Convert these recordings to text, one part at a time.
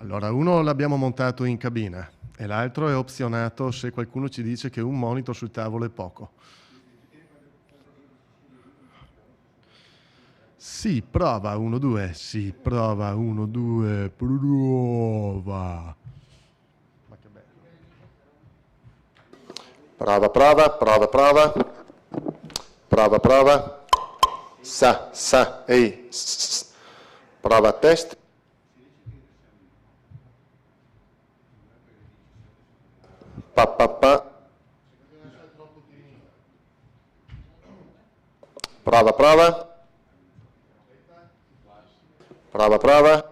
Allora, uno l'abbiamo montato in cabina e l'altro è opzionato se qualcuno ci dice che un monitor sul tavolo è poco. Sì, prova, 1, 2, sì, prova, 1, 2, prova. Ma che bello. Prova, prova, prova, prova. Prova, prova. Sa, ehi. Prova test. Pa, pa, pa. Prova, prova. Prova, prova.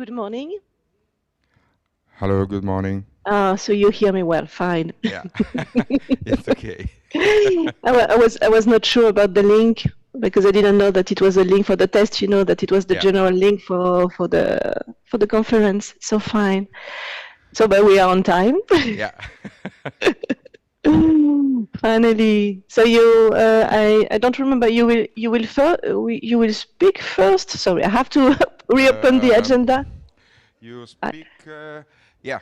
Good morning. Hello, good morning. So you hear me well, fine. Yeah, it's okay. I was not sure about the link because I didn't know that it was a link for the test. You know that it was the Yeah. general link for the conference. So fine. So but we are on time. Yeah. Finally. So you I don't remember. You will speak first. Sorry, I have to reopen the agenda. You speak, yeah,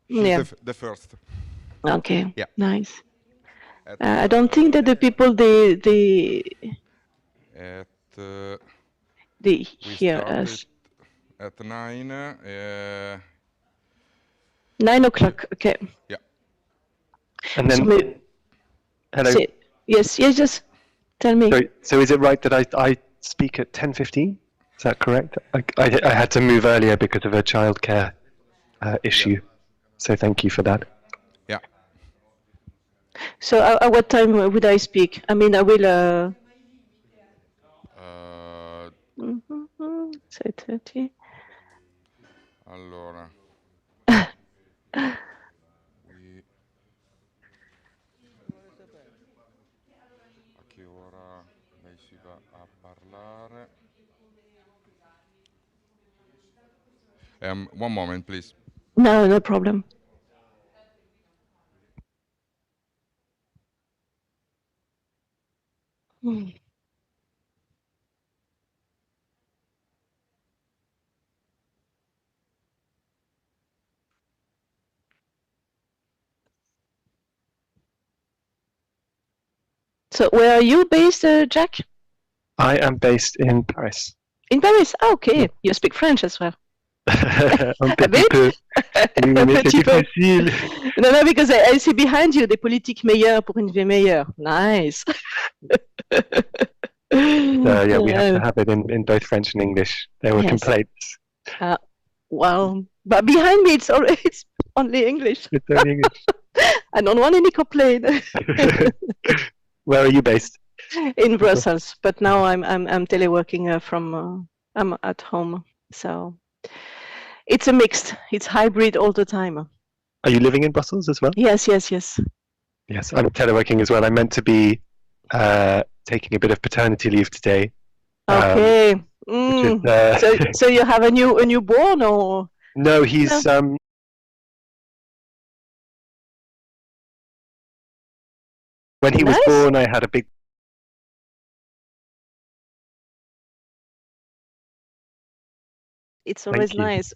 she's Yeah. the first. Okay. Yeah. Nice. At, I don't think that the people they we hear started us. at 9. 9 o'clock. Okay. Yeah. And then, hello. Yes. Just tell me. Sorry, so is it right that I speak at 10:15? Is that correct? I had to move earlier because of a childcare issue. So thank you for that. Yeah. So at what time would I speak? I mean, I will. 6:30. Allora. A che ora lei si va a parlare? One moment, please. No problem. So where are you based, Jack? I am based in Paris. In Paris. Ah, okay. You speak French as well. Un A petit bit? peu. Oui, Un mais c'est petit peu. difficile. No, because I see behind you des politiques meilleures pour une vie meilleure. Nice. Yeah, we have to have it in both French and English. There were Yes. complaints. Well, but behind me it's only English. It's only English. I don't want any complaint. Where are you based? In Brussels, but now I'm teleworking from I'm at home, so it's a mixed. It's hybrid all the time. Are you living in Brussels as well? Yes. Yes, I'm teleworking as well. I'm meant to be taking a bit of paternity leave today. Okay. Which is, So you have a newborn or? No, he's when he was Nice. born, I had a big. It's always Thank you. nice.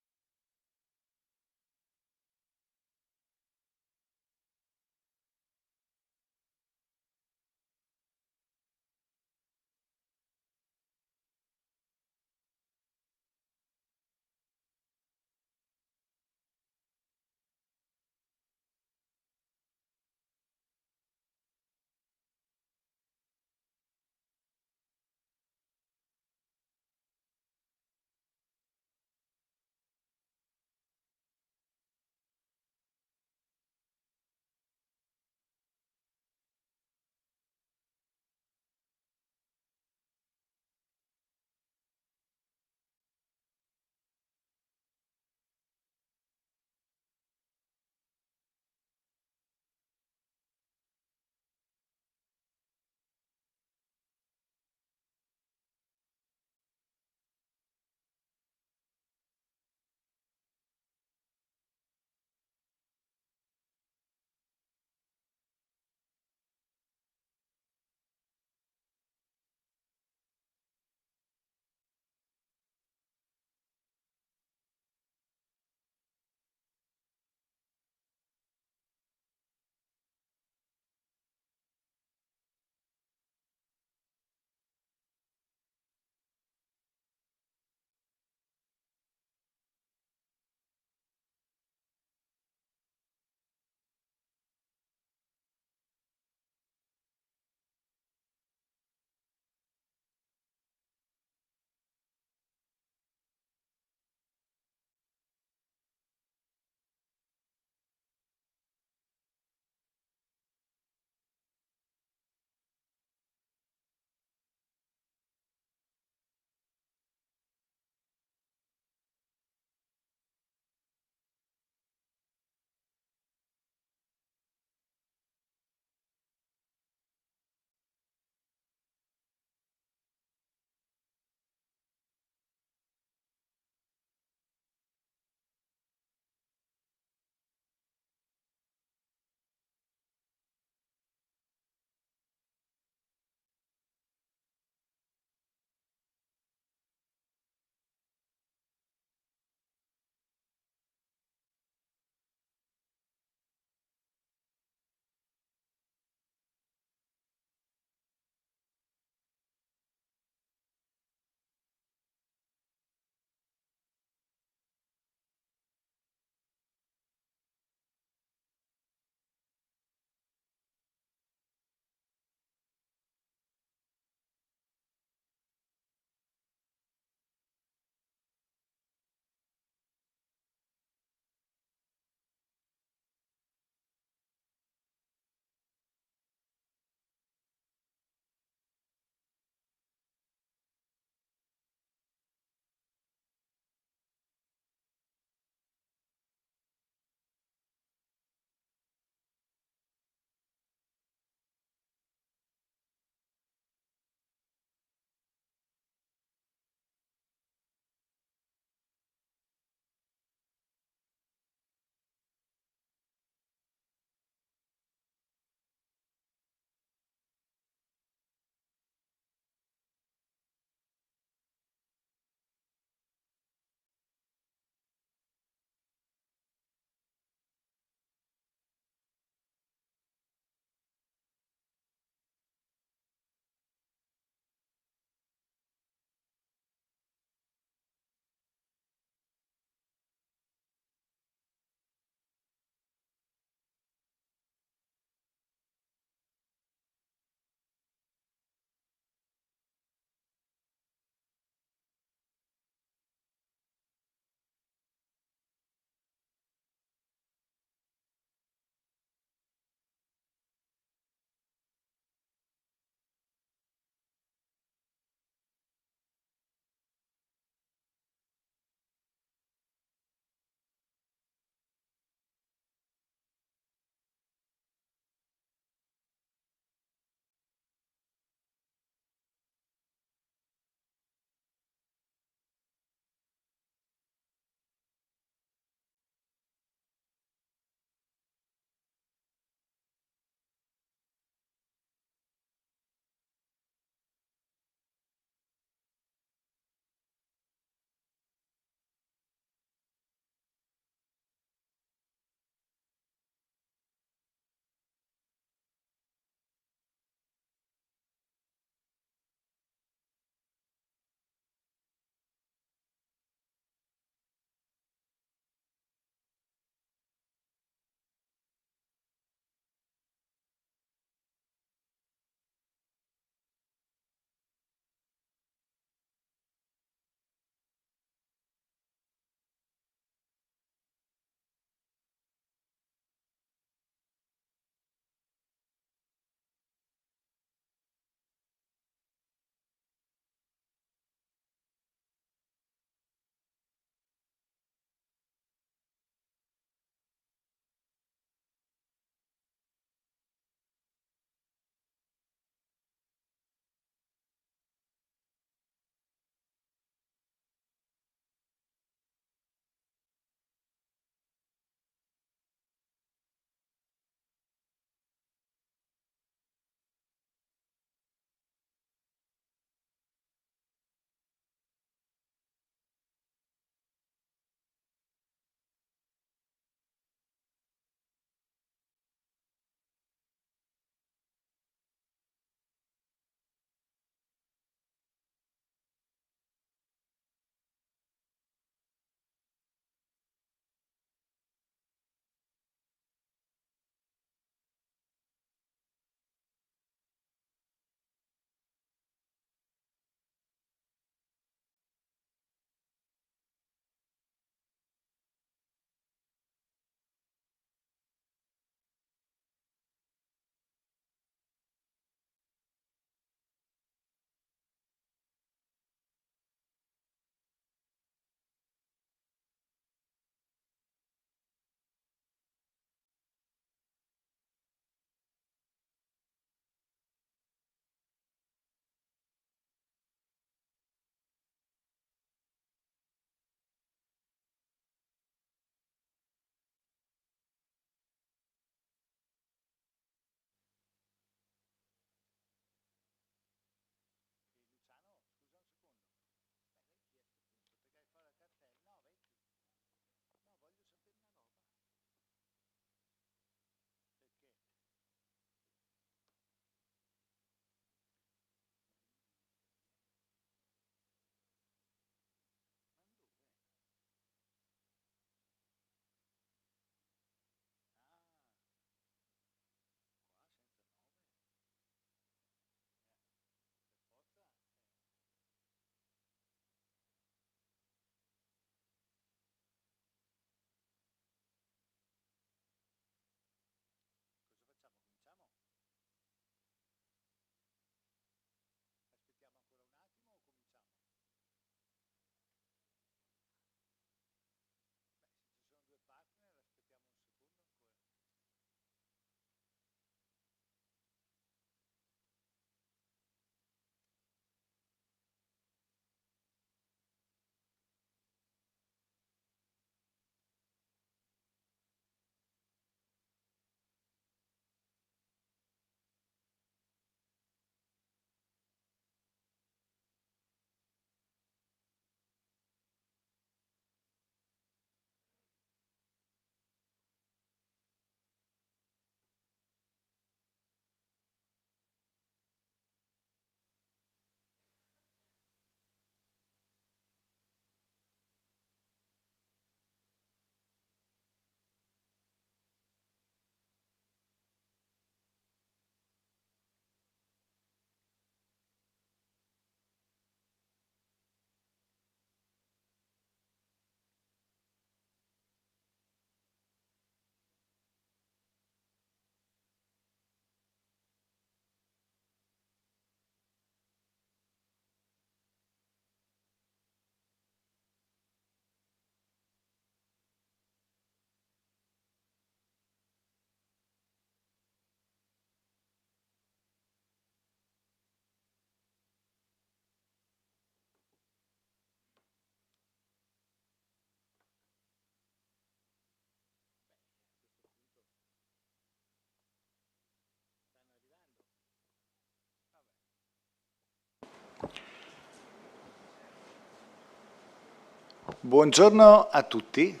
Buongiorno a tutti,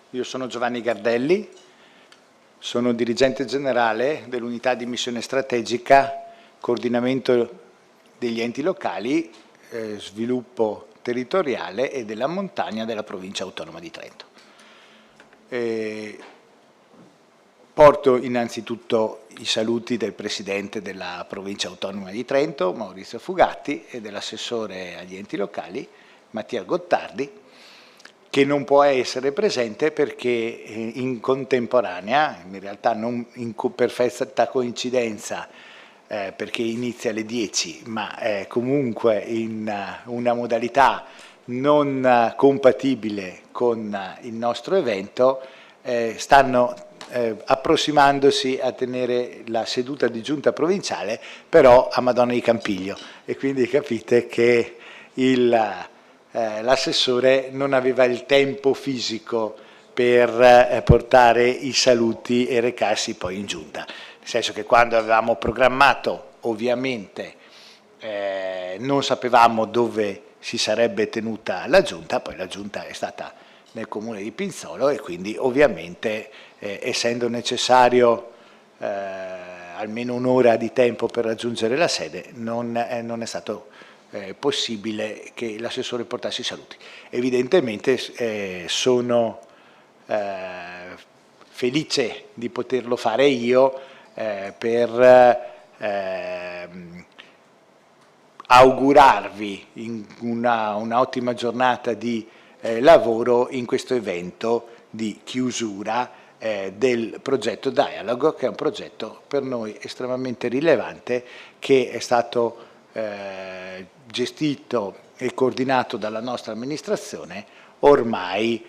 io sono Giovanni Gardelli, sono dirigente generale dell'unità di missione strategica, coordinamento degli enti locali, sviluppo territoriale e della Montagna della Provincia autonoma di Trento. Porto innanzitutto i saluti del Presidente della Provincia autonoma di Trento, Maurizio Fugatti, e dell'assessore agli enti locali, Mattia Gottardi, che non può essere presente perché in contemporanea, in realtà non in perfetta coincidenza, perché inizia alle 10, ma comunque in una modalità non compatibile con il nostro evento, stanno approssimandosi a tenere la seduta di giunta provinciale, però a Madonna di Campiglio, e quindi capite che l'assessore non aveva il tempo fisico per portare i saluti e recarsi poi in giunta. Nel senso che quando avevamo programmato, ovviamente, non sapevamo dove si sarebbe tenuta la giunta, poi la giunta è stata nel comune di Pinzolo e quindi ovviamente, essendo necessario almeno un'ora di tempo per raggiungere la sede, non è stato possibile che l'assessore portasse i saluti. Evidentemente sono felice di poterlo fare io per augurarvi un'ottima giornata di lavoro in questo evento di chiusura del progetto Dialog, che è un progetto per noi estremamente rilevante, che è stato gestito e coordinato dalla nostra amministrazione ormai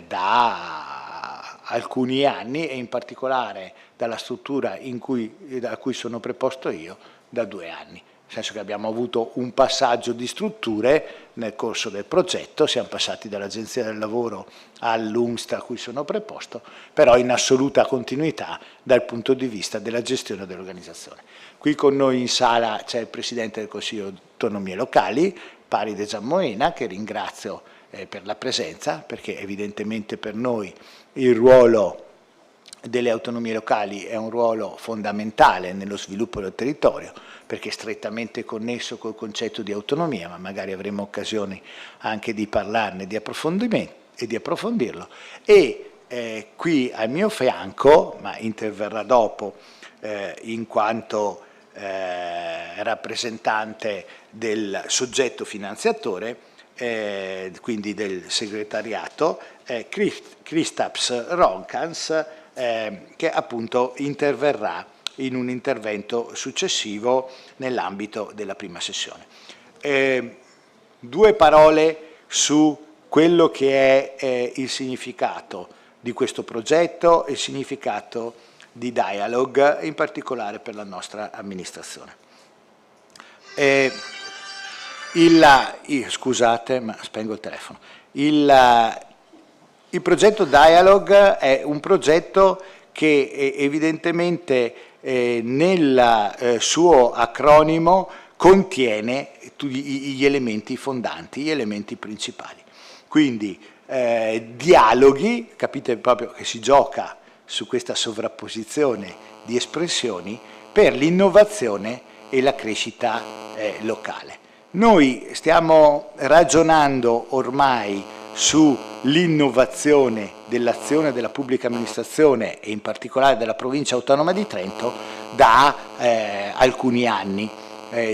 da alcuni anni, e in particolare dalla struttura a cui sono preposto io da 2 anni. Nel senso che abbiamo avuto un passaggio di strutture nel corso del progetto, siamo passati dall'Agenzia del Lavoro all'UMST a cui sono preposto, però in assoluta continuità dal punto di vista della gestione e dell'organizzazione. Qui con noi in sala c'è il Presidente del Consiglio di Autonomie Locali, Paride Giammoena, che ringrazio per la presenza, perché evidentemente per noi il ruolo delle autonomie locali è un ruolo fondamentale nello sviluppo del territorio, perché è strettamente connesso col concetto di autonomia, ma magari avremo occasione anche di parlarne di approfondimento e di approfondirlo. E qui al mio fianco, ma interverrà dopo in quanto rappresentante del soggetto finanziatore, quindi del segretariato, Kristaps Ronkans, che appunto interverrà in un intervento successivo nell'ambito della prima sessione. 2 parole su quello che è il significato di questo progetto e il significato di Dialog, in particolare per la nostra amministrazione. Scusate, ma spengo il telefono. Il progetto Dialog è un progetto che evidentemente nel suo acronimo contiene gli elementi fondanti, gli elementi principali. Quindi dialoghi, capite proprio che si gioca su questa sovrapposizione di espressioni per l'innovazione e la crescita locale. Noi stiamo ragionando ormai sull'innovazione dell'azione della pubblica amministrazione e in particolare della Provincia autonoma di Trento da alcuni anni.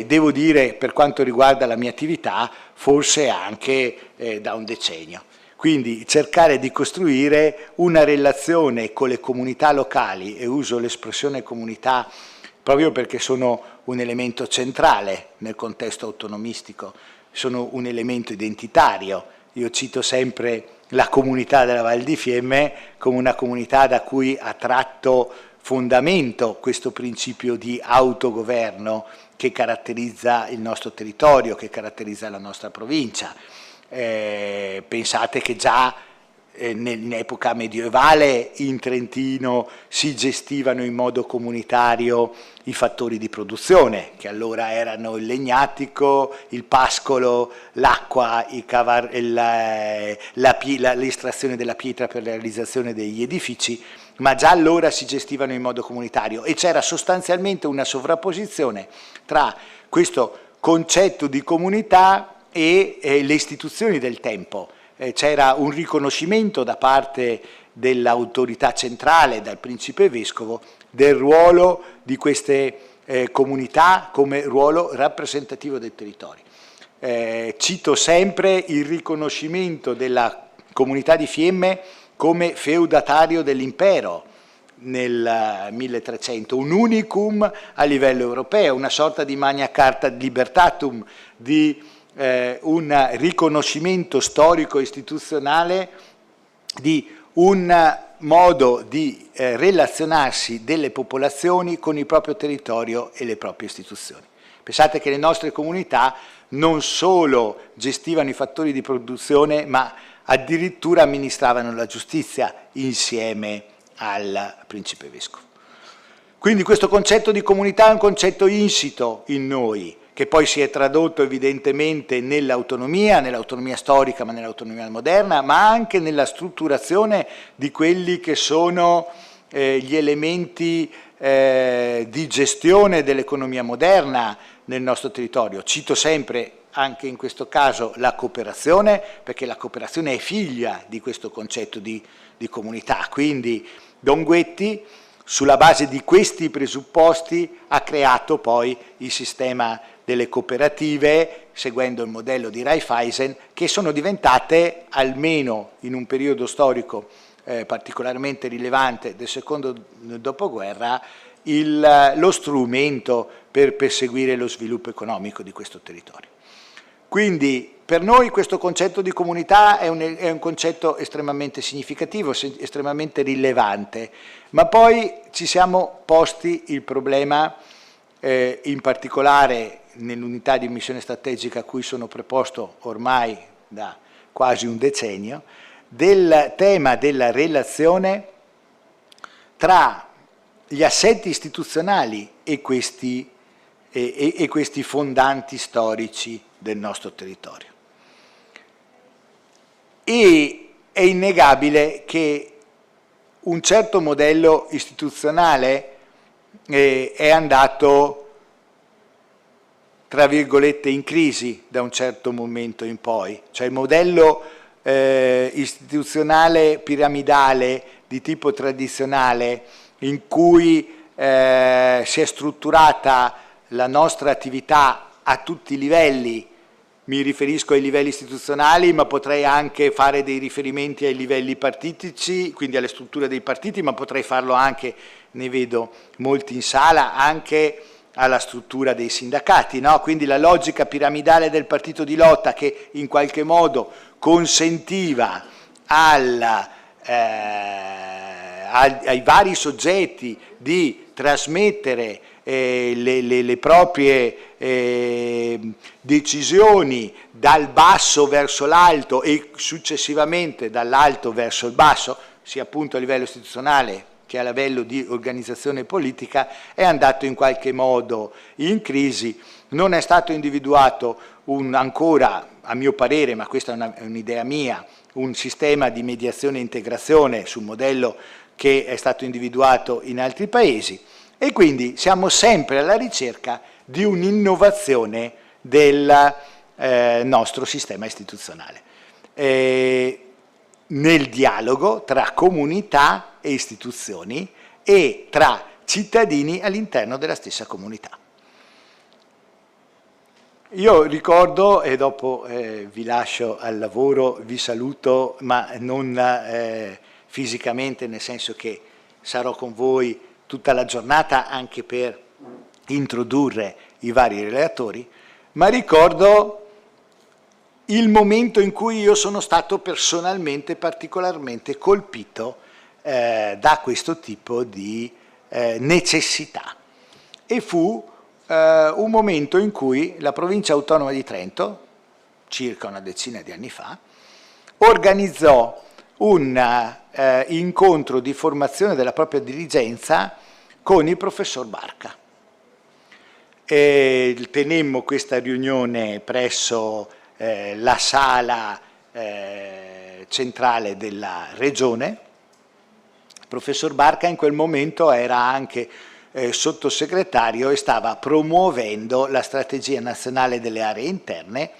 Devo dire, per quanto riguarda la mia attività, forse anche da un decennio. Quindi cercare di costruire una relazione con le comunità locali, e uso l'espressione comunità proprio perché sono un elemento centrale nel contesto autonomistico, sono un elemento identitario. Io cito sempre la comunità della Val di Fiemme come una comunità da cui ha tratto fondamento questo principio di autogoverno che caratterizza il nostro territorio, che caratterizza la nostra provincia. Pensate che già in epoca medievale in Trentino si gestivano in modo comunitario i fattori di produzione, che allora erano il legnatico, il pascolo, l'acqua, l'estrazione della pietra per la realizzazione degli edifici, ma già allora si gestivano in modo comunitario e c'era sostanzialmente una sovrapposizione tra questo concetto di comunità e le istituzioni del tempo. C'era un riconoscimento da parte dell'autorità centrale, dal principe vescovo, del ruolo di queste comunità come ruolo rappresentativo del territorio. Cito sempre il riconoscimento della comunità di Fiemme come feudatario dell'impero nel 1300, un unicum a livello europeo, una sorta di Magna Carta Libertatum, di un riconoscimento storico e istituzionale di un modo di relazionarsi delle popolazioni con il proprio territorio e le proprie istituzioni. Pensate che le nostre comunità non solo gestivano i fattori di produzione, ma addirittura amministravano la giustizia insieme al principe vescovo. Quindi questo concetto di comunità è un concetto insito in noi, che poi si è tradotto evidentemente nell'autonomia storica, ma nell'autonomia moderna, ma anche nella strutturazione di quelli che sono gli elementi di gestione dell'economia moderna nel nostro territorio. Cito sempre anche in questo caso la cooperazione, perché la cooperazione è figlia di questo concetto di comunità. Quindi Don Guetti, sulla base di questi presupposti, ha creato poi il sistema delle cooperative, seguendo il modello di Raiffeisen, che sono diventate, almeno in un periodo storico particolarmente rilevante del secondo dopoguerra, lo strumento per perseguire lo sviluppo economico di questo territorio. Quindi per noi questo concetto di comunità è un concetto estremamente significativo, estremamente rilevante, ma poi ci siamo posti il problema, in particolare nell'unità di missione strategica a cui sono preposto ormai da quasi un decennio, del tema della relazione tra gli assetti istituzionali e questi fondanti storici del nostro territorio. E è innegabile che un certo modello istituzionale è andato, tra virgolette, in crisi da un certo momento in poi, cioè il modello istituzionale piramidale di tipo tradizionale in cui si è strutturata la nostra attività a tutti i livelli. Mi riferisco ai livelli istituzionali, ma potrei anche fare dei riferimenti ai livelli partitici, quindi alle strutture dei partiti, ma potrei farlo anche, ne vedo molti in sala, anche alla struttura dei sindacati, no? Quindi la logica piramidale del partito di lotta che in qualche modo consentiva ai vari soggetti di trasmettere le proprie decisioni dal basso verso l'alto e successivamente dall'alto verso il basso, sia appunto a livello istituzionale che a livello di organizzazione politica, è andato in qualche modo in crisi. Non è stato individuato ancora, a mio parere, ma questa è un'idea mia, un sistema di mediazione e integrazione sul modello che è stato individuato in altri paesi, e quindi siamo sempre alla ricerca di un'innovazione del nostro sistema istituzionale, nel dialogo tra comunità e istituzioni e tra cittadini all'interno della stessa comunità. Io ricordo, e dopo vi lascio al lavoro, vi saluto, ma non fisicamente, nel senso che sarò con voi tutta la giornata anche per introdurre i vari relatori, ma ricordo il momento in cui io sono stato personalmente particolarmente colpito da questo tipo di necessità, e fu un momento in cui la Provincia autonoma di Trento, circa una decina di anni fa, organizzò un incontro di formazione della propria dirigenza con il professor Barca. Tenemmo questa riunione presso la sala centrale della regione. Il professor Barca in quel momento era anche sottosegretario e stava promuovendo la strategia nazionale delle aree interne,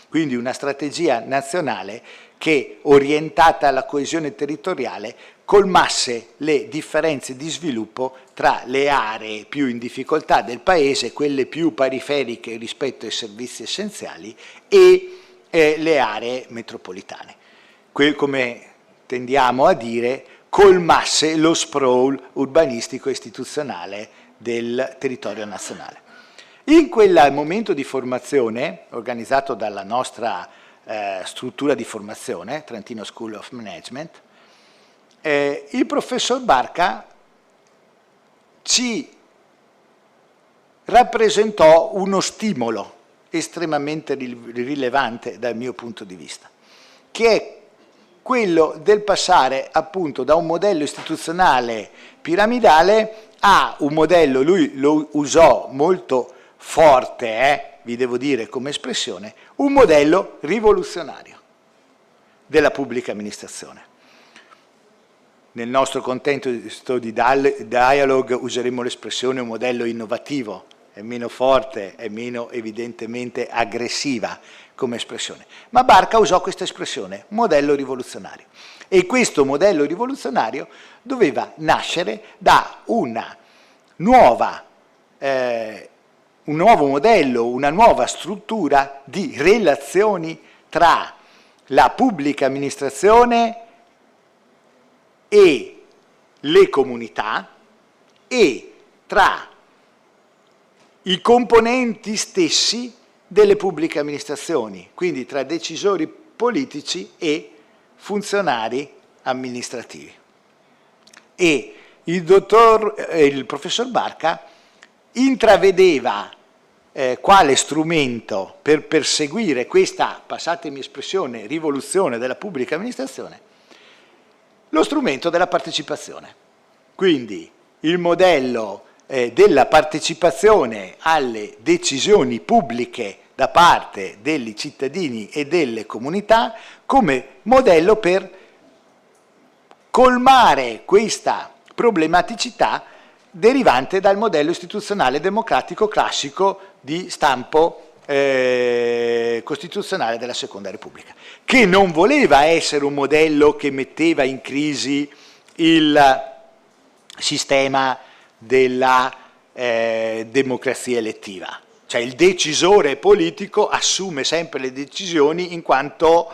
quindi una strategia nazionale che, orientata alla coesione territoriale, colmasse le differenze di sviluppo tra le aree più in difficoltà del Paese, quelle più periferiche rispetto ai servizi essenziali, e le aree metropolitane. Come tendiamo a dire, colmasse lo sprawl urbanistico e istituzionale del territorio nazionale. In quel momento di formazione, organizzato dalla nostra struttura di formazione, Trentino School of Management, il professor Barca ci rappresentò uno stimolo estremamente rilevante dal mio punto di vista, che è quello del passare appunto da un modello istituzionale piramidale a un modello, lui lo usò molto forte, vi devo dire come espressione, un modello rivoluzionario della pubblica amministrazione. Nel nostro contesto di dialog useremo l'espressione un modello innovativo, è meno forte, è meno evidentemente aggressiva come espressione. Ma Barca usò questa espressione, modello rivoluzionario. E questo modello rivoluzionario doveva nascere da un nuovo modello, una nuova struttura di relazioni tra la pubblica amministrazione e le comunità e tra i componenti stessi delle pubbliche amministrazioni, quindi tra decisori politici e funzionari amministrativi. E il professor Barca intravedeva quale strumento per perseguire questa, passatemi espressione, rivoluzione della pubblica amministrazione, lo strumento della partecipazione. Quindi il modello della partecipazione alle decisioni pubbliche da parte dei cittadini e delle comunità come modello per colmare questa problematicità derivante dal modello istituzionale democratico classico di stampo costituzionale della Seconda Repubblica, che non voleva essere un modello che metteva in crisi il sistema della democrazia elettiva, cioè il decisore politico assume sempre le decisioni in quanto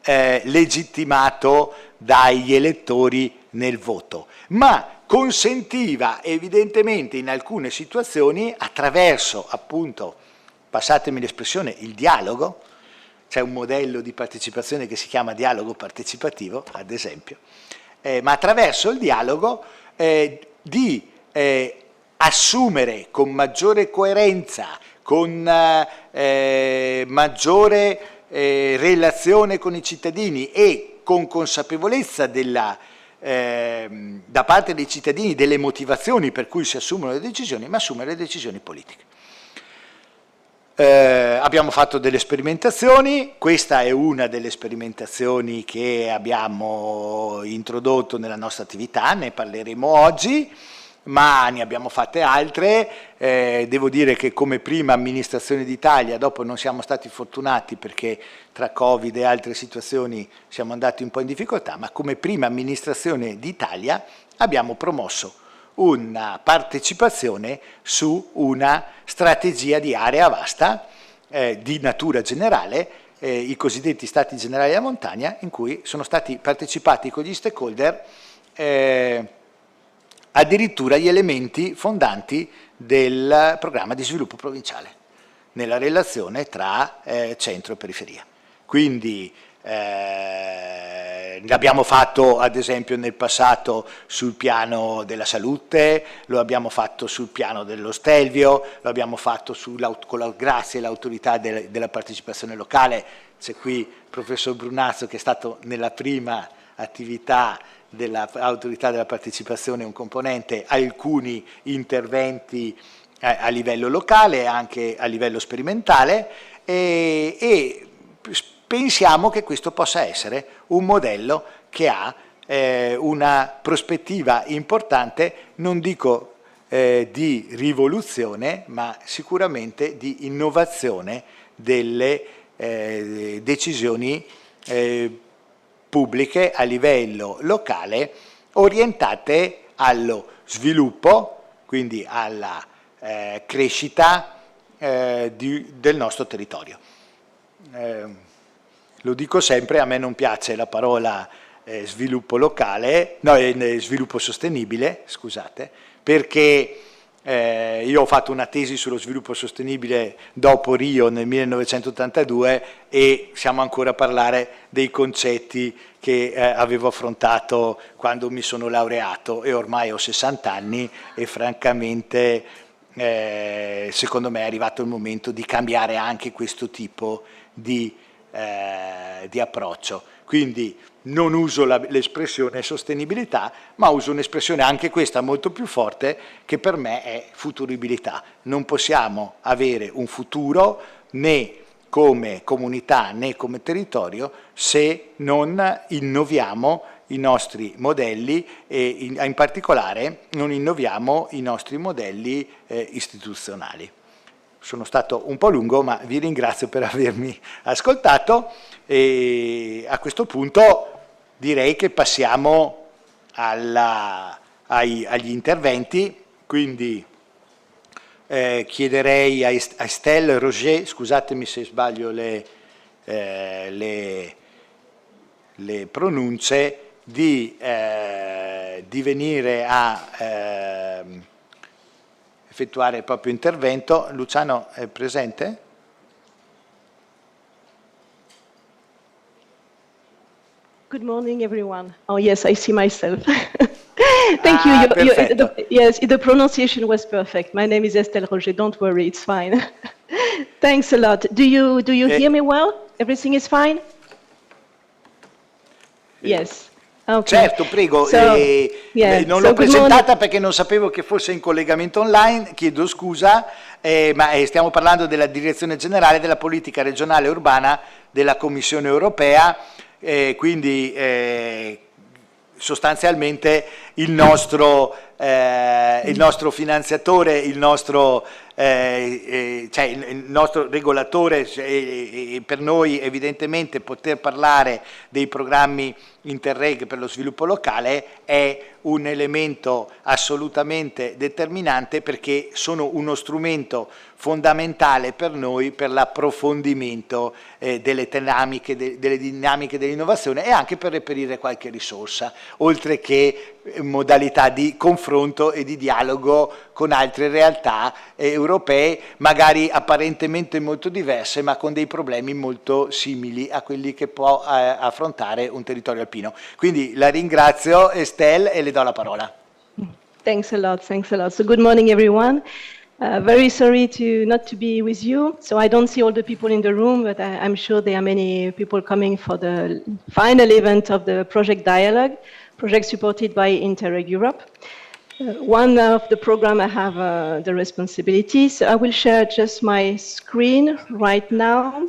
legittimato dagli elettori nel voto, ma consentiva evidentemente in alcune situazioni, attraverso appunto, passatemi l'espressione, il dialogo, c'è un modello di partecipazione che si chiama dialogo partecipativo, ad esempio, ma attraverso il dialogo di assumere con maggiore coerenza, con maggiore relazione con i cittadini e con consapevolezza da parte dei cittadini delle motivazioni per cui si assumono le decisioni, ma assumere le decisioni politiche. Abbiamo fatto delle sperimentazioni, questa è una delle sperimentazioni che abbiamo introdotto nella nostra attività, ne parleremo oggi, ma ne abbiamo fatte altre. Devo dire che come prima amministrazione d'Italia, dopo non siamo stati fortunati perché tra Covid e altre situazioni siamo andati un po' in difficoltà, ma come prima amministrazione d'Italia abbiamo promosso una partecipazione su una strategia di area vasta di natura generale, i cosiddetti Stati Generali della Montagna, in cui sono stati partecipati con gli stakeholder addirittura gli elementi fondanti del programma di sviluppo provinciale, nella relazione tra centro e periferia. Quindi l'abbiamo fatto ad esempio nel passato sul piano della salute, lo abbiamo fatto sul piano dello stelvio, lo abbiamo fatto grazie all'autorità della partecipazione locale. C'è qui il professor Brunazzo che è stato nella prima attività dell'autorità della partecipazione, un componente, alcuni interventi a livello locale, anche a livello sperimentale, e pensiamo che questo possa essere un modello che ha una prospettiva importante, non dico di rivoluzione, ma sicuramente di innovazione delle decisioni pubbliche a livello locale, orientate allo sviluppo, quindi alla crescita del nostro territorio. Lo dico sempre, a me non piace la parola sviluppo locale, no, sviluppo sostenibile, scusate, perché io ho fatto una tesi sullo sviluppo sostenibile dopo Rio nel 1982 e siamo ancora a parlare dei concetti che avevo affrontato quando mi sono laureato, e ormai ho 60 anni e francamente secondo me è arrivato il momento di cambiare anche questo tipo di approccio. Quindi non uso l'espressione sostenibilità, ma uso un'espressione anche questa molto più forte, che per me è futuribilità. Non possiamo avere un futuro né come comunità né come territorio se non innoviamo i nostri modelli e in particolare non innoviamo i nostri modelli istituzionali. Sono stato un po' lungo, ma vi ringrazio per avermi ascoltato e a questo punto direi che passiamo agli interventi, quindi chiederei a Estelle Roger, scusatemi se sbaglio le pronunce, di venire a effettuare il proprio intervento. Luciano è presente? Good morning, everyone. Oh, yes, I see myself. Thank you. Yes, the pronunciation was perfect. My name is Estelle Roger. Don't worry, it's fine. Thanks a lot. Do you hear me well? Everything is fine? Yes. Okay. Certo, prego. Non l'ho presentata perché non sapevo che fosse in collegamento online, chiedo scusa, ma stiamo parlando della Direzione Generale della Politica Regionale Urbana della Commissione Europea, quindi sostanzialmente il nostro finanziatore, il nostro regolatore, per noi evidentemente poter parlare dei programmi Interreg per lo sviluppo locale è un elemento assolutamente determinante, perché sono uno strumento fondamentale per noi per l'approfondimento delle dinamiche dell'innovazione e anche per reperire qualche risorsa, oltre che modalità di confronto e di dialogo con altre realtà europee, magari apparentemente molto diverse, ma con dei problemi molto simili a quelli che può affrontare un territorio alpino. Quindi la ringrazio, Estelle, e le do la parola. Thanks a lot. So good morning, everyone. Very sorry not to be with you. So I don't see all the people in the room, but I'm sure there are many people coming for the final event of the Project Dialog, project supported by Interreg Europe. One of the program I have the responsibility, so I will share just my screen right now.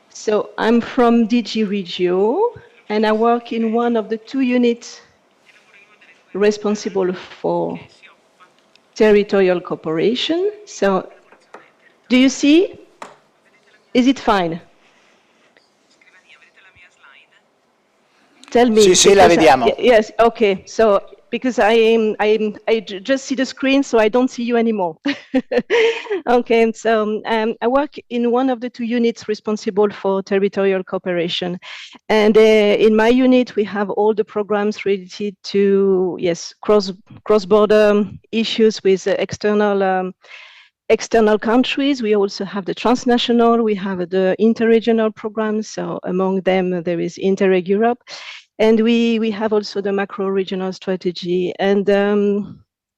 So I'm from DG Regio, and I work in one of the two units responsible for territorial cooperation. So do you see? Is it fine? Tell me. Sì, la vediamo. Yes, okay. So because I just see the screen, so I don't see you anymore. Okay, so I work in one of the two units responsible for territorial cooperation. And in my unit, we have all the programs related to, yes, cross-border issues with external countries. We also have the transnational, we have the interregional programs. So among them, there is Interreg Europe. And we have also the macro-regional strategy. And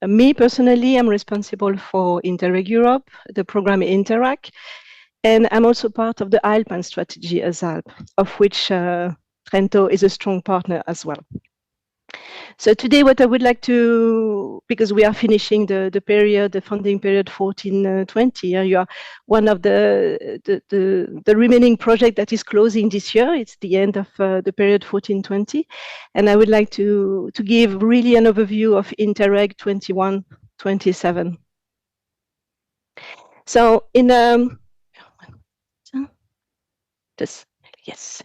me personally, I'm responsible for Interreg Europe, the program Interact, And I'm also part of the Alpine strategy as ALP, of which Trento is a strong partner as well. So today what I would like to, because we are finishing the period, the funding period 14-20, you are one of the remaining project that is closing this year. It's the end of the period 14-20. And I would like to give really an overview of Interreg 21-27. So in yes.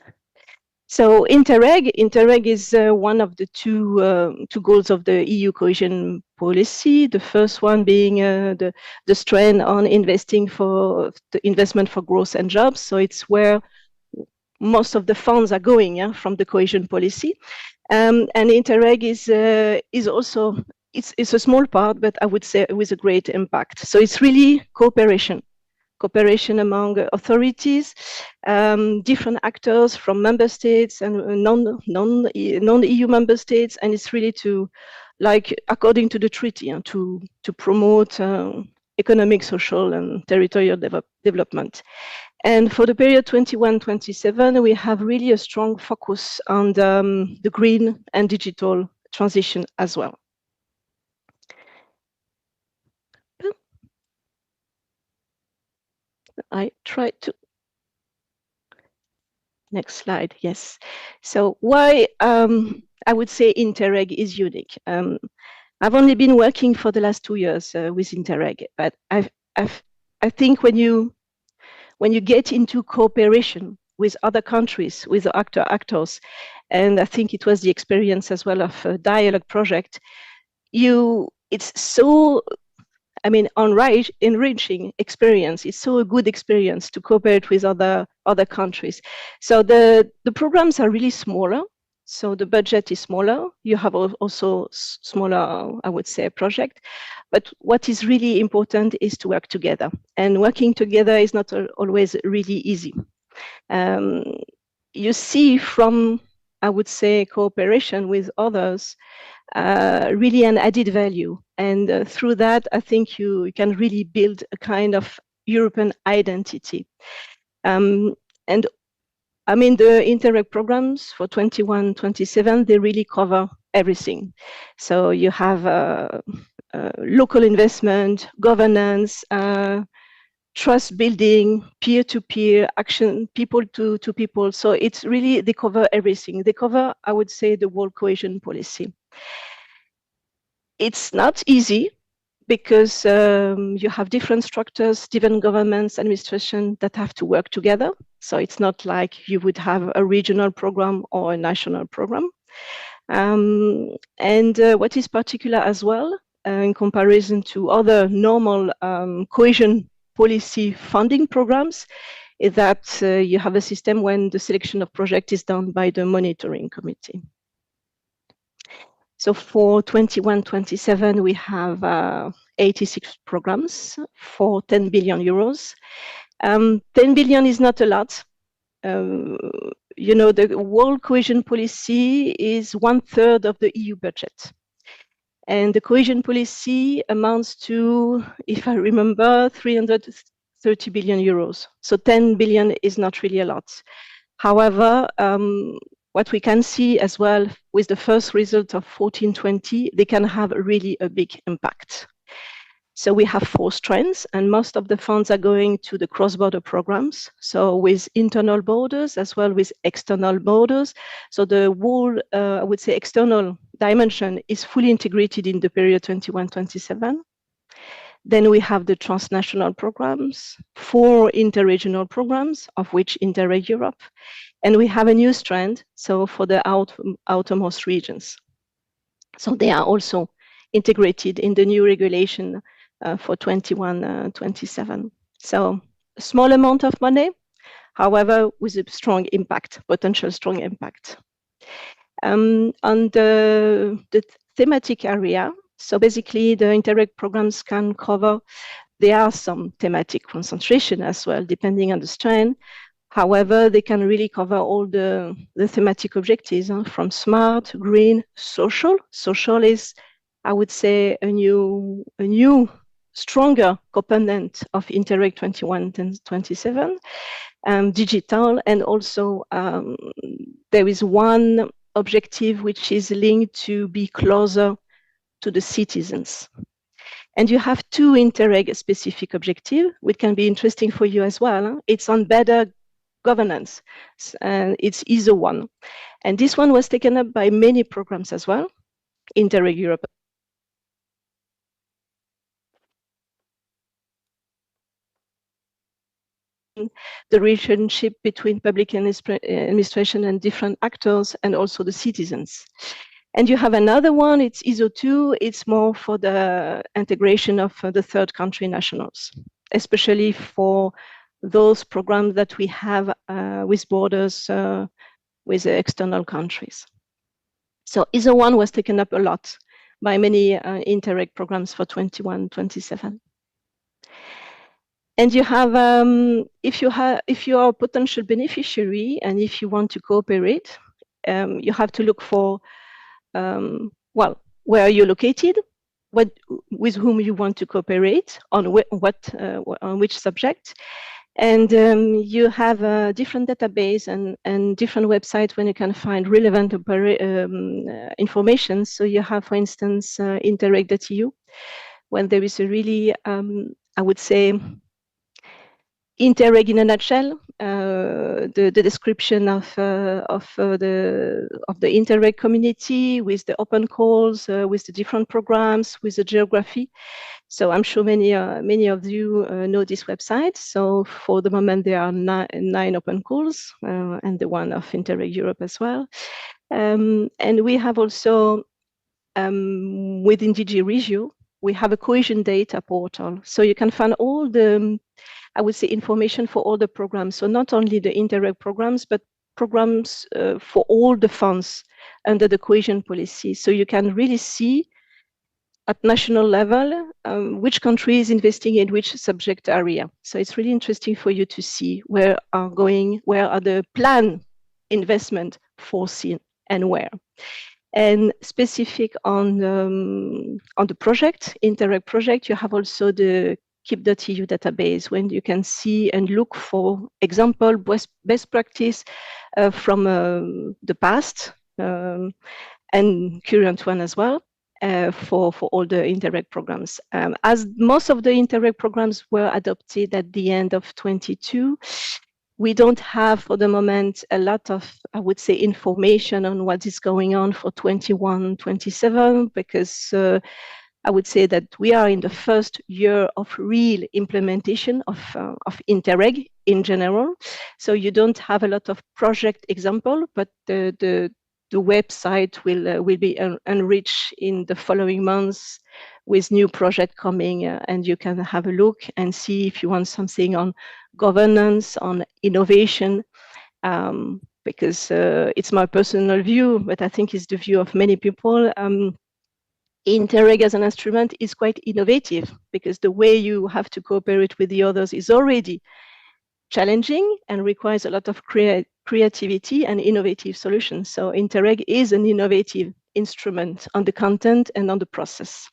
So Interreg is one of the two goals of the EU cohesion policy. The first one being the strand on investing for the investment for growth and jobs. So it's where most of the funds are going from the cohesion policy. And Interreg is also it's a small part, but I would say with a great impact. So it's really cooperation among authorities, different actors from member states and non-EU member states, and it's really to, like, according to the treaty, to promote economic, social, and territorial development. And for the period 21-27, we have really a strong focus on the green and digital transition as well. I try to. Next slide, yes. So why I would say Interreg is unique. I've only been working for the last 2 years with Interreg, but I think when you get into cooperation with other countries, with actors, and I think it was the experience as well of a dialogue project, it's so, I mean, enriching experience. It's so a good experience to cooperate with other countries. So the programs are really smaller. So the budget is smaller. You have also smaller, I would say, project. But what is really important is to work together. And working together is not always really easy. You see from, I would say, cooperation with others, really an added value. And through that, I think you can really build a kind of European identity. And I mean, the Interreg programs for 21-27, they really cover everything. So you have local investment, governance, trust building, peer-to-peer action, people to people. So it's really, they cover everything. They cover, I would say, the whole cohesion policy. It's not easy because you have different structures, different governments, administration that have to work together. So it's not like you would have a regional program or a national program. And what is particular as well, in comparison to other normal cohesion policy funding programs, is that you have a system when the selection of project is done by the monitoring committee. So for 21-27, we have 86 programs for 10 billion euros. 10 billion is not a lot. You know, the world cohesion policy is 1/3 of the EU budget. And the cohesion policy amounts to, if I remember, 330 billion euros. So 10 billion is not really a lot. However, what we can see as well with the first result of 14-20, they can have really a big impact. So we have 4 strands, and most of the funds are going to the cross-border programs. So with internal borders as well with external borders. So the whole, I would say, external dimension is fully integrated in the period 21-27. Then we have the transnational programs, 4 interregional programs, of which Interreg Europe. And we have a new strand, so for the outermost regions. So they are also integrated in the new regulation for 21-27. So a small amount of money, however, with a strong impact, potential strong impact. On the thematic area, so basically the Interreg programs can cover, there are some thematic concentration as well, depending on the strand. However, they can really cover all the thematic objectives, from smart, green, social. Social is, I would say, a new stronger component of Interreg 21 and 27, digital, and also there is one objective which is linked to be closer to the citizens. And you have two Interreg specific objectives, which can be interesting for you as well. It's on better governance, and it's ISO 1. And this one was taken up by many programs as well, Interreg Europe. The relationship between public administration and different actors, and also the citizens. And you have another one, it's ISO 2, it's more for the integration of the third country nationals, especially for those programs that we have with borders with external countries. So ISO 1 was taken up a lot by many Interreg programs for 21, 27. And you have, if you are a potential beneficiary and if you want to cooperate, you have to look for, well, where are you located, with whom you want to cooperate, on which subject, and you have a different database and different websites when you can find relevant information. So you have, for instance, Interreg.eu, when there is a really, I would say, Interreg in a nutshell, the description of the Interreg community with the open calls, with the different programs, with the geography. So I'm sure many of you know this website. So for the moment, there are nine open calls, and the one of Interreg Europe as well. And we have also, within DG Regio, we have a cohesion data portal. So you can find all the, I would say, information for all the programs. So not only the Interreg programs, but programs for all the funds under the cohesion policy. So you can really see at national level which country is investing in which subject area. So it's really interesting for you to see where are the planned investment foreseen and where. And specific on the project, Interreg project, you have also the keep.eu database, when you can see and look for example, best practice from the past and current one as well, for all the Interreg programs. As most of the Interreg programs were adopted at the end of 22, we don't have for the moment a lot of, I would say, information on what is going on for 21, 27, because I would say that we are in the first year of real implementation of Interreg in general. So you don't have a lot of project example, but the website will be enriched in the following months with new project coming, and you can have a look and see if you want something on governance, on innovation, because it's my personal view, but I think it's the view of many people. Interreg as an instrument is quite innovative, because the way you have to cooperate with the others is already challenging and requires a lot of creativity and innovative solutions. So Interreg is an innovative instrument on the content and on the process.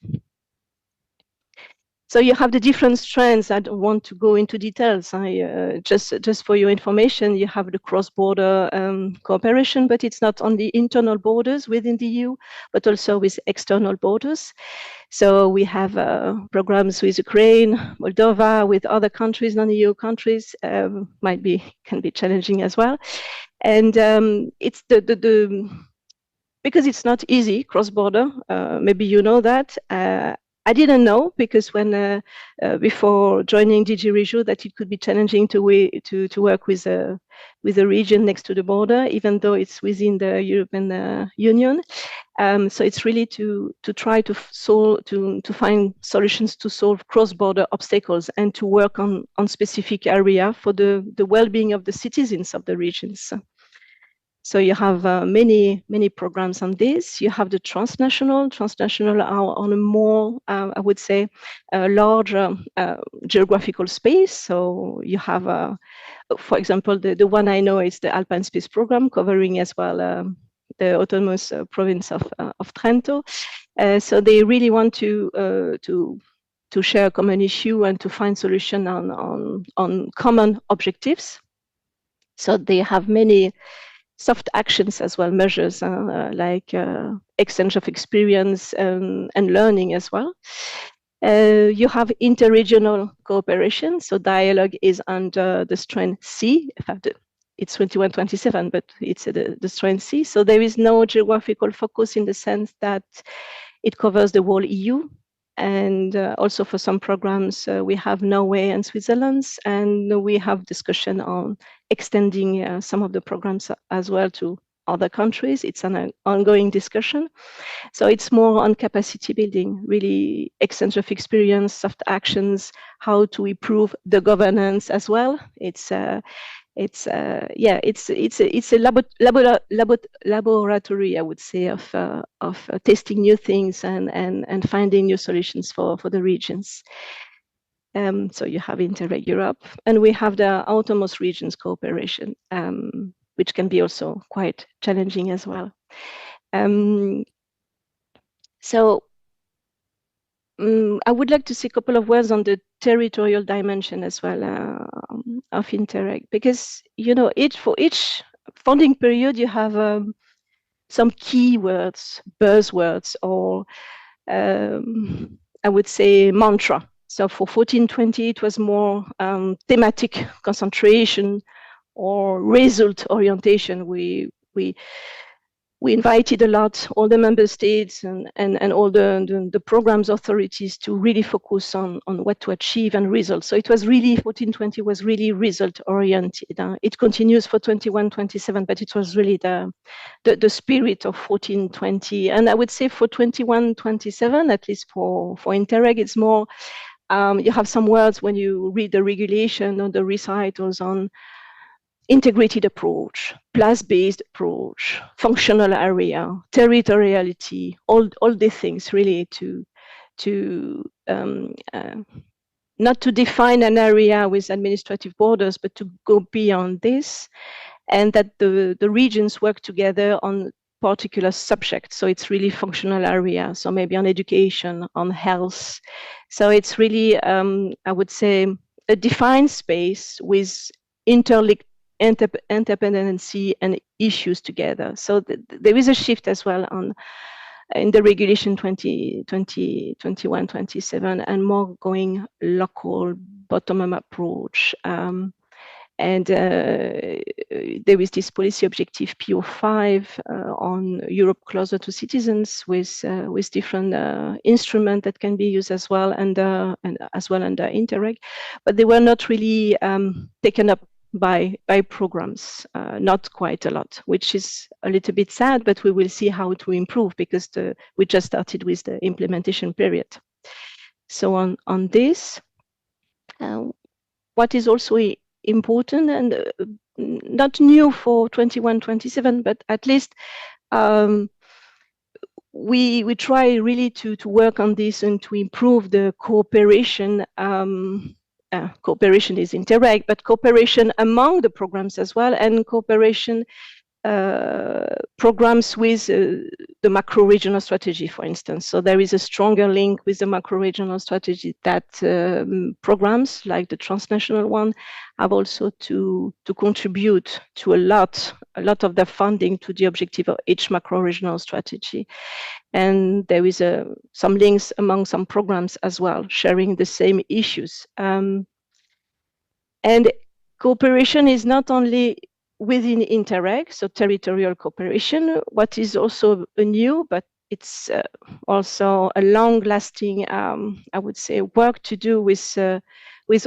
So you have the different strands. I don't want to go into details. Just for your information, you have the cross-border cooperation, but it's not only internal borders within the EU, but also with external borders. So we have programs with Ukraine, Moldova, with other countries, non-EU countries, can be challenging as well. And it's because it's not easy cross-border. Maybe you know that. I didn't know, because when before joining DG Regio, that it could be challenging to work with a region next to the border, even though it's within the European Union. So it's really to try to find solutions to solve cross-border obstacles and to work on specific area for the well-being of the citizens of the regions. So you have many programs on this. You have the transnational are on a more, I would say, a larger geographical space. So you have, for example, the one I know is the Alpine Space Program, covering as well the autonomous province of Trento. So they really want to to share a common issue and to find solution on common objectives. So they have many soft actions as well, measures like exchange of experience and learning as well. You have interregional cooperation. So dialogue is under the strain C. In fact, it's 2127, but it's the strain C. So there is no geographical focus in the sense that it covers the whole EU. And also for some programs, we have Norway and Switzerland, and we have discussion on extending some of the programs as well to other countries. It's an ongoing discussion. So it's more on capacity building, really exchange of experience, soft actions, how to improve the governance as well. It's a laboratory, I would say, of testing new things and finding new solutions for the regions. So you have Interreg Europe, and we have the autonomous regions cooperation, which can be also quite challenging as well. So I would like to say a couple of words on the territorial dimension as well of Interreg, because for each funding period you have some keywords, buzzwords, or I would say mantra. So for 1420 it was more thematic concentration or result orientation. We invited a lot all the member states and all the programs authorities to really focus on what to achieve and results. So it was really 1420 was really result oriented. It continues for 2127, but it was really the spirit of 1420. And I would say for 2127, at least for Interreg, it's more you have some words when you read the regulation or the recitals on integrated approach, place-based approach, functional area, territoriality, all these things really to not to define an area with administrative borders, but to go beyond this, and that the regions work together on particular subjects. So it's really functional area. So maybe on education, on health. So it's really, I would say, a defined space with interdependency and issues together. So there is a shift as well in the regulation 2021-27 and more going local, bottom-up approach. And there is this policy objective PO5 on Europe closer to citizens with different instruments that can be used as well and as well under Interreg, but they were not really taken up by programs, not quite a lot, which is a little bit sad, but we will see how to improve because we just started with the implementation period. So on this, what is also important and not new for 21-27, but at least we try really to work on this and to improve the cooperation. Cooperation is Interreg, but cooperation among the programs as well, and cooperation programs with the macro-regional strategy, for instance. So there is a stronger link with the macro-regional strategy that programs like the transnational one have also to contribute to a lot of the funding to the objective of each macro-regional strategy. And there is some links among some programs as well, sharing the same issues. And cooperation is not only within Interreg, so territorial cooperation, what is also new, but it's also a long-lasting, I would say, work to do with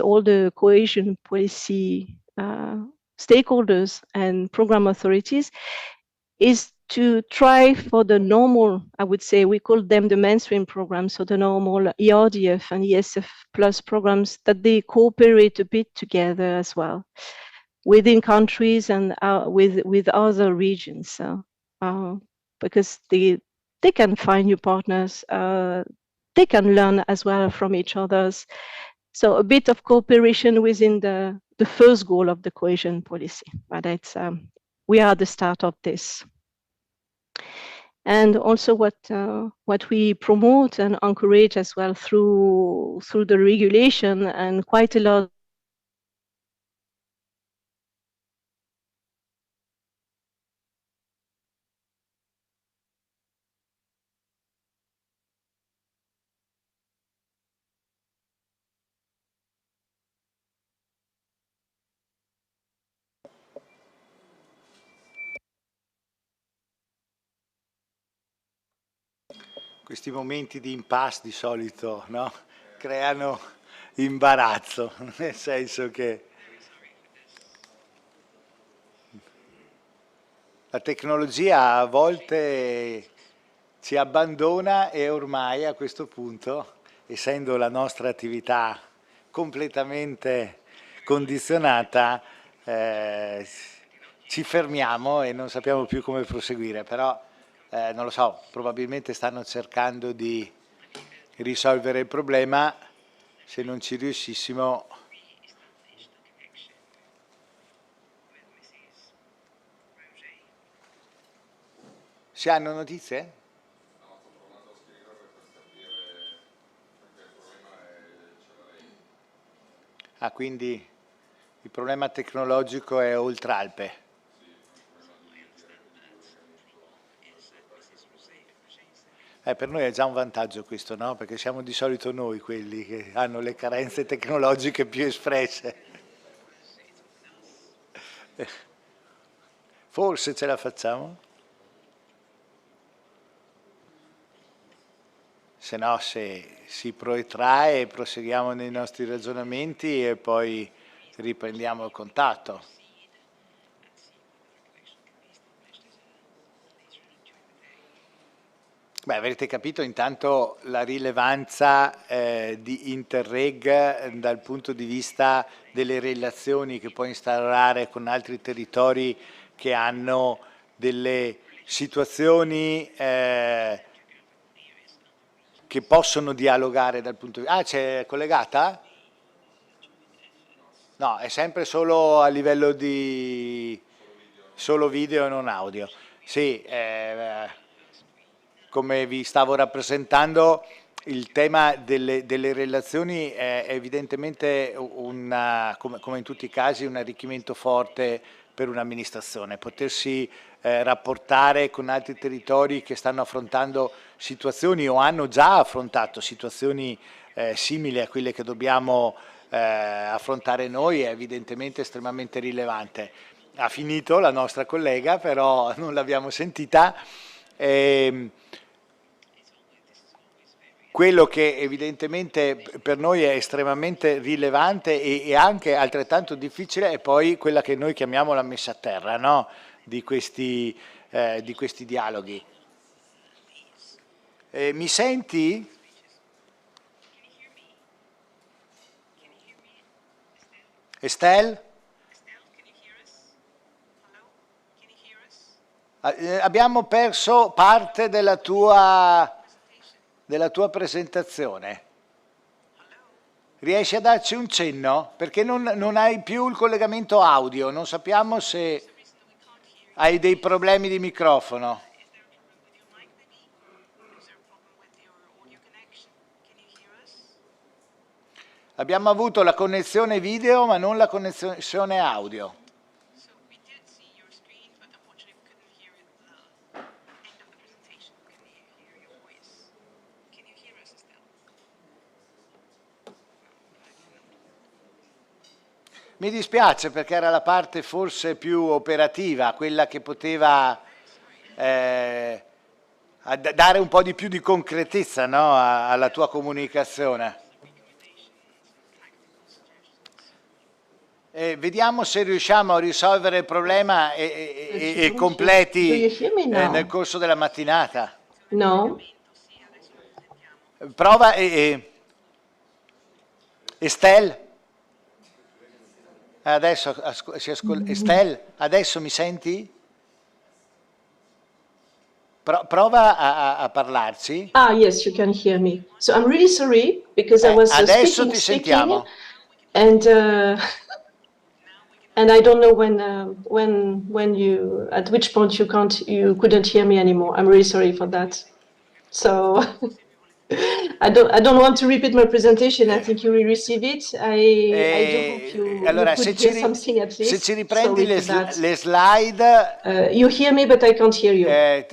all the cohesion policy stakeholders and program authorities, is to try for the normal, I would say, we call them the mainstream programs, so the normal ERDF and ESF plus programs, that they cooperate a bit together as well within countries and with other regions, because they can find new partners, they can learn as well from each other's. So a bit of cooperation within the first goal of the cohesion policy, but it's we are at the start of this. and also what we promote and encourage as well through the regulation, and quite a lot. Questi momenti di impasse di solito, no? Creano imbarazzo, nel senso che la tecnologia a volte ci abbandona e ormai a questo punto, essendo la nostra attività completamente condizionata, ci fermiamo e non sappiamo più come proseguire, però non lo so, probabilmente stanno cercando di risolvere il problema. Se non ci riuscissimo, si hanno notizie? Ah, quindi il problema tecnologico è oltre Alpe. Per noi è già un vantaggio questo, no? Perché siamo di solito noi quelli che hanno le carenze tecnologiche più espresse. Forse ce la facciamo? Se no, se si protrae, proseguiamo nei nostri ragionamenti e poi riprendiamo il contatto. Beh, avrete capito intanto la rilevanza di Interreg dal punto di vista delle relazioni che può instaurare con altri territori che hanno delle situazioni che possono dialogare dal punto di vista... Ah, c'è collegata? No, è sempre solo a livello di... solo video e non audio. Sì, come vi stavo rappresentando, il tema delle relazioni è evidentemente, come in tutti i casi, un arricchimento forte per un'amministrazione. Potersi rapportare con altri territori che stanno affrontando situazioni o hanno già affrontato situazioni simili a quelle che dobbiamo affrontare noi è evidentemente estremamente rilevante. Ha finito la nostra collega, però non l'abbiamo sentita. Quello che evidentemente per noi è estremamente rilevante e anche altrettanto difficile è poi quella che noi chiamiamo la messa a terra, no? di questi dialoghi. Mi senti? Estelle? Abbiamo perso parte della tua presentazione. Riesci a darci un cenno? Perché non hai più il collegamento audio, non sappiamo se hai dei problemi di microfono. Abbiamo avuto la connessione video ma non la connessione audio. Mi dispiace perché era la parte forse più operativa, quella che poteva dare un po' di più di concretezza, no, alla tua comunicazione. Vediamo se riusciamo a risolvere il problema e completi nel corso della mattinata. No. Prova Estelle? Adesso Estelle, adesso mi senti? Prova a parlarci. Ah, yes, you can hear me. So I'm really sorry because I was adesso speaking, ti sentiamo. and And I don't know when you, at which point you couldn't hear me anymore. I'm really sorry for that. So I don't want to repeat my presentation. I think you will receive it. I do hope you could hear something at least. Se ci riprendi le slide, you hear me, but I can't hear you.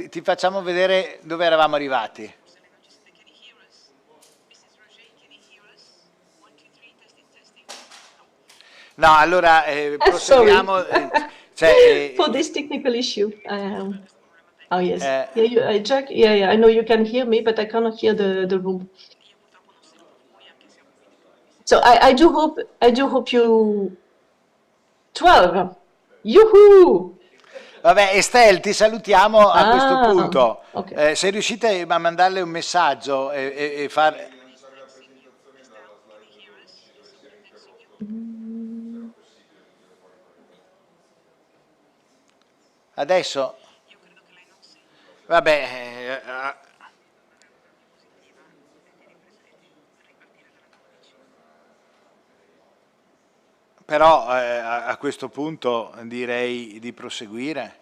Ti facciamo vedere dove eravamo arrivati. No, allora proseguiamo. For this technical issue. Oh yes. Jack. Yeah. I know you can hear me, but I cannot hear the room. So I do hope you. 12. Yuhu! Vabbè, Estelle, ti salutiamo a questo punto. Okay. Se riuscite a mandarle un messaggio e fare. Adesso, vabbè, però a questo punto direi di proseguire,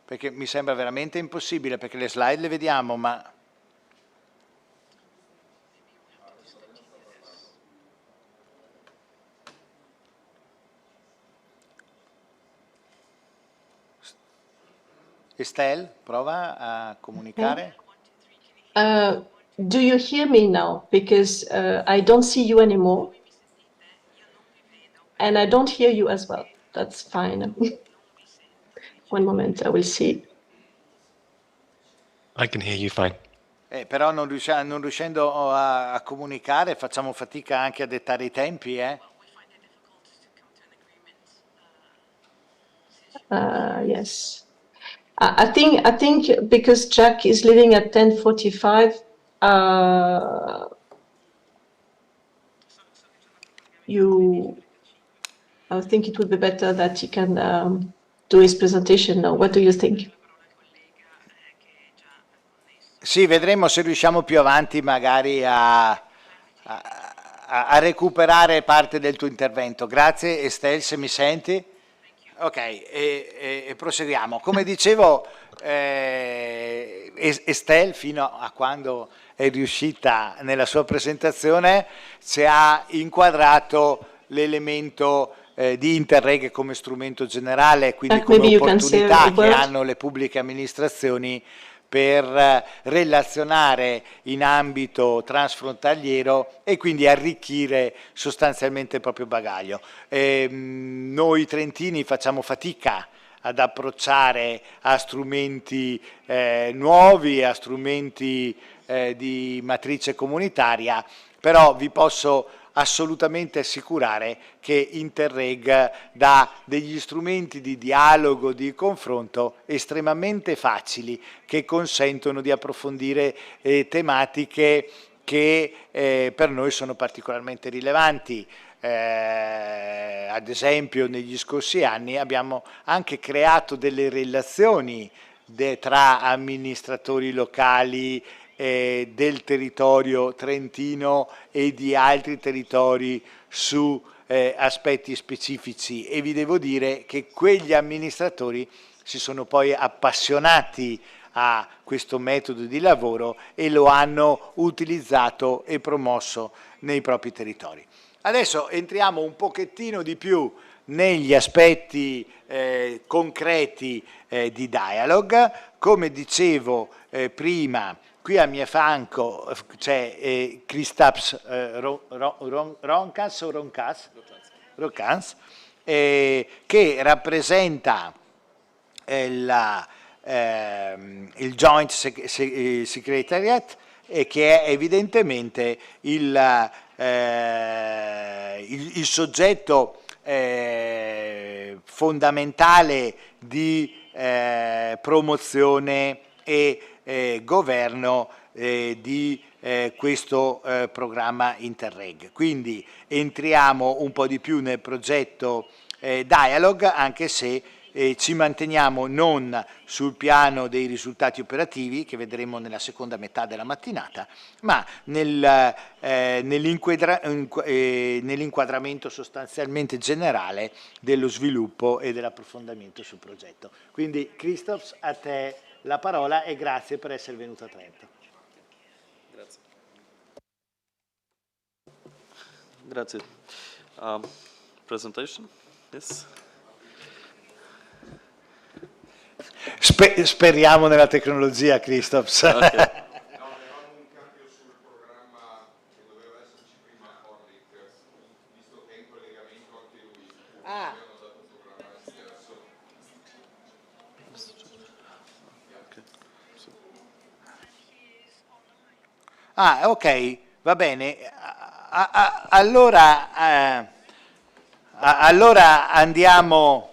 perché mi sembra veramente impossibile, perché le slide le vediamo, ma... Estelle, prova a comunicare. Do you hear me now? Because I don't see you anymore. And I don't hear you as well. That's fine. One moment, I will see. I can hear you fine. Però non riuscendo a comunicare facciamo fatica anche a dettare i tempi, Yes. I think because Jack is leaving at 10:45, I think it would be better that he can do his presentation now. What do you think? Sì, vedremo se riusciamo più avanti magari a recuperare parte del tuo intervento. Grazie Estelle, se mi senti. Ok, e proseguiamo. Come dicevo, Estelle, fino a quando è riuscita nella sua presentazione, ci ha inquadrato l'elemento di Interreg come strumento generale, quindi come opportunità che hanno le pubbliche amministrazioni per relazionare in ambito transfrontaliero e quindi arricchire sostanzialmente il proprio bagaglio. Noi trentini facciamo fatica ad approcciare a strumenti nuovi, a strumenti di matrice comunitaria, però vi posso assolutamente assicurare che Interreg dà degli strumenti di dialogo, di confronto estremamente facili che consentono di approfondire tematiche che per noi sono particolarmente rilevanti. Ad esempio negli scorsi anni abbiamo anche creato delle relazioni tra amministratori locali del territorio trentino e di altri territori su aspetti specifici, e vi devo dire che quegli amministratori si sono poi appassionati a questo metodo di lavoro e lo hanno utilizzato e promosso nei propri territori. Adesso entriamo un pochettino di più negli aspetti concreti di Dialog. Come dicevo prima, qui a mio fianco c'è Kristaps Roncas, che rappresenta il Joint Secretariat e che è evidentemente il soggetto fondamentale di promozione e governo di questo programma Interreg. Quindi entriamo un po' di più nel progetto Dialog, anche se ci manteniamo non sul piano dei risultati operativi, che vedremo nella seconda metà della mattinata, ma nell'inquadramento sostanzialmente generale dello sviluppo e dell'approfondimento sul progetto. Quindi Christoph, a te la parola e grazie per essere venuto a Trento. Grazie. Presentation? Yes. Speriamo nella tecnologia, Christoph. Okay. Ah, ok, va bene. Allora andiamo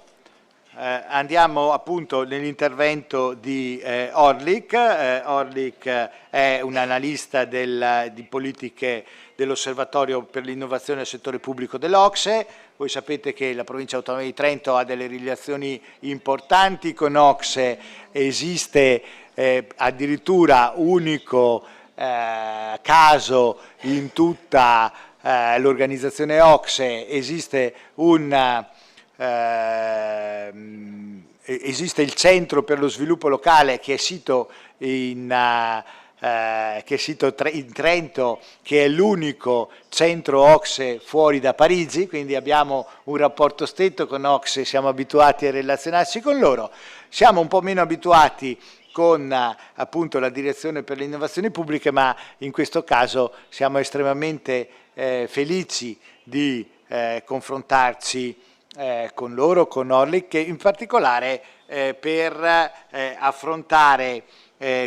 appunto nell'intervento di Orlik. Orlik è un analista di politiche dell'Osservatorio per l'innovazione del settore pubblico dell'OCSE. Voi sapete che la Provincia autonoma di Trento ha delle relazioni importanti con OCSE, esiste addirittura unico caso in tutta l'organizzazione OCSE, esiste il centro per lo sviluppo locale che è sito in Trento, che è l'unico centro OCSE fuori da Parigi, quindi abbiamo un rapporto stretto con OCSE, siamo abituati a relazionarci con loro, siamo un po' meno abituati con appunto la direzione per le innovazioni pubbliche, ma in questo caso siamo estremamente felici di confrontarci con loro, con Orlik, in particolare per affrontare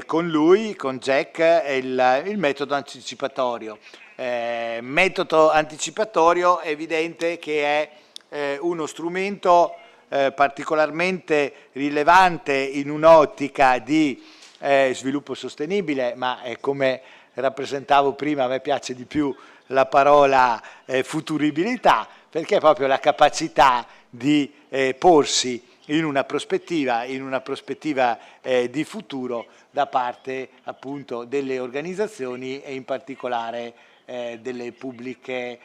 con lui, con Jack, il metodo anticipatorio. Metodo anticipatorio è evidente che è uno strumento particolarmente rilevante in un'ottica di sviluppo sostenibile, ma come rappresentavo prima, a me piace di più la parola futuribilità, perché è proprio la capacità di porsi in una prospettiva di futuro da parte appunto delle organizzazioni e in particolare delle pubbliche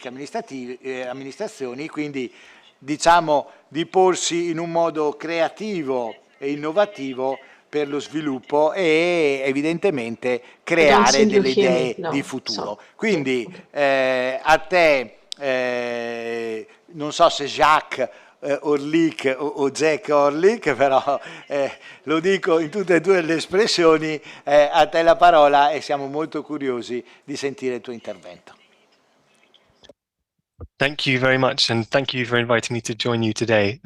amministrazioni, quindi diciamo di porsi in un modo creativo e innovativo per lo sviluppo e evidentemente creare delle idee di futuro. Quindi a te, non so se Jacques Orlik o Jack Orlik, però lo dico in tutte e due le espressioni, a te la parola e siamo molto curiosi di sentire il tuo intervento. Thank you very much, and thank you for inviting me to join you today.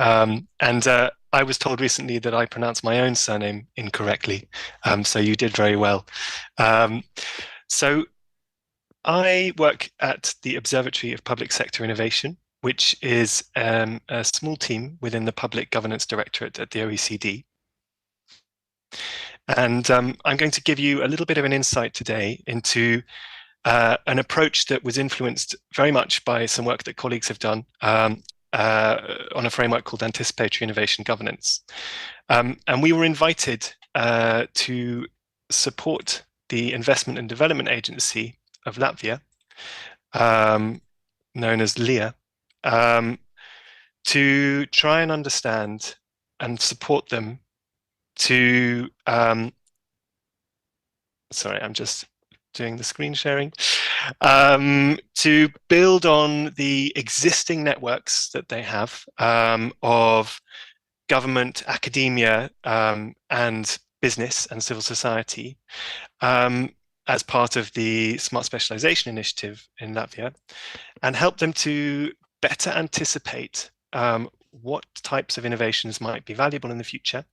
I was told recently that I pronounced my own surname incorrectly, so you did very well. So I work at the Observatory of Public Sector Innovation, which is a small team within the Public Governance Directorate at the OECD. And I'm going to give you a little bit of an insight today into an approach that was influenced very much by some work that colleagues have done on a framework called Anticipatory Innovation Governance. And we were invited to support the Investment and Development Agency of Latvia, known as LIA, to try and understand and support them to, sorry, I'm just doing the screen sharing, to build on the existing networks that they have of government, academia, and business and civil society as part of the Smart Specialization Initiative in Latvia, and help them to better anticipate what types of innovations might be valuable in the future,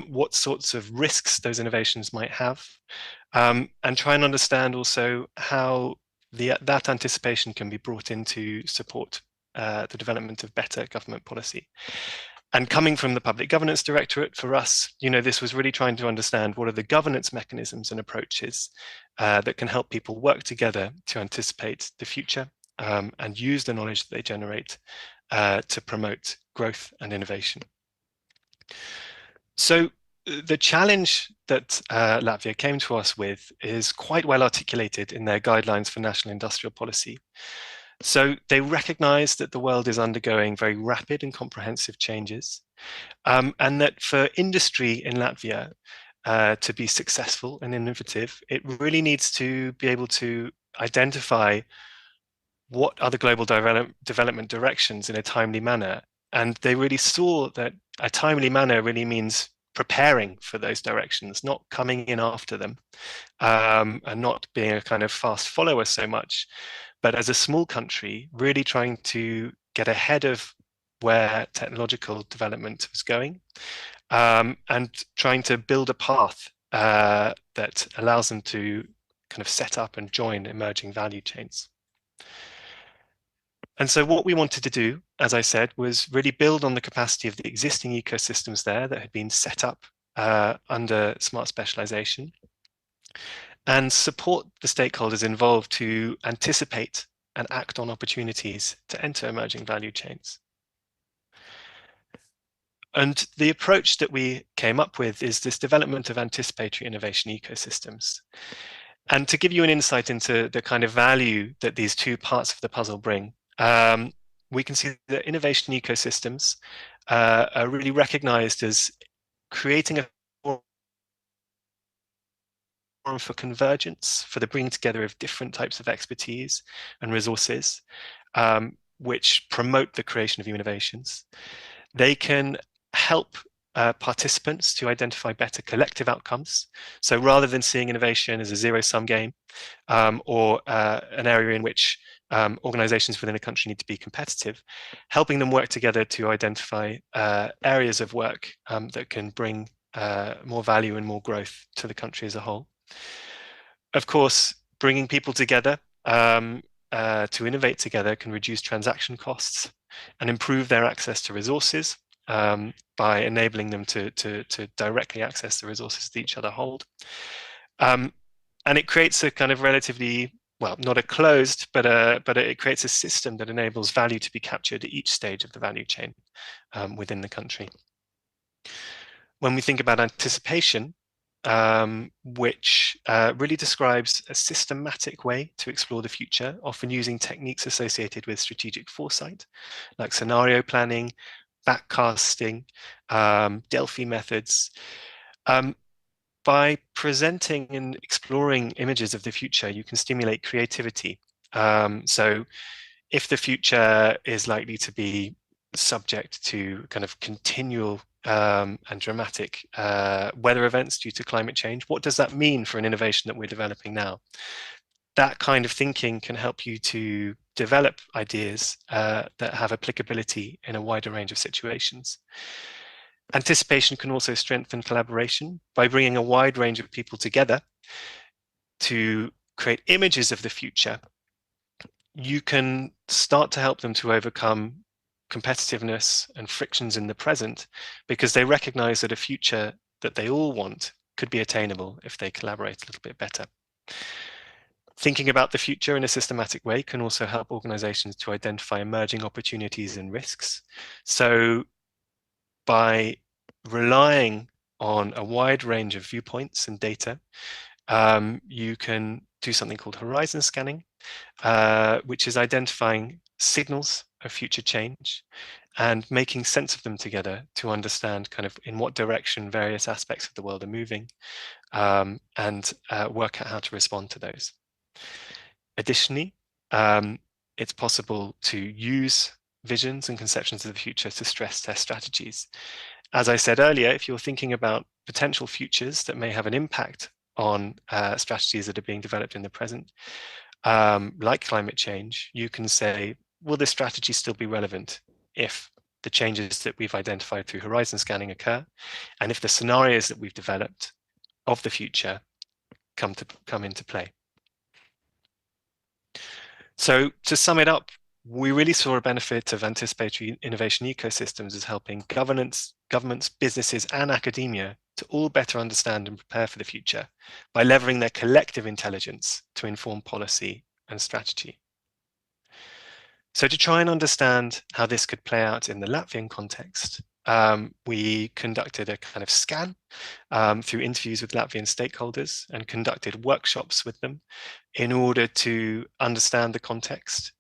what sorts of risks those innovations might have, and try and understand also how that anticipation can be brought in to support the development of better government policy. And coming from the Public Governance Directorate, for us, this was really trying to understand what are the governance mechanisms and approaches that can help people work together to anticipate the future and use the knowledge that they generate to promote growth and innovation. So the challenge that Latvia came to us with is quite well articulated in their guidelines for national industrial policy. So they recognize that the world is undergoing very rapid and comprehensive changes, and that for industry in Latvia to be successful and innovative, it really needs to be able to identify what are the global development directions in a timely manner. And they really saw that a timely manner really means preparing for those directions, not coming in after them, and not being a kind of fast follower so much, but as a small country, really trying to get ahead of where technological development was going, and trying to build a path that allows them to kind of set up and join emerging value chains. And so what we wanted to do, as I said, was really build on the capacity of the existing ecosystems there that had been set up under smart specialization, and support the stakeholders involved to anticipate and act on opportunities to enter emerging value chains. And the approach that we came up with is this development of anticipatory innovation ecosystems. And to give you an insight into the kind of value that these two parts of the puzzle bring, we can see that innovation ecosystems are really recognized as creating a forum for convergence, for the bringing together of different types of expertise and resources, which promote the creation of new innovations. They can help participants to identify better collective outcomes. So rather than seeing innovation as a zero-sum game, or an area in which organizations within a country need to be competitive, helping them work together to identify areas of work that can bring more value and more growth to the country as a whole. Of course, bringing people together to innovate together can reduce transaction costs and improve their access to resources by enabling them to directly access the resources that each other hold. And it creates a kind of relatively, well, not a closed, but it creates a system that enables value to be captured at each stage of the value chain within the country. When we think about anticipation, which really describes a systematic way to explore the future, often using techniques associated with strategic foresight, like scenario planning, backcasting, Delphi methods. By presenting and exploring images of the future, you can stimulate creativity. So if the future is likely to be subject to kind of continual and dramatic weather events due to climate change, what does that mean for an innovation that we're developing now? That kind of thinking can help you to develop ideas that have applicability in a wider range of situations. Anticipation can also strengthen collaboration by bringing a wide range of people together to create images of the future. You can start to help them to overcome competitiveness and frictions in the present, because they recognize that a future that they all want could be attainable if they collaborate a little bit better. Thinking about the future in a systematic way can also help organizations to identify emerging opportunities and risks. So by relying on a wide range of viewpoints and data, you can do something called horizon scanning, which is identifying signals of future change and making sense of them together to understand kind of in what direction various aspects of the world are moving, and work out how to respond to those. Additionally, it's possible to use visions and conceptions of the future to stress test strategies. As I said earlier, if you're thinking about potential futures that may have an impact on strategies that are being developed in the present, like climate change, you can say, will this strategy still be relevant if the changes that we've identified through horizon scanning occur, and if the scenarios that we've developed of the future come into play? So to sum it up, we really saw a benefit of anticipatory innovation ecosystems as helping governments, businesses, and academia to all better understand and prepare for the future by leveraging their collective intelligence to inform policy and strategy. So to try and understand how this could play out in the Latvian context, we conducted a kind of scan through interviews with Latvian stakeholders and conducted workshops with them in order to understand the context.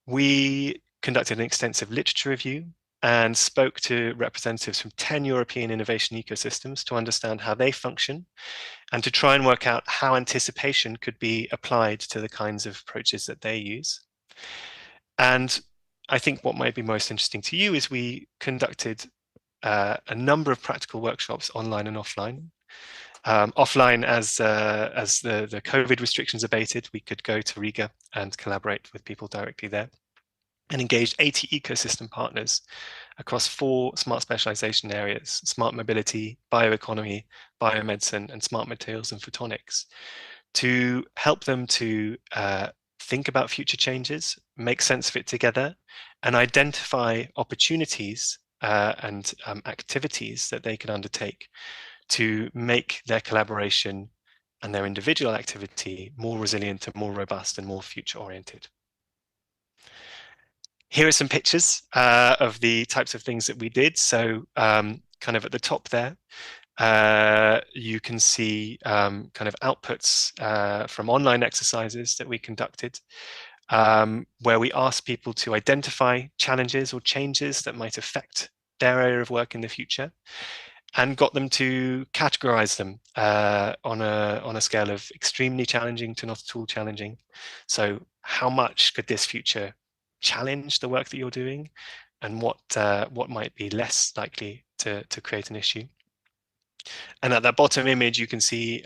We conducted an extensive literature review and spoke to representatives from 10 European innovation ecosystems to understand how they function and to try and work out how anticipation could be applied to the kinds of approaches that they use. And I think what might be most interesting to you is we conducted a number of practical workshops online and offline. Offline, as the COVID restrictions abated, we could go to Riga and collaborate with people directly there, and engaged 80 ecosystem partners across 4 smart specialization areas: smart mobility, bioeconomy, biomedicine, and smart materials and photonics, to help them to think about future changes, make sense of it together, and identify opportunities and activities that they can undertake to make their collaboration and their individual activity more resilient and more robust and more future-oriented. Here are some pictures of the types of things that we did. So kind of at the top there, you can see kind of outputs from online exercises that we conducted, where we asked people to identify challenges or changes that might affect their area of work in the future, and got them to categorize them on a scale of extremely challenging to not at all challenging. So how much could this future challenge the work that you're doing, and what might be less likely to create an issue? And at that bottom image, you can see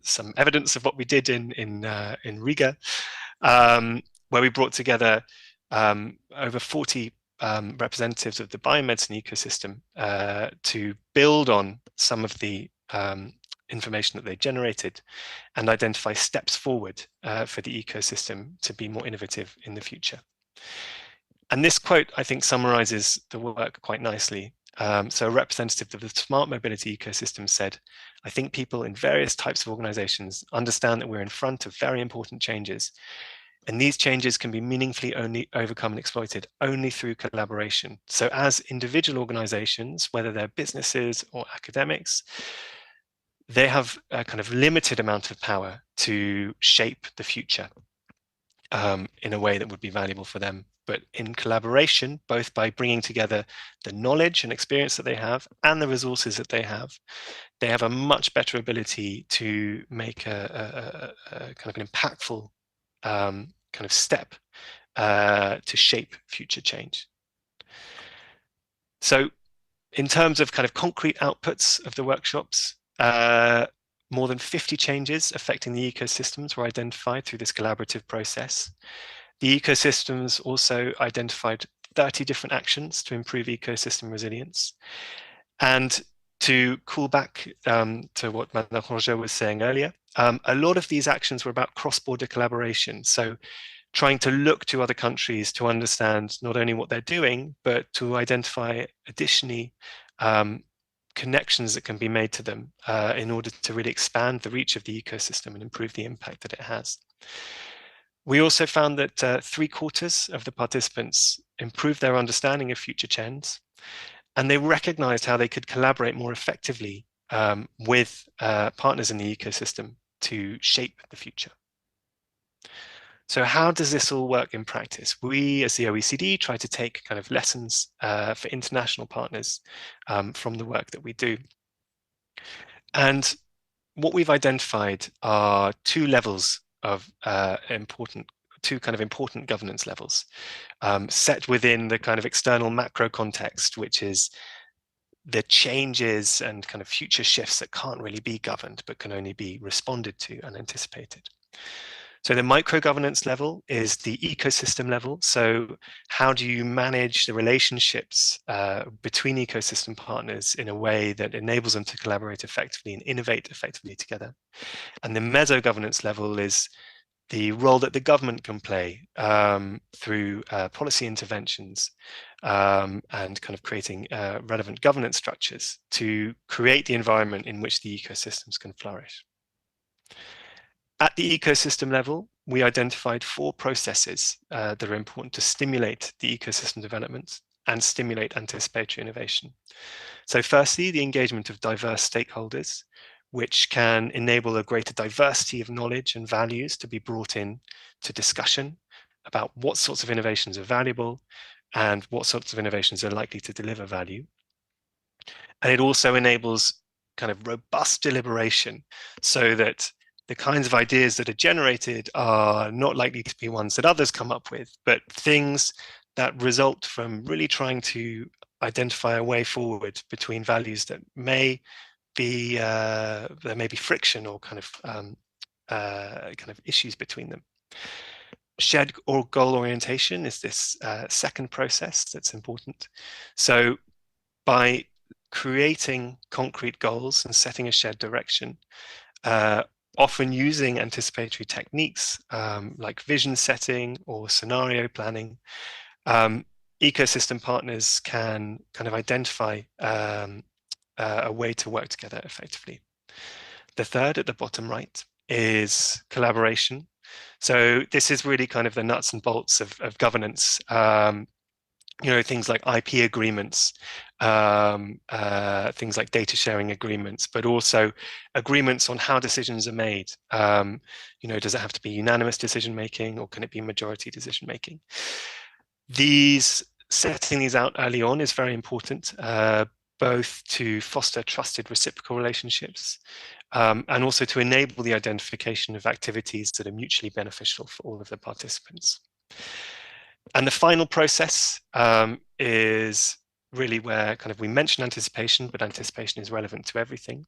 some evidence of what we did in Riga, where we brought together over 40 representatives of the biomedicine ecosystem to build on some of the information that they generated and identify steps forward for the ecosystem to be more innovative in the future. And this quote, I think, summarizes the work quite nicely. So a representative of the smart mobility ecosystem said, "I think people in various types of organizations understand that we're in front of very important changes, and these changes can be meaningfully only overcome and exploited only through collaboration. So as individual organizations, whether they're businesses or academics, they have a kind of limited amount of power to shape the future in a way that would be valuable for them. But in collaboration, both by bringing together the knowledge and experience that they have and the resources that they have a much better ability to make a kind of an impactful kind of step to shape future change." So in terms of kind of concrete outputs of the workshops, more than 50 changes affecting the ecosystems were identified through this collaborative process. The ecosystems also identified 30 different actions to improve ecosystem resilience. And to call back to what Madame Roger was saying earlier, a lot of these actions were about cross-border collaboration. So trying to look to other countries to understand not only what they're doing, but to identify additionally connections that can be made to them in order to really expand the reach of the ecosystem and improve the impact that it has. We also found that 3/4 of the participants improved their understanding of future trends, and they recognized how they could collaborate more effectively with partners in the ecosystem to shape the future. So how does this all work in practice? We, as the OECD, try to take kind of lessons for international partners from the work that we do. And what we've identified are two levels of important governance levels set within the kind of external macro context, which is the changes and kind of future shifts that can't really be governed, but can only be responded to and anticipated. So the micro governance level is the ecosystem level. So how do you manage the relationships between ecosystem partners in a way that enables them to collaborate effectively and innovate effectively together? And the meso governance level is the role that the government can play through policy interventions and kind of creating relevant governance structures to create the environment in which the ecosystems can flourish. At the ecosystem level, we identified 4 processes that are important to stimulate the ecosystem development and stimulate anticipatory innovation. So firstly, the engagement of diverse stakeholders, which can enable a greater diversity of knowledge and values to be brought in to discussion about what sorts of innovations are valuable and what sorts of innovations are likely to deliver value. And it also enables kind of robust deliberation so that the kinds of ideas that are generated are not likely to be ones that others come up with, but things that result from really trying to identify a way forward between values that may be there may be friction or kind of issues between them. Shared or goal orientation is this second process that's important. So by creating concrete goals and setting a shared direction, often using anticipatory techniques like vision setting or scenario planning, ecosystem partners can kind of identify a way to work together effectively. The third at the bottom right is collaboration. So this is really kind of the nuts and bolts of governance. You know, things like IP agreements, things like data sharing agreements, but also agreements on how decisions are made. You know, does it have to be unanimous decision making or can it be majority decision making? Setting these out early on is very important, both to foster trusted reciprocal relationships and also to enable the identification of activities that are mutually beneficial for all of the participants. And the final process is really where kind of we mention anticipation, but anticipation is relevant to everything.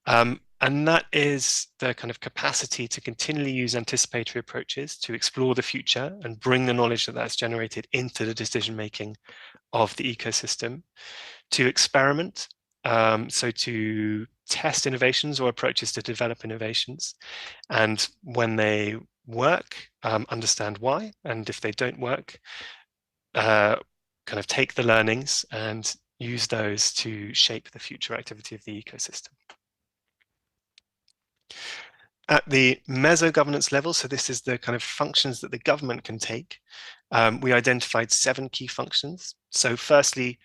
And that is the kind of capacity to continually use anticipatory approaches to explore the future and bring the knowledge that that's generated into the decision making of the ecosystem, to experiment, so to test innovations or approaches to develop innovations, and when they work, understand why, and if they don't work, kind of take the learnings and use those to shape the future activity of the ecosystem. At the meso-governance level, so this is the kind of functions that the government can take, we identified 7 key functions. So firstly,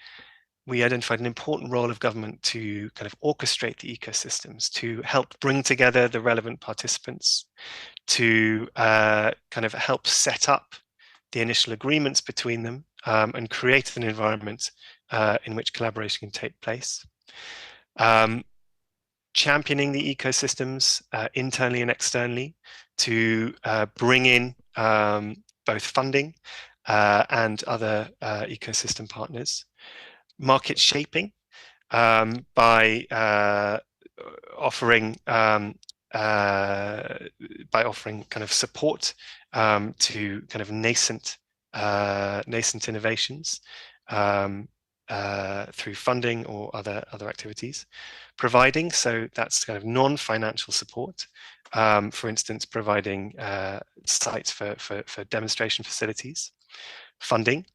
we identified an important role of government to kind of orchestrate the ecosystems, to help bring together the relevant participants, to kind of help set up the initial agreements between them and create an environment in which collaboration can take place. Championing the ecosystems internally and externally to bring in both funding and other ecosystem partners. Market shaping by offering kind of support to kind of nascent innovations through funding or other activities. Providing, so that's kind of non-financial support, for instance, providing sites for demonstration facilities. Funding,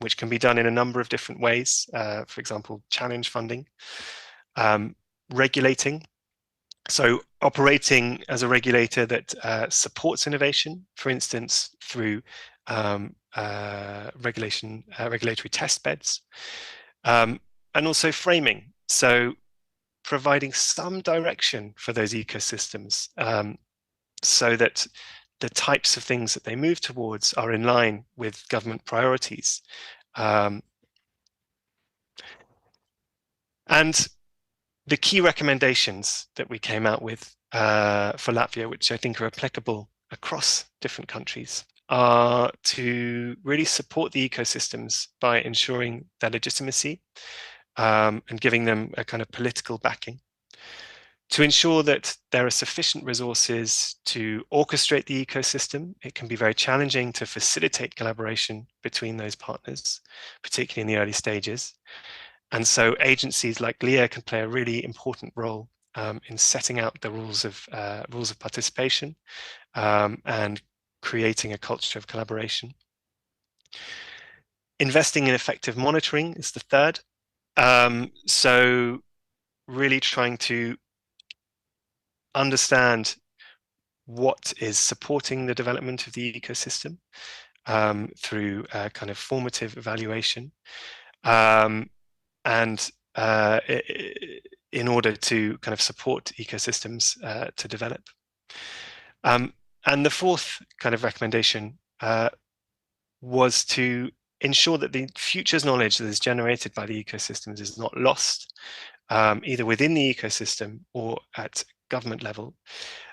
which can be done in a number of different ways, for example, challenge funding. Regulating, so operating as a regulator that supports innovation, for instance, through regulatory test beds, and also framing, so providing some direction for those ecosystems so that the types of things that they move towards are in line with government priorities. And the key recommendations that we came out with for Latvia, which I think are applicable across different countries, are to really support the ecosystems by ensuring their legitimacy and giving them a kind of political backing, to ensure that there are sufficient resources to orchestrate the ecosystem. It can be very challenging to facilitate collaboration between those partners, particularly in the early stages. And so agencies like LIA can play a really important role in setting out the rules of participation and creating a culture of collaboration. Investing in effective monitoring is the third. So really trying to understand what is supporting the development of the ecosystem through kind of formative evaluation, and in order to kind of support ecosystems to develop. And the fourth kind of recommendation was to ensure that the futures knowledge that is generated by the ecosystems is not lost, either within the ecosystem or at government level,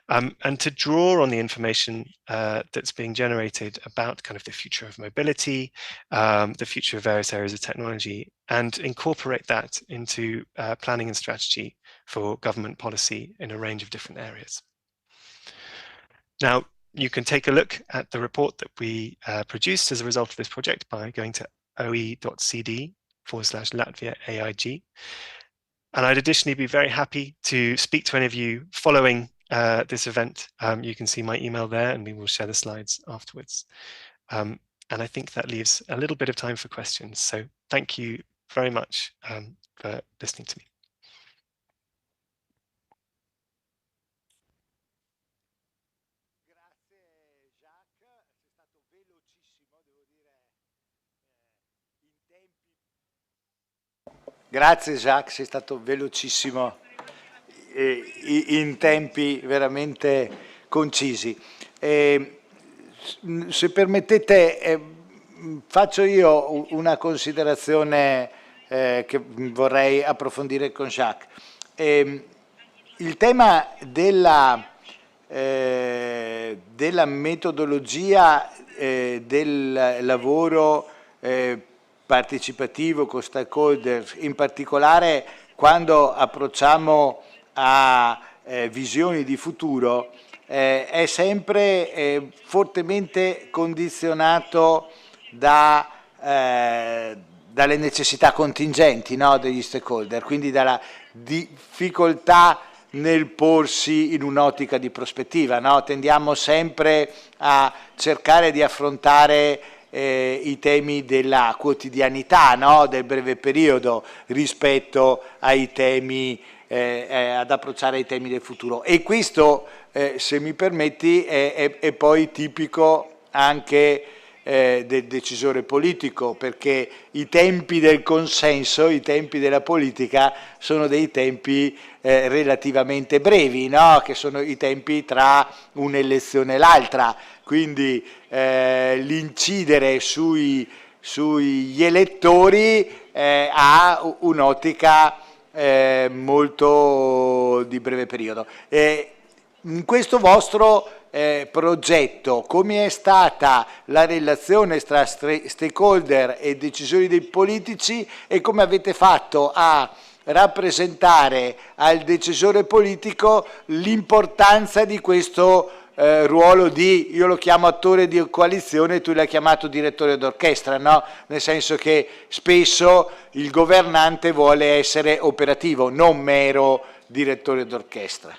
and to draw on the information that's being generated about kind of the future of mobility, the future of various areas of technology, and incorporate that into planning and strategy for government policy in a range of different areas. Now, you can take a look at the report that we produced as a result of this project by going to oe.cd/Latvia AIG. And I'd additionally be very happy to speak to any of you following this event. You can see my email there, and we will share the slides afterwards. And I think that leaves a little bit of time for questions. So thank you very much for listening to me. Grazie Jacques, sei stato velocissimo in tempi veramente concisi. Se permettete, faccio io una considerazione che vorrei approfondire con Jacques. Il tema della metodologia del lavoro partecipativo con stakeholder, in particolare quando approcciamo a visioni di futuro, è sempre fortemente condizionato dalle necessità contingenti, no, degli stakeholder, quindi dalla difficoltà nel porsi in un'ottica di prospettiva, no? Tendiamo sempre a cercare di affrontare i temi della quotidianità, no? Del breve periodo rispetto ai temi, ad approcciare i temi del futuro. E questo, se mi permetti, è poi tipico anche del decisore politico, perché i tempi del consenso, i tempi della politica sono dei tempi relativamente brevi, no? Che sono i tempi tra un'elezione e l'altra, quindi l'incidere sugli elettori ha un'ottica molto di breve periodo. In questo vostro progetto, come è stata la relazione tra stakeholder e decisori dei politici e come avete fatto a rappresentare al decisore politico l'importanza di questo ruolo di, io lo chiamo attore di coalizione, tu l'hai chiamato direttore d'orchestra, no? Nel senso che spesso il governante vuole essere operativo, non mero direttore d'orchestra.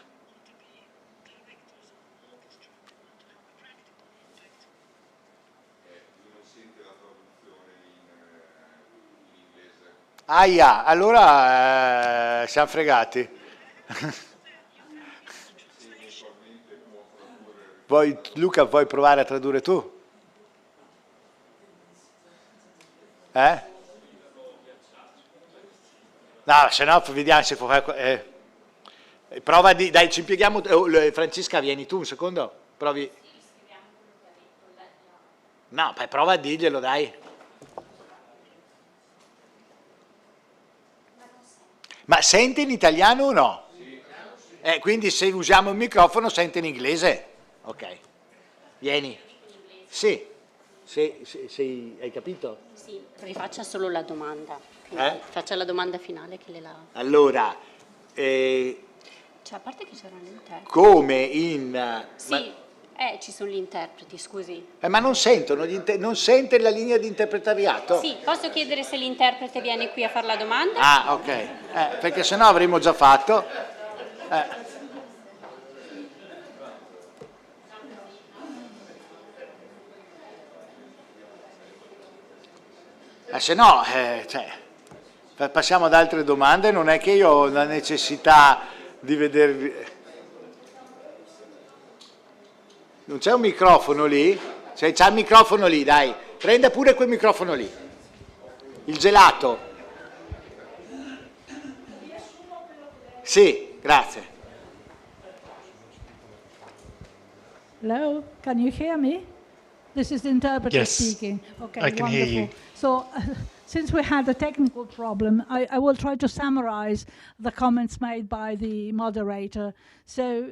Aia, allora siamo fregati. Luca, vuoi provare a tradurre tu? No, se no vediamo se può fare... prova di... Dai, ci impieghiamo... Francesca, vieni tu un secondo. Provi... No, prova a dirglielo, dai. Ma sente in italiano o no? Quindi se usiamo il microfono sente in inglese? Ok. Vieni. Sì. Hai capito? Sì, rifaccia solo la domanda. Faccia la domanda finale che le la... Allora... cioè, a parte che c'erano gli interpreti. Come in... Sì, ci sono gli interpreti, scusi. Ma non sentono, non sente la linea di interpretariato? Sì, posso chiedere se l'interprete viene qui a fare la domanda? Ah, ok. Perché sennò avremmo già fatto. Se no, passiamo ad altre domande, non è che io ho la necessità di vedervi... Non c'è un microfono lì? C'è il microfono lì, dai. Prenda pure quel microfono lì. Il gelato. Sì, grazie. Hello, can you hear me? This is the interpreter Yes, speaking. Okay, I can wonderful. hear you. So, since we had a technical problem, I will try to summarize the comments made by the moderator. So,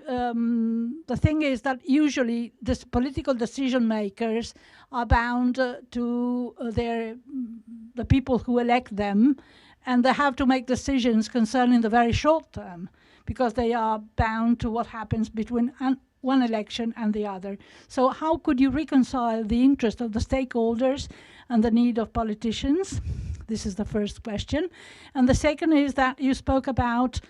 the thing is that usually the political decision makers are bound to the people who elect them, and they have to make decisions concerning the very short term, because they are bound to what happens between one election and the other. So how could you reconcile the interest of the stakeholders and the need of politicians? This is the first question. And the second is that you spoke about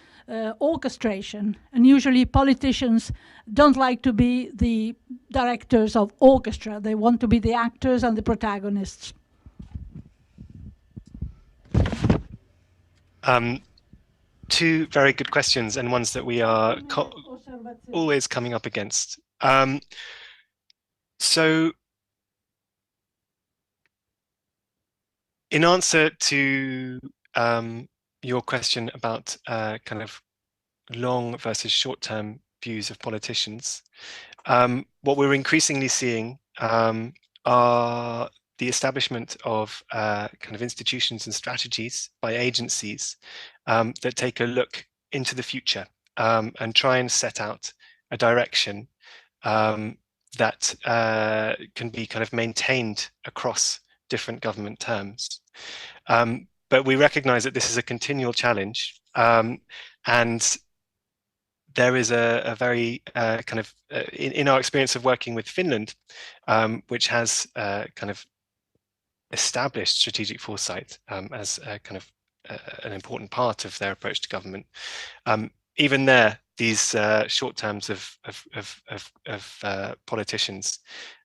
orchestration, and usually politicians don't like to be the directors of orchestra. They want to be the actors and the protagonists. Two very good questions, and ones that we are always coming up against. So in answer to your question about kind of long versus short-term views of politicians, what we're increasingly seeing are the establishment of kind of institutions and strategies by agencies that take a look into the future and try and set out a direction that can be kind of maintained across different government terms. But we recognize that this is a continual challenge, and there is a very kind of, in our experience of working with Finland, which has kind of established strategic foresight as a kind of an important part of their approach to government. Even there, these short terms of politicians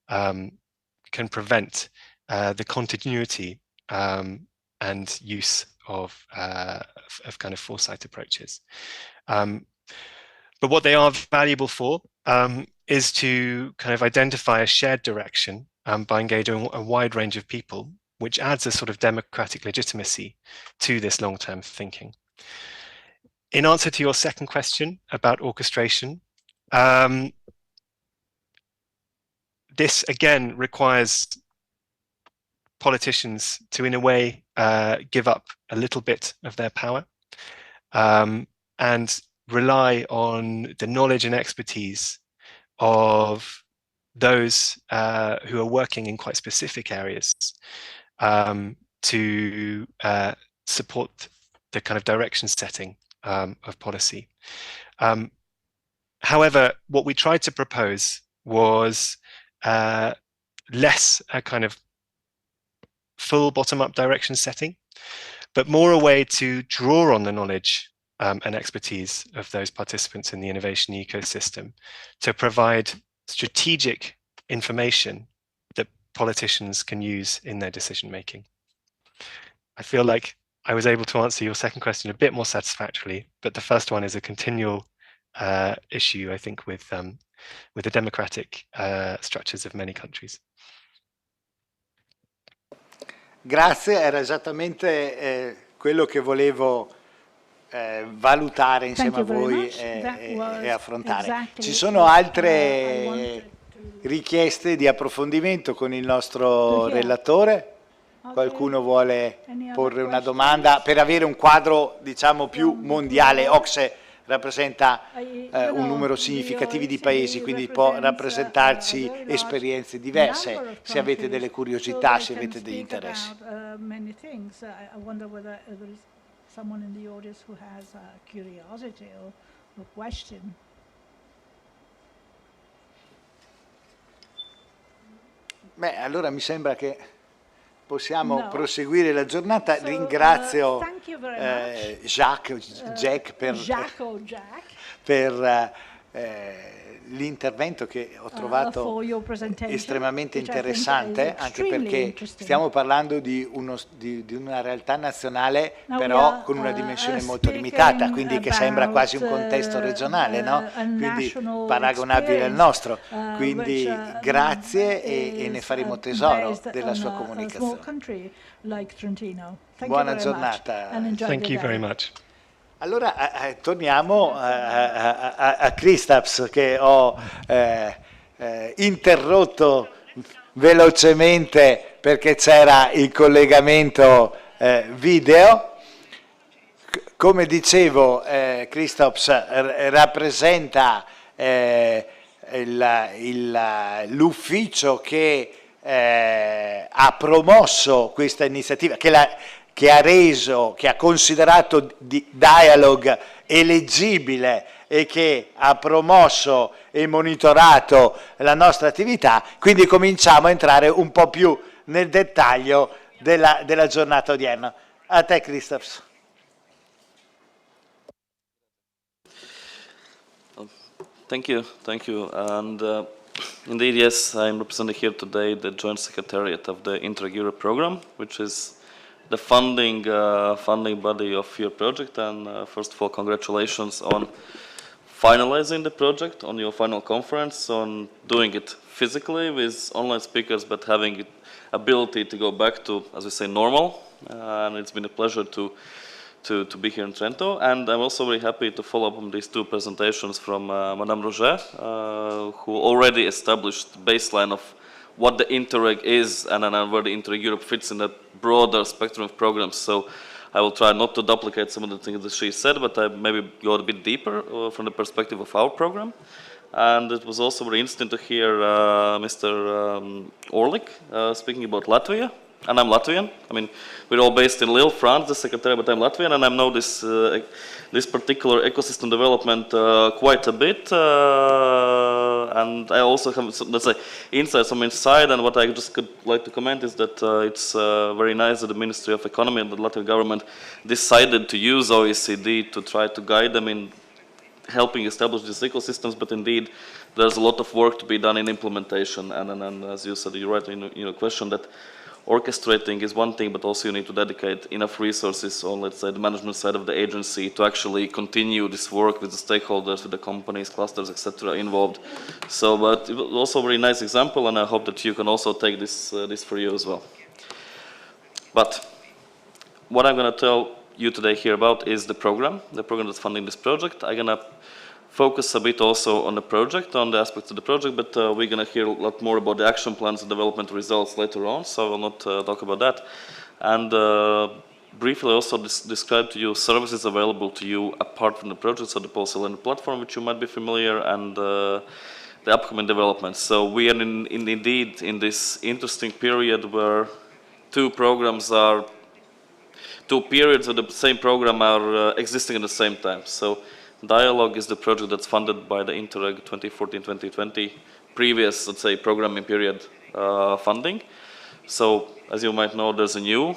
can prevent the continuity and use of kind of foresight approaches. But what they are valuable for is to kind of identify a shared direction by engaging a wide range of people, which adds a sort of democratic legitimacy to this long-term thinking. In answer to your second question about orchestration, this again requires politicians to, in a way, give up a little bit of their power and rely on the knowledge and expertise of those who are working in quite specific areas to support the kind of direction setting of policy. However, what we tried to propose was less a kind of full bottom-up direction setting, but more a way to draw on the knowledge and expertise of those participants in the innovation ecosystem to provide strategic information that politicians can use in their decision making. I feel like I was able to answer your second question a bit more satisfactorily, but the first one is a continual issue, I think, with the democratic structures of many countries. Grazie, era esattamente quello che volevo valutare insieme a voi e affrontare. Exactly. Ci sono altre richieste di approfondimento con il nostro relatore? Qualcuno vuole porre una domanda per avere un quadro, diciamo, più mondiale? OCSE rappresenta un numero significativo di paesi, quindi può rappresentarci esperienze diverse, se avete delle curiosità, se avete degli interessi. Someone in the audience who has a curiosity or a question. Beh, allora mi sembra che possiamo proseguire la giornata. Ringrazio Jack per l'intervento che ho trovato estremamente interessante, anche perché stiamo parlando di una realtà nazionale, però con una dimensione molto limitata, quindi che sembra quasi un contesto regionale, no? Quindi paragonabile al nostro. Quindi grazie e ne faremo tesoro della sua comunicazione. Buona giornata. Thank you very much. Allora torniamo a Kristaps, che ho interrotto velocemente perché c'era il collegamento video. Come dicevo, Kristaps rappresenta l'ufficio che ha promosso questa iniziativa, che ha considerato Dialog eleggibile e che ha promosso e monitorato la nostra attività, quindi cominciamo a entrare un po' più nel dettaglio della giornata odierna. A te, Kristaps. Thank you. And indeed, yes, I'm representing here today the Joint Secretariat of the Interreg Europe program, which is the funding body of your project. And first of all, congratulations on finalizing the project, on your final conference, on doing it physically with online speakers, but having ability to go back to, as we say, normal. And it's been a pleasure to be here in Trento, and I'm also very happy to follow up on these two presentations from Madame Roger, who already established the baseline of what the Interreg is and where the Interreg Europe fits in that broader spectrum of programs. So I will try not to duplicate some of the things that she said, but I maybe go a bit deeper from the perspective of our program. And it was also very interesting to hear Mr. Orlik speaking about Latvia. And I'm Latvian. I mean, we're all based in Lille, France, the secretary, but I'm Latvian, and I know this particular ecosystem development quite a bit. And I also have, let's say, insights from inside. And what I just could like to comment is that it's very nice that the Ministry of Economy and the Latvian government decided to use OECD to try to guide them in helping establish these ecosystems. But indeed, there's a lot of work to be done in implementation. And as you said, you're right in your question that orchestrating is one thing, but also you need to dedicate enough resources on, let's say, the management side of the agency to actually continue this work with the stakeholders, with the companies, clusters, etc. involved. So, but it was also a very nice example, and I hope that you can also take this for you as well. But what I'm going to tell you today here about is the program that's funding this project. I'm going to focus a bit also on the project, on the aspects of the project, but we're going to hear a lot more about the action plans and development results later on, so I will not talk about that. And briefly also describe to you services available to you apart from the project, so the Policy Learning Platform, which you might be familiar, and the upcoming developments. So we are indeed in this interesting period where two periods of the same program are existing at the same time. So Dialog is the project that's funded by the Interreg 2014-2020 previous, let's say, programming period funding. So, as you might know, there's a new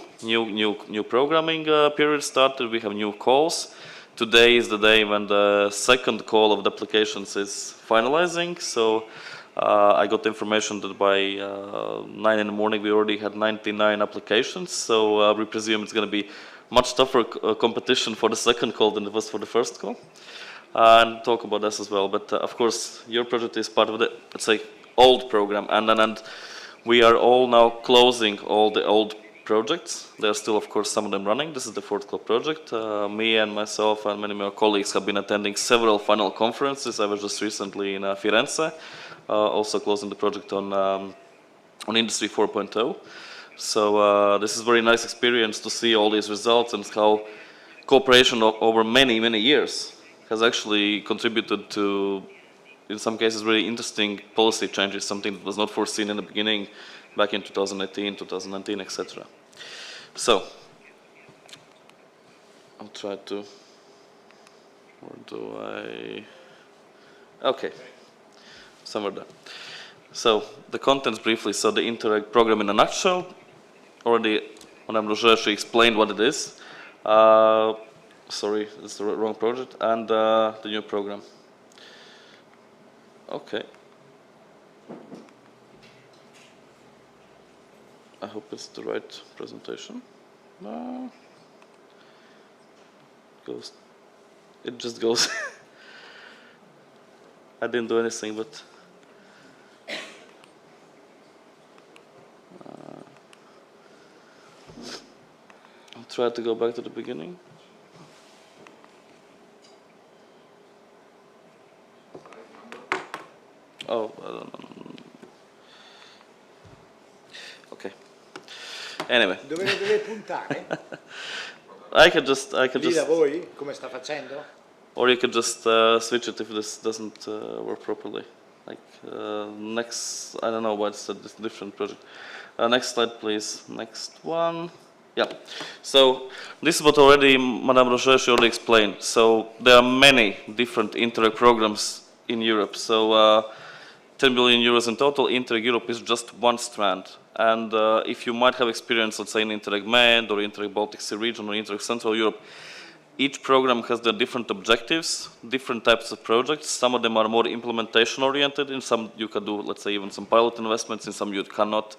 programming period started. We have new calls. Today is the day when the second call of the applications is finalizing. So, I got information that by 9 in the morning we already had 99 applications. So, we presume it's going to be much tougher competition for the second call than it was for the first call. And talk about this as well. But of course, your project is part of the, let's say, old program, and we are all now closing all the old projects. There are still, of course, some of them running. This is the fourth club project. Me and myself and many of my colleagues have been attending several final conferences. I was just recently in Firenze, also closing the project on Industry 4.0. So this is a very nice experience to see all these results and how cooperation over many, many years has actually contributed to, in some cases, really interesting policy changes, something that was not foreseen in the beginning, back in 2018, 2019, etc. So, I'll try to, or do I, okay, somewhere there. So, the contents briefly, so the Interreg program in a nutshell, already Madame Roger, she explained what it is. Sorry, it's the wrong project, and the new program. Okay. I hope it's the right presentation. No. It just goes. I didn't do anything, but I'll try to go back to the beginning. Oh, okay. Anyway. Dove lo deve puntare? I could just. Lì da voi, come sta facendo? Or you could just switch it if this doesn't work properly. Like next, I don't know why it's a different project. Next slide, please. Next one. Yeah. So this is what already Madame Roger already explained. So there are many different Interreg programs in Europe. So 10 billion euros in total. Interreg Europe is just one strand. And if you might have experience, let's say in Interreg Med or Interreg Baltic Sea region or Interreg Central Europe, each program has their different objectives, different types of projects. Some of them are more implementation oriented. In some you can do, let's say, even some pilot investments. In some you cannot.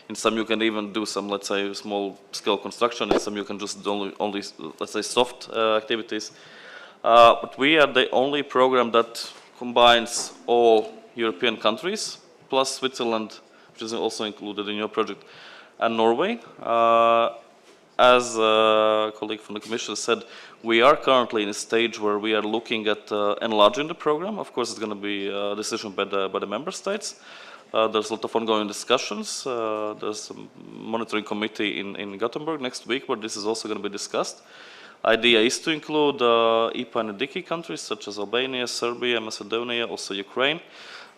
In some you can even do some, let's say, small scale construction. In some you can just do only let's say, soft activities. But we are the only program that combines all European countries, plus Switzerland, which is also included in your project, and Norway. As a colleague from the Commission said, we are currently in a stage where we are looking at enlarging the program. Of course, it's going to be a decision by the member states. There's a lot of ongoing discussions. There's a monitoring committee in Gothenburg next week where this is also going to be discussed. Idea is to include IPA and DICI countries such as Albania, Serbia, Macedonia, also Ukraine,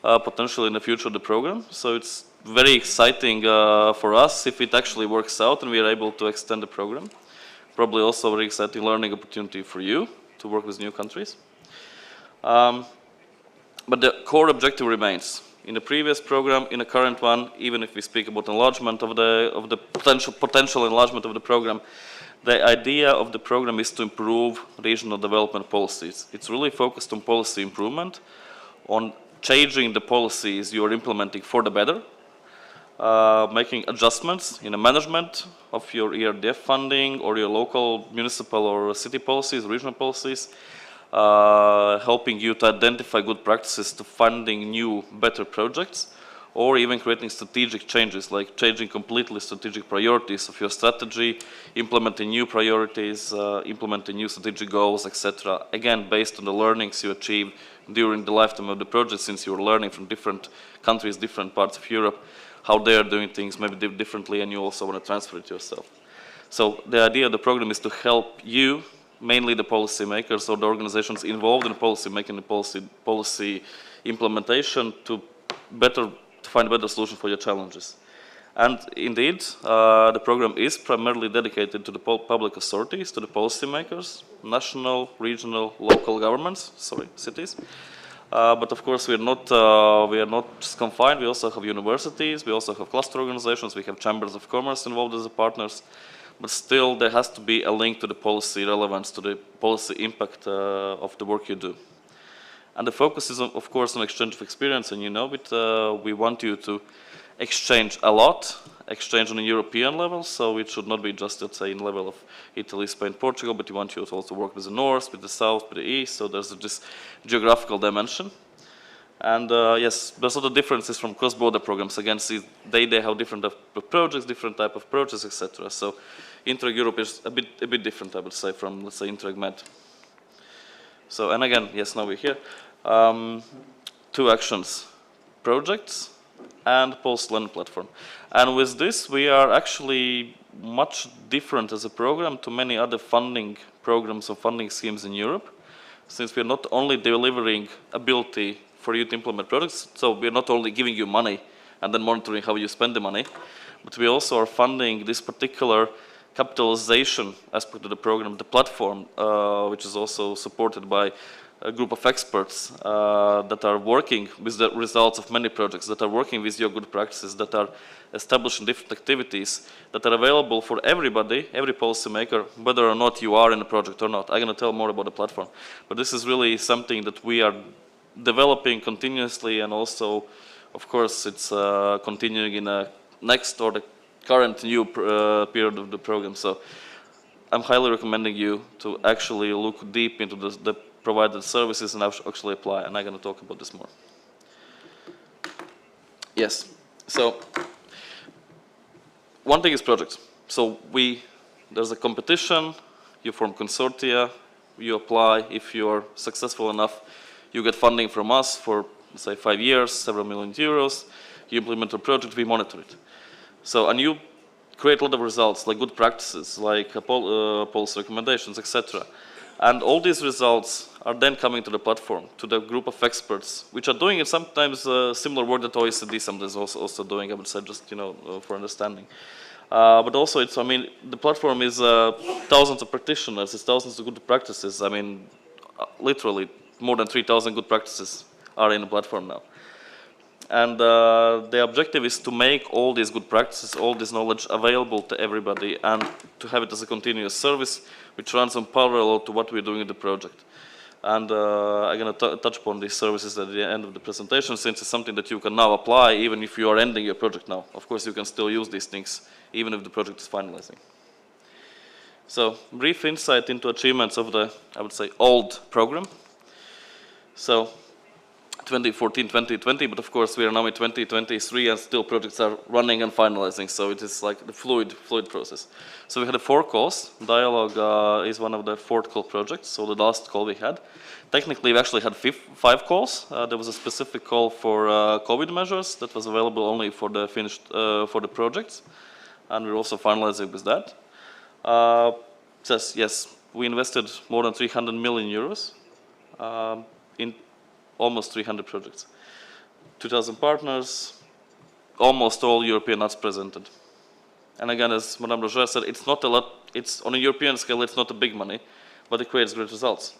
potentially in the future of the program. So it's very exciting for us if it actually works out and we are able to extend the program. Probably also a very exciting learning opportunity for you to work with new countries. But the core objective remains. In the previous program, in the current one, even if we speak about enlargement of the potential enlargement of the program, the idea of the program is to improve regional development policies. It's really focused on policy improvement, on changing the policies you are implementing for the better, making adjustments in the management of your ERDF funding or your local municipal or city policies, regional policies, helping you to identify good practices to funding new, better projects, or even creating strategic changes, like changing completely strategic priorities of your strategy, implementing new priorities, implementing new strategic goals, etc. Again, based on the learnings you achieved during the lifetime of the project, since you were learning from different countries, different parts of Europe, how they are doing things maybe differently, and you also want to transfer it yourself. So the idea of the program is to help you, mainly the policymakers or the organizations involved in policy making, the policy implementation, to find a better solution for your challenges. And indeed, the program is primarily dedicated to the public authorities, to the policymakers, national, regional, local governments, cities. But of course, we are not just confined. We also have universities. We also have cluster organizations. We have chambers of commerce involved as partners. But still, there has to be a link to the policy relevance, to the policy impact of the work you do. And the focus is, of course, on exchange of experience. And you know it. We want you to exchange a lot, exchange on a European level. So it should not be just, let's say, in level of Italy, Spain, Portugal, but we want you to also work with the north, with the south, with the east. So there's this geographical dimension. And yes, there's other differences from cross-border programs. Again, see, they have different projects, different type of projects, etc. So Interreg Europe is a bit different, I would say, from, let's say, Interreg Med. So, and again, yes, now we're here. Two actions, projects and post-learning platform. And with this, we are actually much different as a program to many other funding programs or funding schemes in Europe, since we are not only delivering ability for you to implement products, so we are not only giving you money and then monitoring how you spend the money, but we also are funding this particular capitalization aspect of the program, the platform, which is also supported by a group of experts that are working with the results of many projects, that are working with your good practices, that are establishing different activities that are available for everybody, every policymaker, whether or not you are in a project or not. I'm going to tell more about the platform. But this is really something that we are developing continuously, and also, of course, it's continuing in a next or the current new period of the program. So I'm highly recommending you to actually look deep into the provided services and actually apply, and I'm going to talk about this more. Yes, so one thing is projects. So there's a competition, you form consortia, you apply. If you're successful enough, you get funding from us for, say, 5 years, several million euros. You implement a project, we monitor it. So, and you create a lot of results, like good practices, like policy recommendations, etc. And all these results are then coming to the platform, to the group of experts, which are doing sometimes similar work that OECD sometimes also doing, I would say, just, for understanding. But also, I mean, the platform is thousands of practitioners, it's thousands of good practices. I mean, literally, more than 3,000 good practices are in the platform now. And the objective is to make all these good practices, all this knowledge available to everybody, and to have it as a continuous service, which runs on parallel to what we're doing in the project. And I'm going to touch upon these services at the end of the presentation, since it's something that you can now apply even if you are ending your project now. Of course, you can still use these things even if the project is finalizing. So, brief insight into achievements of the, I would say, old program. So, 2014-2020, but of course we are now in 2023 and still projects are running and finalizing, so it is like the fluid process. So we had 4 calls. Dialog is one of the 4th call projects, so the last call we had. Technically we actually had 5 calls. There was a specific call for COVID measures that was available only for the finished, for the projects, and we're also finalizing with that. Says, yes, we invested more than 300 million euros in almost 300 projects. 2,000 partners, almost all European nuts presented. And again, as Madame Roger said, it's not a lot, it's on a European scale, it's not a big money, but it creates great results.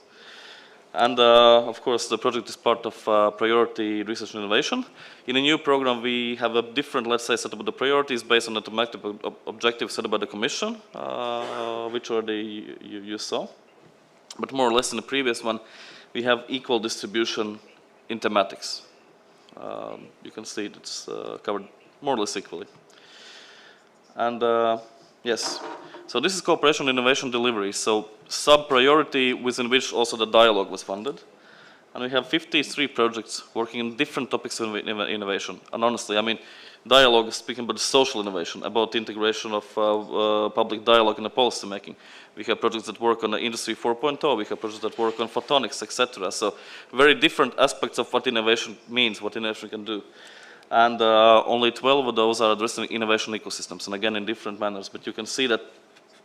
And of course, the project is part of priority research and innovation. In a new program, we have a different, let's say, setup of the priorities based on the thematic objectives set by the Commission, which already you saw. But more or less in the previous one, we have equal distribution in thematics. You can see it's covered more or less equally. And yes, so this is cooperation, innovation, delivery. So sub-priority within which also the dialogue was funded. And we have 53 projects working in different topics of innovation. And honestly, I mean, dialogue is speaking about social innovation, about the integration of public dialogue in the policy making. We have projects that work on the Industry 4.0, we have projects that work on photonics, etc. So very different aspects of what innovation means, what innovation can do. And only 12 of those are addressing innovation ecosystems, and again in different manners. But you can see that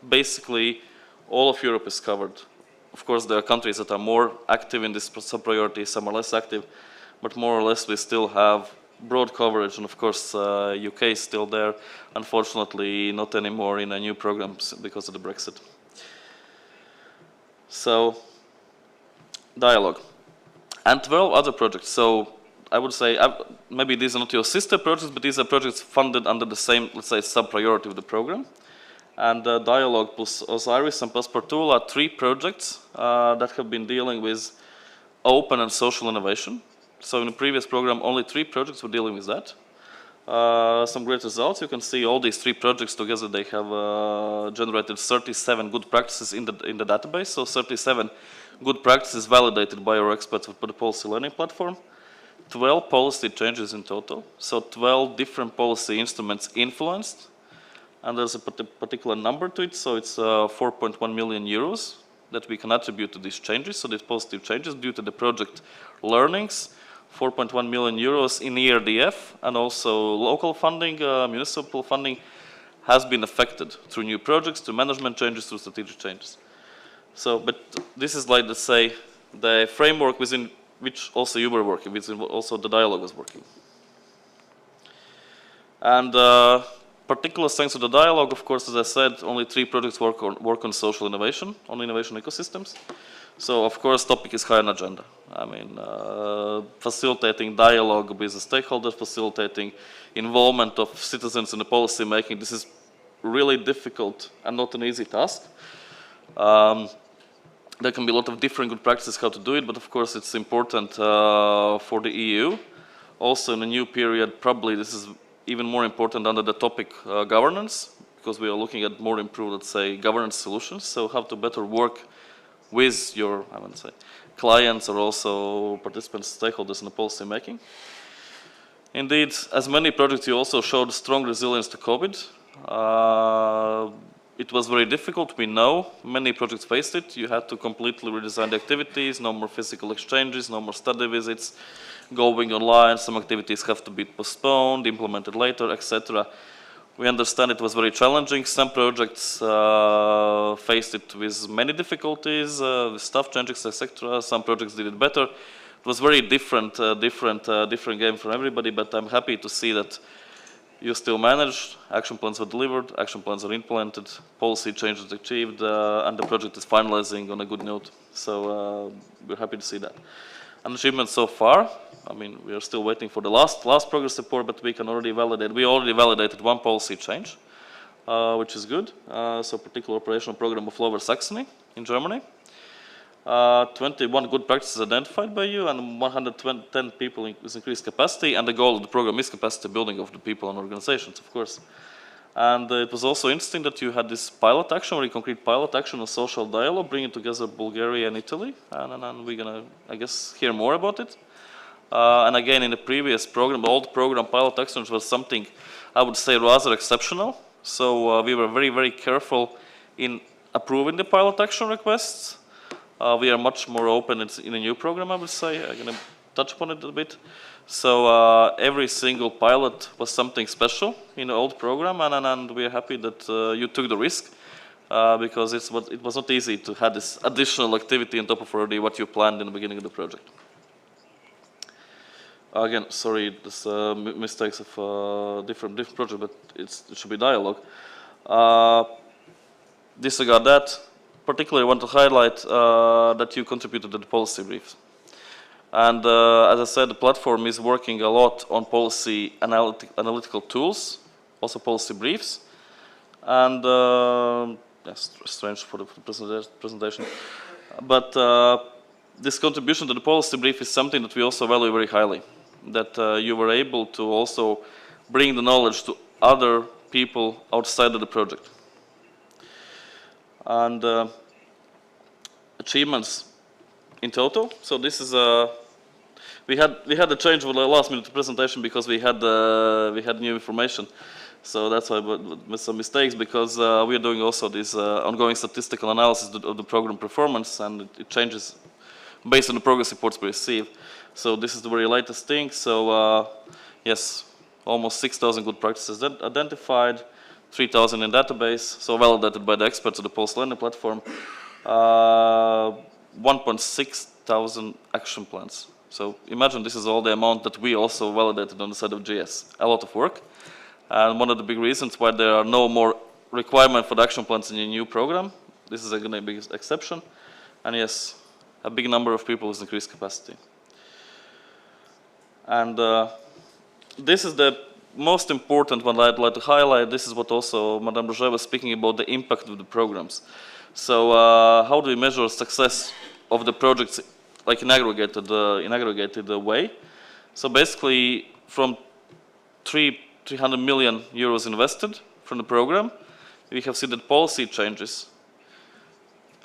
basically all of Europe is covered. Of course, there are countries that are more active in this sub-priority, some are less active, but more or less we still have broad coverage, and of course UK is still there, unfortunately not anymore in a new programs because of the Brexit. So, dialogue. And 12 other projects, so I would say, maybe these are not your sister projects, but these are projects funded under the same, let's say, sub-priority of the program. And Dialog plus Osiris and Passepartout are 3 projects that have been dealing with open and social innovation. So in the previous program, only 3 projects were dealing with that. Some great results. You can see all these 3 projects together, they have generated 37 good practices in the database. So 37 good practices validated by our experts for the policy learning platform. 12 policy changes in total. So 12 different policy instruments influenced. And there's a particular number to it, so it's 4.1 million euros that we can attribute to these changes, so these positive changes due to the project learnings, 4.1 million euros in ERDF, and also local funding, municipal funding has been affected through new projects, through management changes, through strategic changes. So, but this is like, let's say, the framework within which also you were working, within also the dialogue was working. And particular strengths of the dialogue, of course, as I said, only 3 projects work on social innovation, on innovation ecosystems. So, of course, topic is high on agenda. I mean, facilitating dialogue with the stakeholders, facilitating involvement of citizens in the policy making. This is really difficult and not an easy task. There can be a lot of different good practices how to do it, but of course it's important for the EU. Also in the new period, probably this is even more important under the topic governance, because we are looking at more improved, let's say, governance solutions. So how to better work with your, I would say, clients or also participants, stakeholders in the policy making. Indeed, as many projects, you also showed strong resilience to COVID. It was very difficult, we know. Many projects faced it. You had to completely redesign the activities, no more physical exchanges, no more study visits, going online, some activities have to be postponed, implemented later, etc. We understand it was very challenging. Some projects faced it with many difficulties, staff changes, etc. Some projects did it better. It was very different game for everybody, but I'm happy to see that you still managed, action plans were delivered, action plans are implemented, policy changes achieved, and the project is finalizing on a good note. So we're happy to see that. And achievements so far, I mean, we are still waiting for the last progress report, but we can already validate. We already validated one policy change, which is good. So particular operational program of Lower Saxony in Germany. 21 good practices identified by you, and 110 people with increased capacity, and the goal of the program is capacity building of the people and organizations, of course. And it was also interesting that you had this pilot action, very concrete pilot action on social dialogue, bringing together Bulgaria and Italy, and we're gonna, I guess, hear more about it. And again, in the previous program, the old program pilot actions was something, I would say, rather exceptional. So we were very, very careful in approving the pilot action requests. We are much more open in a new program, I would say. I'm going to touch upon it a bit. So every single pilot was something special in the old program, and we are happy that you took the risk, because it was not easy to have this additional activity on top of already what you planned in the beginning of the project. Again, sorry, this mistakes of different projects, but it should be dialogue. Disregard that. Particularly want to highlight that you contributed to the policy briefs. And as I said, the platform is working a lot on policy analytical tools, also policy briefs. And yes, strange for the presentation. But this contribution to the policy brief is something that we also value very highly. That you were able to also bring the knowledge to other people outside of the project. And achievements in total. So this is we had a change for the last minute presentation because we had new information. So that's why we made some mistakes, because we are doing also this ongoing statistical analysis of the program performance, and it changes based on the progress reports we receive. So this is the very latest thing. So yes, almost 6,000 good practices identified. 3,000 in database, so validated by the experts of the post-learning platform. 1.6 thousand action plans. So imagine this is all the amount that we also validated on the side of GS. A lot of work. And one of the big reasons why there are no more requirement for the action plans in the new program. This is again a big exception. And yes, a big number of people with increased capacity. And this is the most important one I'd like to highlight. This is what also Madame Roger was speaking about, the impact of the programs. So how do we measure success of the projects, like in aggregated way? So basically, from 300 million euros invested from the program, we have seen that policy changes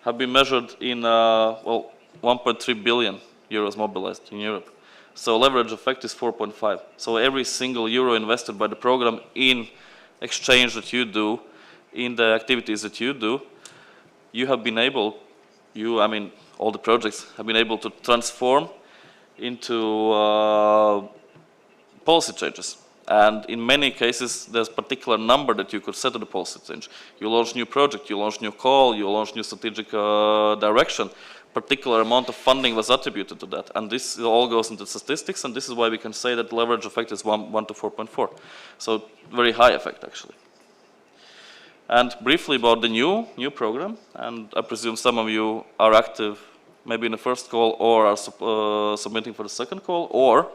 have been measured in, well, 1.3 billion euros mobilized in Europe. So leverage effect is 4.5. So every single euro invested by the program in exchange that you do, in the activities that you do, you have been able, I mean, all the projects have been able to transform into policy changes. And in many cases, there's a particular number that you could set to the policy change. You launch new project, you launch new call, you launch new strategic direction. Particular amount of funding was attributed to that. And this all goes into statistics, and this is why we can say that the leverage effect is 1 to 4.4. So very high effect, actually. And briefly about the new program, and I presume some of you are active maybe in the first call, or are submitting for the second call, or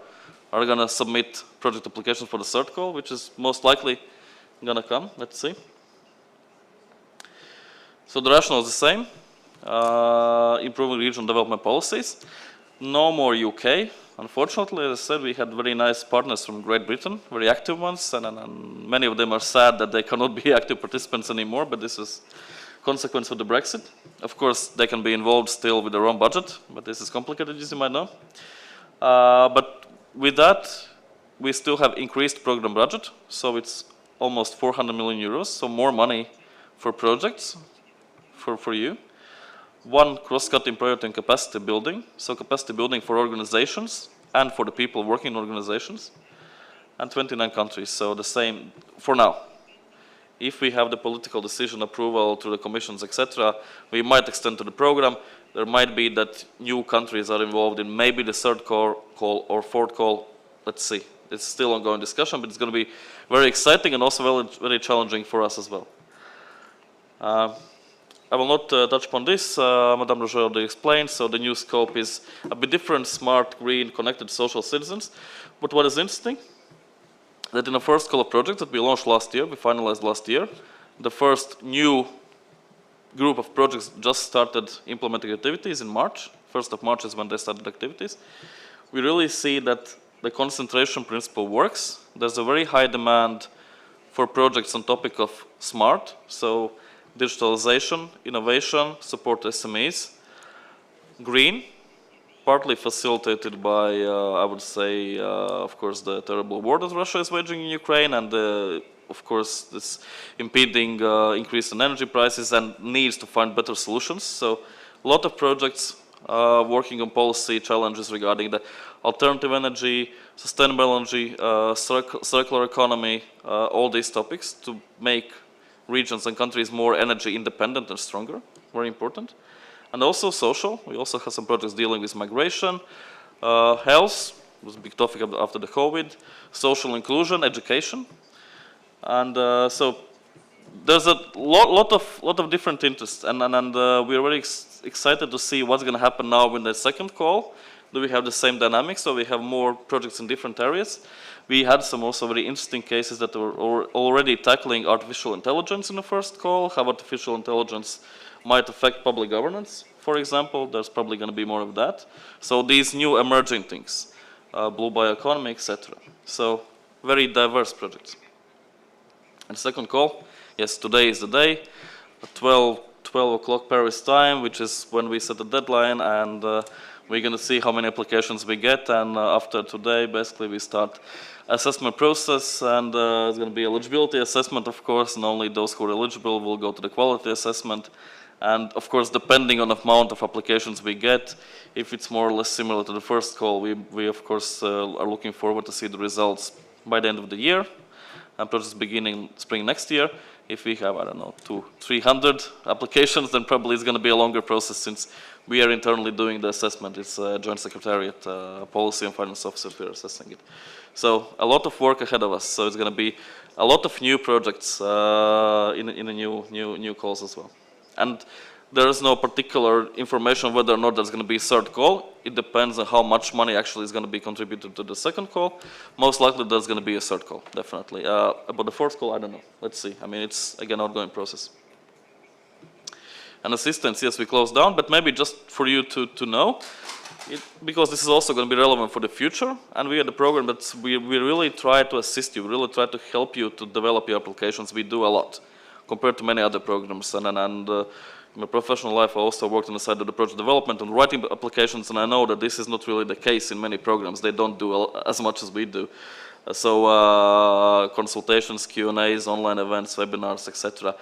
are going to submit project applications for the third call, which is most likely going to come. Let's see. So the rationale is the same. improving regional development policies. No more UK. Unfortunately, as I said, we had very nice partners from Great Britain, very active ones, and many of them are sad that they cannot be active participants anymore, but this is consequence of the Brexit. Of course, they can be involved still with their own budget, but this is complicated, as you might know. But with that, we still have increased program budget, so it's almost 400 million euros, so more money for projects for you. One cross-cutting priority in capacity building, so capacity building for organizations and for the people working in organizations, and 29 countries, so the same for now. If we have the political decision approval through the commissions, etc., we might extend to the program. There might be that new countries are involved in maybe the third call or fourth call. Let's see. It's still ongoing discussion, but it's going to be very exciting and also very, very challenging for us as well. I will not touch upon this. Madame Roger already explained. So the new scope is a bit different: smart, green, connected social citizens. But what is interesting, that in the first call of projects that we launched last year, we finalized last year, the first new group of projects just started implementing activities in March. 1st of March is when they started activities. We really see that the concentration principle works. There's a very high demand for projects on topic of smart, so digitalization, innovation, support SMEs. Green, partly facilitated by, I would say, of course, the terrible war that Russia is waging in Ukraine, and of course, this impeding increase in energy prices and needs to find better solutions. So a lot of projects working on policy challenges regarding the alternative energy, sustainable energy, circular economy, all these topics to make regions and countries more energy independent and stronger, very important. And also social, we also have some projects dealing with migration, health, was a big topic after the COVID, social inclusion, education. And so there's a lot of different interests, and we're very excited to see what's going to happen now in the second call. Do we have the same dynamics, so we have more projects in different areas? We had some also very interesting cases that were already tackling artificial intelligence in the first call, how artificial intelligence might affect public governance, for example. There's probably going to be more of that. So these new emerging things, blue bioeconomy, etc. So very diverse projects. And second call, yes, today is the day, at 12 o'clock Paris time, which is when we set the deadline, and we're going to see how many applications we get, and after today, basically, we start assessment process, and it's going to be eligibility assessment, of course, and only those who are eligible will go to the quality assessment. And of course, depending on the amount of applications we get, if it's more or less similar to the first call, we of course are looking forward to see the results by the end of the year, and process beginning spring next year. If we have, I don't know, 200-300 applications, then probably it's going to be a longer process since we are internally doing the assessment. It's a joint secretariat, policy and finance officer who are assessing it. So a lot of work ahead of us. So it's going to be a lot of new projects in the new calls as well. And there is no particular information whether or not there's going to be a third call. It depends on how much money actually is going to be contributed to the second call. Most likely there's going to be a third call, definitely. About the fourth call, I don't know. Let's see. I mean, it's, again, ongoing process. And assistance, yes, we closed down, but maybe just for you to know, because this is also going to be relevant for the future, and we are the program that we really try to assist you, we really try to help you to develop your applications. We do a lot compared to many other programs, and in my professional life I also worked on the side of the project development and writing applications, and I know that this is not really the case in many programs. They don't do as much as we do. So consultations, Q&As, online events, webinars, etc.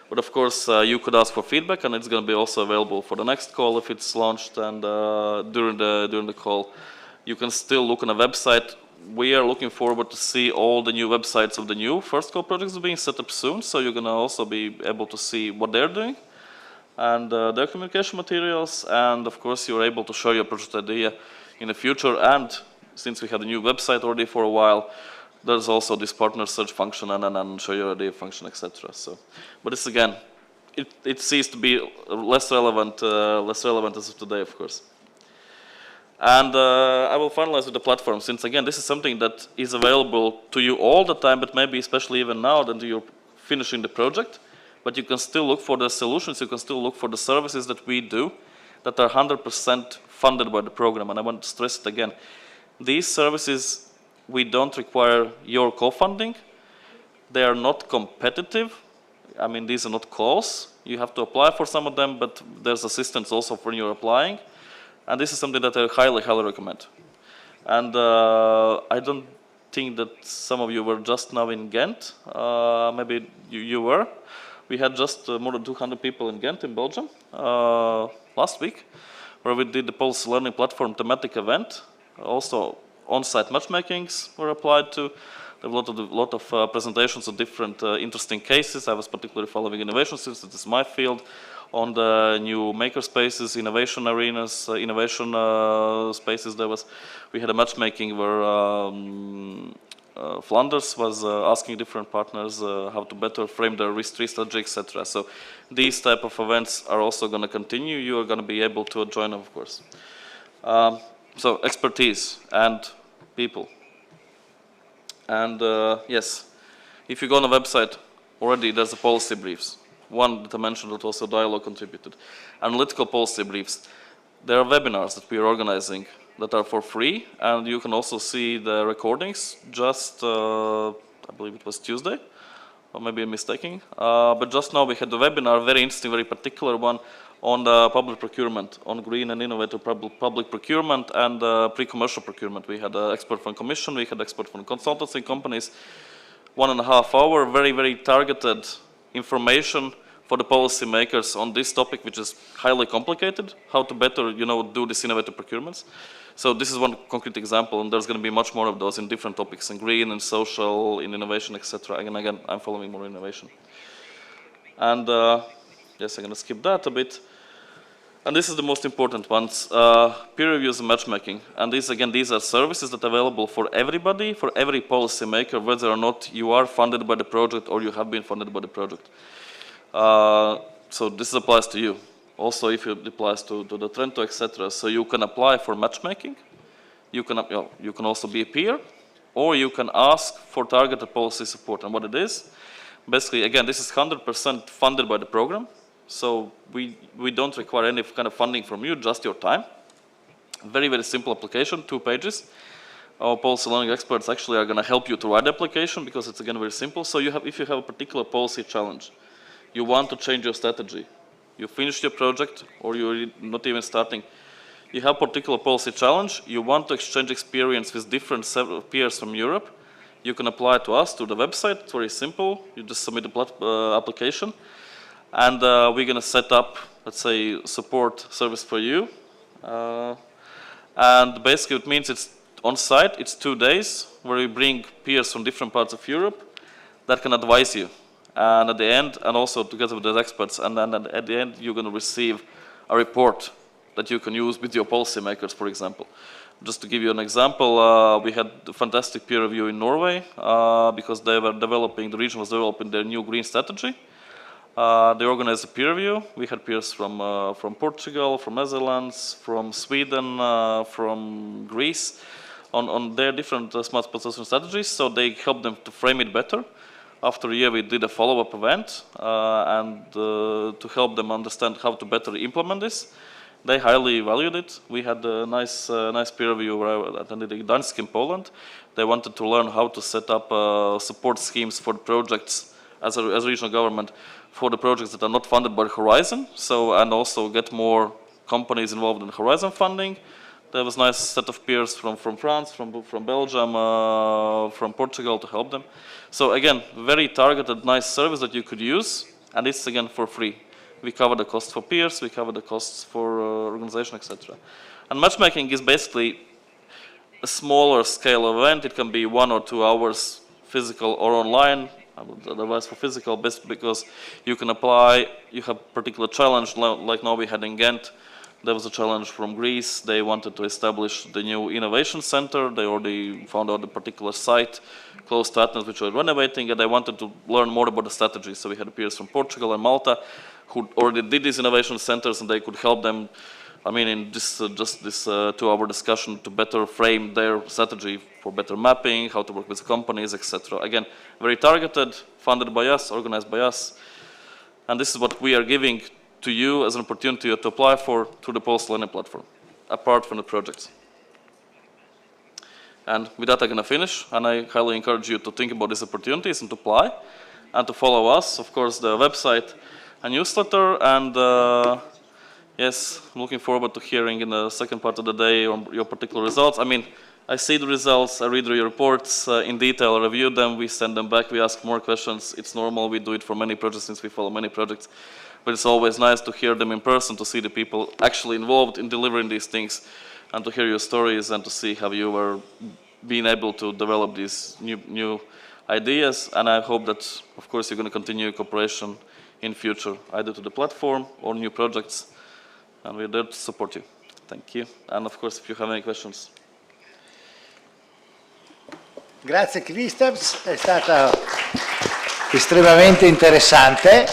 But of course, you could ask for feedback, and it's going to be also available for the next call if it's launched, and during the call. You can still look on the website. We are looking forward to see all the new websites of the new first call projects being set up soon, so you're going to also be able to see what they're doing and their communication materials, and of course you're able to share your project idea in the future. And since we have the new website already for a while, there's also this partner search function and show your idea function, etc. So, but it's again, it ceased to be less relevant as of today, of course. And I will finalize with the platform, since again this is something that is available to you all the time, but maybe especially even now that you're finishing the project. but you can still look for the solutions, you can still look for the services that we do that are 100% funded by the program. And I want to stress it again. These services, we don't require your co-funding. They are not competitive. I mean, these are not calls. You have to apply for some of them, but there's assistance also when you're applying. And this is something that I highly, highly recommend. And I don't think that some of you were just now in Ghent. Maybe you were. We had just more than 200 people in Ghent in Belgium last week, where we did the policy learning platform thematic event. Also, on-site matchmakings were applied to. There were a lot of presentations of different interesting cases. I was particularly following innovation since it is my field, on the new maker spaces, innovation arenas, innovation spaces. We had a matchmaking where Flanders was asking different partners how to better frame their risk-3 strategy, etc. So these type of events are also going to continue. You are going to be able to join, of course. So expertise and people. And yes, if you go on the website, already there's a policy briefs. One that I mentioned that also Dialog contributed. Analytical policy briefs. There are webinars that we are organizing that are for free, and you can also see the recordings. Just, I believe it was Tuesday, or maybe I'm mistaken. But just now we had a webinar, very interesting, very particular one, on the public procurement, on green and innovative public procurement and pre-commercial procurement. We had an expert from Commission, we had expert from consultancy companies. 1.5 hour, very, very targeted information for the policymakers on this topic, which is highly complicated, how to better, do these innovative procurements. So this is one concrete example, and there's going to be much more of those in different topics, in green and social, in innovation, etc. Again, I'm following more innovation. And yes, I'm going to skip that a bit. And this is the most important ones, peer reviews and matchmaking. And these are services that are available for everybody, for every policymaker, whether or not you are funded by the project or you have been funded by the project. So this applies to you. Also, if it applies to the Trento, etc. So you can apply for matchmaking. You can also be a peer, or you can ask for targeted policy support. And what it is, basically, again, this is 100% funded by the program. So we don't require any kind of funding from you, just your time. Very, very simple application, 2 pages. Our policy learning experts actually are going to help you to write the application because it's, again, very simple. So if you have a particular policy challenge, you want to change your strategy, you finished your project or you're not even starting, you have a particular policy challenge, you want to exchange experience with different peers from Europe, you can apply to us, to the website. It's very simple. You just submit the application. And we're going to set up, let's say, support service for you. And basically it means it's on site, it's 2 days, where we bring peers from different parts of Europe that can advise you. And at the end, and also together with the experts, and then at the end you're going to receive a report that you can use with your policymakers, for example. Just to give you an example, we had a fantastic peer review in Norway because the region was developing their new green strategy. They organized a peer review. We had peers from Portugal, from Netherlands, from Sweden, from Greece on their different smart transportation strategies. So they helped them to frame it better. After a year, we did a follow-up event and to help them understand how to better implement this. They highly valued it. We had a nice peer review where I attended in Gdańsk in Poland. They wanted to learn how to set up support schemes for the projects as a regional government for the projects that are not funded by Horizon. So, and also get more companies involved in Horizon funding. There was a nice set of peers from France, from Belgium, from Portugal to help them. So again, very targeted, nice service that you could use, and it's again for free. We cover the costs for peers, we cover the costs for organization, etc. And matchmaking is basically a smaller scale event. It can be 1 or 2 hours physical or online. I would advise for physical best because you can apply, you have a particular challenge, like now we had in Ghent. There was a challenge from Greece. They wanted to establish the new innovation center. They already found out a particular site close to Athens, which were renovating, and they wanted to learn more about the strategy. So we had peers from Portugal and Malta who already did these innovation centers, and they could help them, I mean, in this, just this 2-hour discussion to better frame their strategy for better mapping, how to work with companies, etc. Again, very targeted, funded by us, organized by us. And this is what we are giving to you as an opportunity to apply for through the post-learning platform, apart from the projects. And with that, I'm going to finish, and I highly encourage you to think about these opportunities and to apply, and to follow us, of course, the website and newsletter, and yes, I'm looking forward to hearing in the second part of the day on your particular results. I mean, I see the results, I read your reports in detail, I review them, we send them back, we ask more questions. It's normal, we do it for many projects since we follow many projects. But it's always nice to hear them in person, to see the people actually involved in delivering these things, and to hear your stories and to see how you were being able to develop these new ideas. And I hope that, of course, you're going to continue cooperation in future, either to the platform or new projects. And we're there to support you. Thank you. And of course, if you have any questions. Grazie Christoph, è stata estremamente interessante.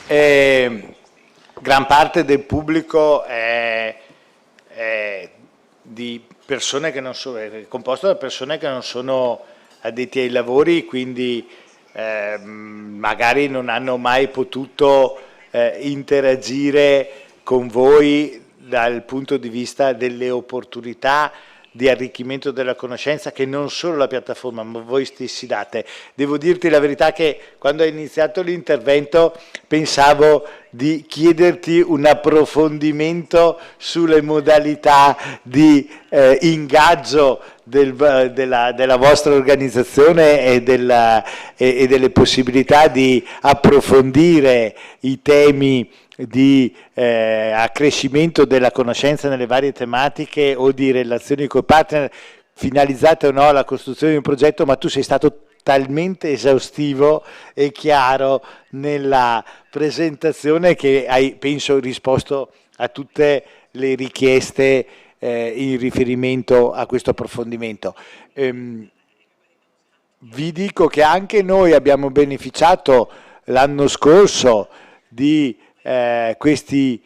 Gran parte del pubblico è di persone che non sono, è composto da persone che non sono addetti ai lavori, quindi magari non hanno mai potuto interagire con voi dal punto di vista delle opportunità di arricchimento della conoscenza che non solo la piattaforma ma voi stessi date. Devo dirti la verità che quando hai iniziato l'intervento pensavo di chiederti un approfondimento sulle modalità di ingaggio della vostra organizzazione e delle possibilità di approfondire i temi di accrescimento della conoscenza nelle varie tematiche o di relazioni con i partner finalizzate o no alla costruzione di un progetto, ma tu sei stato talmente esaustivo e chiaro nella presentazione che hai, penso, risposto a tutte le richieste in riferimento a questo approfondimento. Vi dico che anche noi abbiamo beneficiato l'anno scorso di questi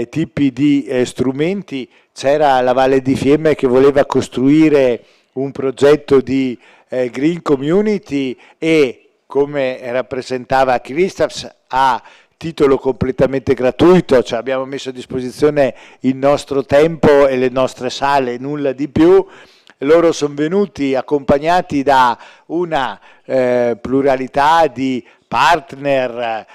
tipi di strumenti. C'era la Valle di Fiemme che voleva costruire un progetto di Green Community e, come rappresentava Christoph, a titolo completamente gratuito, cioè abbiamo messo a disposizione il nostro tempo e le nostre sale, nulla di più. Loro sono venuti accompagnati da una pluralità di partner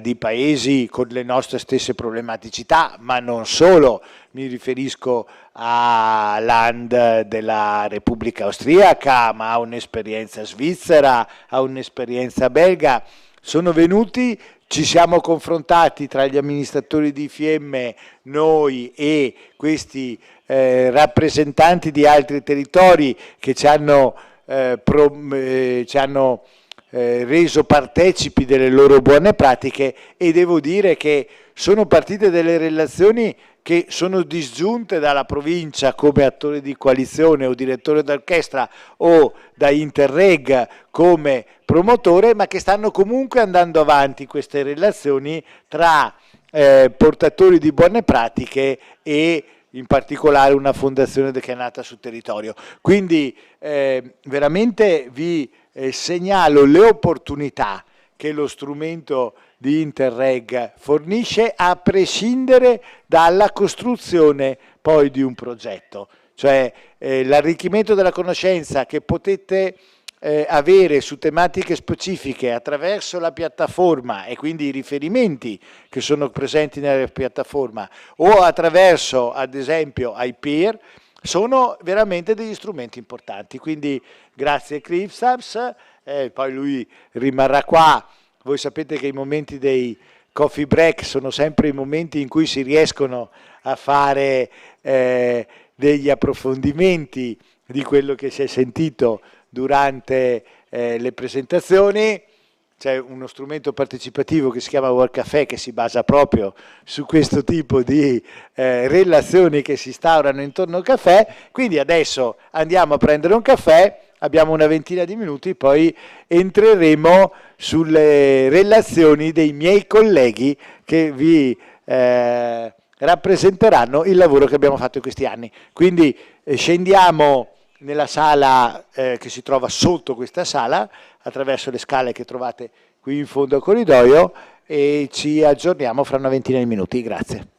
di paesi con le nostre stesse problematicità, ma non solo. Mi riferisco a Land della Repubblica Austriaca, ma a un'esperienza svizzera, a un'esperienza belga. Sono venuti, ci siamo confrontati tra gli amministratori di Fiemme, noi e questi rappresentanti di altri territori che ci hanno reso partecipi delle loro buone pratiche, e devo dire che sono partite delle relazioni che sono disgiunte dalla provincia come attore di coalizione o direttore d'orchestra o da Interreg come promotore, ma che stanno comunque andando avanti queste relazioni tra portatori di buone pratiche e in particolare una fondazione che è nata sul territorio. Quindi veramente vi segnalo le opportunità che lo strumento di Interreg fornisce, a prescindere dalla costruzione poi di un progetto. Cioè l'arricchimento della conoscenza che potete avere su tematiche specifiche attraverso la piattaforma e quindi i riferimenti che sono presenti nella piattaforma, o attraverso ad esempio ai peer, sono veramente degli strumenti importanti. Quindi grazie Christoph, poi lui rimarrà qua. Voi sapete che i momenti dei coffee break sono sempre i momenti in cui si riescono a fare degli approfondimenti di quello che si è sentito durante le presentazioni. C'è uno strumento partecipativo che si chiama World Café, che si basa proprio su questo tipo di relazioni che si instaurano intorno al caffè. Quindi adesso andiamo a prendere un caffè, abbiamo una ventina di minuti, poi entreremo sulle relazioni dei miei colleghi che vi rappresenteranno il lavoro che abbiamo fatto in questi anni. Quindi scendiamo nella sala che si trova sotto questa sala, attraverso le scale che trovate qui qui in fondo al corridoio e ci aggiorniamo fra una ventina di minuti. Grazie.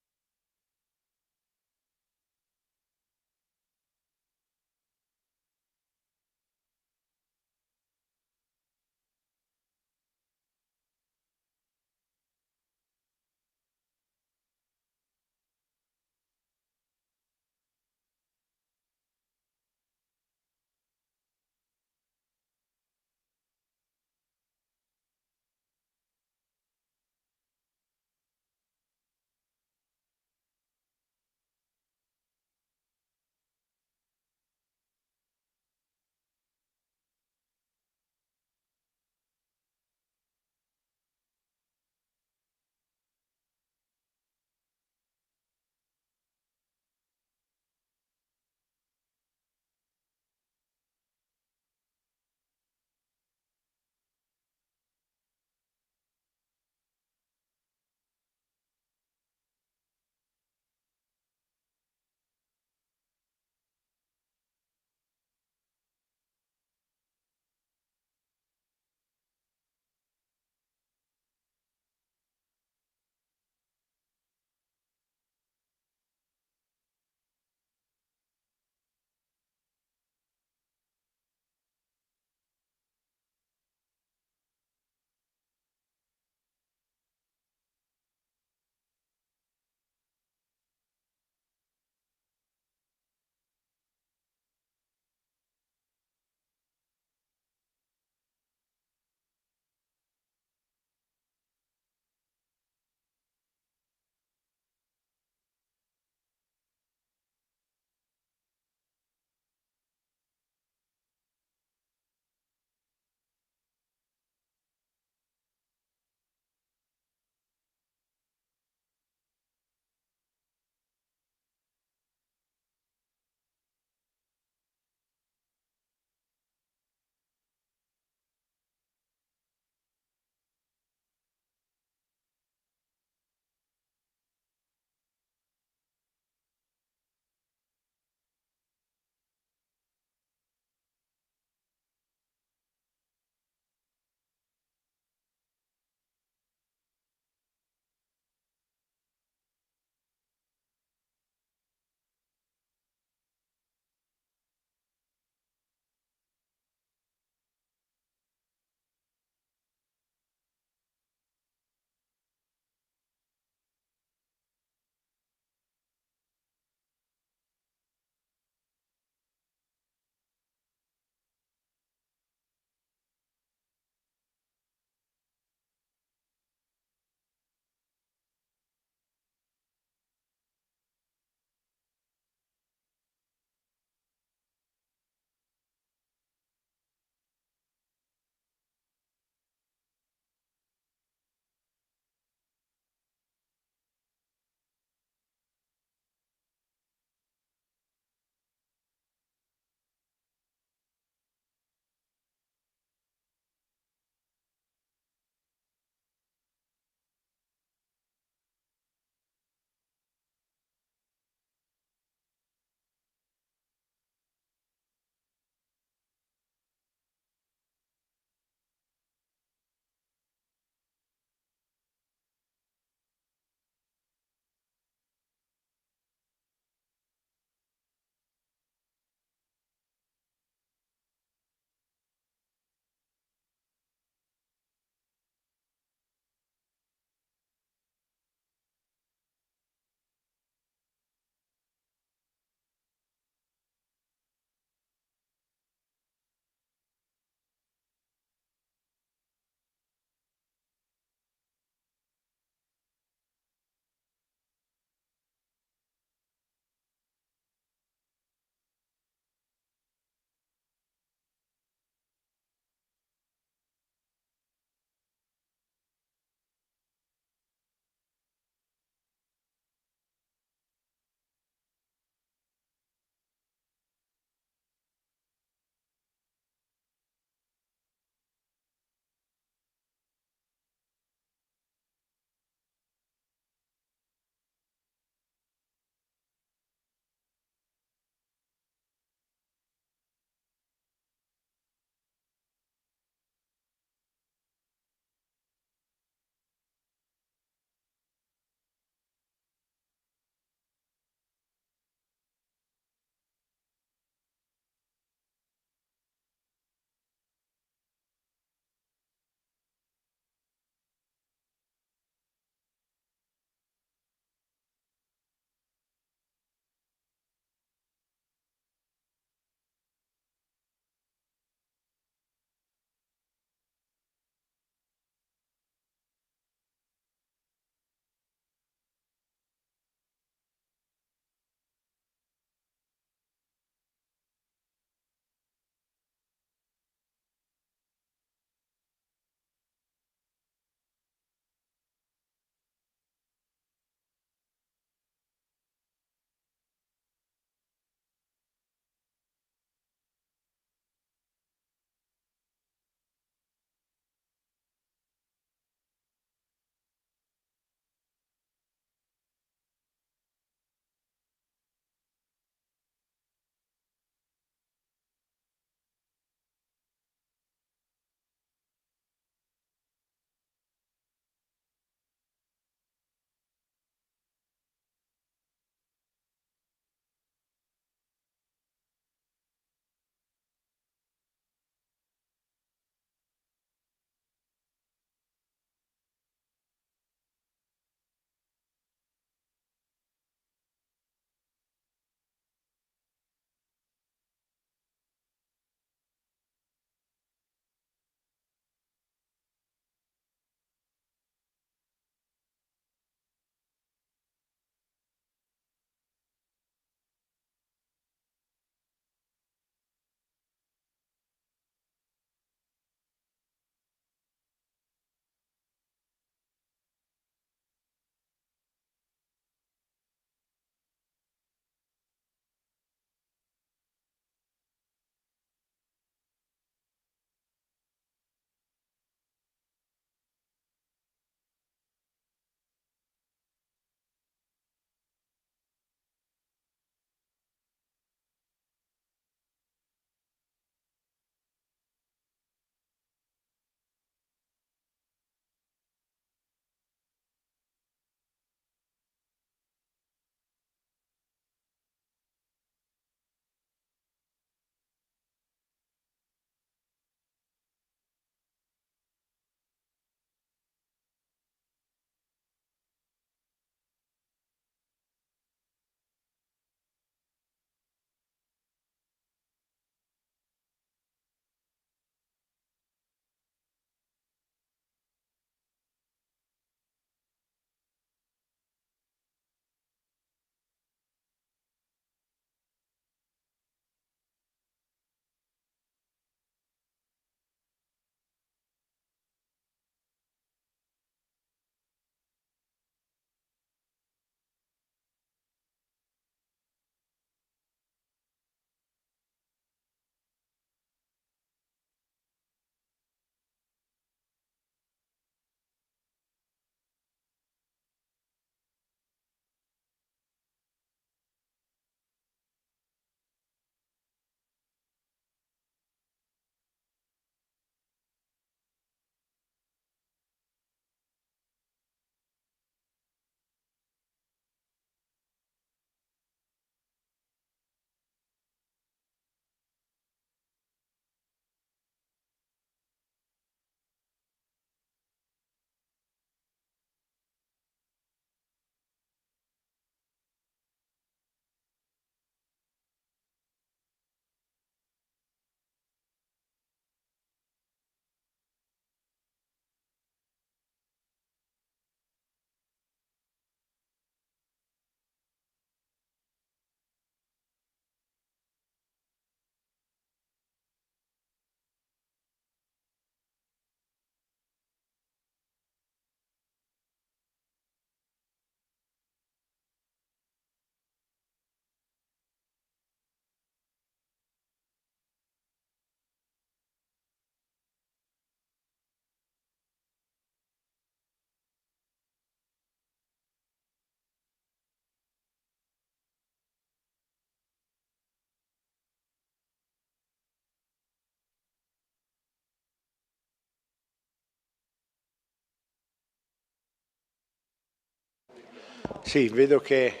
Sì, vedo che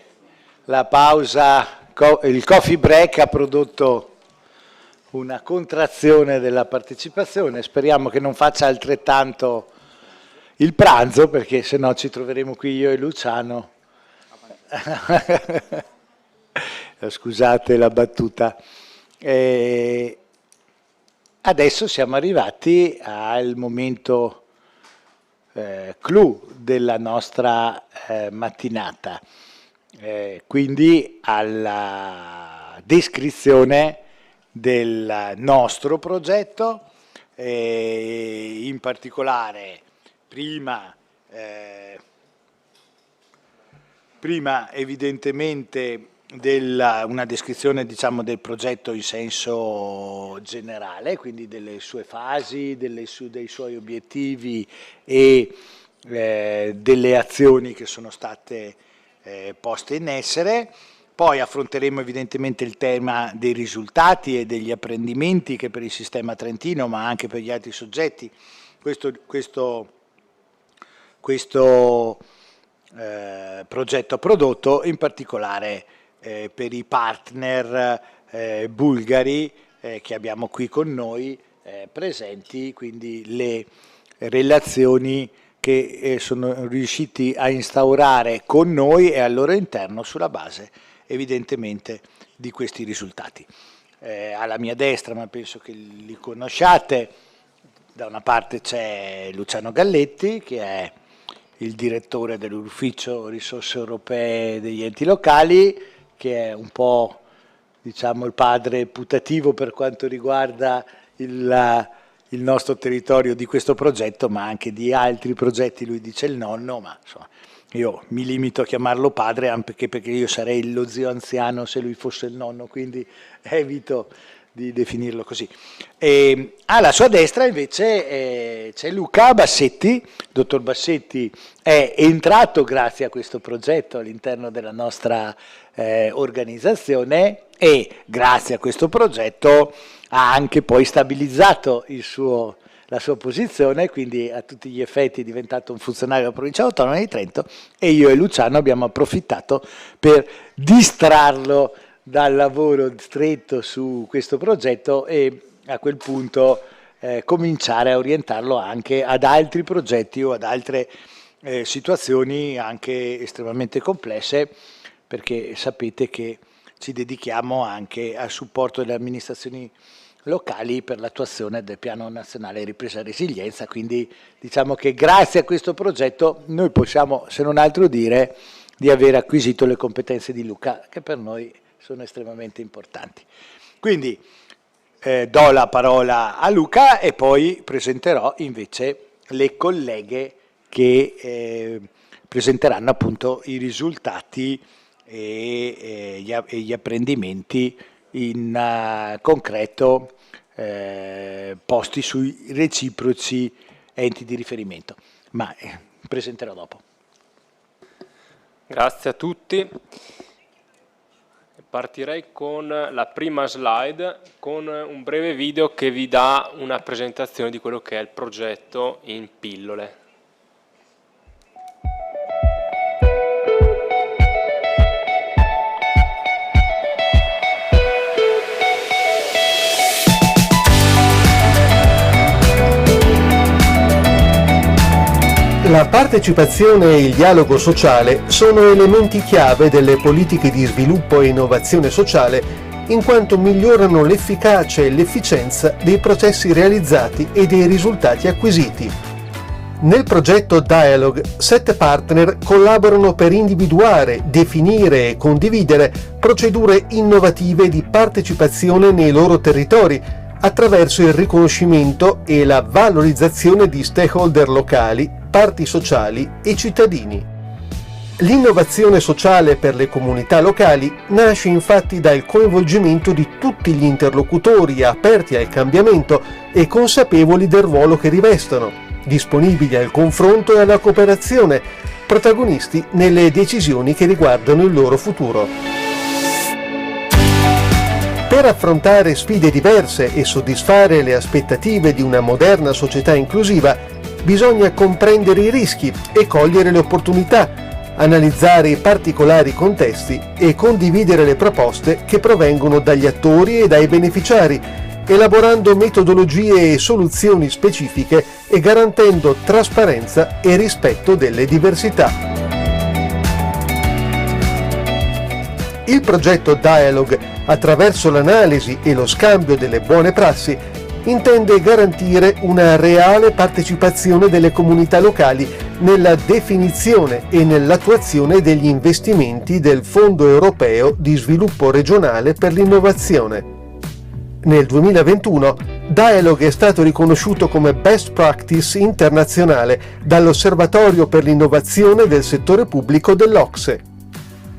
la pausa, il coffee break ha prodotto una contrazione della partecipazione. Speriamo che non faccia altrettanto il pranzo, perché se no ci troveremo qui io e Luciano. Scusate la battuta. Adesso siamo arrivati al momento clou della nostra mattinata, quindi alla descrizione del nostro progetto, in particolare prima evidentemente una descrizione, diciamo, del progetto in senso generale, quindi delle sue fasi, dei suoi obiettivi e delle azioni che sono state poste in essere. Poi affronteremo evidentemente il tema dei risultati e degli apprendimenti che per il sistema trentino, ma anche per gli altri soggetti, questo progetto ha prodotto, in particolare per i partner bulgari che abbiamo qui con noi presenti, quindi le relazioni che sono riusciti a instaurare con noi e al loro interno sulla base evidentemente di questi risultati. Alla mia destra, ma penso che li conosciate, da una parte c'è Luciano Galletti, che è il direttore dell'Ufficio Risorse Europee degli Enti Locali, che è un po', diciamo, il padre putativo per quanto riguarda il nostro territorio di questo progetto, ma anche di altri progetti. Lui dice il nonno, ma insomma io mi limito a chiamarlo padre, anche perché io sarei lo zio anziano se lui fosse il nonno, quindi evito di definirlo così. E alla sua destra invece c'è Luca Bassetti. Dottor Bassetti è entrato grazie a questo progetto all'interno della nostra organizzazione, e grazie a questo progetto ha anche poi stabilizzato la sua posizione, quindi a tutti gli effetti è diventato un funzionario della Provincia autonoma di Trento, e io e Luciano abbiamo approfittato per distrarlo dal lavoro stretto su questo progetto e a quel punto cominciare a orientarlo anche ad altri progetti o ad altre situazioni anche estremamente complesse, perché sapete che ci dedichiamo anche al supporto delle amministrazioni locali per l'attuazione del Piano Nazionale Ripresa e Resilienza. Quindi diciamo che grazie a questo progetto noi possiamo, se non altro, dire di aver acquisito le competenze di Luca, che per noi sono estremamente importanti. Quindi do la parola a Luca e poi presenterò invece le colleghe che presenteranno appunto i risultati e gli apprendimenti in concreto posti sui reciproci enti di riferimento, ma presenterò dopo. Grazie a tutti. Partirei con la prima slide, con un breve video che vi dà una presentazione di quello che è il progetto in pillole. La partecipazione e il dialogo sociale sono elementi chiave delle politiche di sviluppo e innovazione sociale, in quanto migliorano l'efficacia e l'efficienza dei processi realizzati e dei risultati acquisiti. Nel progetto Dialog, 7 partner collaborano per individuare, definire e condividere procedure innovative di partecipazione nei loro territori, attraverso il riconoscimento e la valorizzazione di stakeholder locali, parti sociali e cittadini. L'innovazione sociale per le comunità locali nasce infatti dal coinvolgimento di tutti gli interlocutori aperti al cambiamento e consapevoli del ruolo che rivestono, disponibili al confronto e alla cooperazione, protagonisti nelle decisioni che riguardano il loro futuro. Per affrontare sfide diverse e soddisfare le aspettative di una moderna società inclusiva, bisogna comprendere i rischi e cogliere le opportunità, analizzare i particolari contesti e condividere le proposte che provengono dagli attori e dai beneficiari, elaborando metodologie e soluzioni specifiche e garantendo trasparenza e rispetto delle diversità. Il progetto Dialog, attraverso l'analisi e lo scambio delle buone prassi, intende garantire una reale partecipazione delle comunità locali nella definizione e nell'attuazione degli investimenti del Fondo europeo di sviluppo regionale per l'innovazione. Nel 2021 Dialog è stato riconosciuto come Best Practice internazionale dall'Osservatorio per l'innovazione del settore pubblico dell'OCSE.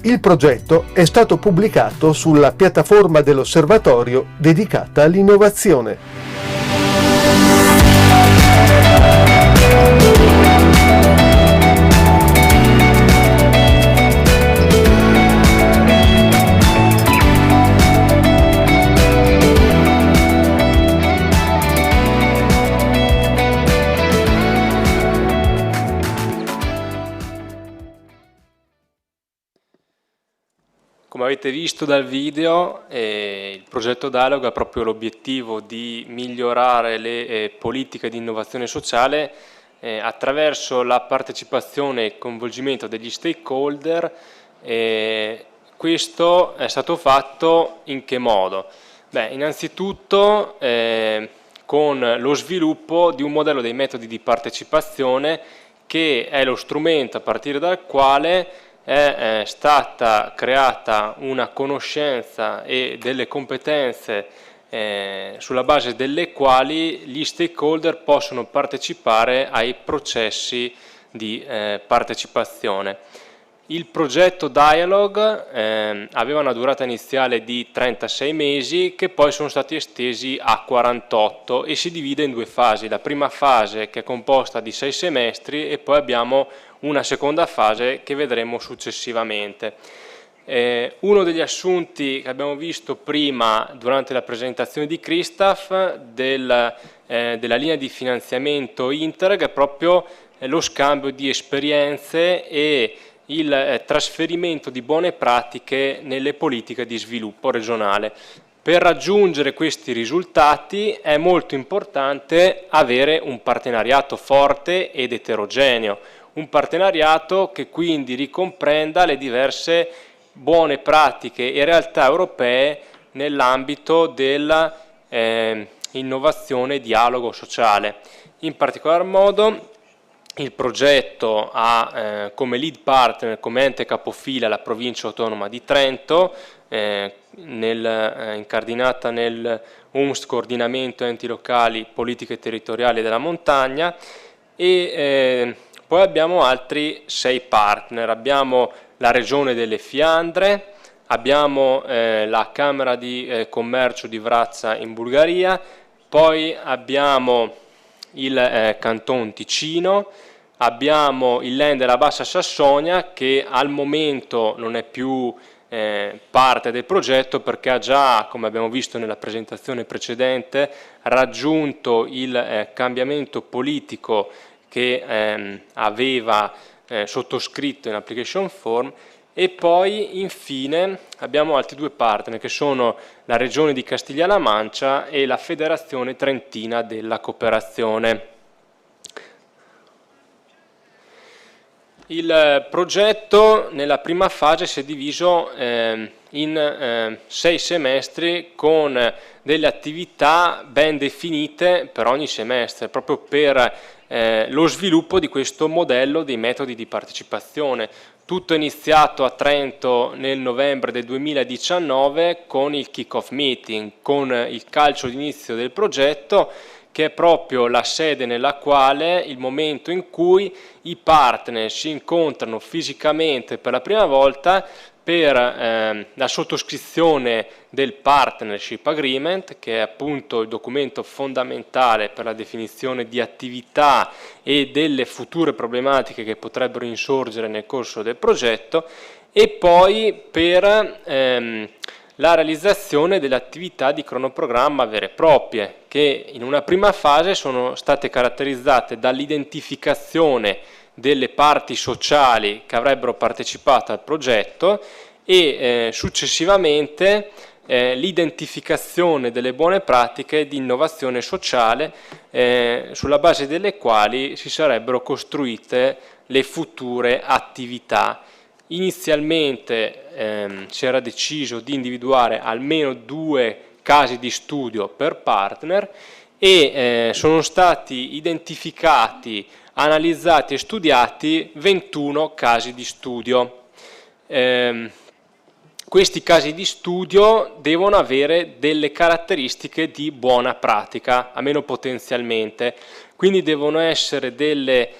Il progetto è stato pubblicato sulla piattaforma dell'Osservatorio dedicata all'innovazione. Come avete visto dal video, il progetto Dialog ha proprio l'obiettivo di migliorare le politiche di innovazione sociale attraverso la partecipazione e il coinvolgimento degli stakeholder. Questo è stato fatto in che modo? Beh, innanzitutto con lo sviluppo di un modello dei metodi di partecipazione che è lo strumento a partire dal quale è stata creata una conoscenza e delle competenze sulla base delle quali gli stakeholder possono partecipare ai processi di partecipazione. Il progetto Dialog aveva una durata iniziale di 36 mesi che poi sono stati estesi a 48 e si divide in due fasi. La prima fase che è composta di 6 semestri e poi abbiamo una seconda fase che vedremo successivamente. Uno degli assunti che abbiamo visto prima durante la presentazione di Christoph della linea di finanziamento Interreg è proprio lo scambio di esperienze e il trasferimento di buone pratiche nelle politiche di sviluppo regionale. Per raggiungere questi risultati è molto importante avere un partenariato forte ed eterogeneo, un partenariato che quindi ricomprenda le diverse buone pratiche e realtà europee nell'ambito della innovazione e dialogo sociale. In particolar modo il progetto ha come lead partner, come ente capofila, la Provincia autonoma di Trento, incardinata nel UMST, Coordinamento Enti Locali, Politiche, territoriali della Montagna, e poi abbiamo altri 6 partner. Abbiamo la Regione delle Fiandre, abbiamo la Camera di Commercio di Vrazza in Bulgaria, poi abbiamo il Canton Ticino, abbiamo il Land della Bassa Sassonia che al momento non è più parte del progetto perché ha già, come abbiamo visto nella presentazione precedente, raggiunto il cambiamento politico che aveva sottoscritto in application form. E poi infine abbiamo altri 2 partner che sono la Regione di Castiglia-La Mancia e la Federazione Trentina della Cooperazione. Il progetto nella prima fase si è diviso in 6 semestri con delle attività ben definite per ogni semestre, proprio per lo sviluppo di questo modello dei metodi di partecipazione. Tutto è iniziato a Trento nel novembre del 2019 con il kick-off meeting, con il calcio d'inizio del progetto, che è proprio la sede nella quale, il momento in cui i partner si incontrano fisicamente per la prima volta per la sottoscrizione del Partnership Agreement, che è appunto il documento fondamentale per la definizione di attività e delle future problematiche che potrebbero insorgere nel corso del progetto, e poi per la realizzazione delle attività di cronoprogramma vere e proprie, che in una prima fase sono state caratterizzate dall'identificazione delle parti sociali che avrebbero partecipato al progetto e successivamente l'identificazione delle buone pratiche di innovazione sociale sulla base delle quali si sarebbero costruite le future attività. Inizialmente si era deciso di individuare almeno 2 casi di studio per partner e sono stati identificati, analizzati e studiati 21 casi di studio. Questi casi di studio devono avere delle caratteristiche di buona pratica, almeno potenzialmente, quindi devono essere delle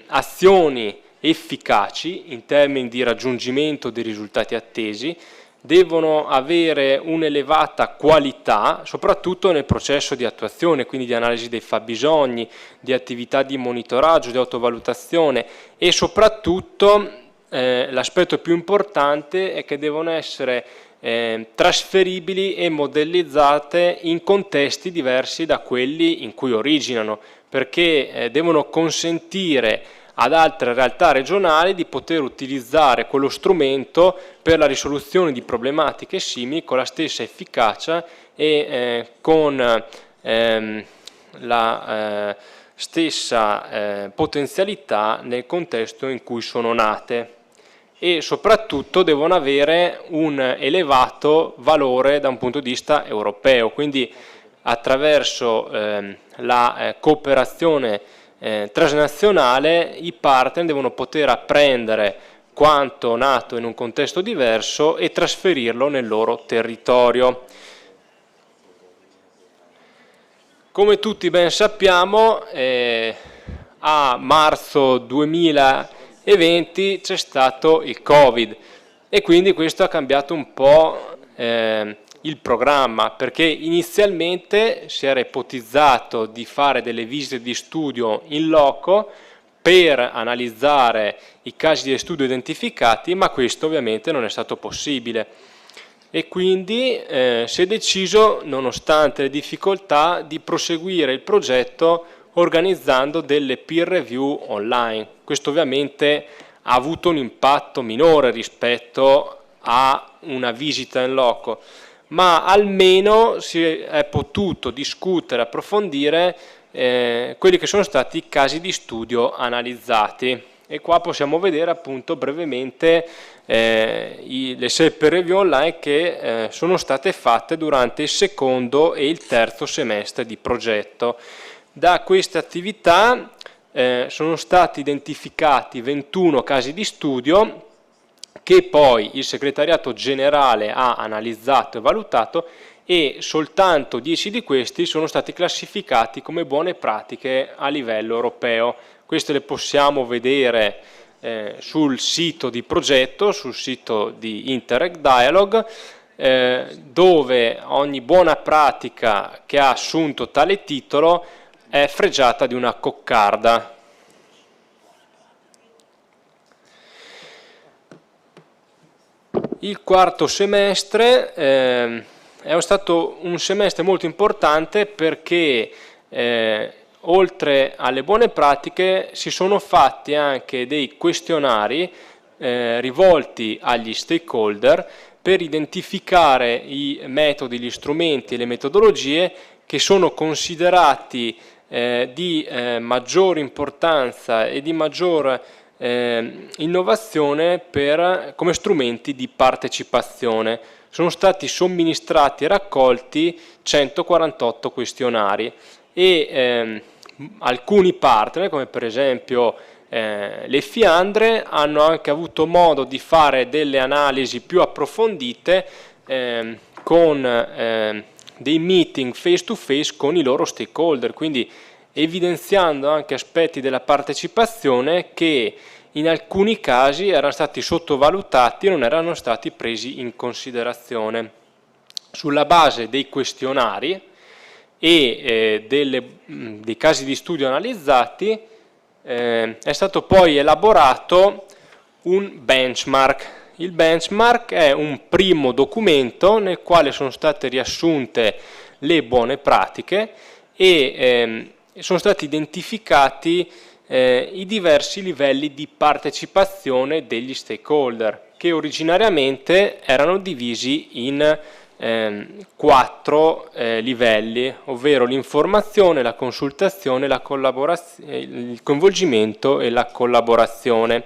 azioni efficaci in termini di raggiungimento dei risultati attesi, devono avere un'elevata qualità, soprattutto nel processo di attuazione, quindi di analisi dei fabbisogni, di attività di monitoraggio, di autovalutazione e soprattutto l'aspetto più importante è che devono essere trasferibili e modellizzate in contesti diversi da quelli in cui originano, perché devono consentire ad altre realtà regionali di poter utilizzare quello strumento per la risoluzione di problematiche simili con la stessa efficacia e con la stessa potenzialità nel contesto in cui sono nate. E soprattutto devono avere un elevato valore da un punto di vista europeo, quindi attraverso la cooperazione transnazionale i partner devono poter apprendere quanto nato in un contesto diverso e trasferirlo nel loro territorio. Come tutti ben sappiamo, a marzo 2020 c'è stato il Covid e quindi questo ha cambiato un po' il programma, perché inizialmente si era ipotizzato di fare delle visite di studio in loco per analizzare i casi di studio identificati, ma questo ovviamente non è stato possibile e quindi si è deciso, nonostante le difficoltà, di proseguire il progetto organizzando delle peer review online. Questo ovviamente ha avuto un impatto minore rispetto a una visita in loco, ma almeno si è potuto discutere, approfondire quelli che sono stati i casi di studio analizzati. E qua possiamo vedere appunto brevemente le 6 peer review online che sono state fatte durante il secondo e il terzo semestre di progetto. Da queste attività sono stati identificati 21 casi di studio che poi il segretariato generale ha analizzato e valutato e soltanto 10 di questi sono stati classificati come buone pratiche a livello europeo. Queste le possiamo vedere sul sito di progetto, sul sito di Interreg Dialog, dove ogni buona pratica che ha assunto tale titolo è fregiata di una coccarda. Il quarto semestre è stato un semestre molto importante perché oltre alle buone pratiche si sono fatti anche dei questionari rivolti agli stakeholder per identificare i metodi, gli strumenti e le metodologie che sono considerati di maggiore importanza e di maggiore innovazione come strumenti di partecipazione. Sono stati somministrati e raccolti 148 questionari e alcuni partner, come per esempio le Fiandre, hanno anche avuto modo di fare delle analisi più approfondite con dei meeting face to face con i loro stakeholder, quindi evidenziando anche aspetti della partecipazione che in alcuni casi erano stati sottovalutati e non erano stati presi in considerazione. Sulla base dei questionari e dei casi di studio analizzati è stato poi elaborato un benchmark. Il benchmark è un primo documento nel quale sono state riassunte le buone pratiche e sono stati identificati i diversi livelli di partecipazione degli stakeholder, che originariamente erano divisi in 4 livelli, ovvero l'informazione, la consultazione, il coinvolgimento e la collaborazione,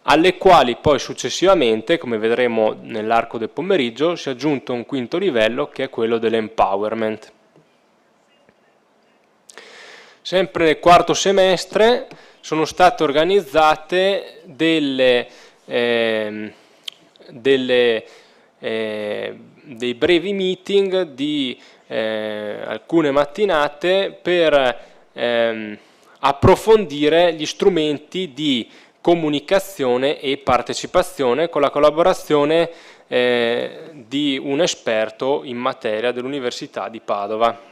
alle quali poi successivamente, come vedremo nell'arco del pomeriggio, si è aggiunto un quinto livello che è quello dell'empowerment. Sempre nel quarto semestre sono state organizzate dei brevi meeting di alcune mattinate per approfondire gli strumenti di comunicazione e partecipazione con la collaborazione di un esperto in materia dell'Università di Padova.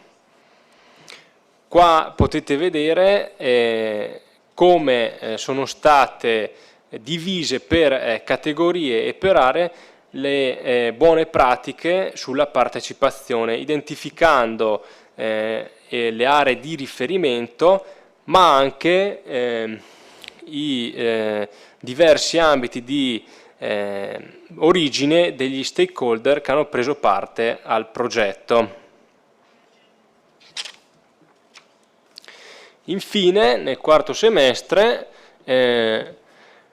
Qua potete vedere come sono state divise per categorie e per aree le buone pratiche sulla partecipazione, identificando le aree di riferimento, ma anche i diversi ambiti di origine degli stakeholder che hanno preso parte al progetto. Infine, nel quarto semestre,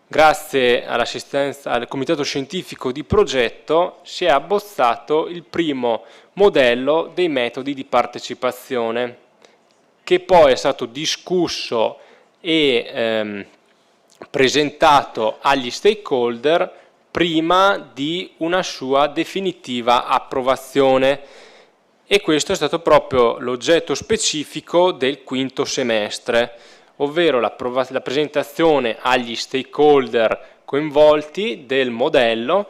grazie all'assistenza al Comitato Scientifico di Progetto, si è abbozzato il primo modello dei metodi di partecipazione, che poi è stato discusso e presentato agli stakeholder prima di una sua definitiva approvazione. E questo è stato proprio l'oggetto specifico del quinto semestre, ovvero la presentazione agli stakeholder coinvolti del modello,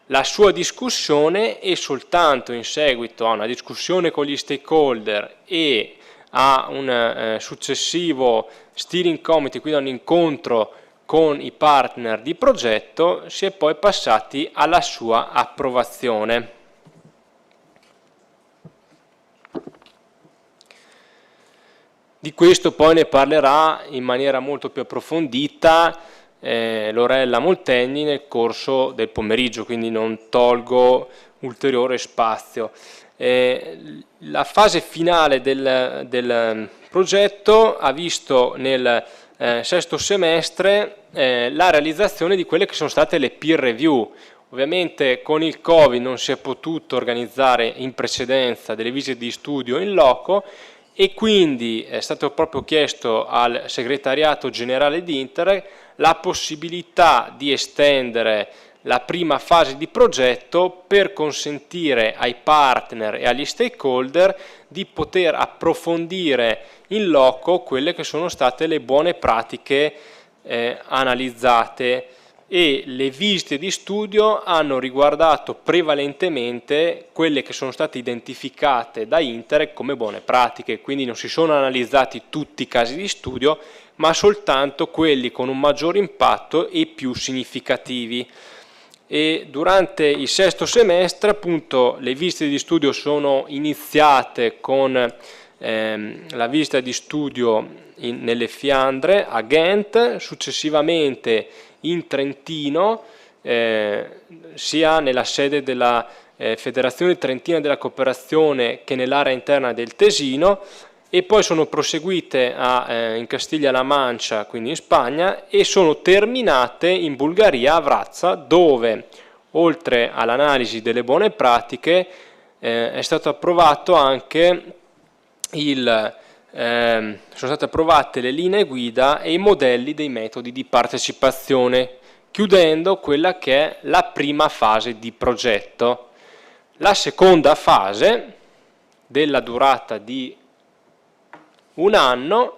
la sua discussione e soltanto in seguito a una discussione con gli stakeholder e a un successivo steering committee, quindi a un incontro con i partner di progetto, si è poi passati alla sua approvazione. Di questo poi ne parlerà in maniera molto più approfondita Lorella Molteni nel corso del pomeriggio, quindi non tolgo ulteriore spazio. La fase finale del progetto ha visto nel sesto semestre la realizzazione di quelle che sono state le peer review. Ovviamente con il Covid non si è potuto organizzare in precedenza delle visite di studio in loco, e quindi è stato proprio chiesto al segretariato generale di Interreg la possibilità di estendere la prima fase di progetto per consentire ai partner e agli stakeholder di poter approfondire in loco quelle che sono state le buone pratiche analizzate, e le visite di studio hanno riguardato prevalentemente quelle che sono state identificate da Interreg come buone pratiche, quindi non si sono analizzati tutti i casi di studio, ma soltanto quelli con un maggior impatto e più significativi. E durante il sesto semestre, appunto, le visite di studio sono iniziate con la visita di studio nelle Fiandre, a Ghent, successivamente in Trentino, sia nella sede della Federazione Trentina della Cooperazione che nell'area interna del Tesino, e poi sono proseguite in Castiglia-La Mancia, quindi in Spagna, e sono terminate in Bulgaria, a Vrazza, dove oltre all'analisi delle buone pratiche è stato approvato anche sono state approvate le linee guida e i modelli dei metodi di partecipazione, chiudendo quella che è la prima fase di progetto. La seconda fase, della durata di un anno,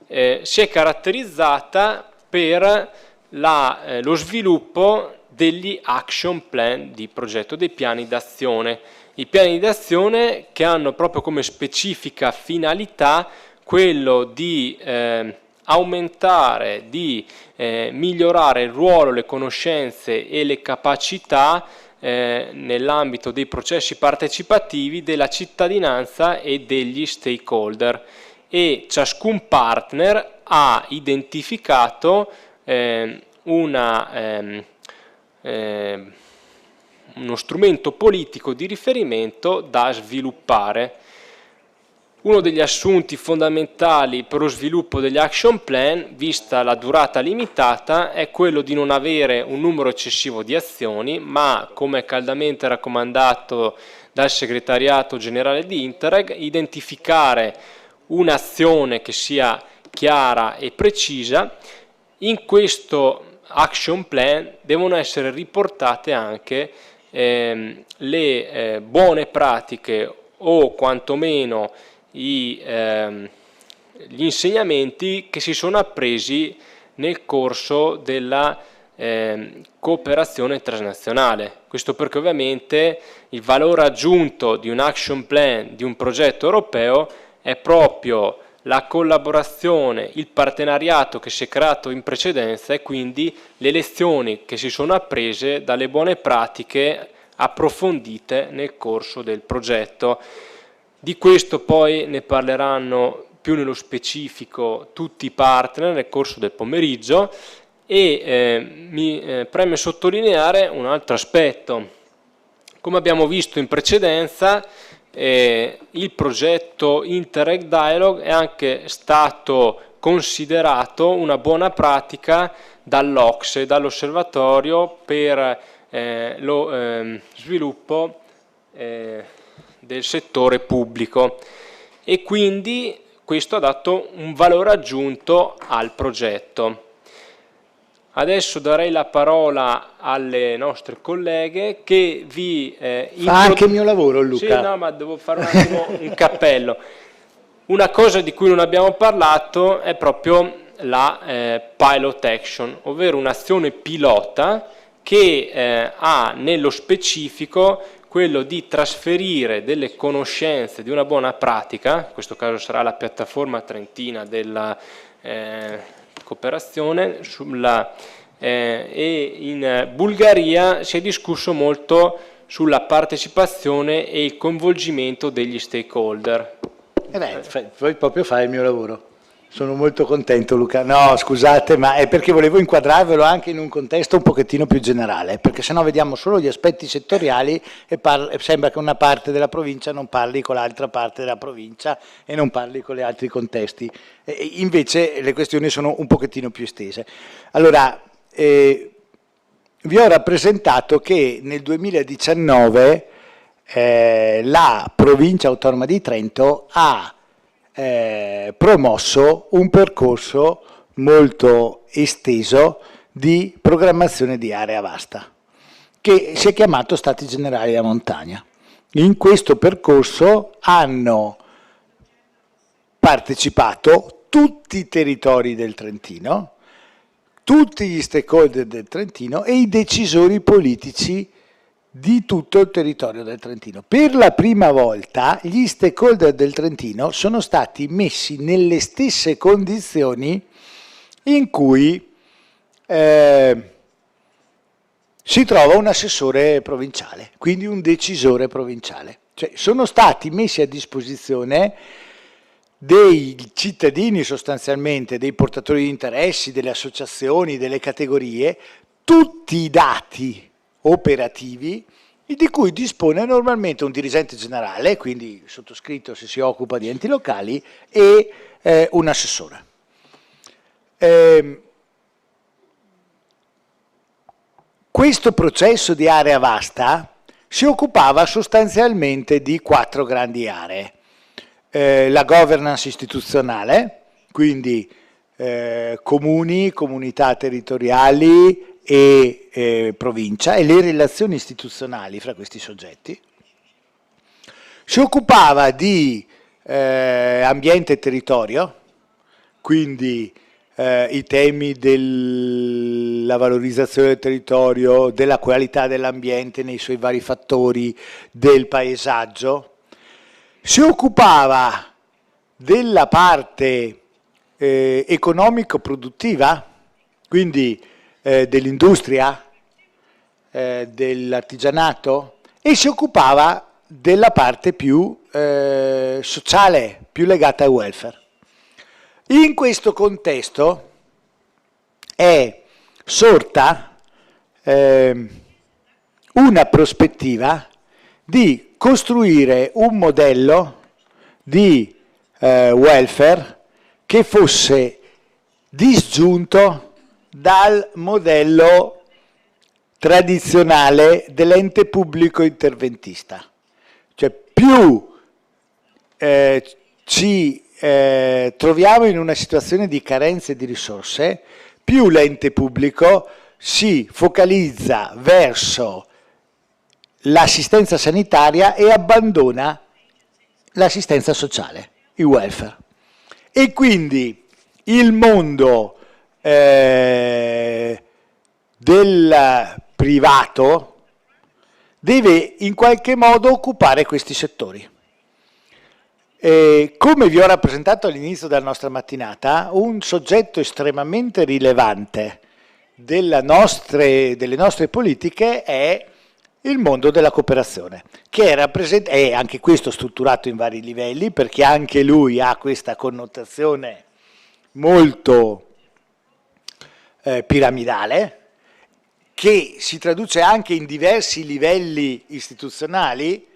si è caratterizzata per lo sviluppo degli action plan di progetto, dei piani d'azione. I piani d'azione che hanno proprio come specifica finalità quello di aumentare, di migliorare il ruolo, le conoscenze e le capacità nell'ambito dei processi partecipativi della cittadinanza e degli stakeholder, e ciascun partner ha identificato uno strumento politico di riferimento da sviluppare. Uno degli assunti fondamentali per lo sviluppo degli action plan, vista la durata limitata, è quello di non avere un numero eccessivo di azioni, ma, come è caldamente raccomandato dal segretariato generale di Interreg, identificare un'azione che sia chiara e precisa. In questo action plan devono essere riportate anche le buone pratiche o quantomeno gli insegnamenti che si sono appresi nel corso della cooperazione transnazionale. Questo perché ovviamente il valore aggiunto di un action plan, di un progetto europeo, è proprio la collaborazione, il partenariato che si è creato in precedenza e quindi le lezioni che si sono apprese dalle buone pratiche approfondite nel corso del progetto. Di questo poi ne parleranno più nello specifico tutti i partner nel corso del pomeriggio e mi preme sottolineare un altro aspetto. Come abbiamo visto in precedenza, il progetto Interreg Dialog è anche stato considerato una buona pratica dall'OCSE, dall'Osservatorio per lo sviluppo del settore pubblico, e quindi questo ha dato un valore aggiunto al progetto. Adesso darei la parola alle nostre colleghe che vi... Fa anche il mio lavoro, Luca. Sì, no, ma devo fare un attimo un cappello. Una cosa di cui non abbiamo parlato è proprio la pilot action, ovvero un'azione pilota che ha nello specifico quello di trasferire delle conoscenze di una buona pratica, in questo caso sarà la piattaforma trentina della cooperazione, e in Bulgaria si è discusso molto sulla partecipazione e il coinvolgimento degli stakeholder. Vuoi proprio fare il mio lavoro. Sono molto contento, Luca. No, scusate, ma è perché volevo inquadrarvelo anche in un contesto un pochettino più generale, perché sennò vediamo solo gli aspetti settoriali e sembra che una parte della provincia non parli con l'altra parte della provincia e non parli con gli altri contesti. Invece le questioni sono un pochettino più estese. Allora, vi ho rappresentato che nel 2019 la provincia autonoma di Trento ha promosso un percorso molto esteso di programmazione di area vasta che si è chiamato Stati Generali della Montagna. In questo percorso hanno partecipato tutti i territori del Trentino, tutti gli stakeholder del Trentino e i decisori politici di tutto il territorio del Trentino. Per la prima volta gli stakeholder del Trentino sono stati messi nelle stesse condizioni in cui si trova un assessore provinciale, quindi un decisore provinciale. Cioè, sono stati messi a disposizione dei cittadini sostanzialmente, dei portatori di interessi, delle associazioni, delle categorie, tutti i dati operativi di cui dispone normalmente un dirigente generale, quindi sottoscritto se si occupa di enti locali, e un assessore. Questo processo di area vasta si occupava sostanzialmente di 4 grandi aree. La governance istituzionale, quindi comuni, comunità territoriali e provincia, e le relazioni istituzionali fra questi soggetti. Si occupava di ambiente e territorio, quindi i temi della valorizzazione del territorio, della qualità dell'ambiente nei suoi vari fattori, del paesaggio. Si occupava della parte economico-produttiva, quindi dell'industria, dell'artigianato, e si occupava della parte più sociale, più legata al welfare. In questo contesto è sorta una prospettiva di costruire un modello di welfare che fosse disgiunto dal modello tradizionale dell'ente pubblico interventista. Cioè più ci troviamo in una situazione di carenze di risorse, più l'ente pubblico si focalizza verso l'assistenza sanitaria e abbandona l'assistenza sociale, il welfare. E quindi il mondo del privato deve in qualche modo occupare questi settori. Come vi ho rappresentato all'inizio della nostra mattinata, un soggetto estremamente rilevante delle nostre politiche è il mondo della cooperazione, che è anche questo strutturato in vari livelli, perché anche lui ha questa connotazione molto piramidale, che si traduce anche in diversi livelli istituzionali,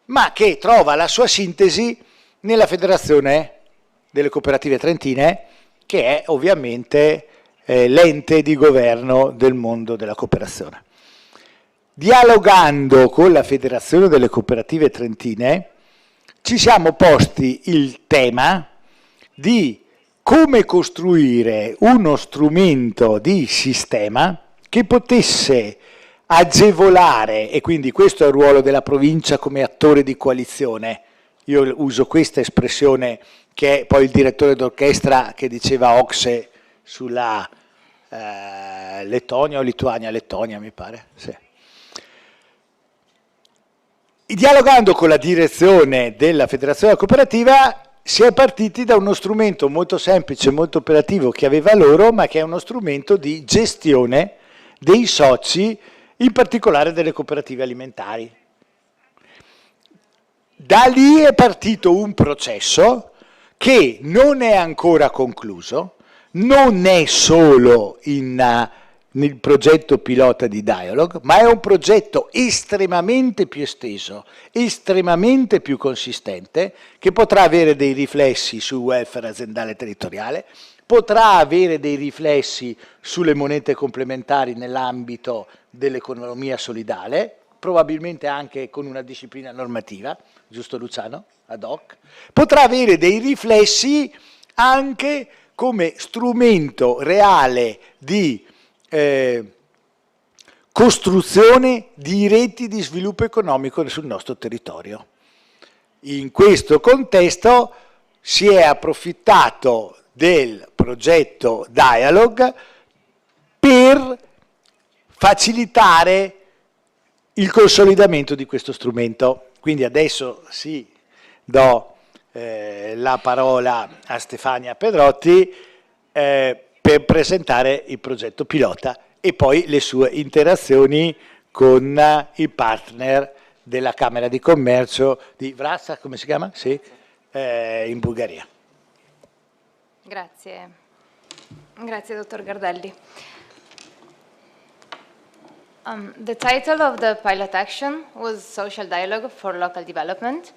ma che trova la sua sintesi nella Federazione delle Cooperative Trentine, che è ovviamente l'ente di governo del mondo della cooperazione. Dialogando con la Federazione delle Cooperative Trentine, ci siamo posti il tema di come costruire uno strumento di sistema che potesse agevolare, e quindi questo è il ruolo della provincia come attore di coalizione. Io uso questa espressione che è poi il direttore d'orchestra che diceva Ocse sulla Lettonia o Lituania, Lettonia mi pare, sì. Dialogando con la direzione della Federazione Cooperativa si è partiti da uno strumento molto semplice, molto operativo che aveva loro, ma che è uno strumento di gestione dei soci, in particolare delle cooperative alimentari. Da lì è partito un processo che non è ancora concluso, non è solo nel progetto pilota di Dialog, ma è un progetto estremamente più esteso, estremamente più consistente, che potrà avere dei riflessi sul welfare aziendale territoriale, potrà avere dei riflessi sulle monete complementari nell'ambito dell'economia solidale, probabilmente anche con una disciplina normativa, giusto Luciano? Ad hoc. Potrà avere dei riflessi anche come strumento reale di costruzione di reti di sviluppo economico sul nostro territorio. In questo contesto si è approfittato del progetto Dialog per facilitare il consolidamento di questo strumento. Quindi adesso sì, do la parola a Stefania Pedrotti per presentare il progetto pilota e poi le sue interazioni con i partner della Camera di Commercio di Vratsa, come si chiama? Sì, in Bulgaria. Grazie. Grazie, dottor Gardelli. The title of the pilot action was Social Dialogue for Local Development,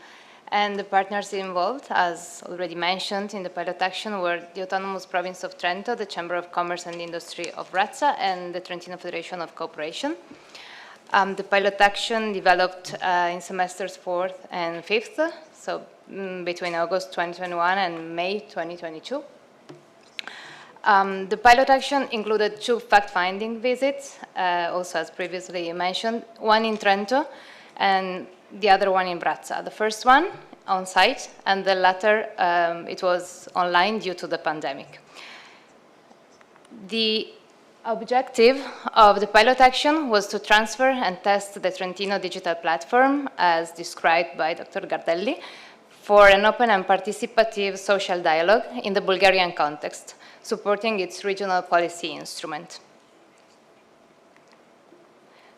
and the partners involved, as already mentioned in the pilot action, were the Autonomous Province of Trento, the Chamber of Commerce and Industry of Vratsa, and the Trentino Federation of Cooperation. The pilot action developed in semesters 4th and 5th, so between August 2021 and May 2022. The pilot action included 2 fact-finding visits, also as previously mentioned, one in Trento and the other one in Vratsa. The first one on site, and the latter it was online due to the pandemic. The objective of the pilot action was to transfer and test the Trentino digital platform, as described by Dr. Gardelli, for an open and participative social dialogue in the Bulgarian context, supporting its regional policy instrument.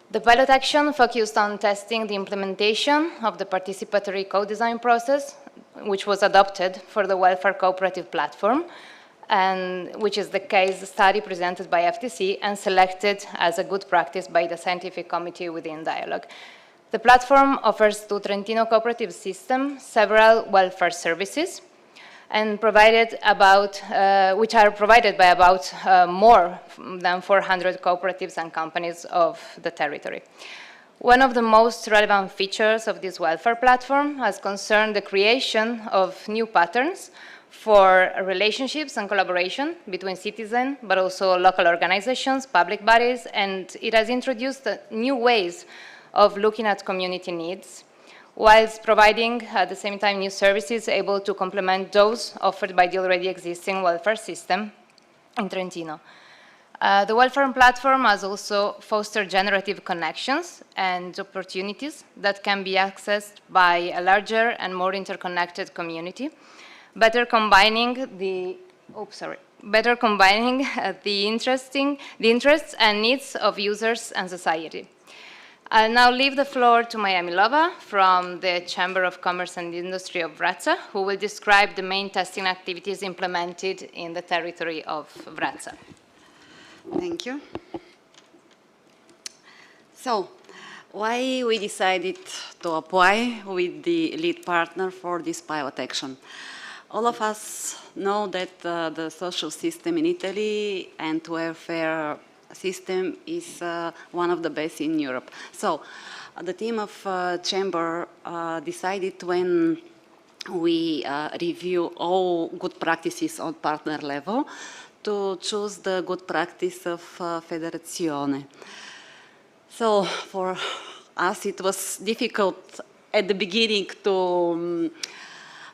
The pilot action focused on testing the implementation of the participatory co-design process which was adopted for the welfare cooperative platform, and which is the case study presented by FTC and selected as a good practice by the scientific committee within Dialog. The platform offers to Trentino cooperative system several welfare services, and which are provided by about more than 400 cooperatives and companies of the territory. One of the most relevant features of this welfare platform has concerned the creation of new patterns for relationships and collaboration between citizens, but also local organizations, public bodies, and it has introduced new ways of looking at community needs, whilst providing at the same time new services able to complement those offered by the already existing welfare system in Trentino. The welfare platform has also fostered generative connections and opportunities that can be accessed by a larger and more interconnected community, better combining the interests and needs of users and society. I'll now leave the floor to Maja Milova from the Chamber of Commerce and Industry of Wraca, who will describe the main testing activities implemented in the territory of Wraca. Thank you. So, why we decided to apply with the lead partner for this pilot action? All of us know that the social system in Italy and welfare system is one of the best in Europe. So the team of Chamber decided when we review all good practices on partner level to choose the good practice of Federazione. So for us it was difficult at the beginning to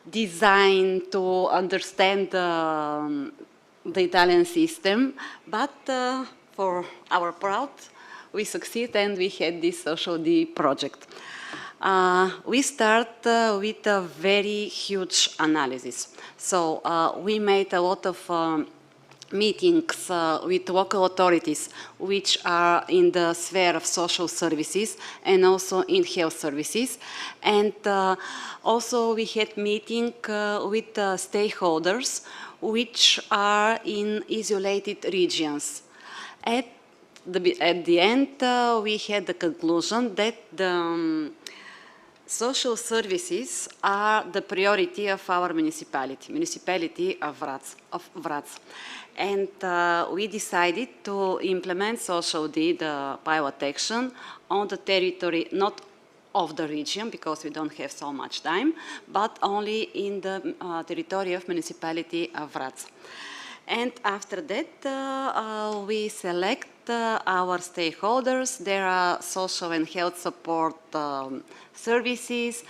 design, to understand the Italian system, but for our proud, we succeed and we had this social D project. We start with a very huge analysis. So we made a lot of meetings with local authorities which are in the sphere of social services and also in health services. And also we had meeting with stakeholders which are in isolated regions. At the end, we had the conclusion that the social services are the priority of our municipality of Wraca. And we decided to implement social D, the pilot action, on the territory, not of the region, because we don't have so much time, but only in the territory of municipality of Wraca. And after that, we select our stakeholders. There are social and health support services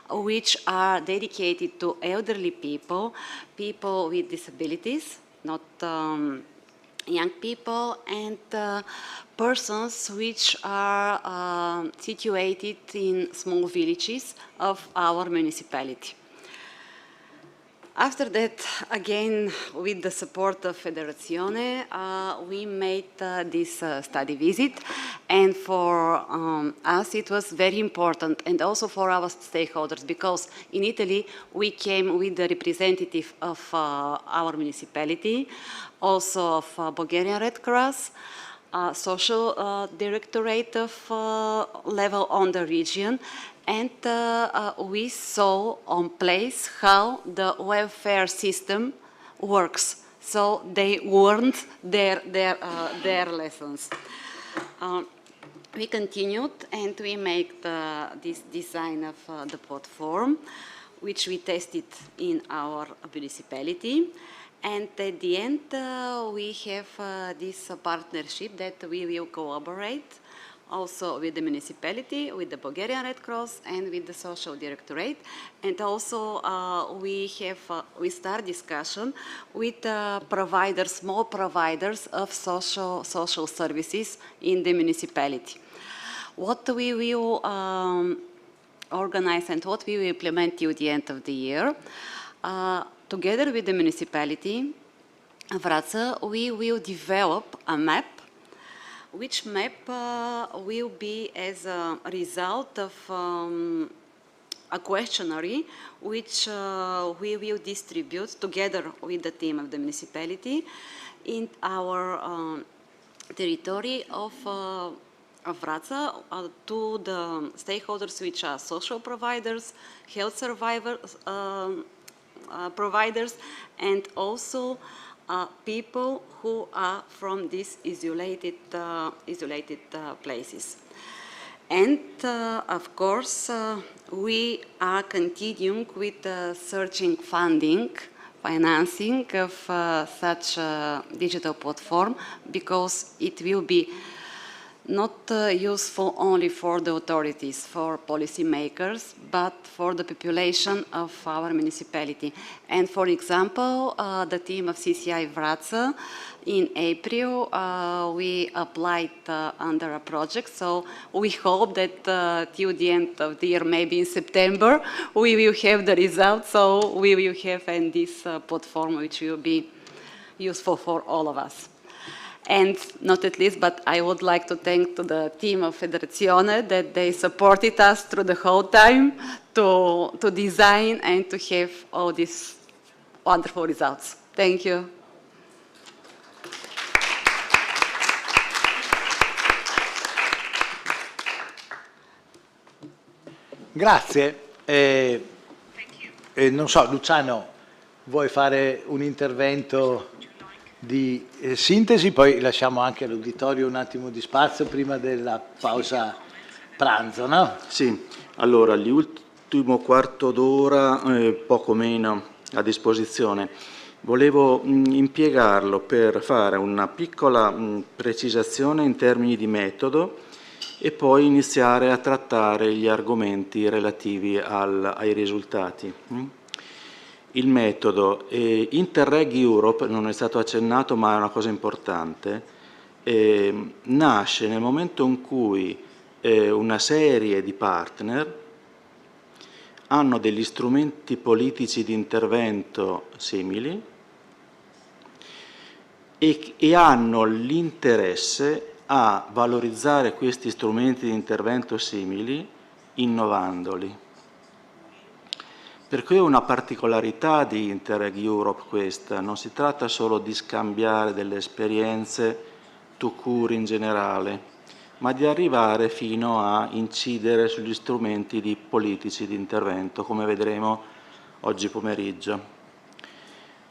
which are dedicated to elderly people, people with disabilities, not young people, and persons which are situated in small villages of our municipality. After that, again, with the support of Federazione, we made this study visit, and for us it was very important, and also for our stakeholders, because in Italy we came with the representative of our municipality, also of Bulgarian Red Cross, social directorate of level on the region, and we saw on place how the welfare system works. So they learned their lessons. We continued and we made this design of the platform, which we tested in our municipality. And at the end, we have this partnership that we will collaborate also with the municipality, with the Bulgarian Red Cross, and with the Social Directorate. And also we start discussion with providers, small providers of social services in the municipality. What we will organize and what we will implement till the end of the year, together with the municipality of Wraca, we will develop a map, which map will be as a result of a questionnaire which we will distribute together with the team of the municipality in our territory of Wraca to the stakeholders which are social providers, health providers, and also people who are from these isolated places. And of course, we are continuing with searching financing of such a digital platform, because it will be not useful only for the authorities, for policymakers, but for the population of our municipality. And for example, the team of CCI Wraca, in April, we applied under a project, so we hope that till the end of the year, maybe in September, we will have the results, so we will have this platform which will be useful for all of us. And not at least, but I would like to thank to the team of Federazione that they supported us through the whole time to design and to have all these wonderful results. Thank you. Grazie. Non so, Luciano, vuoi fare un intervento di sintesi, poi lasciamo anche all'uditorio un attimo di spazio prima della pausa pranzo, no? Sì, allora l'ultimo quarto d'ora, poco meno a disposizione, volevo impiegarlo per fare una piccola precisazione in termini di metodo e poi iniziare a trattare gli argomenti relativi ai risultati. Il metodo Interreg Europe, non è stato accennato ma è una cosa importante, nasce nel momento in cui una serie di partner hanno degli strumenti politici di intervento simili e hanno l'interesse a valorizzare questi strumenti di intervento simili innovandoli. Per cui è una particolarità di Interreg Europe questa, non si tratta solo di scambiare delle esperienze tout court in generale, ma di arrivare fino a incidere sugli strumenti politici di intervento, come vedremo oggi pomeriggio.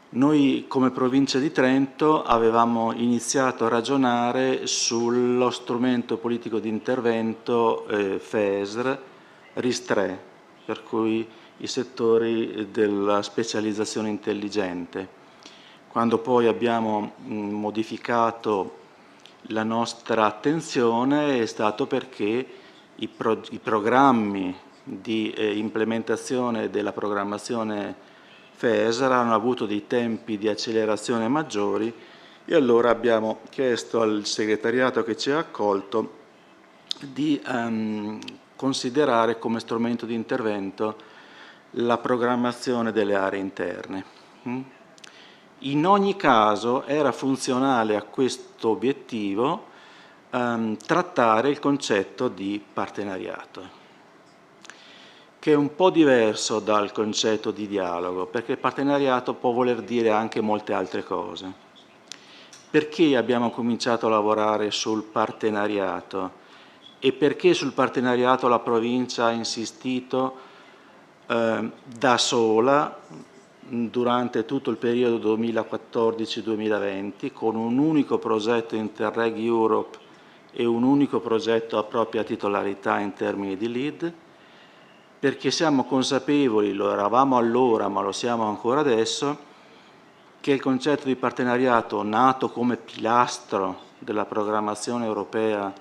Noi come provincia di Trento avevamo iniziato a ragionare sullo strumento politico di intervento FESR RIS3, per cui i settori della specializzazione intelligente. Quando poi abbiamo modificato la nostra attenzione è stato perché i programmi di implementazione della programmazione FESR hanno avuto dei tempi di accelerazione maggiori e allora abbiamo chiesto al segretariato che ci ha accolto di considerare come strumento di intervento la programmazione delle aree interne. In ogni caso era funzionale a questo obiettivo trattare il concetto di partenariato, che è un po' diverso dal concetto di dialogo, perché il partenariato può voler dire anche molte altre cose. Perché abbiamo cominciato a lavorare sul partenariato e perché sul partenariato la provincia ha insistito da sola durante tutto il periodo 2014-2020 con un unico progetto Interreg Europe e un unico progetto a propria titolarità in termini di lead, perché siamo consapevoli, lo eravamo allora ma lo siamo ancora adesso, che il concetto di partenariato nato come pilastro della programmazione europea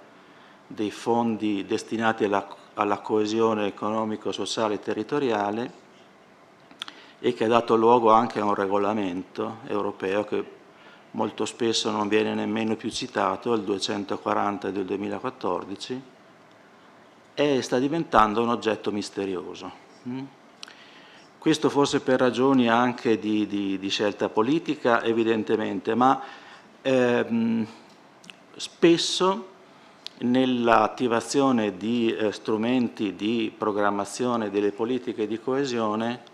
dei fondi destinati alla coesione economico-sociale e territoriale e che ha dato luogo anche a un regolamento europeo che molto spesso non viene nemmeno più citato, il 240 del 2014, e sta diventando un oggetto misterioso. Questo forse per ragioni anche di scelta politica, evidentemente, ma spesso nell'attivazione di strumenti di programmazione delle politiche di coesione,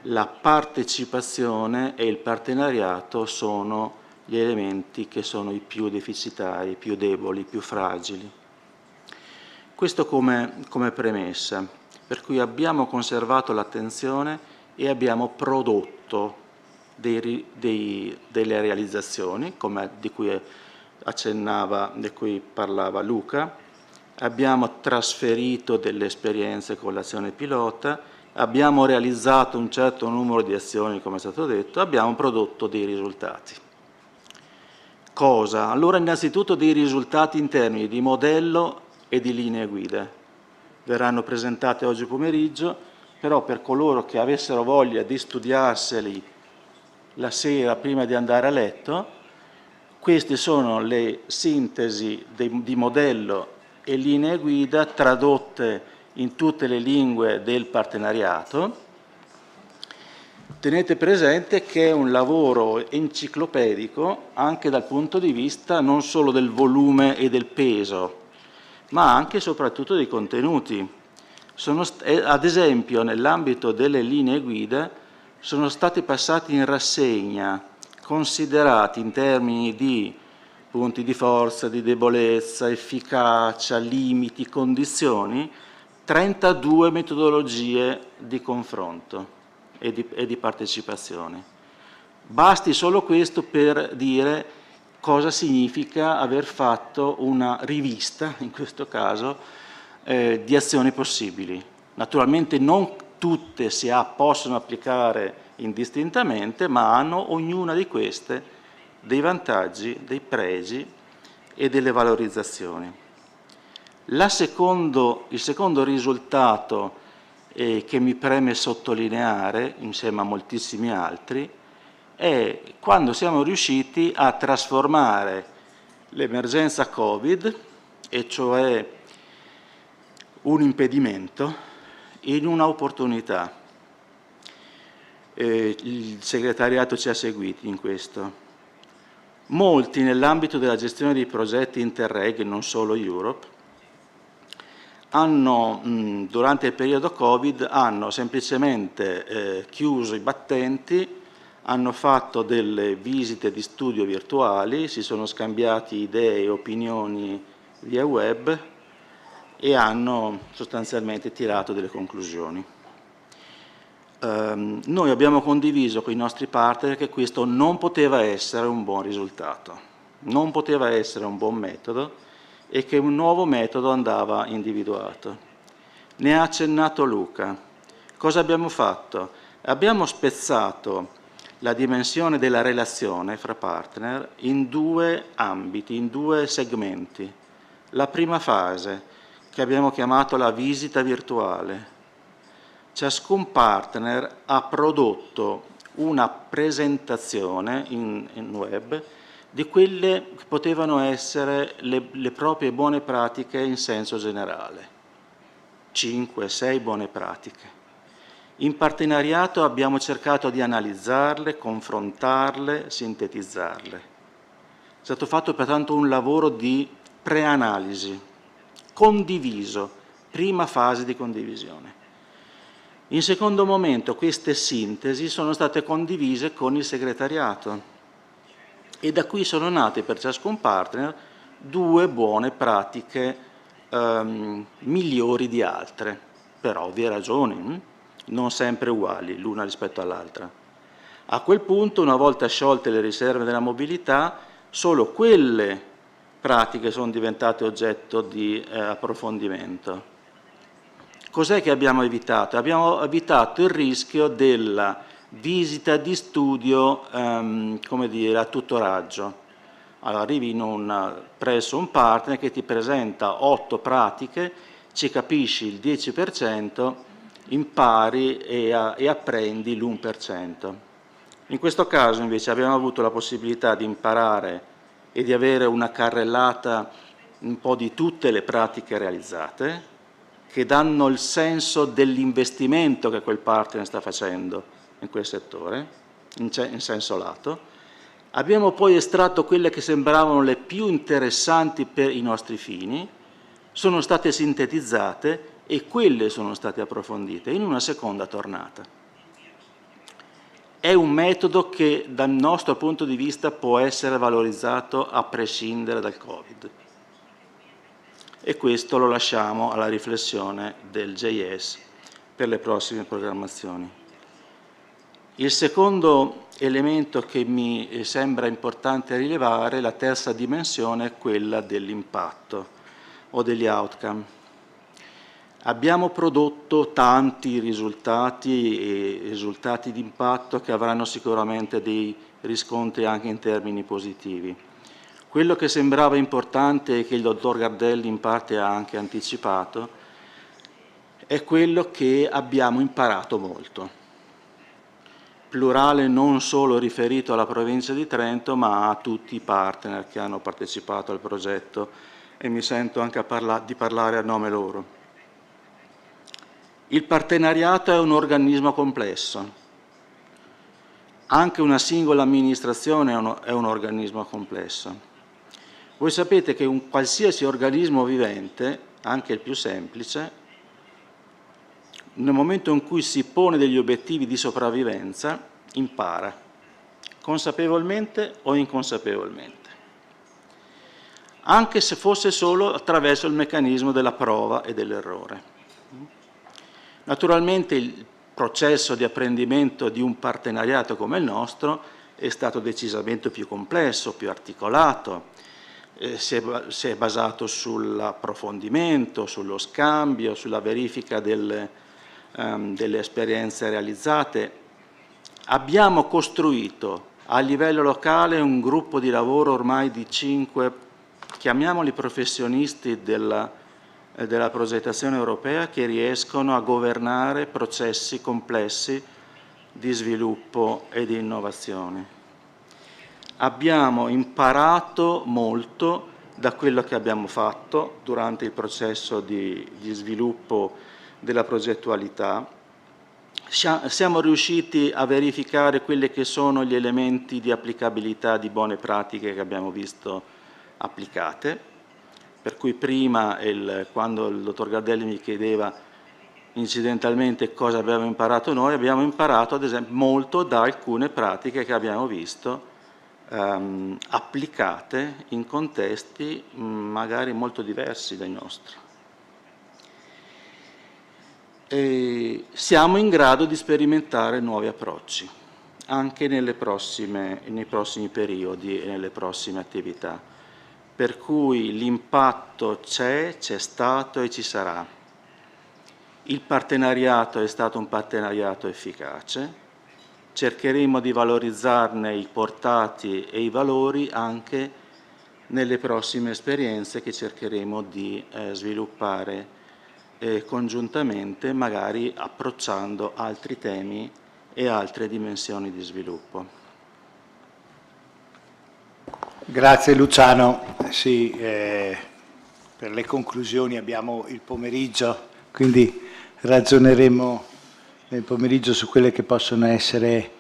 la partecipazione e il partenariato sono gli elementi che sono i più deficitari, più deboli, più fragili. Questo come premessa, per cui abbiamo conservato l'attenzione e abbiamo prodotto delle realizzazioni, di cui accennava, di cui parlava Luca, abbiamo trasferito delle esperienze con l'azione pilota, abbiamo realizzato un certo numero di azioni, come è stato detto, abbiamo prodotto dei risultati. Cosa? Allora, innanzitutto dei risultati in termini di modello e di linee guida. Verranno presentate oggi pomeriggio, però per coloro che avessero voglia di studiarseli la sera prima di andare a letto, queste sono le sintesi di modello e linee guida tradotte in tutte le lingue del partenariato. Tenete presente che è un lavoro enciclopedico anche dal punto di vista non solo del volume e del peso, ma anche e soprattutto dei contenuti. Ad esempio, nell'ambito delle linee guida sono stati passati in rassegna, considerati in termini di punti di forza, di debolezza, efficacia, limiti, condizioni, 32 metodologie di confronto e di partecipazione. Basti solo questo per dire cosa significa aver fatto una rivista, in questo caso, di azioni possibili. Naturalmente non tutte possono applicare indistintamente, ma hanno ognuna di queste dei vantaggi, dei pregi e delle valorizzazioni. Il secondo risultato che mi preme sottolineare, insieme a moltissimi altri, è quando siamo riusciti a trasformare l'emergenza Covid, e cioè un impedimento, in un'opportunità. Il segretariato ci ha seguiti in questo. Molti nell'ambito della gestione dei progetti Interreg, non solo Europe, durante il periodo Covid hanno semplicemente chiuso i battenti, hanno fatto delle visite di studio virtuali, si sono scambiati idee e opinioni via web e hanno sostanzialmente tirato delle conclusioni. Noi abbiamo condiviso con i nostri partner che questo non poteva essere un buon risultato, non poteva essere un buon metodo e che un nuovo metodo andava individuato. Ne ha accennato Luca. Cosa abbiamo fatto? Abbiamo spezzato la dimensione della relazione fra partner in due ambiti, in due segmenti. La prima fase, che abbiamo chiamato la visita virtuale. Ciascun partner ha prodotto una presentazione in web di quelle che potevano essere le proprie buone pratiche in senso generale. 5-6 buone pratiche. In partenariato abbiamo cercato di analizzarle, confrontarle, sintetizzarle. È stato fatto pertanto un lavoro di preanalisi, condiviso, prima fase di condivisione. In secondo momento queste sintesi sono state condivise con il segretariato e da qui sono nate per ciascun partner 2 buone pratiche migliori di altre, per ovvie ragioni, non sempre uguali l'una rispetto all'altra. A quel punto, una volta sciolte le riserve della mobilità, solo quelle pratiche sono diventate oggetto di approfondimento. Cos'è che abbiamo evitato? Abbiamo evitato il rischio della visita di studio, come dire, a tutoraggio. Allora, arrivi presso un partner che ti presenta 8 pratiche, ci capisci il 10%, impari e apprendi l'1%. In questo caso invece abbiamo avuto la possibilità di imparare e di avere una carrellata un po' di tutte le pratiche realizzate, che danno il senso dell'investimento che quel partner sta facendo in quel settore, in senso lato, Abbiamo poi estratto quelle che sembravano le più interessanti per i nostri fini, sono state sintetizzate e quelle sono state approfondite in una seconda tornata. È un metodo che dal nostro punto di vista può essere valorizzato a prescindere dal Covid. E questo lo lasciamo alla riflessione del JS per le prossime programmazioni. Il secondo elemento che mi sembra importante rilevare, la terza dimensione, è quella dell'impatto o degli outcome. Abbiamo prodotto tanti risultati e risultati di impatto che avranno sicuramente dei riscontri anche in termini positivi. Quello che sembrava importante e che il dottor Gardelli in parte ha anche anticipato è quello che abbiamo imparato molto. Plurale non solo riferito alla provincia di Trento, ma a tutti i partner che hanno partecipato al progetto, e mi sento anche di parlare a nome loro. Il partenariato è un organismo complesso. Anche una singola amministrazione è un organismo complesso. Voi sapete che un qualsiasi organismo vivente, anche il più semplice, nel momento in cui si pone degli obiettivi di sopravvivenza, impara, consapevolmente o inconsapevolmente, anche se fosse solo attraverso il meccanismo della prova e dell'errore. Naturalmente il processo di apprendimento di un partenariato come il nostro è stato decisamente più complesso, più articolato, si è basato sull'approfondimento, sullo scambio, sulla verifica delle esperienze realizzate. Abbiamo costruito a livello locale un gruppo di lavoro ormai di 5, chiamiamoli professionisti della progettazione europea, che riescono a governare processi complessi di sviluppo e di innovazione. Abbiamo imparato molto da quello che abbiamo fatto durante il processo di sviluppo della progettualità. Siamo riusciti a verificare quelli che sono gli elementi di applicabilità di buone pratiche che abbiamo visto applicate, per cui prima, quando il dottor Gardelli mi chiedeva incidentalmente cosa abbiamo imparato noi, abbiamo imparato ad esempio molto da alcune pratiche che abbiamo visto applicate in contesti magari molto diversi dai nostri. E siamo in grado di sperimentare nuovi approcci anche nei prossimi periodi e nelle prossime attività, per cui l'impatto c'è stato e ci sarà. Il partenariato è stato un partenariato efficace, cercheremo di valorizzarne i portati e i valori anche nelle prossime esperienze che cercheremo di sviluppare congiuntamente, magari approcciando altri temi e altre dimensioni di sviluppo. Grazie Luciano. Sì, per le conclusioni abbiamo il pomeriggio, quindi ragioneremo nel pomeriggio su quelle che possono essere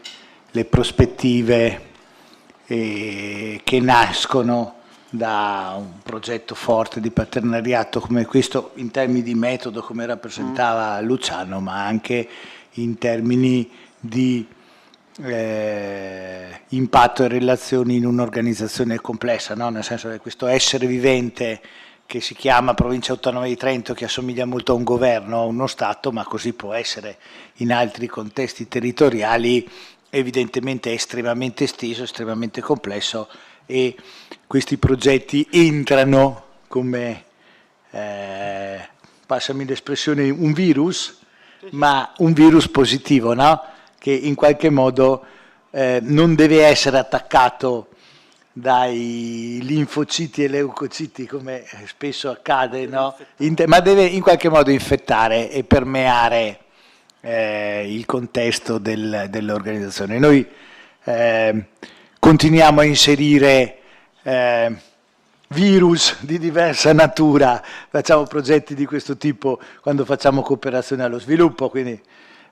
le prospettive che nascono da un progetto forte di partenariato come questo, in termini di metodo come rappresentava Luciano, ma anche in termini di impatto e relazioni in un'organizzazione complessa, no? Nel senso che questo essere vivente che si chiama Provincia Autonoma di Trento, che assomiglia molto a un governo, a uno Stato, ma così può essere in altri contesti territoriali, evidentemente è estremamente esteso, estremamente complesso, e questi progetti entrano come, passami l'espressione, un virus, ma un virus positivo, no? Che in qualche modo non deve essere attaccato dai linfociti e leucociti come spesso accade, no? Ma deve in qualche modo infettare e permeare il contesto dell'organizzazione. Noi continuiamo a inserire virus di diversa natura, facciamo progetti di questo tipo quando facciamo cooperazione allo sviluppo, quindi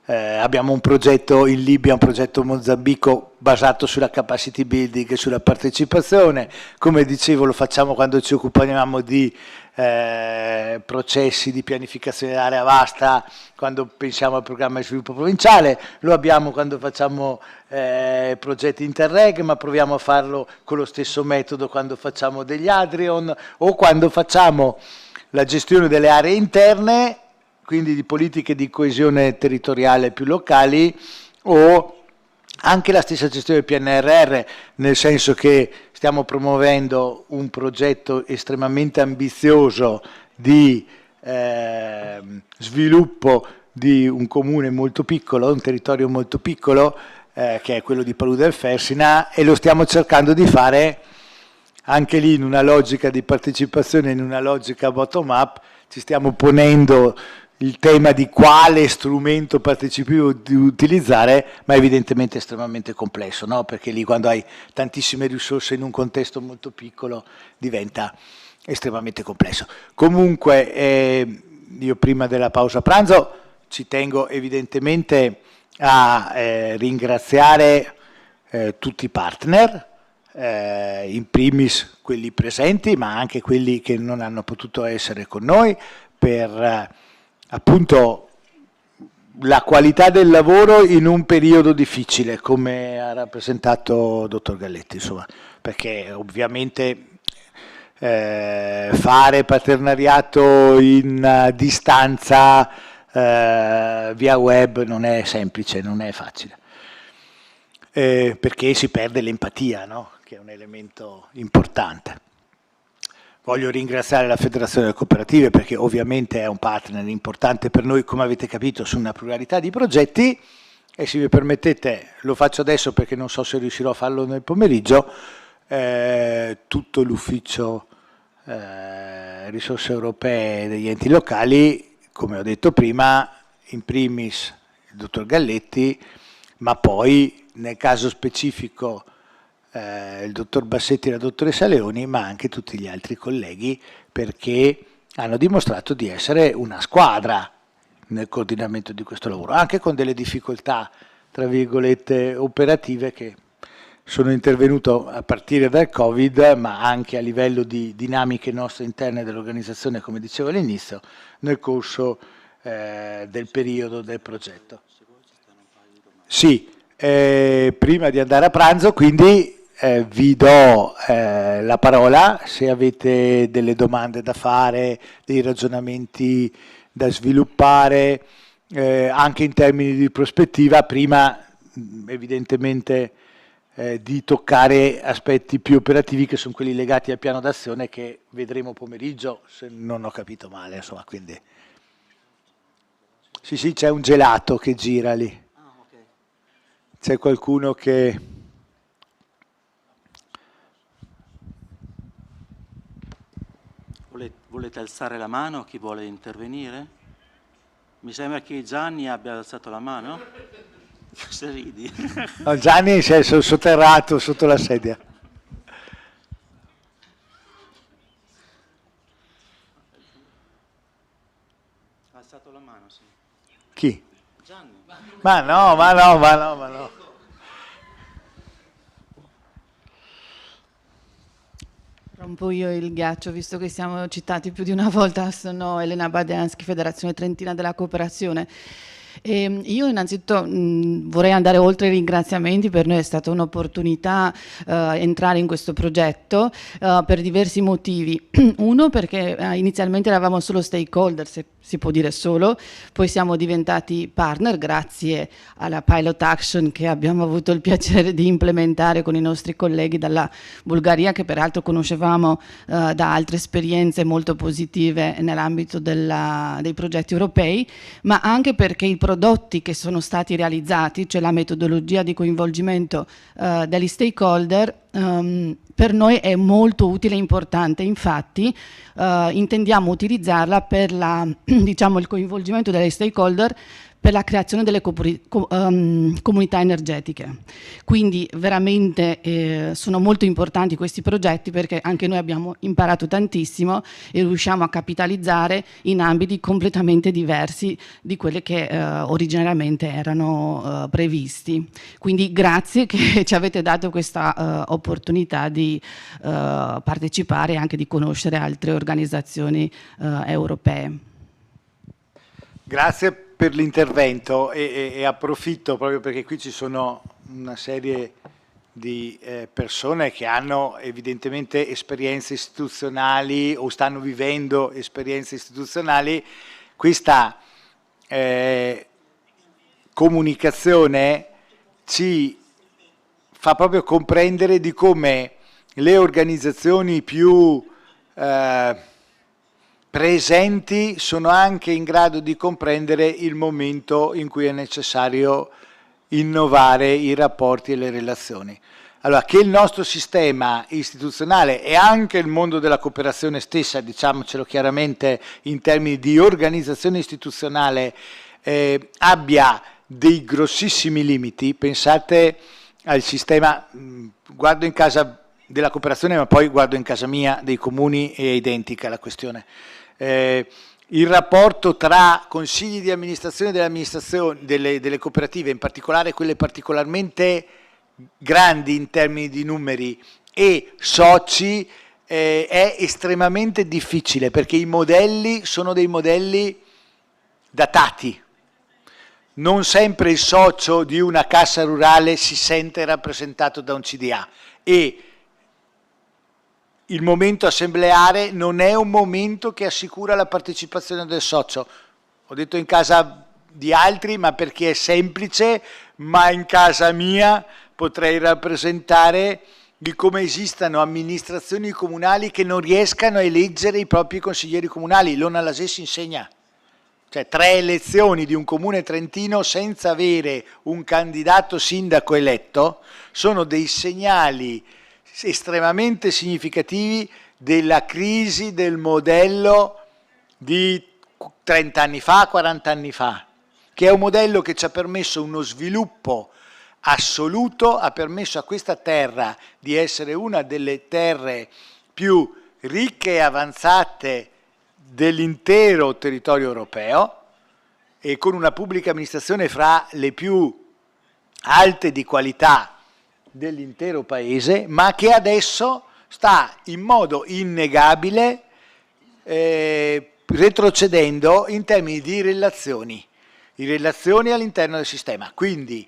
abbiamo un progetto in Libia, un progetto in Mozambico basato sulla capacity building e sulla partecipazione. Come dicevo, lo facciamo quando ci occupiamo di processi di pianificazione dell'area vasta, quando pensiamo al programma di sviluppo provinciale, lo abbiamo quando facciamo progetti Interreg, ma proviamo a farlo con lo stesso metodo quando facciamo degli Adrion o quando facciamo la gestione delle aree interne, quindi di politiche di coesione territoriale più locali, o anche la stessa gestione del PNRR, nel senso che stiamo promuovendo un progetto estremamente ambizioso di sviluppo di un comune molto piccolo, un territorio molto piccolo, che è quello di Palù del Fersina, e lo stiamo cercando di fare anche lì in una logica di partecipazione, in una logica bottom-up. Ci stiamo ponendo il tema di quale strumento partecipativo di utilizzare, ma evidentemente è estremamente complesso, no? Perché lì quando hai tantissime risorse in un contesto molto piccolo diventa estremamente complesso. Comunque io prima della pausa pranzo ci tengo evidentemente a ringraziare tutti i partner, in primis quelli presenti, ma anche quelli che non hanno potuto essere con noi, per appunto la qualità del lavoro in un periodo difficile, come ha rappresentato il dottor Galletti, insomma, perché ovviamente fare partenariato in distanza via web non è semplice, non è facile, perché si perde l'empatia, no? Che è un elemento importante. Voglio ringraziare la Federazione delle Cooperative perché ovviamente è un partner importante per noi, come avete capito, su una pluralità di progetti, e se mi permettete lo faccio adesso perché non so se riuscirò a farlo nel pomeriggio. Tutto l'Ufficio Risorse Europee degli Enti Locali, come ho detto prima, in primis il dottor Galletti, ma poi nel caso specifico il dottor Bassetti e la dottoressa Leoni, ma anche tutti gli altri colleghi, perché hanno dimostrato di essere una squadra nel coordinamento di questo lavoro, anche con delle difficoltà, tra virgolette, operative che sono intervenute a partire dal Covid, ma anche a livello di dinamiche nostre interne dell'organizzazione, come dicevo all'inizio, nel corso del periodo del progetto. Sì, prima di andare a pranzo, quindi vi do la parola se avete delle domande da fare, dei ragionamenti da sviluppare, anche in termini di prospettiva, prima evidentemente di toccare aspetti più operativi che sono quelli legati al piano d'azione che vedremo pomeriggio, se non ho capito male, insomma, quindi. Sì, c'è un gelato che gira lì. C'è qualcuno che... Volete alzare la mano? Chi vuole intervenire? Mi sembra che Gianni abbia alzato la mano. Cosa ridi? No, Gianni si è sotterrato sotto la sedia. Ha alzato la mano, sì. Chi? Gianni. Ma no. Rompo io il ghiaccio, visto che siamo citati più di una volta. Sono Elena Badiansky, Federazione Trentina della Cooperazione. E io innanzitutto vorrei andare oltre i ringraziamenti. Per noi è stata un'opportunità entrare in questo progetto per diversi motivi. Uno, perché inizialmente eravamo solo stakeholder, se si può dire solo, poi siamo diventati partner grazie alla pilot action che abbiamo avuto il piacere di implementare con i nostri colleghi dalla Bulgaria, che peraltro conoscevamo da altre esperienze molto positive nell'ambito dei progetti europei, ma anche perché i prodotti che sono stati realizzati, cioè la metodologia di coinvolgimento degli stakeholder, per noi è molto utile e importante. Infatti intendiamo utilizzarla per diciamo, il coinvolgimento delle stakeholder per la creazione delle comunità energetiche. Quindi veramente sono molto importanti questi progetti, perché anche noi abbiamo imparato tantissimo e riusciamo a capitalizzare in ambiti completamente diversi di quelli che originariamente erano previsti. Quindi grazie che ci avete dato questa opportunità di partecipare e anche di conoscere altre organizzazioni europee. Grazie per l'intervento e approfitto proprio perché qui ci sono una serie di persone che hanno evidentemente esperienze istituzionali o stanno vivendo esperienze istituzionali. Questa comunicazione ci fa proprio comprendere di come le organizzazioni più presenti sono anche in grado di comprendere il momento in cui è necessario innovare i rapporti e le relazioni. Allora, che il nostro sistema istituzionale e anche il mondo della cooperazione stessa, diciamocelo chiaramente in termini di organizzazione istituzionale, abbia dei grossissimi limiti. Pensate al sistema, guardo in casa della cooperazione, ma poi guardo in casa mia, dei comuni, è identica la questione. Il rapporto tra consigli di amministrazione delle cooperative, in particolare quelle particolarmente grandi in termini di numeri, e soci, è estremamente difficile, perché i modelli sono dei modelli datati. Non sempre il socio di una cassa rurale si sente rappresentato da un CDA e il momento assembleare non è un momento che assicura la partecipazione del socio. Ho detto in casa di altri, ma perché è semplice, ma in casa mia potrei rappresentare di come esistano amministrazioni comunali che non riescano a eleggere i propri consiglieri comunali. L'Ona Lasesi insegna. Cioè 3 elezioni di un comune trentino senza avere un candidato sindaco eletto sono dei segnali estremamente significativi della crisi del modello di 30 anni fa, 40 anni fa, che è un modello che ci ha permesso uno sviluppo assoluto, ha permesso a questa terra di essere una delle terre più ricche e avanzate dell'intero territorio europeo, e con una pubblica amministrazione fra le più alte di qualità dell'intero paese, ma che adesso sta in modo innegabile retrocedendo in termini di relazioni all'interno del sistema. Quindi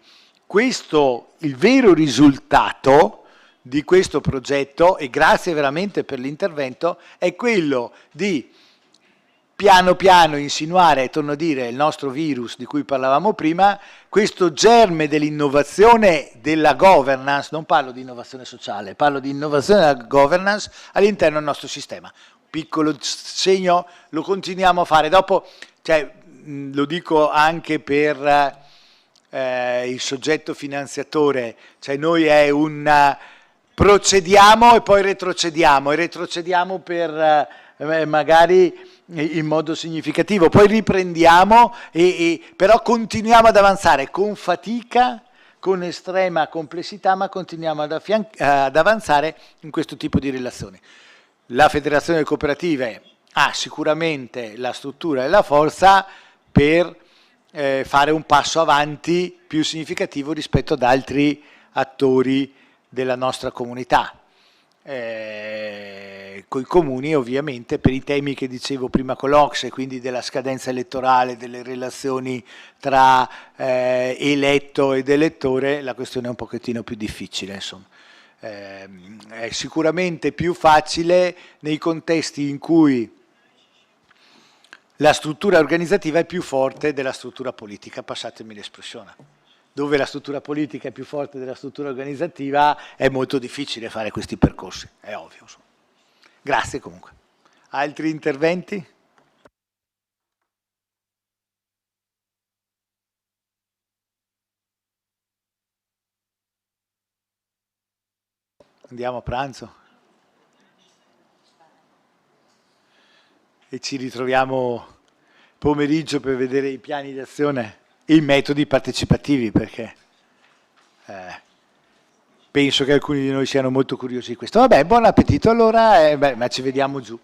il vero risultato di questo progetto, e grazie veramente per l'intervento, è quello di piano piano insinuare, torno a dire, il nostro virus di cui parlavamo prima, questo germe dell'innovazione della governance, non parlo di innovazione sociale, parlo di innovazione della governance all'interno del nostro sistema. Piccolo segno, lo continuiamo a fare. Dopo, lo dico anche per il soggetto finanziatore, noi è un procediamo e poi retrocediamo, e retrocediamo per magari in modo significativo, poi riprendiamo, però continuiamo ad avanzare con fatica, con estrema complessità, ma continuiamo ad avanzare in questo tipo di relazioni. La Federazione delle Cooperative ha sicuramente la struttura e la forza per fare un passo avanti più significativo rispetto ad altri attori della nostra comunità. Coi comuni ovviamente per i temi che dicevo prima con l'Ocse, quindi della scadenza elettorale, delle relazioni tra eletto ed elettore, la questione è un pochettino più difficile, insomma. È sicuramente più facile nei contesti in cui la struttura organizzativa è più forte della struttura politica, passatemi l'espressione. Dove la struttura politica è più forte della struttura organizzativa è molto difficile fare questi percorsi, è ovvio. Insomma. Grazie comunque. Altri interventi? Andiamo a pranzo. E ci ritroviamo pomeriggio per vedere i piani di azione e i metodi partecipativi, perché penso che alcuni di noi siano molto curiosi di questo. Vabbè, buon appetito allora, ma ci vediamo giù.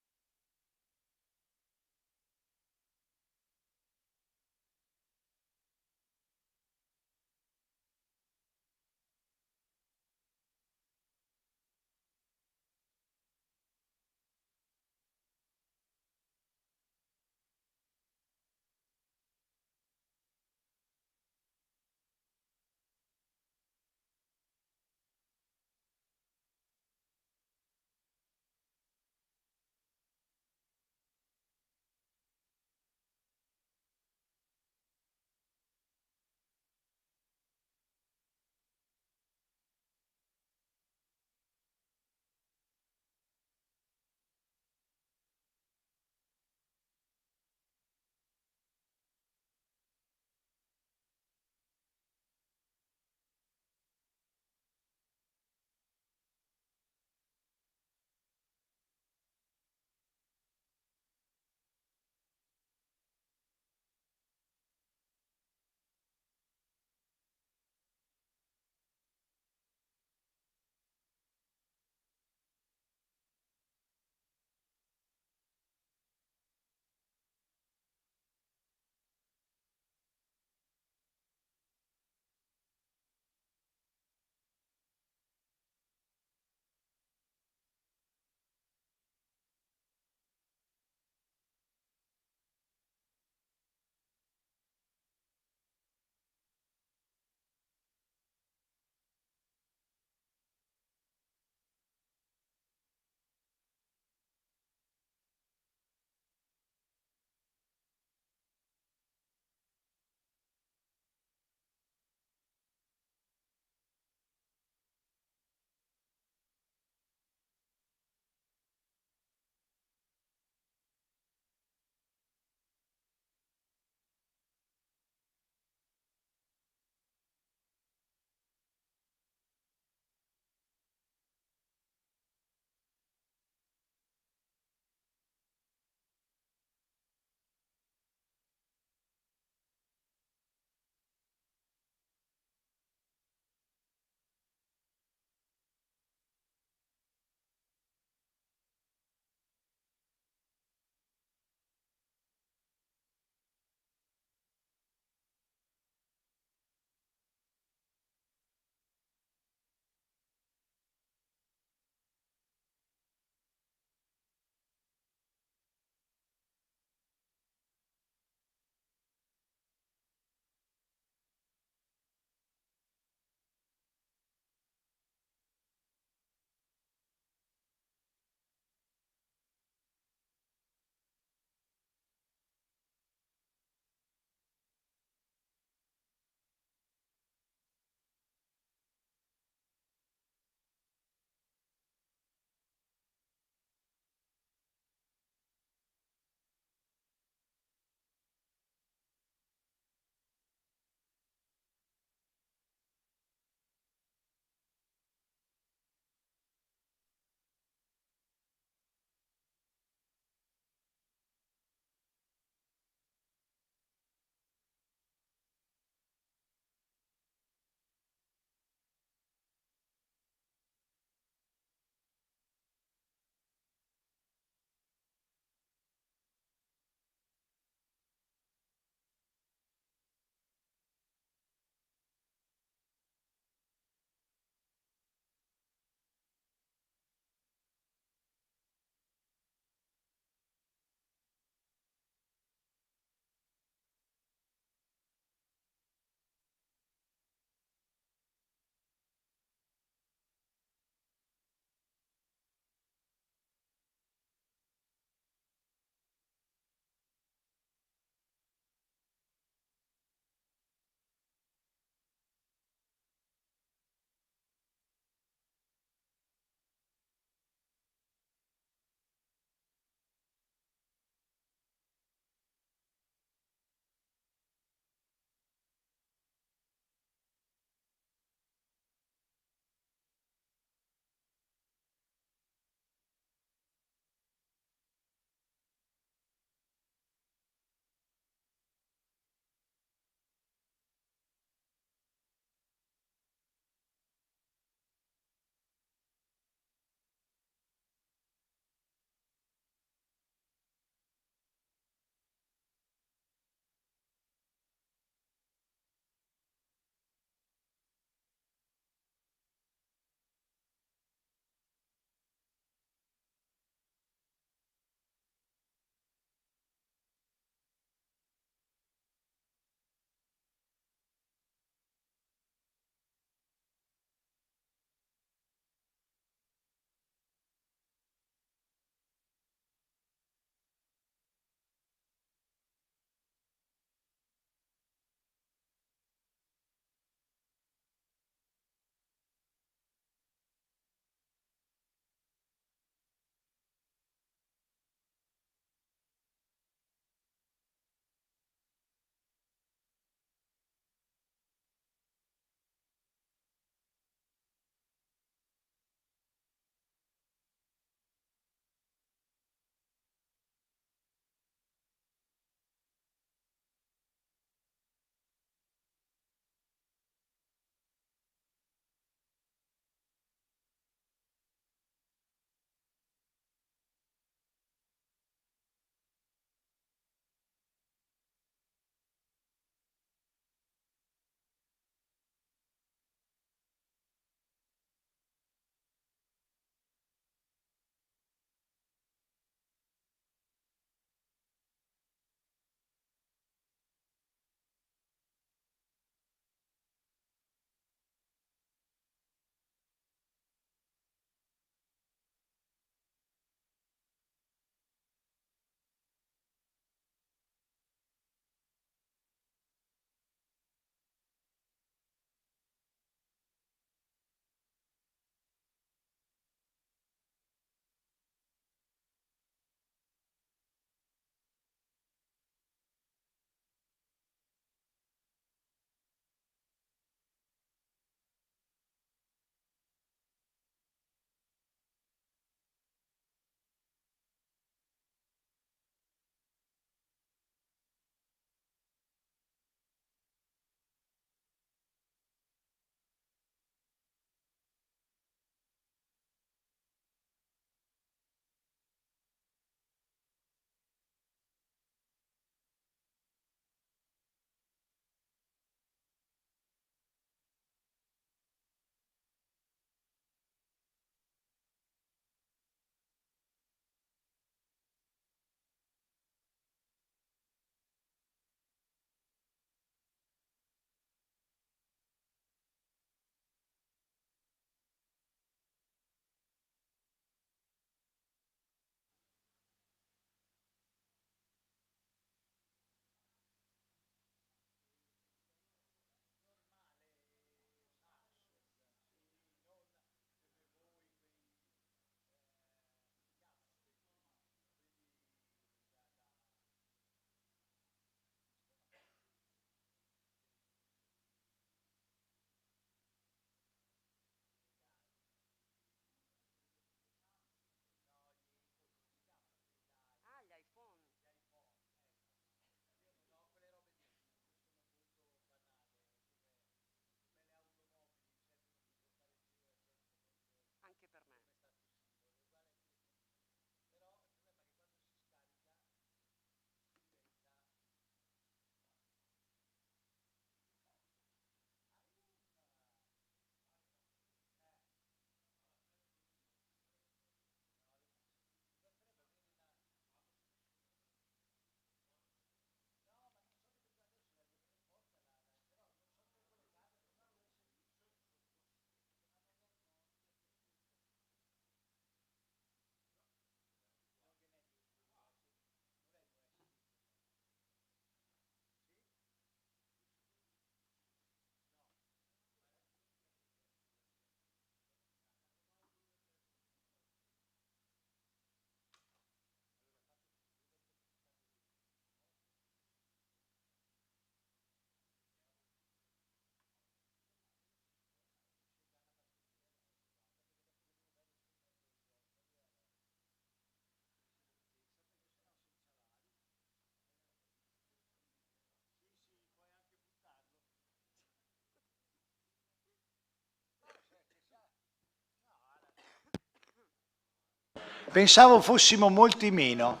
Pensavo fossimo molti meno.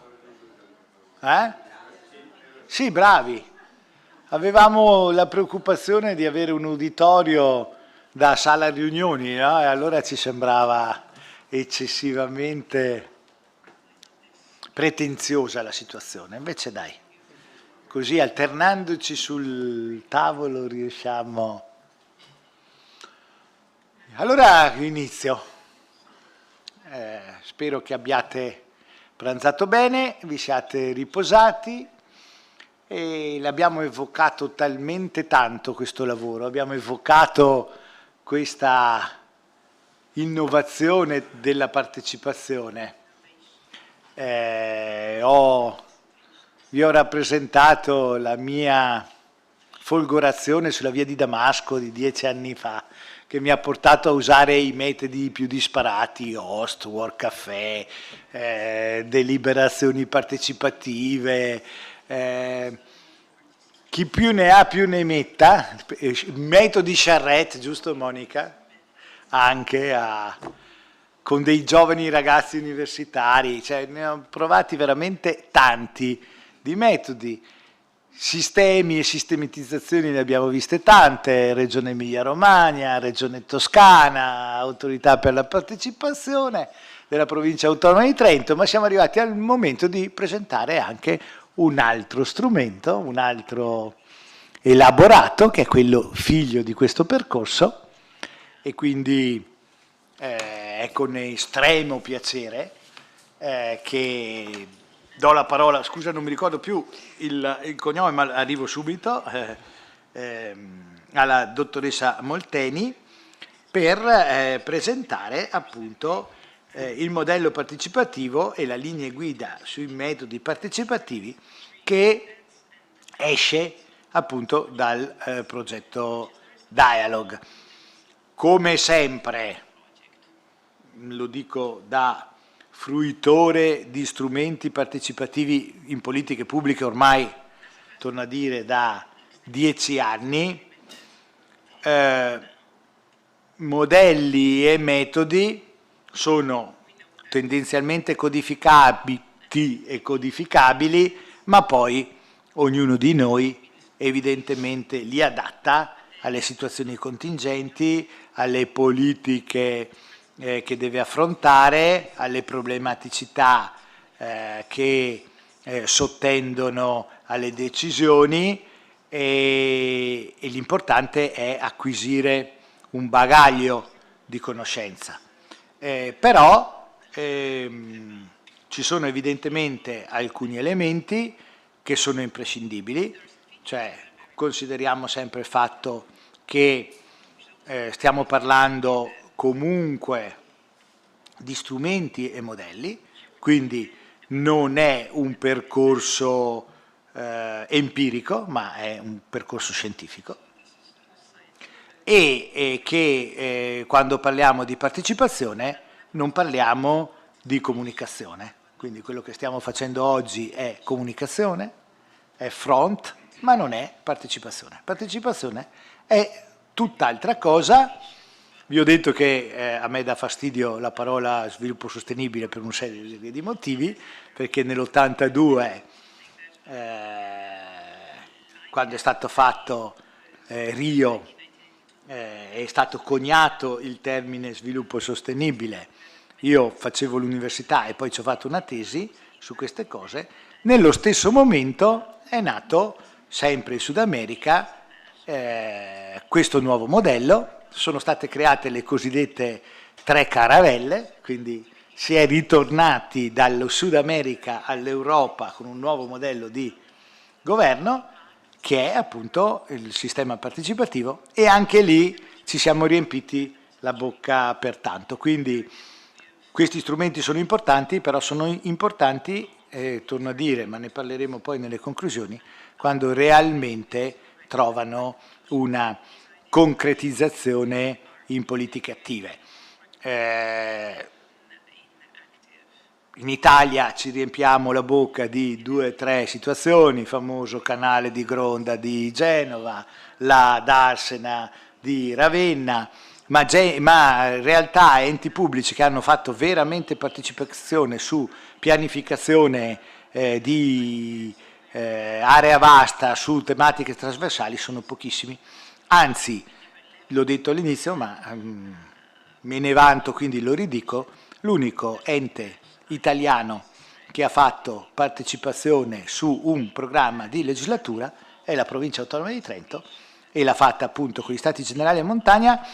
Sì, bravi. Avevamo la preoccupazione di avere un uditorio da sala riunioni, no? E allora ci sembrava eccessivamente pretenziosa la situazione. Invece dai, così alternandoci sul tavolo riusciamo. Allora inizio. Spero che abbiate pranzato bene, vi siate riposati e l'abbiamo evocato talmente tanto questo lavoro, abbiamo evocato questa innovazione della partecipazione. Vi ho rappresentato la mia folgorazione sulla via di Damasco di 10 anni fa, che mi ha portato a usare i metodi più disparati, host, work café, deliberazioni partecipative, chi più ne ha più ne metta, metodi charrette, giusto Monica? Anche con dei giovani ragazzi universitari, cioè ne ho provati veramente tanti di metodi. Sistemi e sistematizzazioni ne abbiamo viste tante, Regione Emilia-Romagna, Regione Toscana, Autorità per la partecipazione della Provincia autonoma di Trento, ma siamo arrivati al momento di presentare anche un altro strumento, un altro elaborato, che è quello figlio di questo percorso, e quindi è con estremo piacere che do la parola, scusa non mi ricordo più il cognome ma arrivo subito, alla dottoressa Molteni per presentare appunto il modello partecipativo e la linea guida sui metodi partecipativi che esce appunto dal progetto Dialog. Come sempre, lo dico da fruitore di strumenti partecipativi in politiche pubbliche ormai, torno a dire, da 10 anni, modelli e metodi sono tendenzialmente codificabili e codificabili, ma poi ognuno di noi evidentemente li adatta alle situazioni contingenti, alle politiche che deve affrontare, alle problematicità che sottendono alle decisioni e l'importante è acquisire un bagaglio di conoscenza. Però ci sono evidentemente alcuni elementi che sono imprescindibili, cioè consideriamo sempre il fatto che stiamo parlando comunque di strumenti e modelli, quindi non è un percorso empirico, ma è un percorso scientifico, e che quando parliamo di partecipazione non parliamo di comunicazione, quindi quello che stiamo facendo oggi è comunicazione, è front, ma non è partecipazione. Partecipazione è tutt'altra cosa. Vi ho detto che a me dà fastidio la parola sviluppo sostenibile per una serie di motivi, perché nell'82, quando è stato fatto Rio, è stato coniato il termine sviluppo sostenibile. Io facevo l'università e poi ci ho fatto una tesi su queste cose. Nello stesso momento è nato, sempre in Sud America, questo nuovo modello. Sono state create le cosiddette 3 caravelle, quindi si è ritornati dallo Sud America all'Europa con un nuovo modello di governo che è appunto il sistema partecipativo, e anche lì ci siamo riempiti la bocca per tanto. Quindi questi strumenti sono importanti, però sono importanti, torno a dire, ma ne parleremo poi nelle conclusioni, quando realmente trovano una concretizzazione in politiche attive. In Italia ci riempiamo la bocca di 2 o 3 situazioni, il famoso canale di Gronda di Genova, la Darsena di Ravenna, ma realtà, enti pubblici che hanno fatto veramente partecipazione su pianificazione di area vasta su tematiche trasversali sono pochissimi. Anzi, l'ho detto all'inizio, ma me ne vanto, quindi lo ridico, l'unico ente italiano che ha fatto partecipazione su un programma di legislatura è la Provincia autonoma di Trento, e l'ha fatta appunto con gli Stati Generali a Montagna,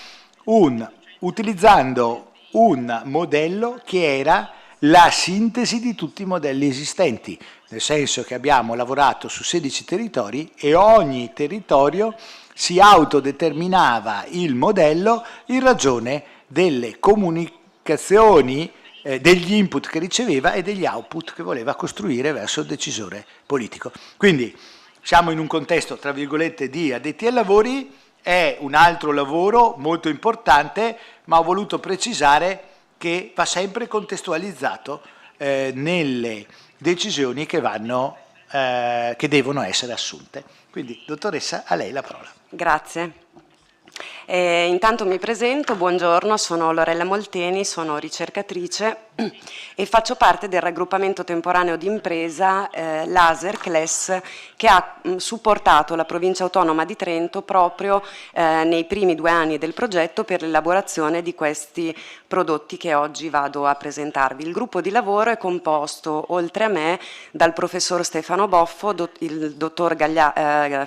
utilizzando un modello che era la sintesi di tutti i modelli esistenti, nel senso che abbiamo lavorato su 16 territori e ogni territorio si autodeterminava il modello in ragione delle comunicazioni, degli input che riceveva e degli output che voleva costruire verso il decisore politico. Quindi siamo in un contesto, tra virgolette, di addetti ai lavori, è un altro lavoro molto importante, ma ho voluto precisare che va sempre contestualizzato nelle decisioni che devono essere assunte. Quindi, dottoressa, a lei la parola. Grazie. Intanto mi presento, buongiorno, sono Lorella Molteni, sono ricercatrice e faccio parte del raggruppamento temporaneo di impresa Laser CLES, che ha supportato la Provincia autonoma di Trento proprio nei primi 2 anni del progetto per l'elaborazione di questi prodotti che oggi vado a presentarvi. Il gruppo di lavoro è composto, oltre a me, dal professor Stefano Boffo, il dottor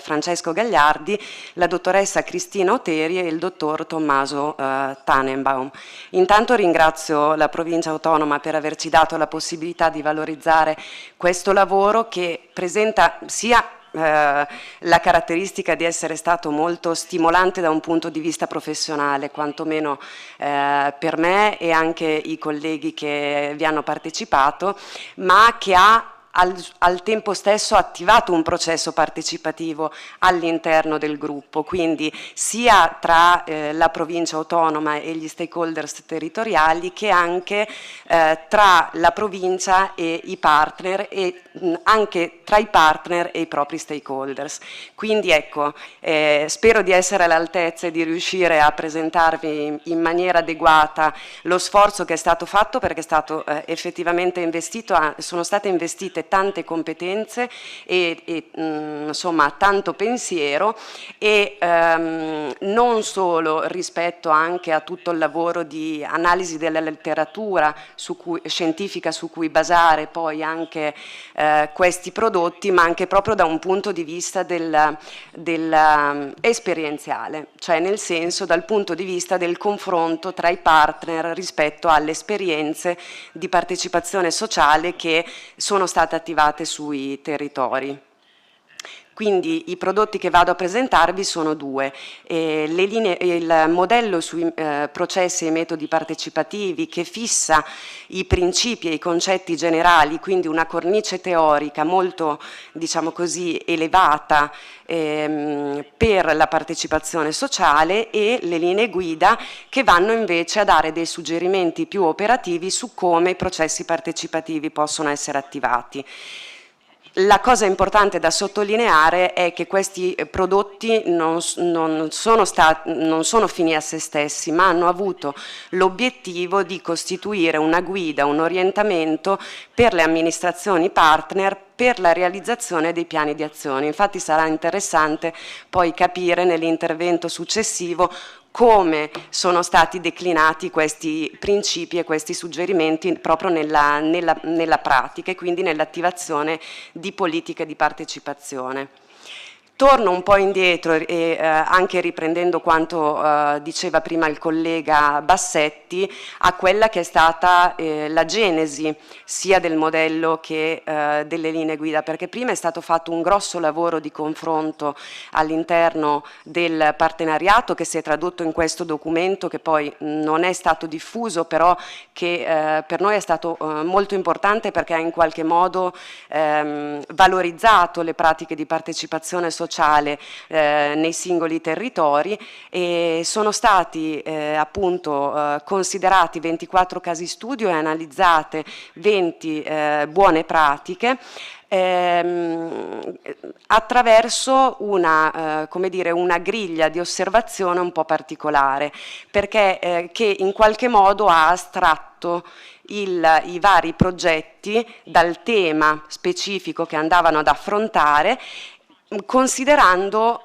Francesco Gagliardi, la dottoressa Cristina Oteri e il dottor Tommaso Tannenbaum. Intanto ringrazio la Provincia autonoma per averci dato la possibilità di valorizzare questo lavoro, che presenta sia la caratteristica di essere stato molto stimolante da un punto di vista professionale, quantomeno per me e anche i colleghi che vi hanno partecipato, ma che ha al tempo stesso attivato un processo partecipativo all'interno del gruppo, quindi sia tra la provincia autonoma e gli stakeholders territoriali, che anche tra la provincia e i partner e anche tra i partner e i propri stakeholders. Quindi ecco, spero di essere all'altezza e di riuscire a presentarvi in maniera adeguata lo sforzo che è stato fatto, perché è stato effettivamente investito, sono state investite tante competenze e insomma tanto pensiero, e non solo rispetto anche a tutto il lavoro di analisi della letteratura scientifica su cui basare poi anche questi prodotti, ma anche proprio da un punto di vista esperienziale, cioè nel senso dal punto di vista del confronto tra i partner rispetto alle esperienze di partecipazione sociale che sono state attivate sui territori. Quindi i prodotti che vado a presentarvi sono 2, il modello sui processi e metodi partecipativi, che fissa i principi e i concetti generali, quindi una cornice teorica molto, diciamo così, elevata per la partecipazione sociale, e le linee guida che vanno invece a dare dei suggerimenti più operativi su come i processi partecipativi possono essere attivati. La cosa importante da sottolineare è che questi prodotti non sono fini a se stessi, ma hanno avuto l'obiettivo di costituire una guida, un orientamento per le amministrazioni partner per la realizzazione dei piani di azione. Infatti sarà interessante poi capire nell'intervento successivo come sono stati declinati questi principi e questi suggerimenti proprio nella pratica e quindi nell'attivazione di politiche di partecipazione. Torno un po' indietro e anche riprendendo quanto diceva prima il collega Bassetti, a quella che è stata la genesi sia del modello che delle linee guida, perché prima è stato fatto un grosso lavoro di confronto all'interno del partenariato, che si è tradotto in questo documento, che poi non è stato diffuso, però che per noi è stato molto importante, perché ha in qualche modo valorizzato le pratiche di partecipazione sociale sociale nei singoli territori, e sono stati appunto considerati 24 casi studio e analizzate 20 buone pratiche attraverso una, come dire, una griglia di osservazione un po' particolare, perché che in qualche modo ha astratto i vari progetti dal tema specifico che andavano ad affrontare, considerando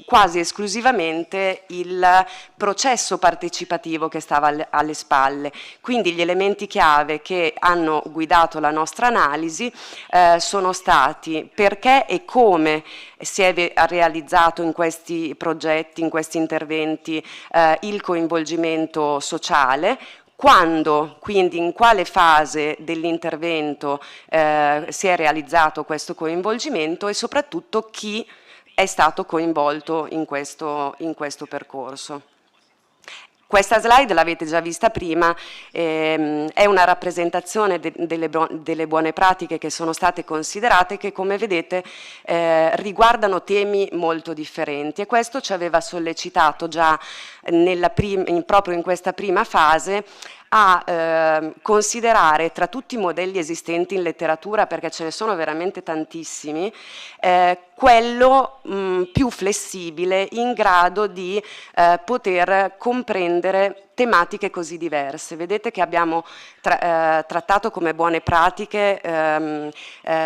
quasi esclusivamente il processo partecipativo che stava alle spalle. Quindi gli elementi chiave che hanno guidato la nostra analisi sono stati perché e come si è realizzato in questi progetti, in questi interventi, il coinvolgimento sociale, quando, quindi in quale fase dell'intervento si è realizzato questo coinvolgimento e soprattutto chi è stato coinvolto in questo percorso. Questa slide l'avete già vista prima, è una rappresentazione delle buone pratiche che sono state considerate, che come vedete riguardano temi molto differenti, e questo ci aveva sollecitato già proprio in questa prima fase a considerare tra tutti i modelli esistenti in letteratura, perché ce ne sono veramente tantissimi, quello più flessibile, in grado di poter comprendere tematiche così diverse. Vedete che abbiamo trattato come buone pratiche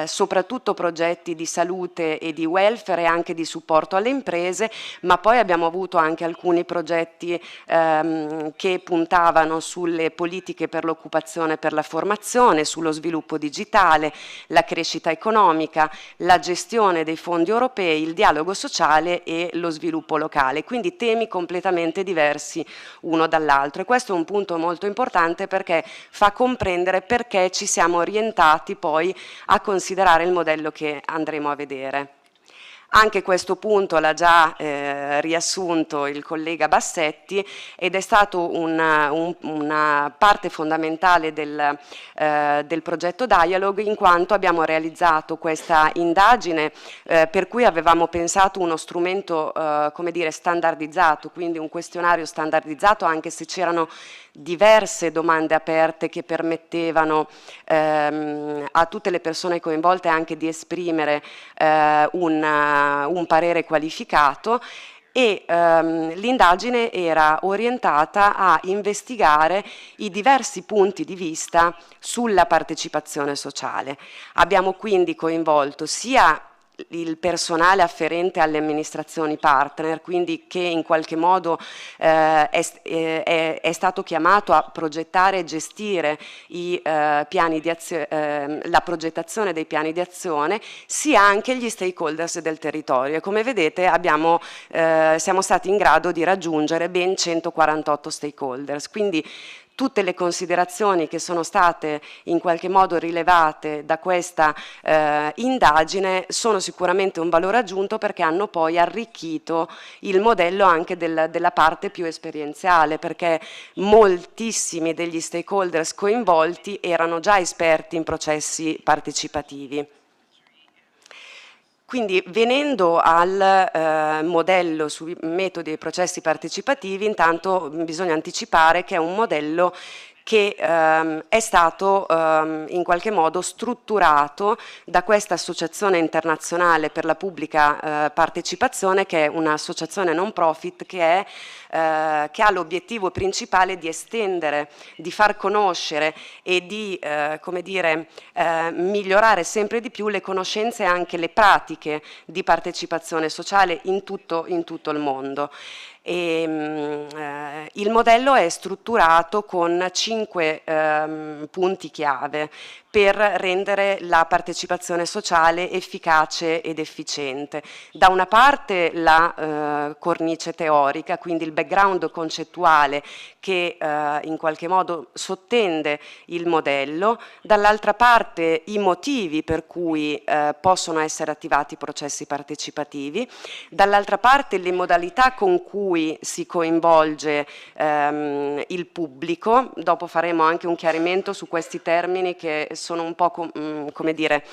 soprattutto progetti di salute e di welfare e anche di supporto alle imprese, ma poi abbiamo avuto anche alcuni progetti che puntavano sulle politiche per l'occupazione e per la formazione, sullo sviluppo digitale, la crescita economica, la gestione dei fondi europei, il dialogo sociale e lo sviluppo locale, quindi temi completamente diversi uno dall'altro, e questo è un punto molto importante perché fa comprendere perché ci siamo orientati poi a considerare il modello che andremo a vedere. Anche questo punto l'ha già riassunto il collega Bassetti, ed è stato una parte fondamentale del progetto Dialog, in quanto abbiamo realizzato questa indagine per cui avevamo pensato uno strumento come dire, standardizzato, quindi un questionario standardizzato, anche se c'erano diverse domande aperte che permettevano a tutte le persone coinvolte anche di esprimere un parere qualificato, e l'indagine era orientata a investigare i diversi punti di vista sulla partecipazione sociale. Abbiamo quindi coinvolto sia il personale afferente alle amministrazioni partner, quindi che in qualche modo è stato chiamato a progettare e gestire piani di la progettazione dei piani di azione, sia anche gli stakeholders del territorio, e come vedete siamo stati in grado di raggiungere ben 148 stakeholders, quindi tutte le considerazioni che sono state in qualche modo rilevate da questa indagine sono sicuramente un valore aggiunto, perché hanno poi arricchito il modello anche della parte più esperienziale, perché moltissimi degli stakeholders coinvolti erano già esperti in processi partecipativi. Quindi, venendo al modello sui metodi e processi partecipativi, intanto bisogna anticipare che è un modello che è stato in qualche modo strutturato da questa associazione internazionale per la pubblica partecipazione, che è un'associazione non profit che ha l'obiettivo principale di estendere, di far conoscere e di come dire, migliorare sempre di più le conoscenze e anche le pratiche di partecipazione sociale in tutto il mondo. Il modello è strutturato con 5 punti chiave per rendere la partecipazione sociale efficace ed efficiente. Da una parte la cornice teorica, quindi il background concettuale che in qualche modo sottende il modello, dall'altra parte i motivi per cui possono essere attivati i processi partecipativi, dall'altra parte le modalità con cui cui si coinvolge il pubblico. Dopo faremo anche un chiarimento su questi termini che sono un po' come dire,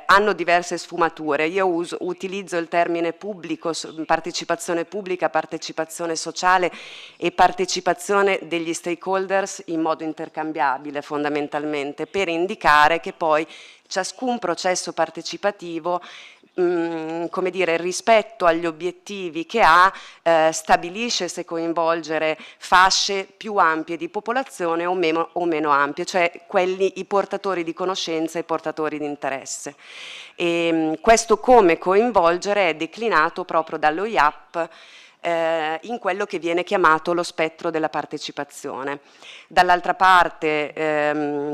hanno diverse sfumature. Io utilizzo il termine pubblico, partecipazione pubblica, partecipazione sociale e partecipazione degli stakeholders in modo intercambiabile fondamentalmente, per indicare che poi ciascun processo partecipativo come dire, rispetto agli obiettivi che ha, stabilisce se coinvolgere fasce più ampie di popolazione o meno ampie, cioè i portatori di conoscenza e i portatori di interesse. E questo come coinvolgere è declinato proprio dall'OIAP in quello che viene chiamato lo spettro della partecipazione. Dall'altra parte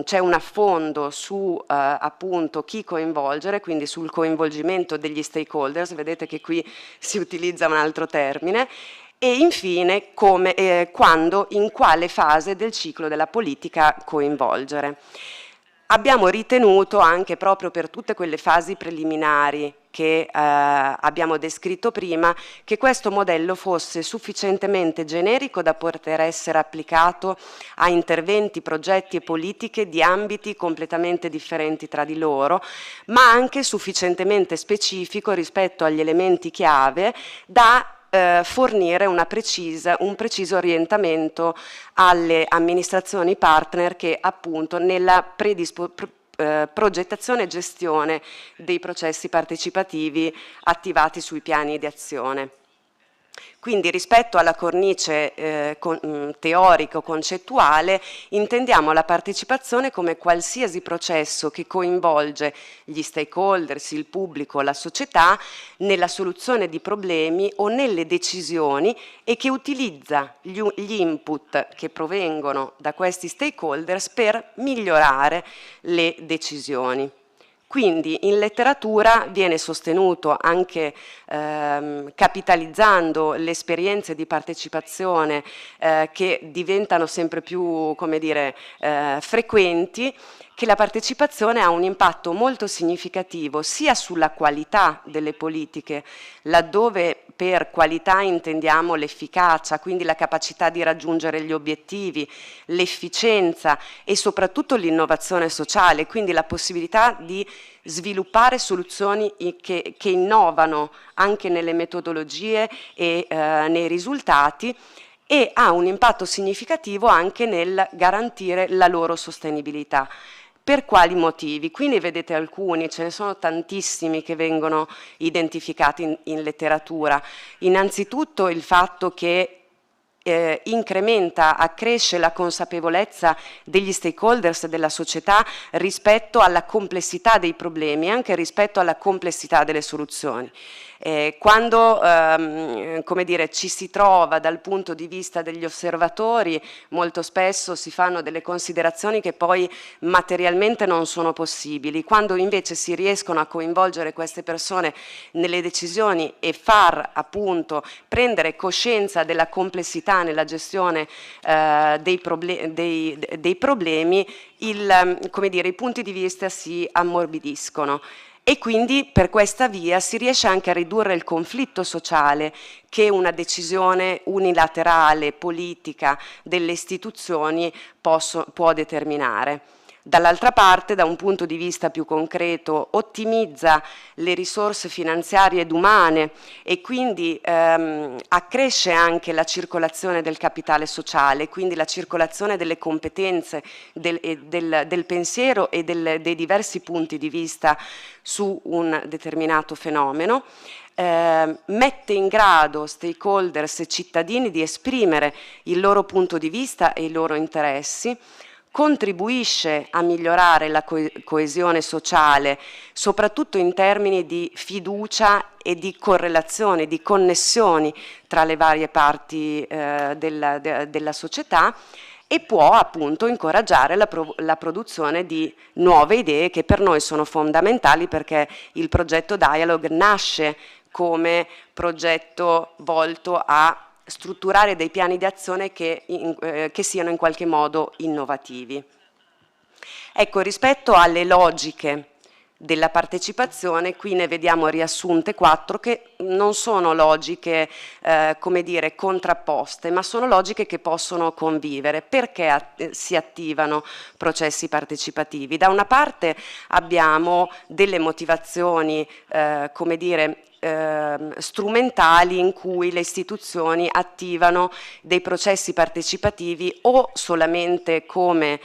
c'è un affondo su appunto chi coinvolgere, quindi sul coinvolgimento degli stakeholders, vedete che qui si utilizza un altro termine, e infine quando, in quale fase del ciclo della politica coinvolgere. Abbiamo ritenuto anche proprio per tutte quelle fasi preliminari che abbiamo descritto prima, che questo modello fosse sufficientemente generico da poter essere applicato a interventi, progetti e politiche di ambiti completamente differenti tra di loro, ma anche sufficientemente specifico rispetto agli elementi chiave da fornire un preciso orientamento alle amministrazioni partner che appunto nella progettazione e gestione dei processi partecipativi attivati sui piani di azione. Quindi rispetto alla cornice teorico-concettuale intendiamo la partecipazione come qualsiasi processo che coinvolge gli stakeholders, il pubblico, la società nella soluzione di problemi o nelle decisioni e che utilizza gli input che provengono da questi stakeholders per migliorare le decisioni. Quindi in letteratura viene sostenuto anche capitalizzando le esperienze di partecipazione che diventano sempre più, come dire, frequenti, che la partecipazione ha un impatto molto significativo sia sulla qualità delle politiche, laddove per qualità intendiamo l'efficacia, quindi la capacità di raggiungere gli obiettivi, l'efficienza e soprattutto l'innovazione sociale, quindi la possibilità di sviluppare soluzioni che innovano anche nelle metodologie e nei risultati, e ha un impatto significativo anche nel garantire la loro sostenibilità. Per quali motivi? Qui ne vedete alcuni, ce ne sono tantissimi che vengono identificati in letteratura. Innanzitutto il fatto che accresce la consapevolezza degli stakeholders della società rispetto alla complessità dei problemi e anche rispetto alla complessità delle soluzioni. Quando come dire, ci si trova dal punto di vista degli osservatori, molto spesso si fanno delle considerazioni che poi materialmente non sono possibili. Quando invece si riescono a coinvolgere queste persone nelle decisioni e far appunto prendere coscienza della complessità nella gestione dei problemi, come dire, i punti di vista si ammorbidiscono. E quindi per questa via si riesce anche a ridurre il conflitto sociale che una decisione unilaterale, politica delle istituzioni può determinare. Dall'altra parte, da un punto di vista più concreto, ottimizza le risorse finanziarie ed umane e quindi accresce anche la circolazione del capitale sociale, quindi la circolazione delle competenze, del pensiero e dei diversi punti di vista su un determinato fenomeno. Mette in grado stakeholders e cittadini di esprimere il loro punto di vista e i loro interessi, contribuisce a migliorare la coesione sociale, soprattutto in termini di fiducia e di correlazione, di connessioni tra le varie parti della società, e può appunto incoraggiare la produzione di nuove idee che per noi sono fondamentali, perché il progetto Dialog nasce come progetto volto a strutturare dei piani di azione che siano in qualche modo innovativi. Ecco, rispetto alle logiche della partecipazione. Qui ne vediamo riassunte 4 che non sono logiche, come dire, contrapposte, ma sono logiche che possono convivere. Perché si attivano processi partecipativi? Da una parte abbiamo delle motivazioni, come dire, strumentali in cui le istituzioni attivano dei processi partecipativi o solamente come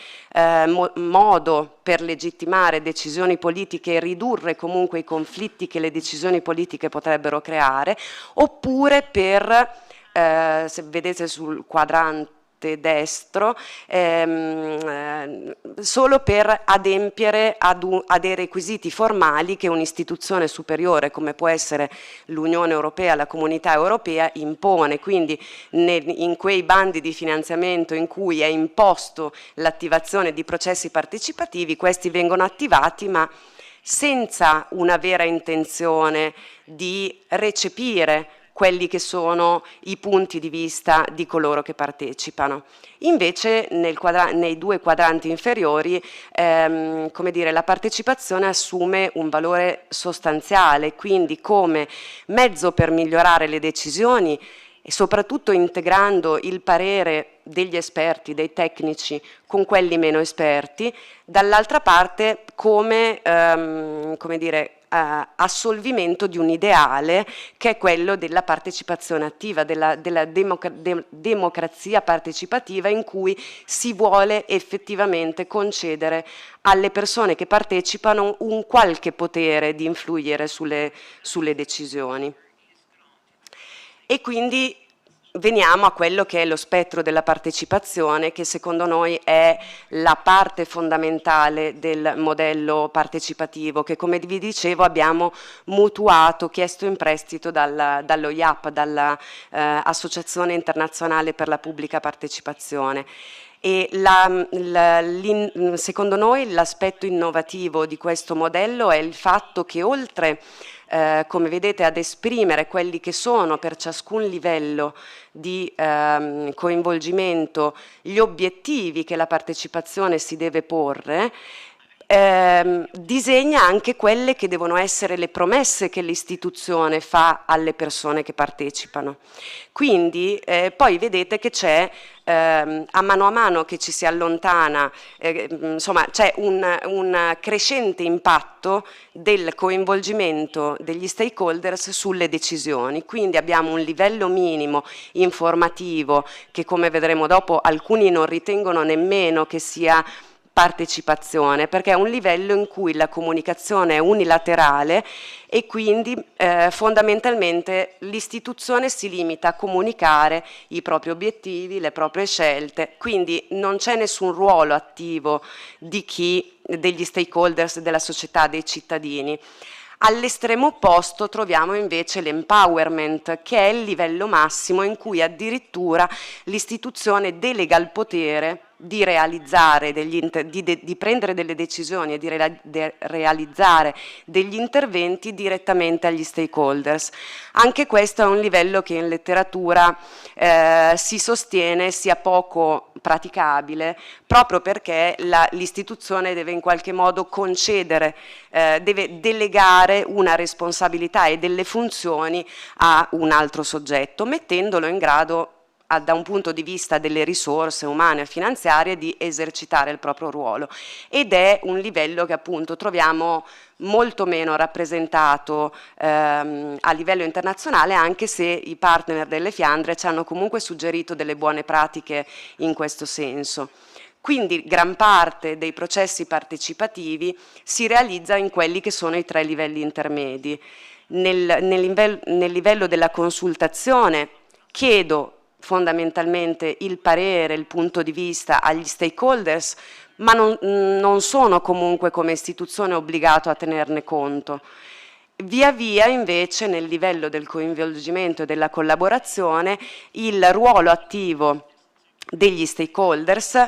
modo per legittimare decisioni politiche e ridurre comunque i conflitti che le decisioni politiche potrebbero creare, oppure per, se vedete sul quadrante destro, solo per adempiere a dei requisiti formali che un'istituzione superiore come può essere l'Unione Europea, la Comunità Europea impone. Quindi in quei bandi di finanziamento in cui è imposto l'attivazione di processi partecipativi, questi vengono attivati ma senza una vera intenzione di recepire quelli che sono i punti di vista di coloro che partecipano. Invece nei 2 quadranti inferiori come dire, la partecipazione assume un valore sostanziale, quindi come mezzo per migliorare le decisioni e soprattutto integrando il parere degli esperti, dei tecnici con quelli meno esperti, dall'altra parte come dire, assolvimento di un ideale che è quello della partecipazione attiva, della democrazia partecipativa, in cui si vuole effettivamente concedere alle persone che partecipano un qualche potere di influire sulle decisioni. E quindi veniamo a quello che è lo spettro della partecipazione, che secondo noi è la parte fondamentale del modello partecipativo, che come vi dicevo abbiamo mutuato, chiesto in prestito dallo IAP, dall'Associazione Internazionale per la Pubblica Partecipazione. E secondo noi l'aspetto innovativo di questo modello è il fatto che oltre come vedete ad esprimere quelli che sono per ciascun livello di coinvolgimento gli obiettivi che la partecipazione si deve porre, disegna anche quelle che devono essere le promesse che l'istituzione fa alle persone che partecipano. Quindi poi vedete che c'è a mano che ci si allontana, insomma c'è un crescente impatto del coinvolgimento degli stakeholders sulle decisioni. Quindi abbiamo un livello minimo informativo che, come vedremo dopo, alcuni non ritengono nemmeno che sia partecipazione, perché è un livello in cui la comunicazione è unilaterale e quindi fondamentalmente l'istituzione si limita a comunicare i propri obiettivi, le proprie scelte, quindi non c'è nessun ruolo attivo degli stakeholders, della società, dei cittadini. All'estremo opposto troviamo invece l'empowerment, che è il livello massimo in cui addirittura l'istituzione delega il potere di realizzare di prendere delle decisioni e di realizzare degli interventi direttamente agli stakeholders. Anche questo è un livello che in letteratura si sostiene sia poco praticabile, proprio perché l'istituzione deve in qualche modo concedere, deve delegare una responsabilità e delle funzioni a un altro soggetto, mettendolo in grado da un punto di vista delle risorse umane e finanziarie di esercitare il proprio ruolo, ed è un livello che appunto troviamo molto meno rappresentato a livello internazionale, anche se i partner delle Fiandre ci hanno comunque suggerito delle buone pratiche in questo senso. Quindi gran parte dei processi partecipativi si realizza in quelli che sono i 3 livelli intermedi. Nel livello della consultazione chiedo fondamentalmente il parere, il punto di vista agli stakeholders, ma non sono comunque come istituzione obbligato a tenerne conto. Via via invece nel livello del coinvolgimento e della collaborazione il ruolo attivo degli stakeholders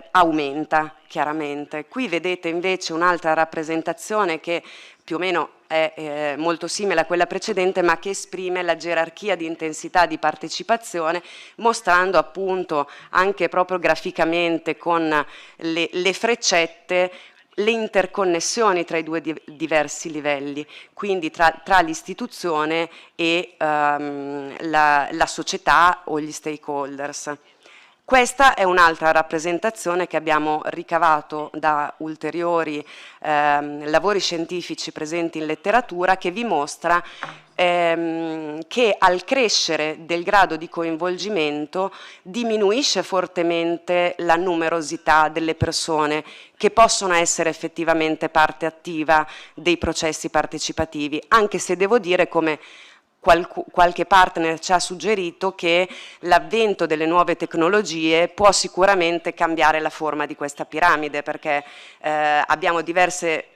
aumenta chiaramente. Qui vedete invece un'altra rappresentazione che più o meno è molto simile a quella precedente, ma che esprime la gerarchia di intensità di partecipazione, mostrando appunto anche proprio graficamente con le freccette le interconnessioni tra i due diversi livelli, quindi tra l'istituzione e la società o gli stakeholders. Questa è un'altra rappresentazione che abbiamo ricavato da ulteriori lavori scientifici presenti in letteratura, che vi mostra che al crescere del grado di coinvolgimento diminuisce fortemente la numerosità delle persone che possono essere effettivamente parte attiva dei processi partecipativi, anche se devo dire, come qualche partner ci ha suggerito, che l'avvento delle nuove tecnologie può sicuramente cambiare la forma di questa piramide, perché abbiamo diverse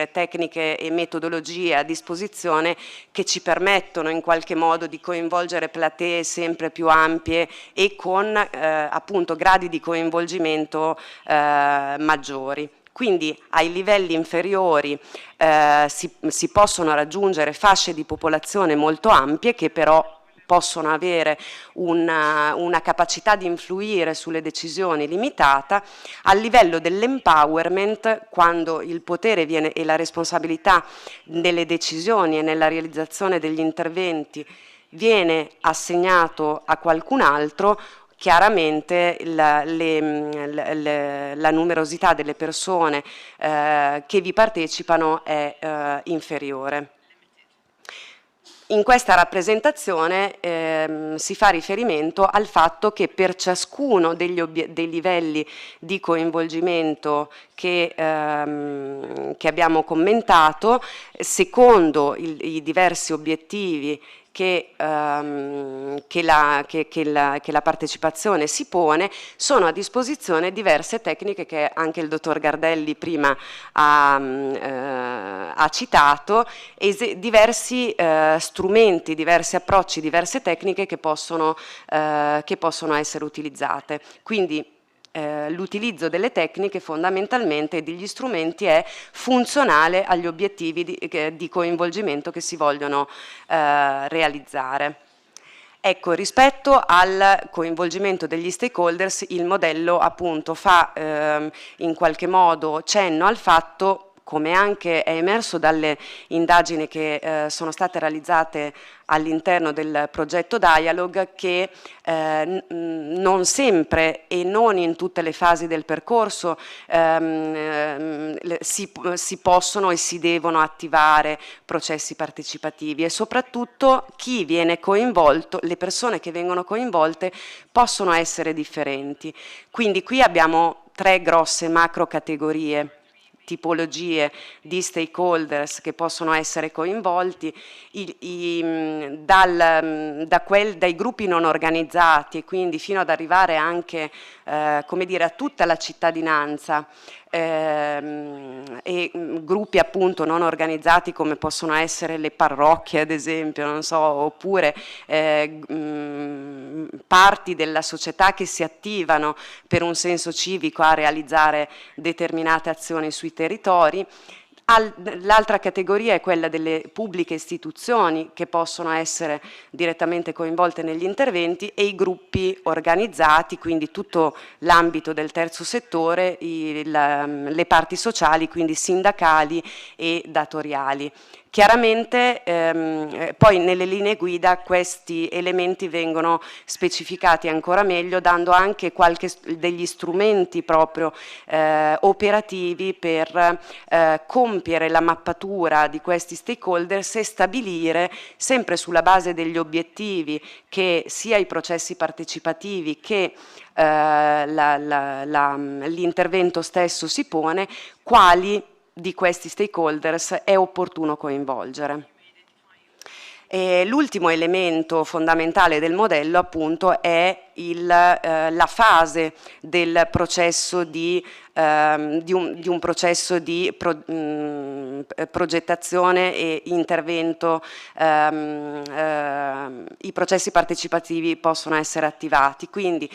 tecniche e metodologie a disposizione che ci permettono in qualche modo di coinvolgere platee sempre più ampie e con appunto gradi di coinvolgimento maggiori. Quindi ai livelli inferiori si possono raggiungere fasce di popolazione molto ampie, che però possono avere una capacità di influire sulle decisioni limitata. Al livello dell'empowerment, quando il potere e la responsabilità nelle decisioni e nella realizzazione degli interventi viene assegnato a qualcun altro, chiaramente la numerosità delle persone che vi partecipano è inferiore. In questa rappresentazione si fa riferimento al fatto che per ciascuno dei livelli di coinvolgimento che abbiamo commentato, secondo i diversi obiettivi che la partecipazione si pone, sono a disposizione diverse tecniche che anche il dottor Gardelli prima ha citato, e diversi strumenti, diversi approcci, diverse tecniche che possono essere utilizzate. Quindi l'utilizzo delle tecniche fondamentalmente e degli strumenti è funzionale agli obiettivi di coinvolgimento che si vogliono realizzare. Ecco, rispetto al coinvolgimento degli stakeholders, il modello appunto fa in qualche modo cenno al fatto, come anche è emerso dalle indagini che sono state realizzate all'interno del progetto Dialog, che non sempre e non in tutte le fasi del percorso si possono e si devono attivare processi partecipativi, e soprattutto chi viene coinvolto, le persone che vengono coinvolte possono essere differenti. Quindi qui abbiamo 3 grosse macro categorie, tipologie di stakeholders che possono essere coinvolti, dai gruppi non organizzati, e quindi fino ad arrivare anche come dire, a tutta la cittadinanza, e gruppi appunto non organizzati come possono essere le parrocchie, ad esempio, non so, oppure parti della società che si attivano per un senso civico a realizzare determinate azioni sui territori. L'altra categoria è quella delle pubbliche istituzioni che possono essere direttamente coinvolte negli interventi, e i gruppi organizzati, quindi tutto l'ambito del terzo settore, le parti sociali, quindi sindacali e datoriali. Chiaramente poi nelle linee guida questi elementi vengono specificati ancora meglio, dando anche degli strumenti proprio operativi per compiere la mappatura di questi stakeholders e stabilire, sempre sulla base degli obiettivi che sia i processi partecipativi che l'intervento stesso si pone, quali di questi stakeholders è opportuno coinvolgere. L'ultimo elemento fondamentale del modello appunto è la fase del processo di un processo di progettazione e intervento. I processi partecipativi possono essere attivati, quindi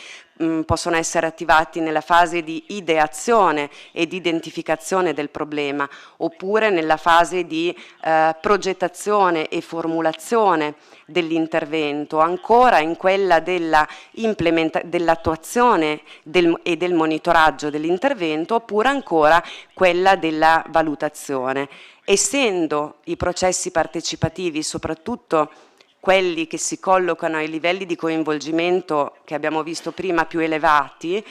possono essere attivati nella fase di ideazione e di identificazione del problema, oppure nella fase di progettazione e formulazione dell'intervento, ancora in quella dell'attuazione e del monitoraggio dell'intervento, dell'intervento, oppure ancora quella della valutazione. Essendo i processi partecipativi, soprattutto quelli che si collocano ai livelli di coinvolgimento che abbiamo visto prima più elevati,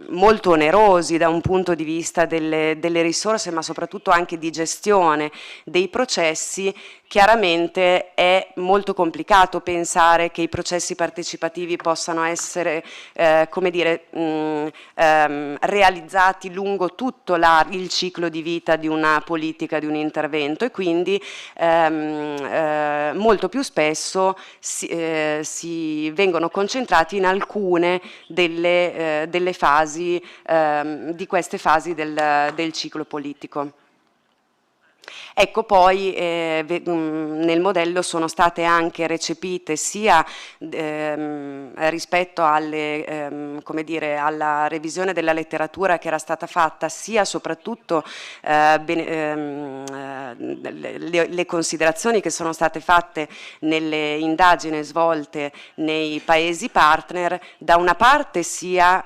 molto onerosi da un punto di vista delle risorse, ma soprattutto anche di gestione dei processi, chiaramente è molto complicato pensare che i processi partecipativi possano essere realizzati lungo tutto il ciclo di vita di una politica, di un intervento, e quindi molto più spesso si vengono concentrati in alcune delle fasi, di queste fasi del ciclo politico. Ecco, poi nel modello sono state anche recepite sia rispetto alle, alla revisione della letteratura che era stata fatta, sia soprattutto le considerazioni che sono state fatte nelle indagini svolte nei Paesi partner, da una parte sia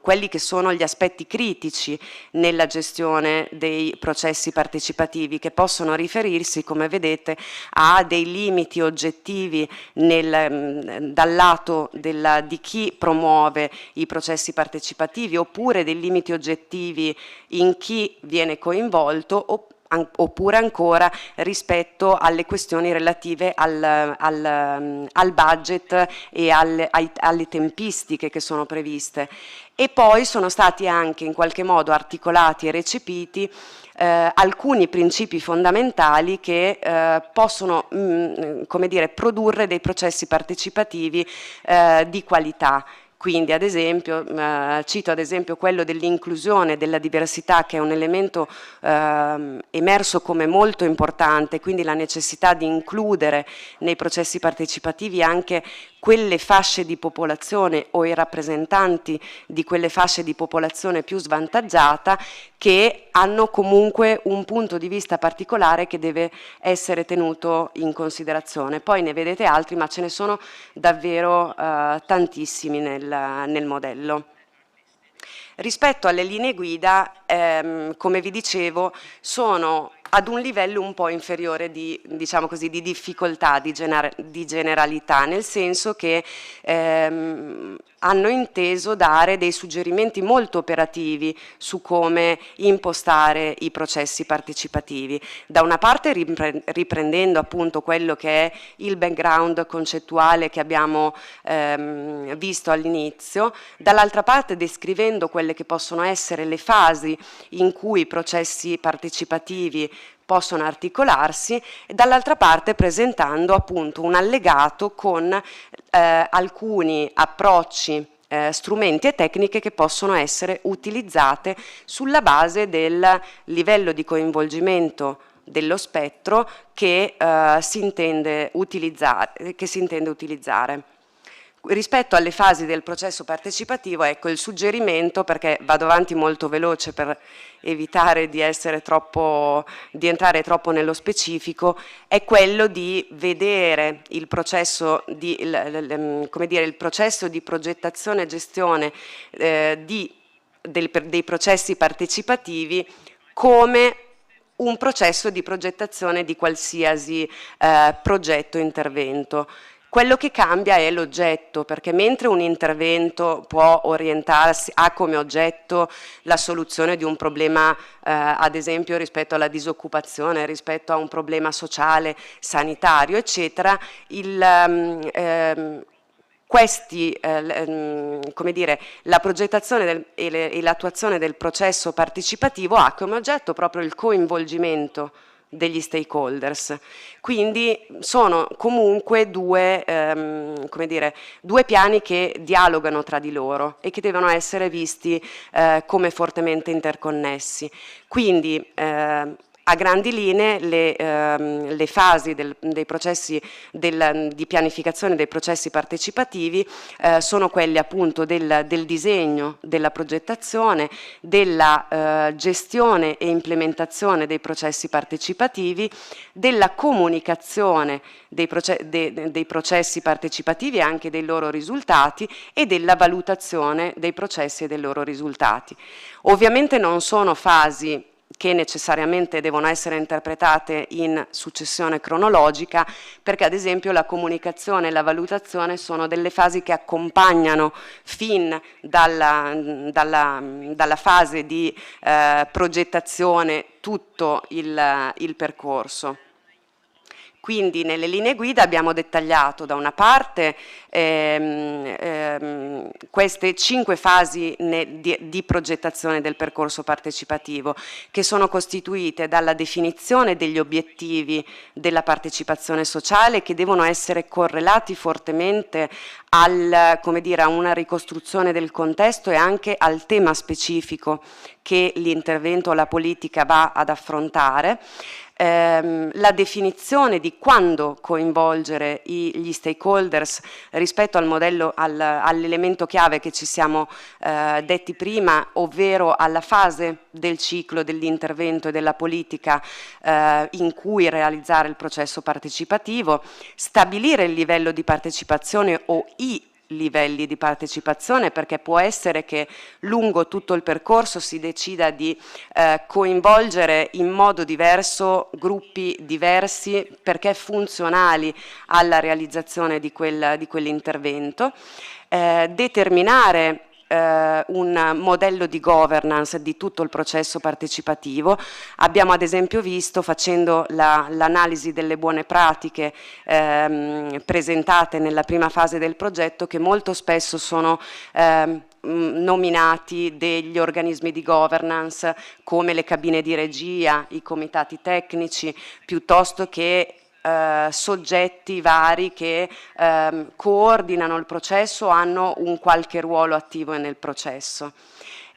quelli che sono gli aspetti critici nella gestione dei processi partecipativi, che possono riferirsi, come vedete, a dei limiti oggettivi dal lato di chi promuove i processi partecipativi, oppure dei limiti oggettivi in chi viene coinvolto, oppure ancora rispetto alle questioni relative al budget e alle tempistiche che sono previste. E poi sono stati anche in qualche modo articolati e recepiti alcuni principi fondamentali che possono produrre dei processi partecipativi di qualità. Quindi ad esempio, cito ad esempio quello dell'inclusione della diversità, che è un elemento emerso come molto importante, quindi la necessità di includere nei processi partecipativi anche quelle fasce di popolazione o i rappresentanti di quelle fasce di popolazione più svantaggiata, che hanno comunque un punto di vista particolare che deve essere tenuto in considerazione. Poi ne vedete altri, ma ce ne sono davvero tantissimi nel modello. Rispetto alle linee guida, come vi dicevo, sono ad un livello un po' inferiore di difficoltà, di generalità, nel senso che hanno inteso dare dei suggerimenti molto operativi su come impostare i processi partecipativi. Da una parte riprendendo appunto quello che è il background concettuale che abbiamo visto all'inizio, dall'altra parte descrivendo quelle che possono essere le fasi in cui i processi partecipativi possono articolarsi, e dall'altra parte presentando appunto un allegato con alcuni approcci, strumenti e tecniche che possono essere utilizzate sulla base del livello di coinvolgimento dello spettro che si intende utilizzare. Rispetto alle fasi del processo partecipativo, ecco il suggerimento, perché vado avanti molto veloce per evitare di entrare troppo nello specifico, è quello di vedere il processo di, il processo di progettazione e gestione dei processi partecipativi come un processo di progettazione di qualsiasi progetto intervento. Quello che cambia è l'oggetto, perché mentre un intervento può orientarsi, ha come oggetto la soluzione di un problema, ad esempio rispetto alla disoccupazione, rispetto a un problema sociale, sanitario, eccetera, la progettazione e l'attuazione del processo partecipativo ha come oggetto proprio il coinvolgimento degli stakeholders. Quindi sono comunque due piani che dialogano tra di loro e che devono essere visti come fortemente interconnessi. Quindi A grandi linee le fasi dei processi di pianificazione dei processi partecipativi sono quelli appunto del disegno, della progettazione, della gestione e implementazione dei processi partecipativi, della comunicazione dei processi partecipativi e anche dei loro risultati e della valutazione dei processi e dei loro risultati. Ovviamente non sono fasi che necessariamente devono essere interpretate in successione cronologica, perché ad esempio la comunicazione e la valutazione sono delle fasi che accompagnano fin dalla fase di progettazione tutto il percorso. Quindi nelle linee guida abbiamo dettagliato da una parte queste 5 fasi di progettazione del percorso partecipativo, che sono costituite dalla definizione degli obiettivi della partecipazione sociale, che devono essere correlati fortemente a una ricostruzione del contesto e anche al tema specifico che l'intervento o la politica va ad affrontare. La definizione di quando coinvolgere gli stakeholders rispetto al modello, all'elemento chiave che ci siamo detti prima, ovvero alla fase del ciclo dell'intervento e della politica in cui realizzare il processo partecipativo, stabilire il livello di partecipazione o i livelli di partecipazione, perché può essere che lungo tutto il percorso si decida di coinvolgere in modo diverso gruppi diversi perché funzionali alla realizzazione di quell'intervento, determinare un modello di governance di tutto il processo partecipativo. Abbiamo ad esempio visto, facendo l'analisi delle buone pratiche presentate nella prima fase del progetto, che molto spesso sono nominati degli organismi di governance come le cabine di regia, i comitati tecnici, piuttosto che soggetti vari che coordinano il processo, hanno un qualche ruolo attivo nel processo.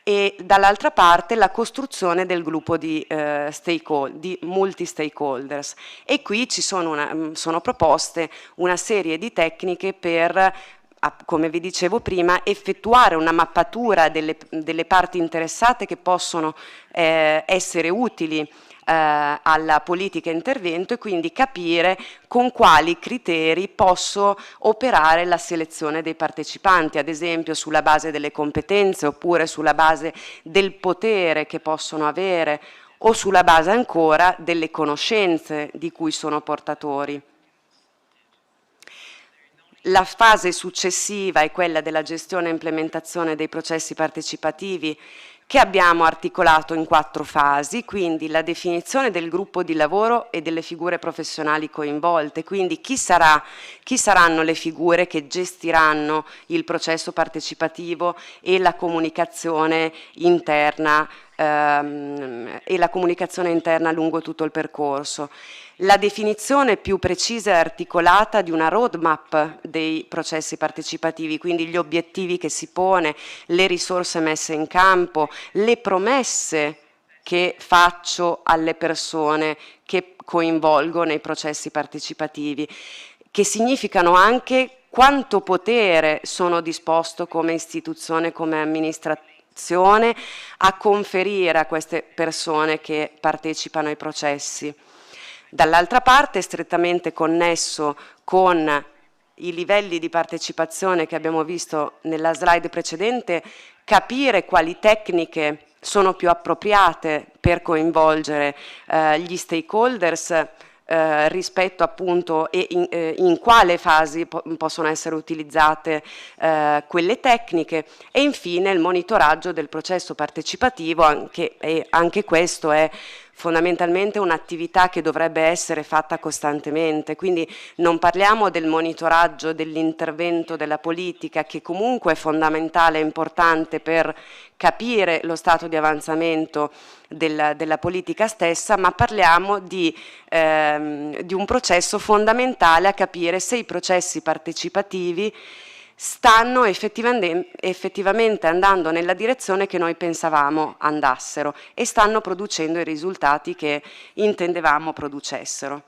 E dall'altra parte la costruzione del gruppo di multi-stakeholders. E qui ci sono proposte una serie di tecniche per, come vi dicevo prima, effettuare una mappatura delle parti interessate che possono essere utili alla politica intervento, e quindi capire con quali criteri posso operare la selezione dei partecipanti, ad esempio sulla base delle competenze oppure sulla base del potere che possono avere o sulla base ancora delle conoscenze di cui sono portatori. La fase successiva è quella della gestione e implementazione dei processi partecipativi, che abbiamo articolato in 4 fasi, quindi la definizione del gruppo di lavoro e delle figure professionali coinvolte, quindi chi saranno le figure che gestiranno il processo partecipativo e la comunicazione interna lungo tutto il percorso. La definizione più precisa e articolata di una roadmap dei processi partecipativi, quindi gli obiettivi che si pone, le risorse messe in campo, le promesse che faccio alle persone che coinvolgo nei processi partecipativi, che significano anche quanto potere sono disposto come istituzione, come amministrazione, a conferire a queste persone che partecipano ai processi. Dall'altra parte, strettamente connesso con i livelli di partecipazione che abbiamo visto nella slide precedente, capire quali tecniche sono più appropriate per coinvolgere gli stakeholders rispetto appunto e in quale fasi possono essere utilizzate quelle tecniche, e infine il monitoraggio del processo partecipativo, anche questo è fondamentalmente un'attività che dovrebbe essere fatta costantemente, quindi non parliamo del monitoraggio dell'intervento della politica, che comunque è fondamentale e importante per capire lo stato di avanzamento della politica stessa, ma parliamo di un processo fondamentale a capire se i processi partecipativi stanno effettivamente andando nella direzione che noi pensavamo andassero e stanno producendo i risultati che intendevamo producessero.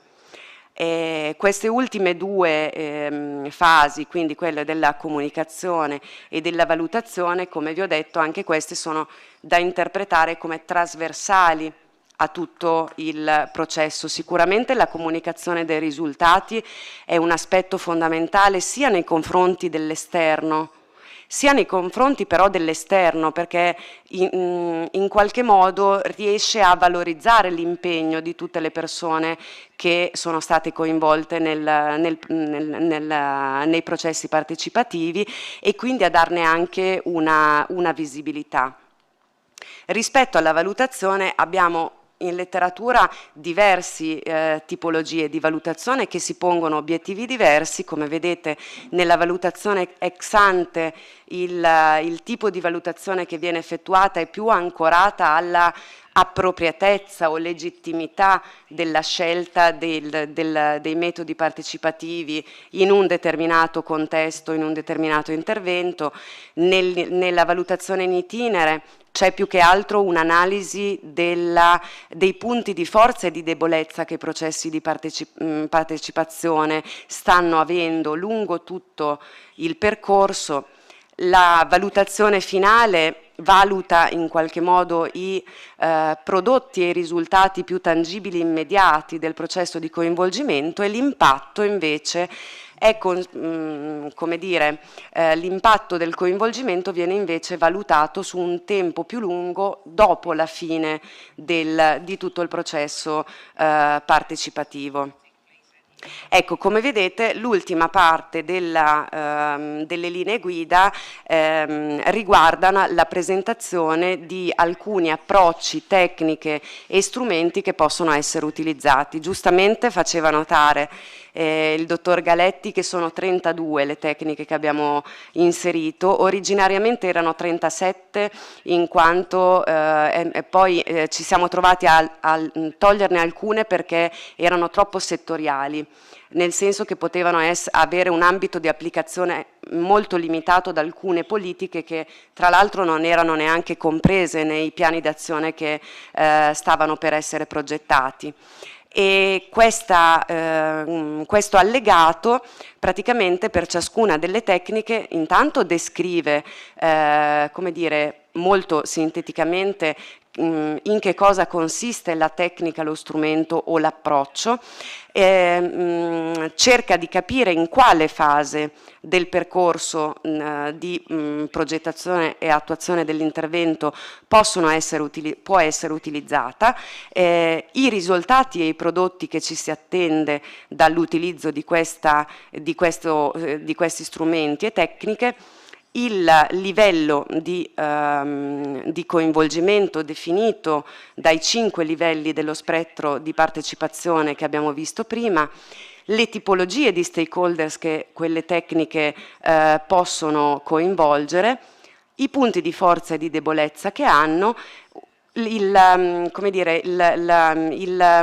Queste ultime due fasi, quindi quelle della comunicazione e della valutazione, come vi ho detto, anche queste sono da interpretare come trasversali a tutto il processo. Sicuramente la comunicazione dei risultati è un aspetto fondamentale sia nei confronti dell'esterno, sia nei confronti però dell'esterno, perché in qualche modo riesce a valorizzare l'impegno di tutte le persone che sono state coinvolte nei processi partecipativi e quindi a darne anche una visibilità. Rispetto alla valutazione abbiamo in letteratura diverse tipologie di valutazione che si pongono obiettivi diversi. Come vedete nella valutazione ex ante il tipo di valutazione che viene effettuata è più ancorata alla appropriatezza o legittimità della scelta dei metodi partecipativi in un determinato contesto, in un determinato intervento. Nella valutazione in itinere c'è più che altro un'analisi dei punti di forza e di debolezza che i processi di partecipazione stanno avendo lungo tutto il percorso. La valutazione finale valuta in qualche modo i prodotti e i risultati più tangibili e immediati del processo di coinvolgimento, e l'impatto invece è, come dire, l'impatto del coinvolgimento viene invece valutato su un tempo più lungo dopo la fine di tutto il processo partecipativo. Ecco, come vedete, l'ultima parte delle linee guida riguarda la presentazione di alcuni approcci, tecniche e strumenti che possono essere utilizzati. Giustamente faceva notare il dottor Galetti che sono 32 le tecniche che abbiamo inserito. Originariamente erano 37, in quanto poi ci siamo trovati a toglierne alcune perché erano troppo settoriali, nel senso che potevano avere un ambito di applicazione molto limitato ad alcune politiche che tra l'altro non erano neanche comprese nei piani d'azione che stavano per essere progettati. E questo allegato praticamente per ciascuna delle tecniche intanto descrive, come dire, molto sinteticamente in che cosa consiste la tecnica, lo strumento o l'approccio, cerca di capire in quale fase del percorso di progettazione e attuazione dell'intervento può essere utilizzata, i risultati e i prodotti che ci si attende dall'utilizzo di questi strumenti e tecniche, il livello di coinvolgimento definito dai 5 livelli dello spettro di partecipazione che abbiamo visto prima, le tipologie di stakeholders che quelle tecniche possono coinvolgere, i punti di forza e di debolezza che hanno, il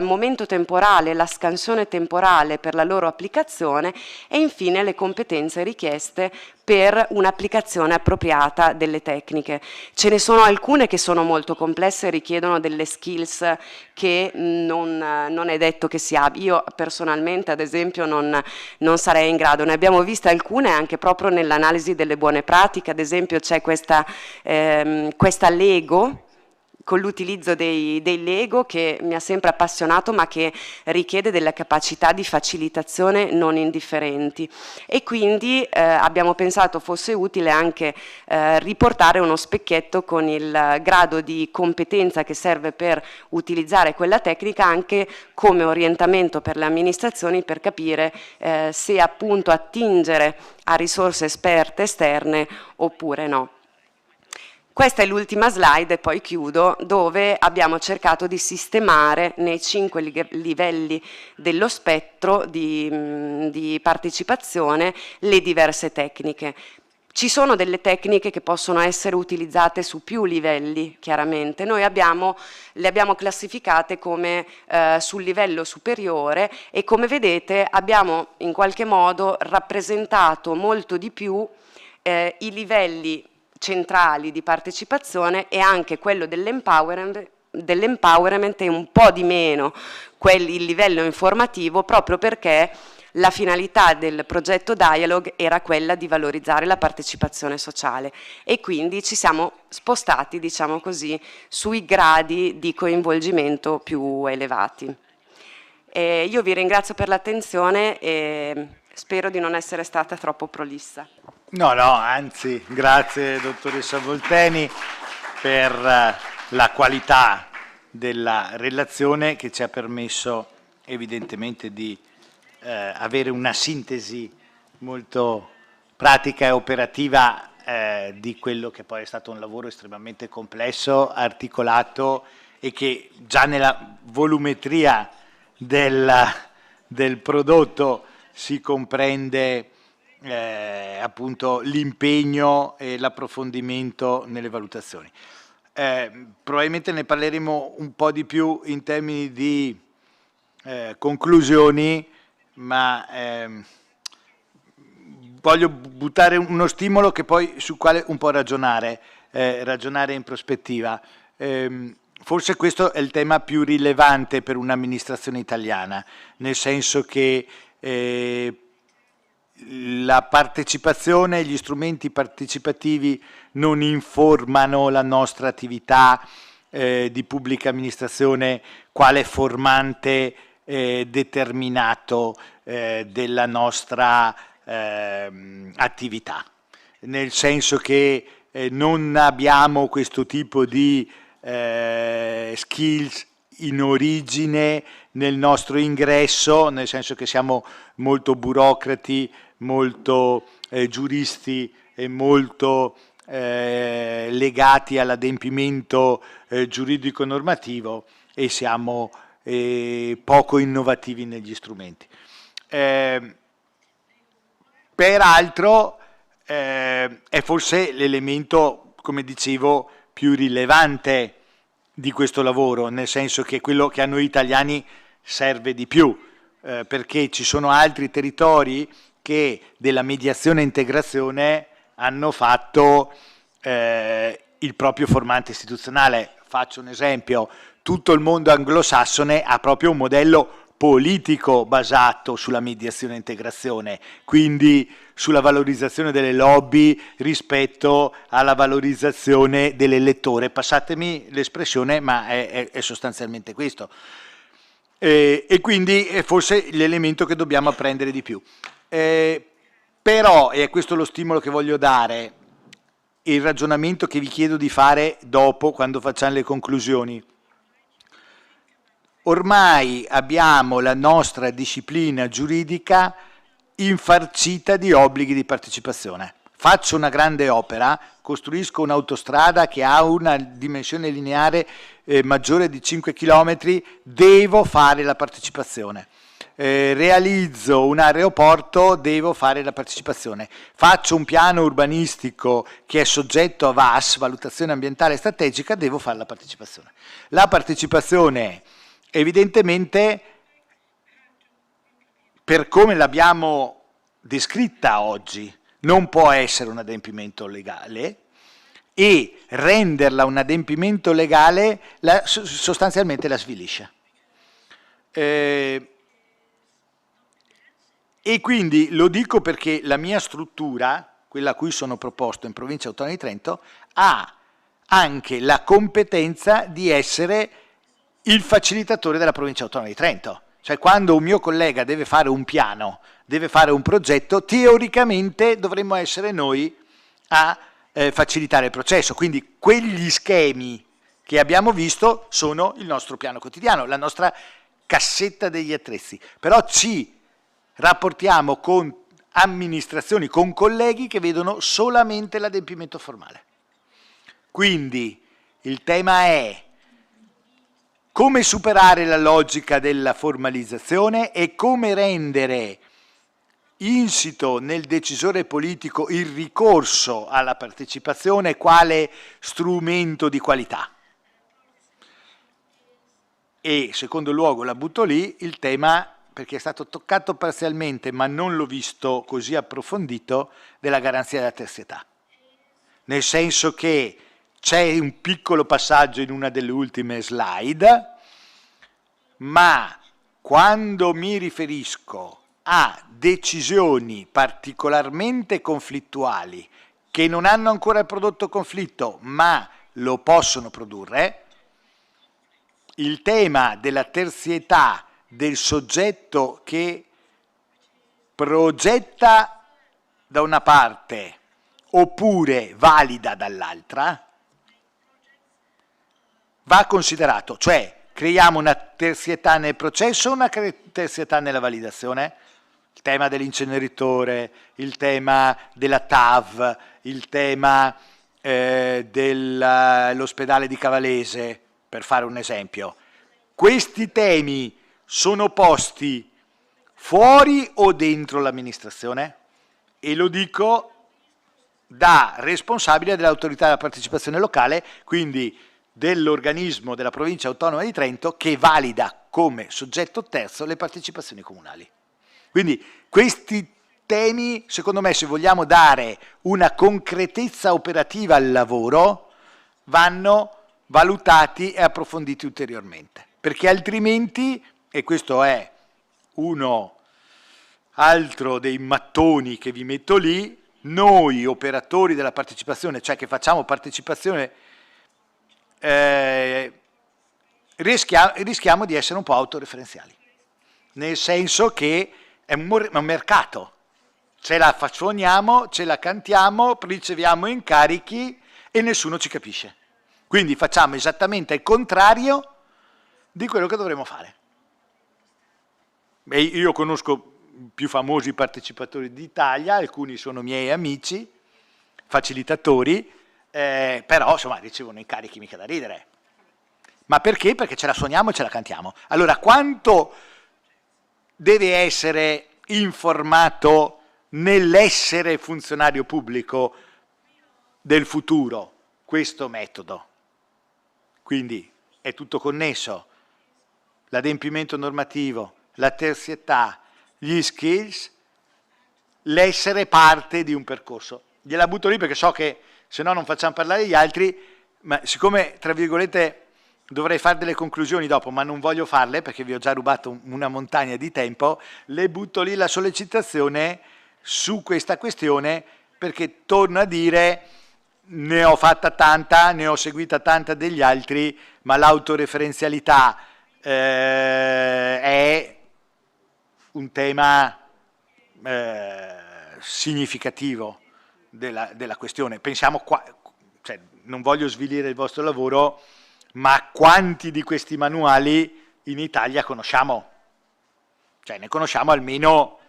momento temporale, la scansione temporale per la loro applicazione e infine le competenze richieste per un'applicazione appropriata delle tecniche. Ce ne sono alcune che sono molto complesse e richiedono delle skills che non è detto che si abbia. Io personalmente, ad esempio, non sarei in grado. Ne abbiamo viste alcune anche proprio nell'analisi delle buone pratiche. Ad esempio c'è questa Lego, con l'utilizzo dei Lego, che mi ha sempre appassionato ma che richiede delle capacità di facilitazione non indifferenti, e quindi abbiamo pensato fosse utile anche riportare uno specchietto con il grado di competenza che serve per utilizzare quella tecnica anche come orientamento per le amministrazioni, per capire se appunto attingere a risorse esperte esterne oppure no. Questa è l'ultima slide e poi chiudo, dove abbiamo cercato di sistemare nei 5 livelli dello spettro di partecipazione le diverse tecniche. Ci sono delle tecniche che possono essere utilizzate su più livelli, chiaramente. Noi le abbiamo classificate come sul livello superiore e come vedete abbiamo in qualche modo rappresentato molto di più i livelli centrali di partecipazione e anche quello dell'empowerment e un po' di meno il livello informativo, proprio perché la finalità del progetto Dialog era quella di valorizzare la partecipazione sociale e quindi ci siamo spostati, diciamo così, sui gradi di coinvolgimento più elevati. Io vi ringrazio per l'attenzione e spero di non essere stata troppo prolissa. No, anzi, grazie dottoressa Volteni per la qualità della relazione che ci ha permesso evidentemente di avere una sintesi molto pratica e operativa di quello che poi è stato un lavoro estremamente complesso, articolato e che già nella volumetria del prodotto si comprende appunto l'impegno e l'approfondimento nelle valutazioni. Probabilmente ne parleremo un po' di più in termini di conclusioni, ma voglio buttare uno stimolo sul quale un po' ragionare in prospettiva. Forse questo è il tema più rilevante per un'amministrazione italiana, nel senso che la partecipazione, gli strumenti partecipativi non informano la nostra attività di pubblica amministrazione quale formante determinato della nostra attività, nel senso che non abbiamo questo tipo di skills in origine nel nostro ingresso, nel senso che siamo molto burocrati, molto giuristi e molto legati all'adempimento giuridico normativo e siamo poco innovativi negli strumenti. Peraltro è forse l'elemento, come dicevo, più rilevante di questo lavoro, nel senso che è quello che a noi italiani serve di più, perché ci sono altri territori che della mediazione e integrazione hanno fatto il proprio formante istituzionale. Faccio un esempio: tutto il mondo anglosassone ha proprio un modello politico basato sulla mediazione e integrazione, quindi sulla valorizzazione delle lobby rispetto alla valorizzazione dell'elettore. Passatemi l'espressione, ma è sostanzialmente questo. E quindi è forse l'elemento che dobbiamo apprendere di più. Però, e è questo lo stimolo che voglio dare, il ragionamento che vi chiedo di fare dopo, quando facciamo le conclusioni. Ormai abbiamo la nostra disciplina giuridica infarcita di obblighi di partecipazione. Faccio una grande opera, costruisco un'autostrada che ha una dimensione lineare maggiore di 5 km, devo fare la partecipazione. Realizzo un aeroporto, devo fare la partecipazione. Faccio un piano urbanistico che è soggetto a VAS, valutazione ambientale strategica, devo fare la partecipazione. La partecipazione, evidentemente, per come l'abbiamo descritta oggi, non può essere un adempimento legale, e renderla un adempimento legale sostanzialmente la svilisce. E quindi lo dico perché la mia struttura, quella a cui sono proposto in Provincia autonoma di Trento, ha anche la competenza di essere il facilitatore della Provincia autonoma di Trento. Cioè, quando un mio collega deve fare un piano, deve fare un progetto, teoricamente dovremmo essere noi a facilitare il processo. Quindi quegli schemi che abbiamo visto sono il nostro piano quotidiano, la nostra cassetta degli attrezzi. Però ci rapportiamo con amministrazioni, con colleghi che vedono solamente l'adempimento formale. Quindi il tema è come superare la logica della formalizzazione e come rendere insito nel decisore politico il ricorso alla partecipazione quale strumento di qualità. E, secondo luogo, la butto lì, il tema, perché è stato toccato parzialmente, ma non l'ho visto così approfondito, della garanzia della terzietà. Nel senso che c'è un piccolo passaggio in una delle ultime slide, ma quando mi riferisco a decisioni particolarmente conflittuali che non hanno ancora prodotto conflitto, ma lo possono produrre, il tema della terzietà del soggetto che progetta da una parte oppure valida dall'altra va considerato, cioè creiamo una terzietà nel processo o una terzietà nella validazione? Il tema dell'inceneritore, il tema della TAV, il tema dell'ospedale di Cavalese, per fare un esempio. Questi temi sono posti fuori o dentro l'amministrazione? E lo dico da responsabile dell'autorità della partecipazione locale, quindi dell'organismo della Provincia autonoma di Trento che valida come soggetto terzo le partecipazioni comunali. Quindi questi temi, secondo me, se vogliamo dare una concretezza operativa al lavoro, vanno valutati e approfonditi ulteriormente, perché altrimenti, e questo è uno altro dei mattoni che vi metto lì, noi operatori della partecipazione, cioè che facciamo partecipazione, rischiamo di essere un po' autoreferenziali, nel senso che è un mercato, ce la facciamo, ce la cantiamo, riceviamo incarichi e nessuno ci capisce. Quindi facciamo esattamente il contrario di quello che dovremmo fare. E io conosco i più famosi partecipatori d'Italia, alcuni sono miei amici, facilitatori, però insomma ricevono incarichi mica da ridere. Ma perché? Perché ce la suoniamo e ce la cantiamo. Allora, quanto deve essere informato nell'essere funzionario pubblico del futuro questo metodo? Quindi è tutto connesso, l'adempimento normativo, la terzietà, gli skills, l'essere parte di un percorso. Gliela butto lì perché so che se no non facciamo parlare gli altri, ma siccome, tra virgolette, dovrei fare delle conclusioni dopo, ma non voglio farle perché vi ho già rubato una montagna di tempo, le butto lì la sollecitazione su questa questione perché torno a dire ne ho fatta tanta, ne ho seguita tanta degli altri, ma l'autoreferenzialità è un tema significativo della questione. Pensiamo qua, cioè, non voglio svilire il vostro lavoro, ma quanti di questi manuali in Italia conosciamo? Cioè ne conosciamo almeno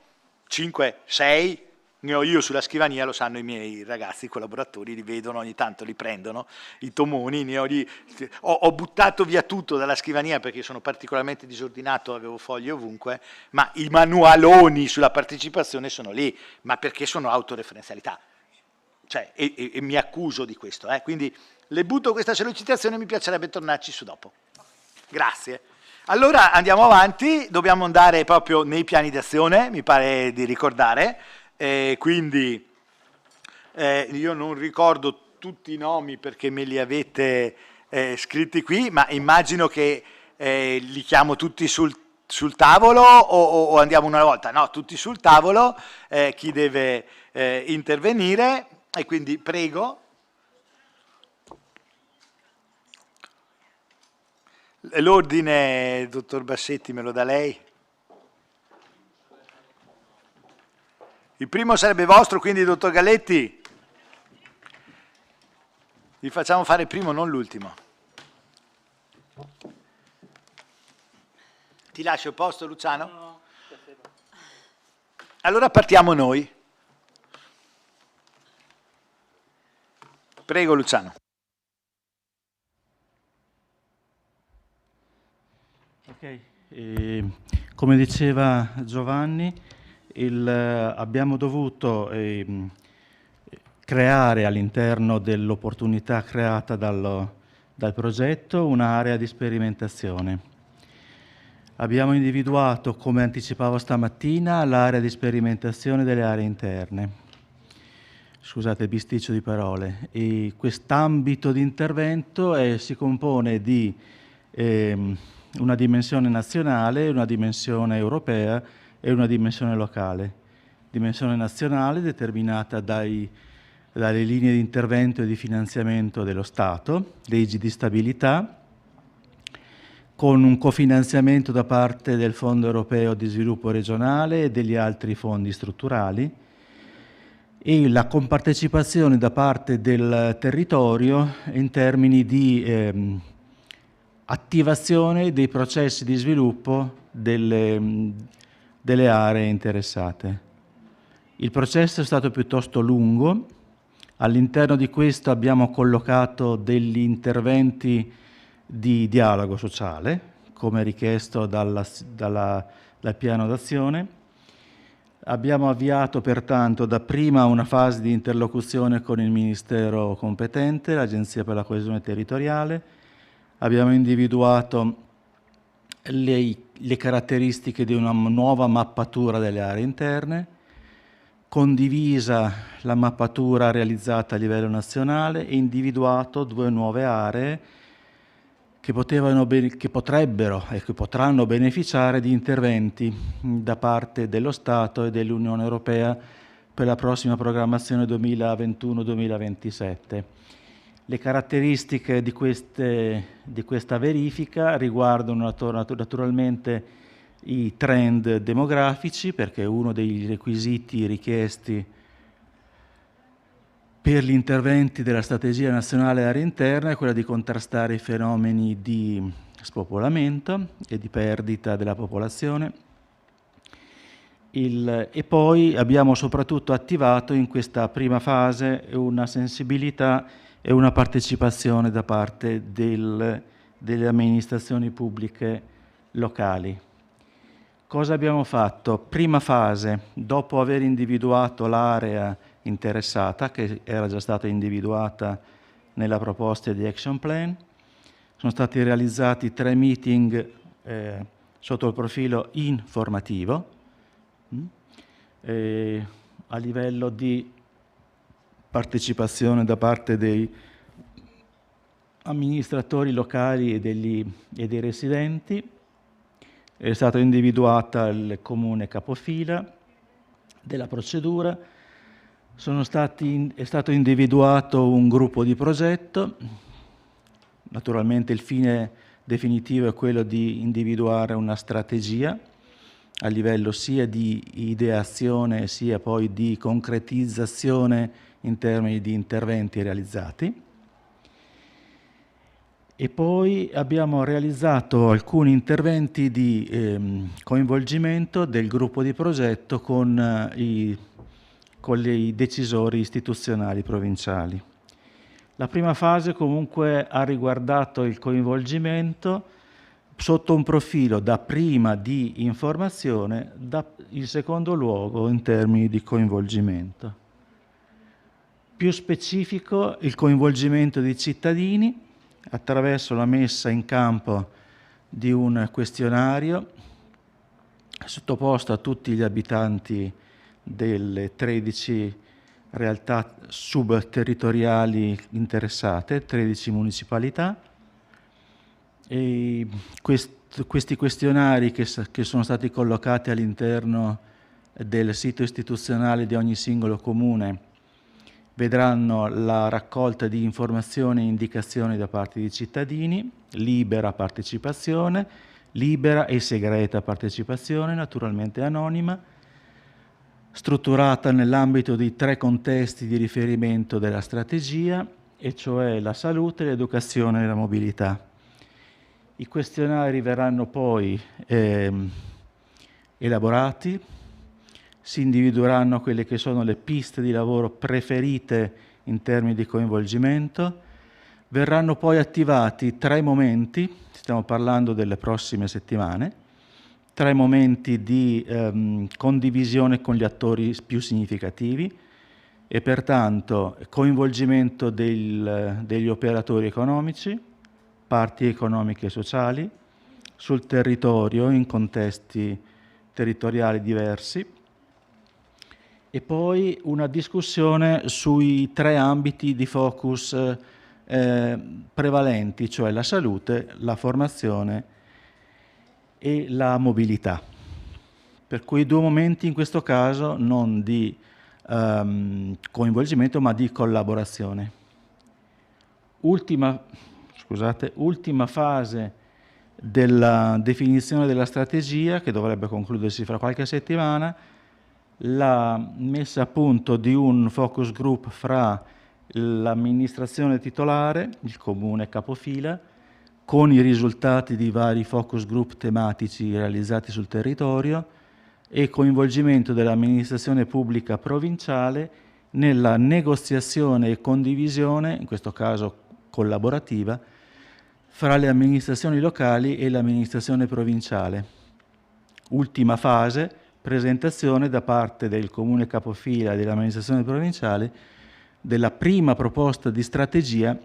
5, 6, ne ho io sulla scrivania, lo sanno i miei ragazzi, i collaboratori, li vedono ogni tanto, li prendono, i tomoni, ho buttato via tutto dalla scrivania perché sono particolarmente disordinato, avevo foglie ovunque, ma i manualoni sulla partecipazione sono lì, ma perché sono autoreferenzialità, cioè, e mi accuso di questo, quindi le butto questa sollecitazione, mi piacerebbe tornarci su dopo. Grazie. Allora andiamo avanti, dobbiamo andare proprio nei piani d'azione, mi pare di ricordare. Quindi io non ricordo tutti i nomi perché me li avete scritti qui, ma immagino che li chiamo tutti sul tavolo o andiamo una volta? No, tutti sul tavolo, chi deve intervenire, e quindi prego. L'ordine, dottor Bassetti, me lo dà lei? Il primo sarebbe vostro, quindi dottor Galletti. Vi facciamo fare il primo, non l'ultimo. Ti lascio il posto, Luciano? No. Allora partiamo noi. Prego, Luciano. Ok, come diceva Giovanni, Abbiamo dovuto creare all'interno dell'opportunità creata dal progetto un'area di sperimentazione. Abbiamo individuato, come anticipavo stamattina, l'area di sperimentazione delle aree interne. Scusate il bisticcio di parole. E quest'ambito di intervento si compone di una dimensione nazionale, una dimensione europea e una dimensione locale. Dimensione nazionale determinata dalle linee di intervento e di finanziamento dello Stato, leggi di stabilità, con un cofinanziamento da parte del Fondo Europeo di Sviluppo Regionale e degli altri fondi strutturali, e la compartecipazione da parte del territorio in termini di attivazione dei processi di sviluppo delle aree interessate. Il processo è stato piuttosto lungo. All'interno di questo abbiamo collocato degli interventi di dialogo sociale, come richiesto dal piano d'azione. Abbiamo avviato pertanto dapprima una fase di interlocuzione con il Ministero competente, l'Agenzia per la coesione territoriale. Abbiamo individuato le caratteristiche di una nuova mappatura delle aree interne, condivisa la mappatura realizzata a livello nazionale e individuato 2 nuove aree che potrebbero e che potranno beneficiare di interventi da parte dello Stato e dell'Unione Europea per la prossima programmazione 2021-2027. Le caratteristiche di questa verifica riguardano naturalmente i trend demografici, perché uno dei requisiti richiesti per gli interventi della strategia nazionale aree interne è quella di contrastare i fenomeni di spopolamento e di perdita della popolazione. E poi abbiamo soprattutto attivato in questa prima fase una sensibilità e una partecipazione da parte delle amministrazioni pubbliche locali. Cosa abbiamo fatto? Prima fase, dopo aver individuato l'area interessata, che era già stata individuata nella proposta di action plan, sono stati realizzati 3 meeting sotto il profilo informativo, a livello di partecipazione da parte dei amministratori locali e dei residenti. È stata individuata il comune capofila della procedura, è stato individuato un gruppo di progetto. Naturalmente il fine definitivo è quello di individuare una strategia a livello sia di ideazione sia poi di concretizzazione in termini di interventi realizzati. E poi abbiamo realizzato alcuni interventi di coinvolgimento del gruppo di progetto con i decisori istituzionali provinciali. La prima fase comunque ha riguardato il coinvolgimento sotto un profilo dapprima di informazione, in secondo luogo in termini di coinvolgimento. Più specifico il coinvolgimento dei cittadini attraverso la messa in campo di un questionario sottoposto a tutti gli abitanti delle 13 realtà subterritoriali interessate, 13 municipalità. E questi questionari che sono stati collocati all'interno del sito istituzionale di ogni singolo comune vedranno la raccolta di informazioni e indicazioni da parte dei cittadini, libera partecipazione, libera e segreta partecipazione, naturalmente anonima, strutturata nell'ambito di 3 contesti di riferimento della strategia, e cioè la salute, l'educazione e la mobilità. I questionari verranno poi elaborati, si individueranno quelle che sono le piste di lavoro preferite in termini di coinvolgimento, verranno poi attivati 3 momenti, stiamo parlando delle prossime settimane, 3 momenti di condivisione con gli attori più significativi e pertanto coinvolgimento degli operatori economici, parti economiche e sociali, sul territorio in contesti territoriali diversi, e poi una discussione sui 3 ambiti di focus prevalenti, cioè la salute, la formazione e la mobilità. Per cui 2 momenti in questo caso non di coinvolgimento ma di collaborazione. Ultima fase della definizione della strategia, che dovrebbe concludersi fra qualche settimana, la messa a punto di un focus group fra l'amministrazione titolare, il comune capofila, con i risultati di vari focus group tematici realizzati sul territorio e coinvolgimento dell'amministrazione pubblica provinciale nella negoziazione e condivisione, in questo caso collaborativa, fra le amministrazioni locali e l'amministrazione provinciale. Ultima fase, presentazione da parte del comune capofila e dell'amministrazione provinciale della prima proposta di strategia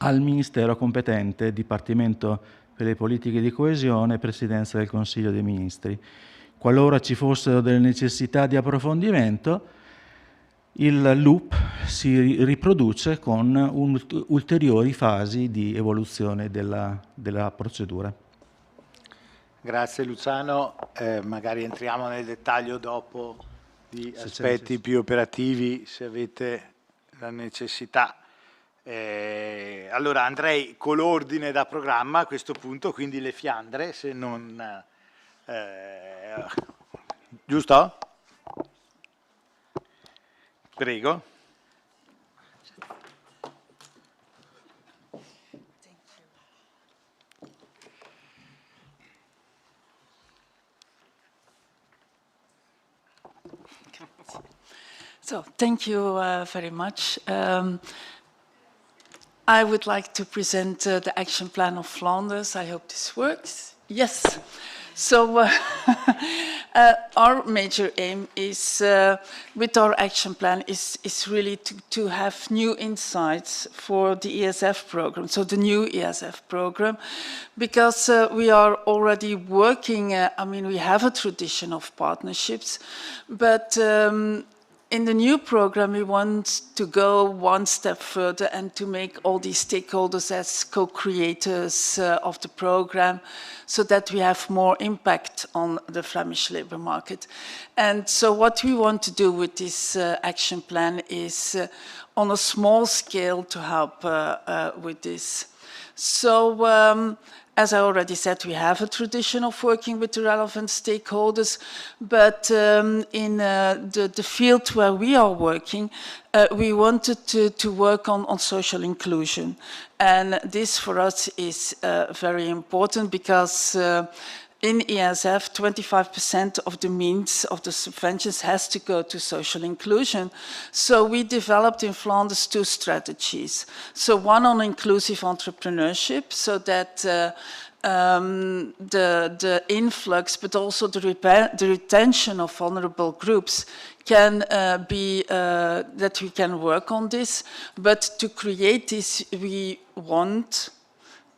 al Ministero competente, Dipartimento per le politiche di coesione, Presidenza del Consiglio dei Ministri. Qualora ci fossero delle necessità di approfondimento, il loop si riproduce con ulteriori fasi di evoluzione della procedura. Grazie Luciano, magari entriamo nel dettaglio dopo di aspetti più operativi se avete la necessità. Allora andrei con l'ordine da programma a questo punto, quindi le Fiandre, se non... giusto? Prego. So, thank you very much. I would like to present the action plan of Flanders. I hope this works. Yes. So our major aim is, with our action plan, is really to have new insights for the ESF program, so the new ESF program, because we are already working, I mean, we have a tradition of partnerships, but in the new program, we want to go one step further and to make all these stakeholders as co-creators of the program so that we have more impact on the Flemish labour market. And so what we want to do with this action plan is on a small scale to help with this. So as I already said, we have a tradition of working with the relevant stakeholders, but in the field where we are working, we wanted to work on social inclusion. And this for us is very important because in ESF, 25% of the means of the subventions has to go to social inclusion. So we developed in Flanders 2 strategies. So one on inclusive entrepreneurship, so that the influx, but also the retention of vulnerable groups can be, that we can work on this. But to create this, we want,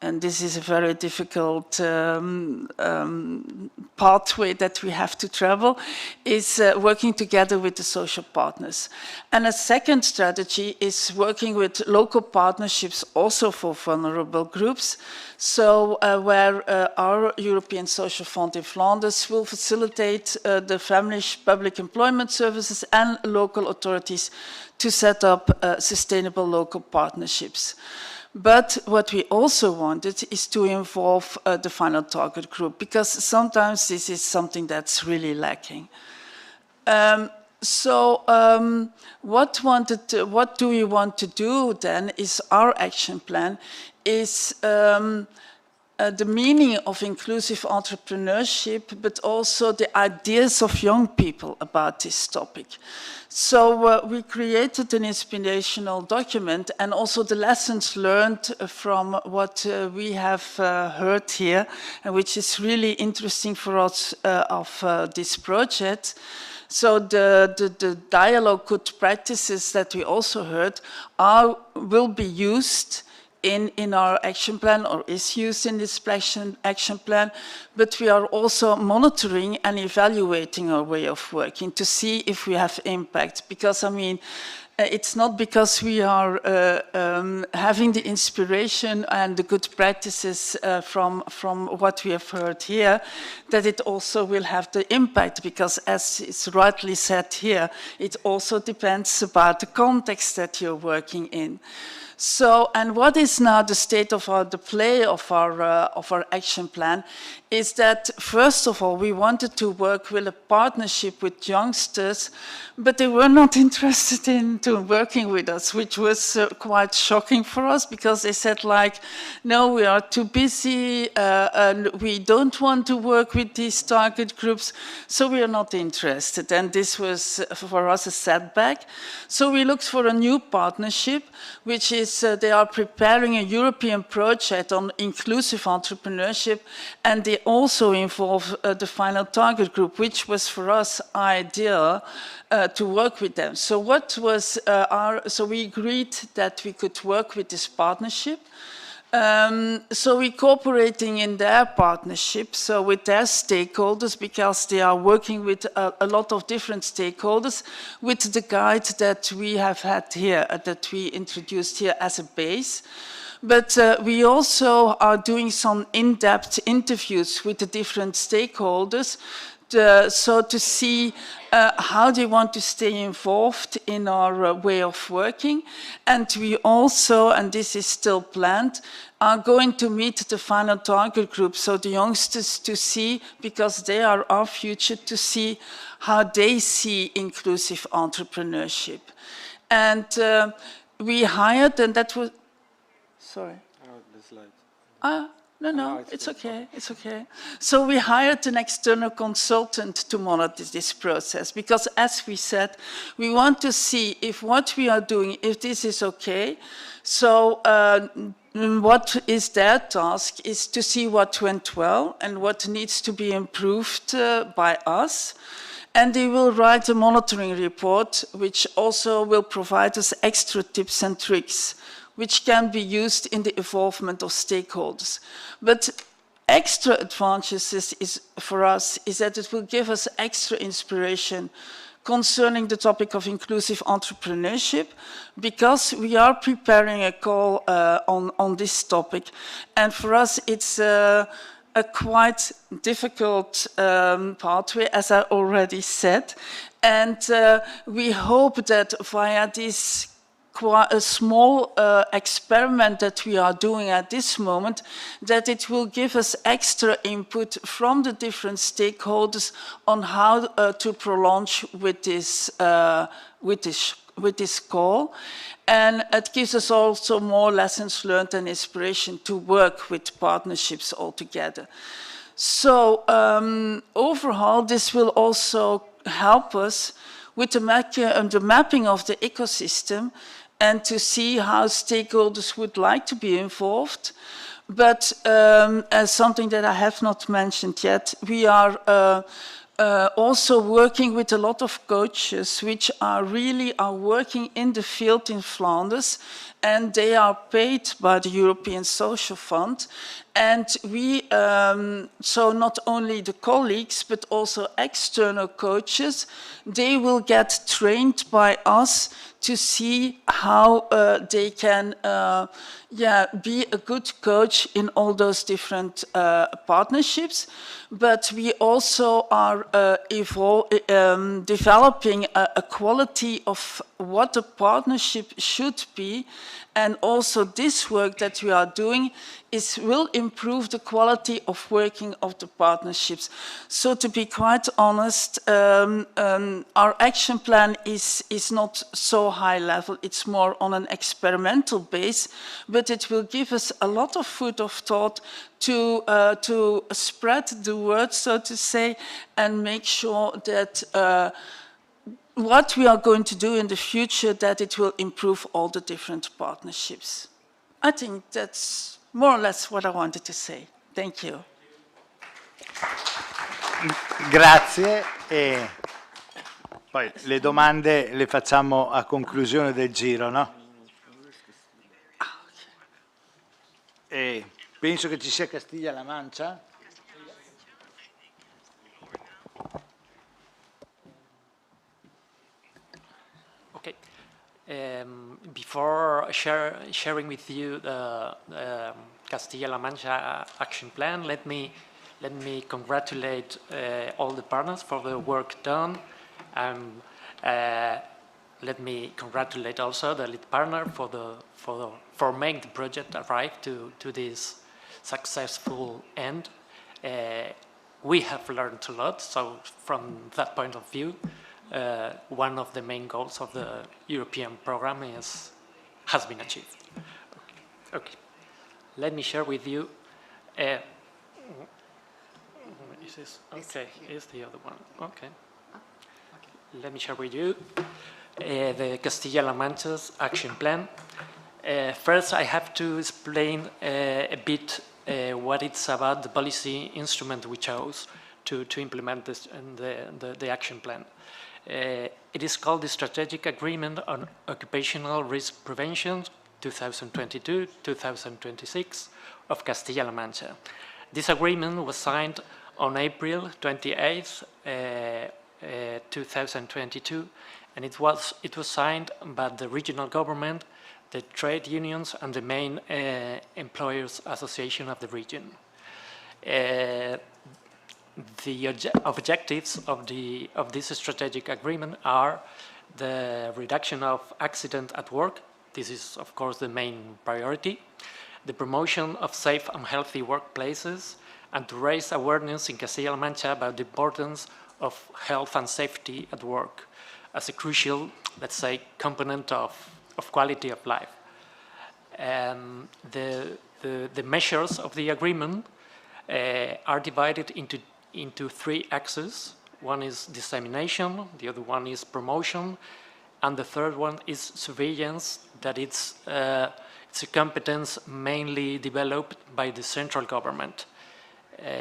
and this is a very difficult pathway that we have to travel, is working together with the social partners. And a second strategy is working with local partnerships also for vulnerable groups. So where our European Social Fund in Flanders will facilitate the Flemish public employment services and local authorities to set up sustainable local partnerships. But what we also wanted is to involve the final target group, because sometimes this is something that's really lacking. What do we want to do then is our action plan is the meaning of inclusive entrepreneurship, but also the ideas of young people about this topic. So we created an inspirational document and also the lessons learned from what we have heard here, and which is really interesting for us of this project. So the dialogue good practices that we also heard will be used in our action plan, or is used in this action plan, but we are also monitoring and evaluating our way of working to see if we have impact. Because, I mean, it's not because we are having the inspiration and the good practices from what we have heard here, that it also will have the impact, because as it's rightly said here, it also depends about the context that you're working in. So, and what is now the state of the play of our action plan is that, first of all, we wanted to work with a partnership with youngsters, but they were not interested in working with us, which was quite shocking for us, because they said, like, no, we are too busy, and we don't want to work with these target groups, so we are not interested. And this was, for us, a setback. So we looked for a new partnership, which is they are preparing a European project on inclusive entrepreneurship, and they also involve the final target group, which was for us ideal to work with them. So what was so we agreed that we could work with this partnership. So we're cooperating in their partnership, so with their stakeholders, because they are working with a lot of different stakeholders, with the guide that we have had here, that we introduced here as a base. But we also are doing some in-depth interviews with the different stakeholders, so to see how they want to stay involved in our way of working. And we also, and this is still planned, are going to meet the final target group, so the youngsters, to see, because they are our future, to see how they see inclusive entrepreneurship. And we hired, and that was, sorry. No, it's okay, it's okay. So we hired an external consultant to monitor this process, because as we said, we want to see if what we are doing, if this is okay. So what is their task is to see what went well and what needs to be improved by us. And they will write a monitoring report, which also will provide us extra tips and tricks, which can be used in the involvement of stakeholders. But extra advantages for us is that it will give us extra inspiration concerning the topic of inclusive entrepreneurship, because we are preparing a call on this topic. And for us, it's a quite difficult pathway, as I already said. And we hope that via this a small experiment that we are doing at this moment, that it will give us extra input from the different stakeholders on how to prolong with this call. And it gives us also more lessons learned and inspiration to work with partnerships altogether. So overall, this will also help us with the mapping of the ecosystem, and to see how stakeholders would like to be involved. But as something that I have not mentioned yet, we are also working with a lot of coaches which are working in the field in Flanders, and they are paid by the European Social Fund. And we, so not only the colleagues, but also external coaches, they will get trained by us to see how they can be a good coach in all those different partnerships. But we also are developing a quality of what a partnership should be. And also this work that we are doing will improve the quality of working of the partnerships. So to be quite honest, our action plan is not so high level. It's more on an experimental base, but it will give us a lot of food of thought to spread the word, so to say, and make sure that what we are going to do in the future, that it will improve all the different partnerships. I think that's more or less what I wanted to say. Thank you. Grazie. E poi le domande le facciamo a conclusione del giro, no? E penso che ci sia Castilla-La Mancia. Okay. Before sharing with you the Castilla-La Mancha action plan, let me congratulate all the partners for the work done. Let me congratulate also the lead partner for making the project arrive to this successful end. We have learned a lot, so from that point of view, one of the main goals of the European program has been achieved. Okay. Let me share with you. Is this okay? Is the other one okay? Let me share with you the Castilla-La Mancha's action plan. First, I have to explain a bit what it's about, the policy instrument we chose to implement this and the action plan. It is called the Strategic Agreement on Occupational Risk Prevention 2022-2026 of Castilla-La Mancha. This agreement was signed on April 28th, 2022, and it was signed by the regional government, the trade unions, and the main employers association of the region. The objectives of this strategic agreement are the reduction of accident at work. This is, of course, the main priority. The promotion of safe and healthy workplaces, and to raise awareness in Castilla-La Mancha about the importance of health and safety at work as a crucial, let's say, component of quality of life. The measures of the agreement are divided into three axes. One is dissemination, the other one is promotion, and the third one is surveillance, that it's a competence mainly developed by the central government.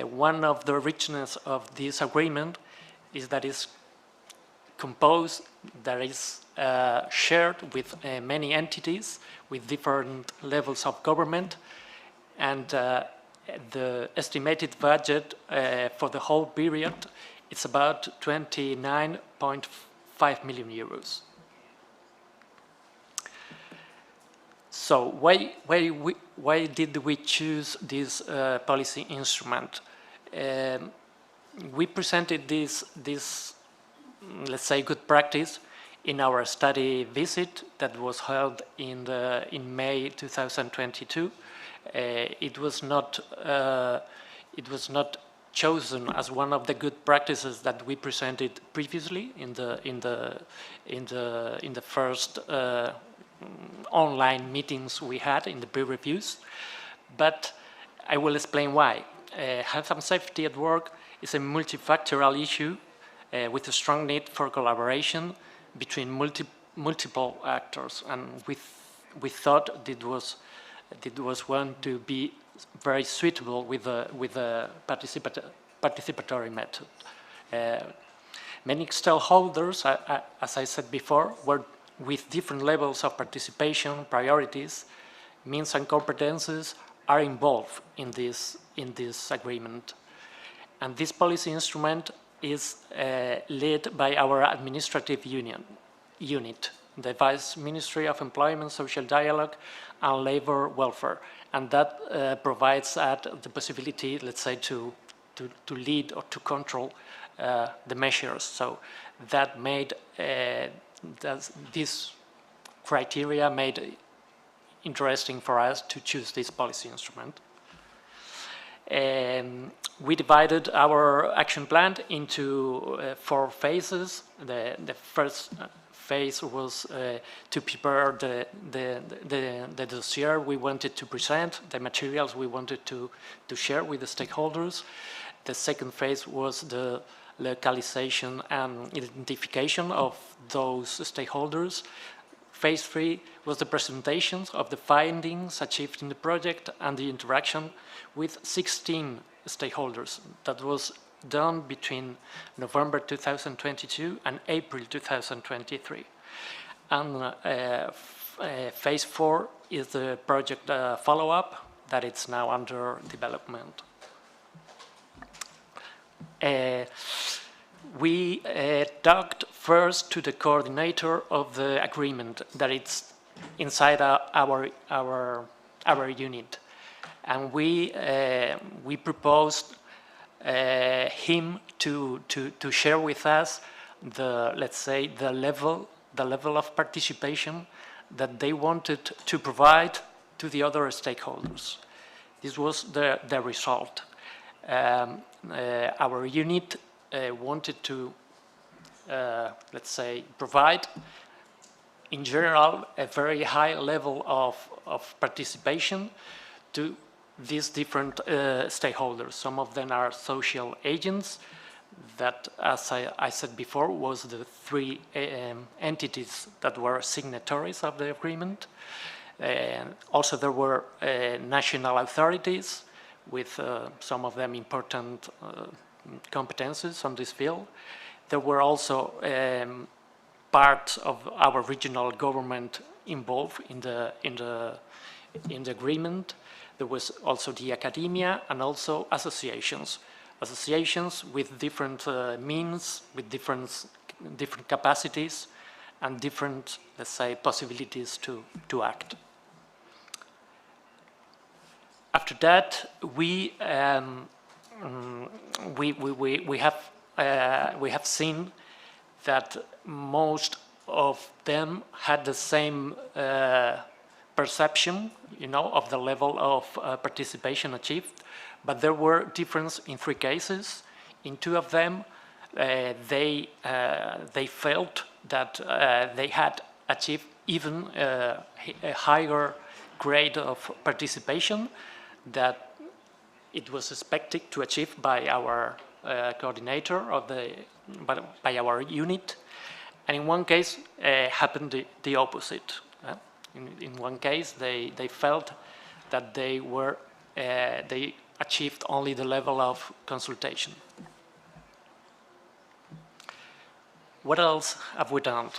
One of the richness of this agreement is that it's composed, that is shared with many entities with different levels of government, and the estimated budget for the whole period is about 29.5 million euros. So why did we choose this policy instrument? We presented this, let's say, good practice in our study visit that was held in May 2022. It was not chosen as one of the good practices that we presented previously in the first online meetings we had in the peer reviews, but I will explain why. Health and safety at work is a multifactorial issue with a strong need for collaboration between multiple actors, and we thought it was one to be very suitable with a participatory method. Many stakeholders, as I said before, were with different levels of participation, priorities, means and competences are involved in this agreement. And this policy instrument is led by our administrative unit, the Vice Ministry of Employment, Social Dialogue, and Labor Welfare, and that provides the possibility, let's say, to lead or to control the measures. So that made this criteria made it interesting for us to choose this policy instrument. We divided our action plan into 4 phases. The first phase was to prepare the dossier we wanted to present, the materials we wanted to share with the stakeholders. The second phase was the localization and identification of those stakeholders. Phase 3 was the presentations of the findings achieved in the project and the interaction with 16 stakeholders. That was done between November 2022 and April 2023. And phase 4 is the project follow-up that it's now under development. We talked first to the coordinator of the agreement that it's inside our unit, and we proposed him to share with us the, let's say, the level of participation that they wanted to provide to the other stakeholders. This was the result. Our unit wanted to, let's say, provide, in general, a very high level of participation to these different stakeholders. Some of them are social agents that, as I said before, was the 3 entities that were signatories of the agreement. Also, there were national authorities with some of them important competences on this field. There were also parts of our regional government involved in the agreement. There was also the academia and also associations with different means, with different capacities and different, let's say, possibilities to act. After that, we have seen that most of them had the same perception, of the level of participation achieved, but there were differences in 3 cases. In 2 of them, they felt that they had achieved even a higher grade of participation that it was expected to achieve by our coordinator by our unit, and in one case happened the opposite. In one case, they felt that they achieved only the level of consultation. What else have we done?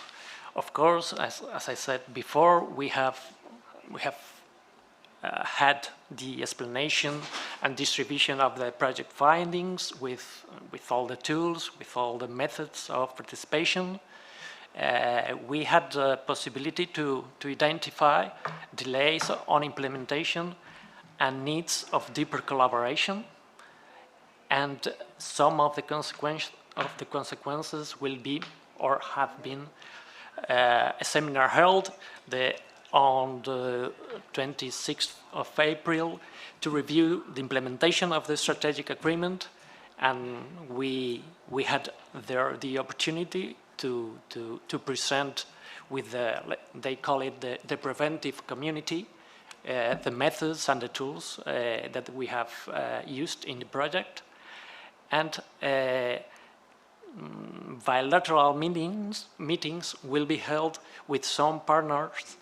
Of course, as I said before, we have had the explanation and distribution of the project findings with all the tools, with all the methods of participation. We had the possibility to identify delays on implementation and needs of deeper collaboration, and some of the consequences will be or have been a seminar held on the 26th of April to review the implementation of the strategic agreement, and we had there the opportunity to present with they call it the preventive community, the methods and the tools that we have used in the project, and bilateral meetings will be held with some partners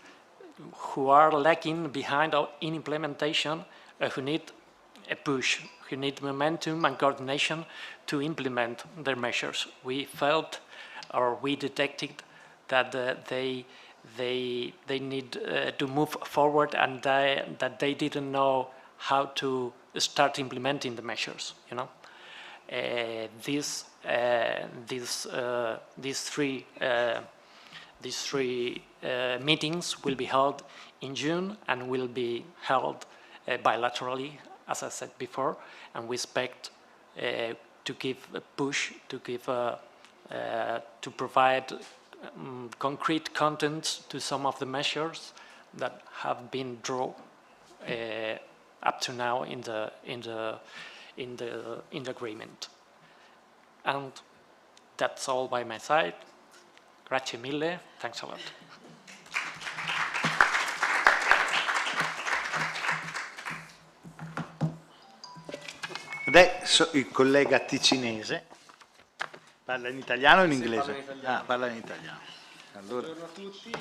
who are lacking behind in implementation, who need a push, who need momentum and coordination to implement their measures. We felt, or we detected, that they need to move forward, and that they didn't know how to start implementing the measures. These 3 meetings will be held in June and will be held bilaterally, as I said before, and we expect to give a push, to provide concrete content to some of the measures that have been drawn up to now in the agreement. And that's all by my side. Grazie mille. Thanks a lot. Adesso il collega ticinese parla in italiano o in inglese? Parla in italiano. Parla in italiano. Allora. Buongiorno a tutti, il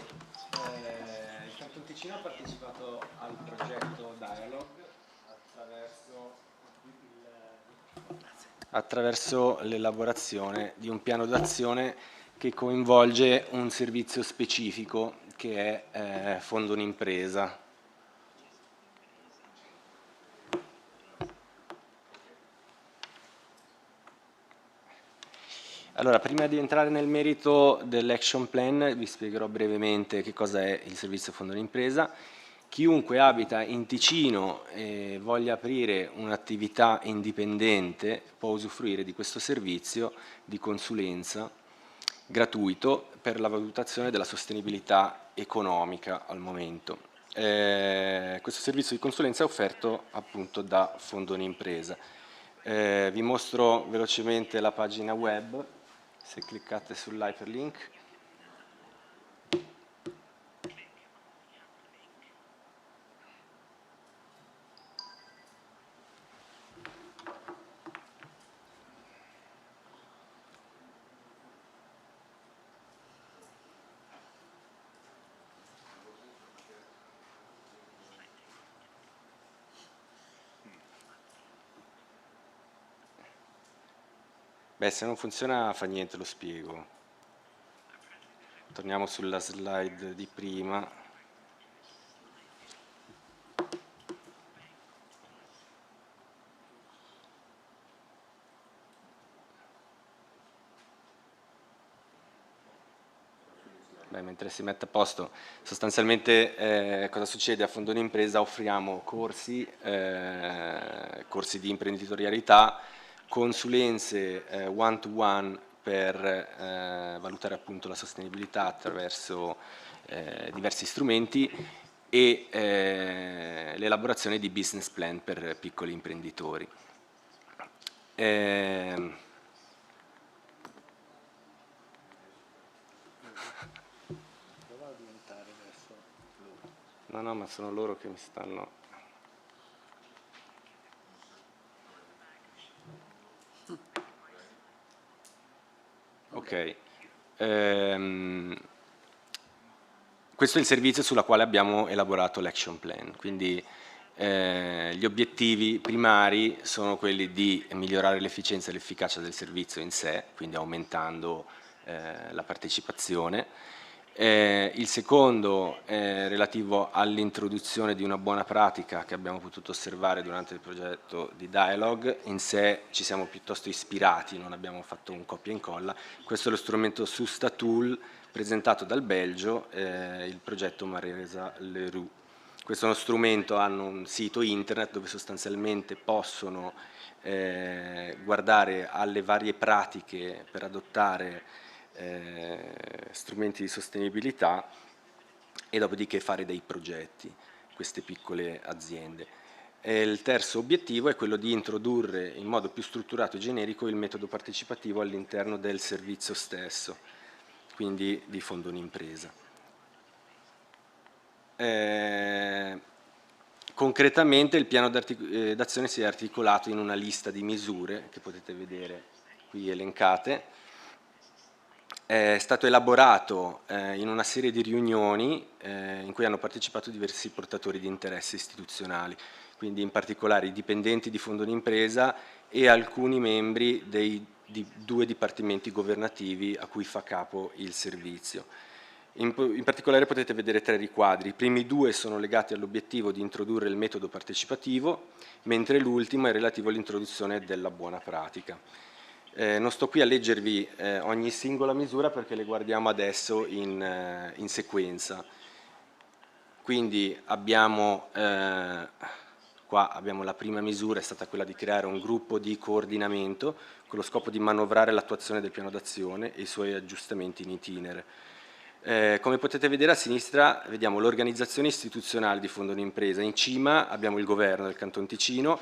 Trento Ticino ha partecipato al progetto Dialog attraverso l'elaborazione di un piano d'azione che coinvolge un servizio specifico che è Fondo un'impresa. Allora, prima di entrare nel merito dell'action plan, vi spiegherò brevemente che cosa è il servizio Fondo un'impresa. Chiunque abita in Ticino e voglia aprire un'attività indipendente può usufruire di questo servizio di consulenza gratuito per la valutazione della sostenibilità economica al momento. Questo servizio di consulenza è offerto appunto da Fondo un'impresa. Vi mostro velocemente la pagina web. Se cliccate sull'hyperlink. Beh, se non funziona fa niente, lo spiego. Torniamo sulla slide di prima. Beh, mentre si mette a posto, sostanzialmente cosa succede? A Fondo un'impresa offriamo corsi di imprenditorialità, consulenze one-to-one per valutare appunto la sostenibilità attraverso diversi strumenti e l'elaborazione di business plan per piccoli imprenditori. No, ma sono loro che mi stanno... Ok, questo è il servizio sulla quale abbiamo elaborato l'action plan, quindi gli obiettivi primari sono quelli di migliorare l'efficienza e l'efficacia del servizio in sé, quindi aumentando la partecipazione. Il secondo è relativo all'introduzione di una buona pratica che abbiamo potuto osservare durante il progetto di Dialog. In sé ci siamo piuttosto ispirati, non abbiamo fatto un copia e incolla. Questo è lo strumento Susta Tool presentato dal Belgio, il progetto Maresa Leroux. Questo è uno strumento, hanno un sito internet dove sostanzialmente possono guardare alle varie pratiche per adottare strumenti di sostenibilità e dopodiché fare dei progetti, queste piccole aziende. E il terzo obiettivo è quello di introdurre in modo più strutturato e generico il metodo partecipativo all'interno del servizio stesso, quindi di Fondo un'impresa. Concretamente il piano d'azione si è articolato in una lista di misure che potete vedere qui elencate. È stato elaborato in una serie di riunioni in cui hanno partecipato diversi portatori di interessi istituzionali, quindi in particolare i dipendenti di Fondo un'impresa e alcuni membri di 2 dipartimenti governativi a cui fa capo il servizio. In particolare potete vedere 3 riquadri. I primi 2 sono legati all'obiettivo di introdurre il metodo partecipativo, mentre l'ultimo è relativo all'introduzione della buona pratica. Non sto qui a leggervi ogni singola misura perché le guardiamo adesso in sequenza. Quindi abbiamo, qua abbiamo la prima misura, è stata quella di creare un gruppo di coordinamento con lo scopo di manovrare l'attuazione del piano d'azione e i suoi aggiustamenti in itinere. Come potete vedere a sinistra vediamo l'organizzazione istituzionale di Fondo d'Impresa, in cima abbiamo il governo del Canton Ticino,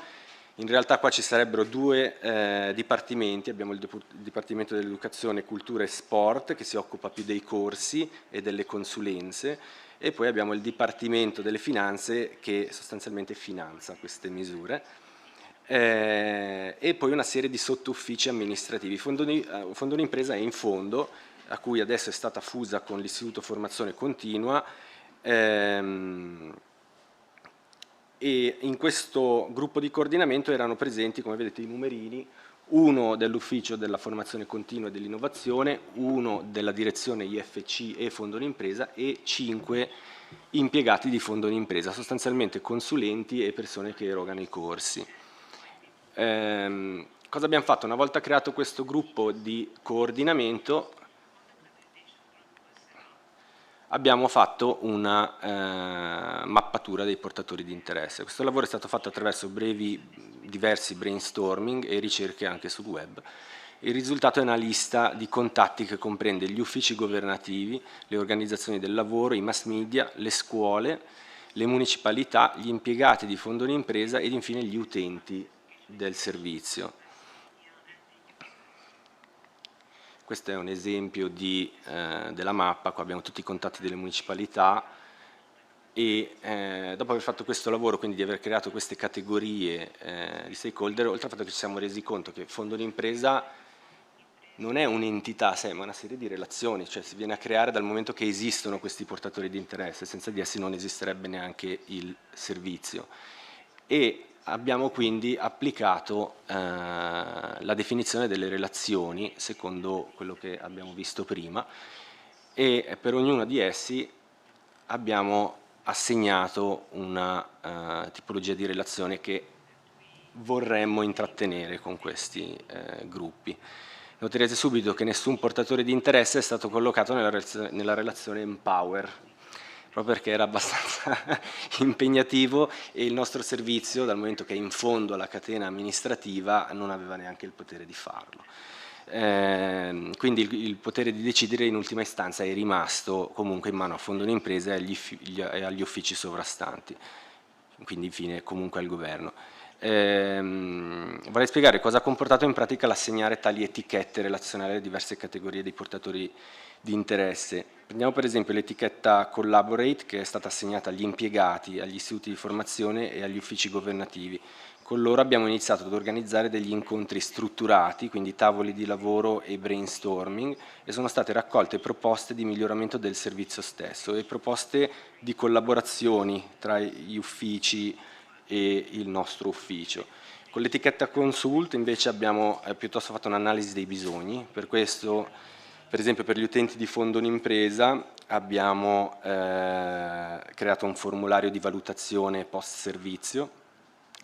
in realtà qua ci sarebbero due dipartimenti, abbiamo il Dipartimento dell'Educazione, Cultura e Sport che si occupa più dei corsi e delle consulenze e poi abbiamo il Dipartimento delle Finanze che sostanzialmente finanza queste misure e poi una serie di sottuffici amministrativi. Fondo d'Impresa è in fondo, a cui adesso è stata fusa con l'Istituto Formazione Continua e in questo gruppo di coordinamento erano presenti, come vedete, i numerini, uno dell'Ufficio della Formazione Continua e dell'Innovazione, uno della direzione IFC e Fondo d'Impresa e 5 impiegati di Fondo d'Impresa, sostanzialmente consulenti e persone che erogano i corsi. Cosa abbiamo fatto? Una volta creato questo gruppo di coordinamento abbiamo fatto una mappatura dei portatori di interesse. Questo lavoro è stato fatto attraverso diversi brainstorming e ricerche anche sul web. Il risultato è una lista di contatti che comprende gli uffici governativi, le organizzazioni del lavoro, i mass media, le scuole, le municipalità, gli impiegati di Fondo d'Impresa ed infine gli utenti del servizio. Questo è un esempio della mappa, qua abbiamo tutti i contatti delle municipalità e dopo aver fatto questo lavoro, quindi di aver creato queste categorie di stakeholder, oltre al fatto che ci siamo resi conto che Fondo d'Impresa non è un'entità a sé, ma una serie di relazioni, cioè si viene a creare dal momento che esistono questi portatori di interesse, senza di essi non esisterebbe neanche il servizio. E abbiamo quindi applicato la definizione delle relazioni secondo quello che abbiamo visto prima e per ognuno di essi abbiamo assegnato una tipologia di relazione che vorremmo intrattenere con questi gruppi. Noterete subito che nessun portatore di interesse è stato collocato nella relazione Empower, proprio perché era abbastanza impegnativo e il nostro servizio, dal momento che è in fondo alla catena amministrativa, non aveva neanche il potere di farlo. Quindi il potere di decidere in ultima istanza è rimasto comunque in mano a Fondo d'Impresa e agli uffici sovrastanti, quindi infine comunque al governo. Vorrei spiegare cosa ha comportato in pratica l'assegnare tali etichette relazionali alle diverse categorie dei portatori di interesse. Prendiamo per esempio l'etichetta Collaborate, che è stata assegnata agli impiegati, agli istituti di formazione e agli uffici governativi. Con loro abbiamo iniziato ad organizzare degli incontri strutturati, quindi tavoli di lavoro e brainstorming, e sono state raccolte proposte di miglioramento del servizio stesso e proposte di collaborazioni tra gli uffici e il nostro ufficio. Con l'etichetta Consult invece abbiamo piuttosto fatto un'analisi dei bisogni, per questo per esempio per gli utenti di Fondo d'Impresa abbiamo creato un formulario di valutazione post servizio,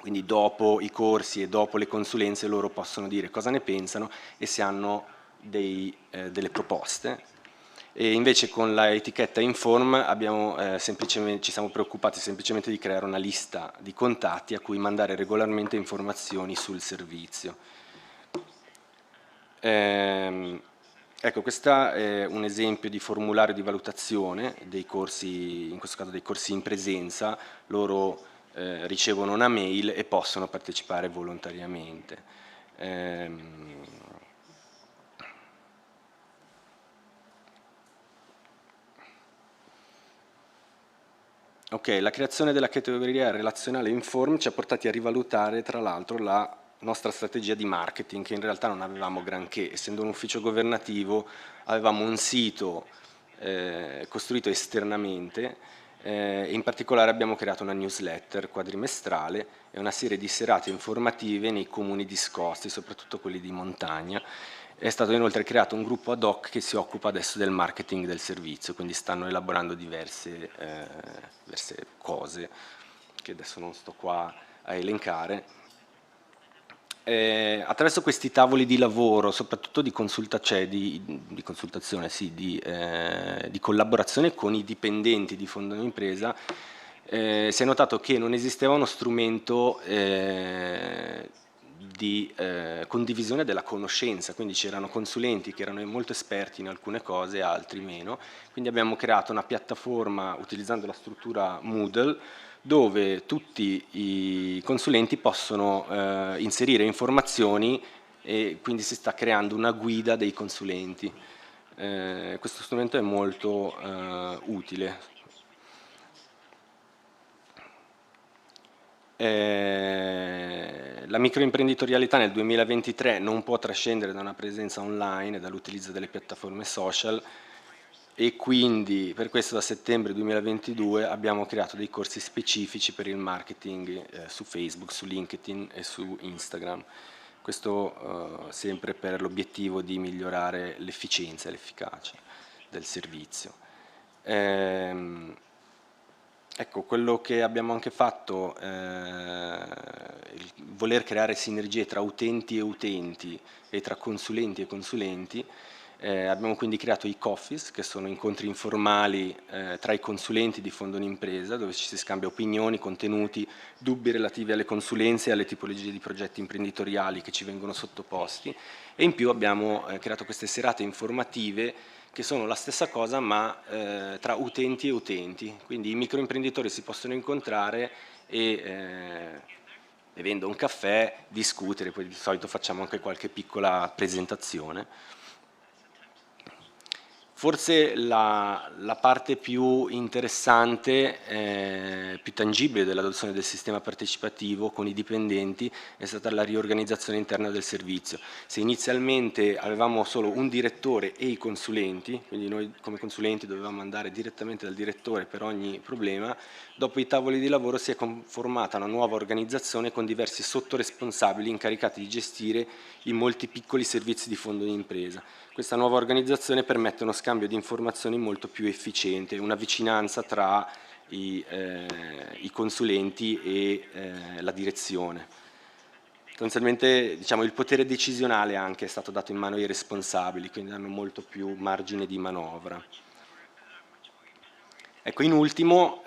quindi dopo i corsi e dopo le consulenze loro possono dire cosa ne pensano e se hanno delle proposte. E invece con la etichetta Inform ci siamo preoccupati semplicemente di creare una lista di contatti a cui mandare regolarmente informazioni sul servizio. Ecco, questo è un esempio di formulario di valutazione dei corsi, in questo caso dei corsi in presenza. Loro ricevono una mail e possono partecipare volontariamente. Ok, la creazione della categoria relazionale Inform ci ha portati a rivalutare tra l'altro la nostra strategia di marketing, che in realtà non avevamo granché, essendo un ufficio governativo avevamo un sito costruito esternamente e in particolare abbiamo creato una newsletter quadrimestrale e una serie di serate informative nei comuni discosti, soprattutto quelli di montagna. È stato inoltre creato un gruppo ad hoc che si occupa adesso del marketing del servizio, quindi stanno elaborando diverse cose che adesso non sto qua a elencare. Attraverso questi tavoli di lavoro, soprattutto di consultazione, sì, di collaborazione con i dipendenti di Fondo d'Impresa, si è notato che non esisteva uno strumento di condivisione della conoscenza, quindi c'erano consulenti che erano molto esperti in alcune cose, altri meno, quindi abbiamo creato una piattaforma utilizzando la struttura Moodle dove tutti i consulenti possono inserire informazioni e quindi si sta creando una guida dei consulenti. Questo strumento è molto utile. La microimprenditorialità nel 2023 non può trascendere da una presenza online e dall'utilizzo delle piattaforme social, e quindi per questo da settembre 2022 abbiamo creato dei corsi specifici per il marketing su Facebook, su LinkedIn e su Instagram. Questo sempre per l'obiettivo di migliorare l'efficienza e l'efficacia del servizio. Ecco, quello che abbiamo anche fatto, il voler creare sinergie tra utenti e tra consulenti e consulenti, abbiamo quindi creato i coffees, che sono incontri informali tra i consulenti di fondo d'impresa, dove ci si scambia opinioni, contenuti, dubbi relativi alle consulenze e alle tipologie di progetti imprenditoriali che ci vengono sottoposti, e in più abbiamo creato queste serate informative che sono la stessa cosa ma tra utenti e utenti, quindi i microimprenditori si possono incontrare e bevendo un caffè discutere, poi di solito facciamo anche qualche piccola presentazione. Forse la parte più interessante, più tangibile dell'adozione del sistema partecipativo con i dipendenti è stata la riorganizzazione interna del servizio. Se inizialmente avevamo solo un direttore e i consulenti, quindi noi come consulenti dovevamo andare direttamente dal direttore per ogni problema, dopo i tavoli di lavoro si è formata una nuova organizzazione con diversi sottoresponsabili incaricati di gestire i molti piccoli servizi di fondo d'impresa. Questa nuova organizzazione permette uno scambio di informazioni molto più efficiente, una vicinanza tra i consulenti e la direzione. Sostanzialmente, diciamo, il potere decisionale anche è stato dato in mano ai responsabili, quindi hanno molto più margine di manovra. Ecco, in ultimo,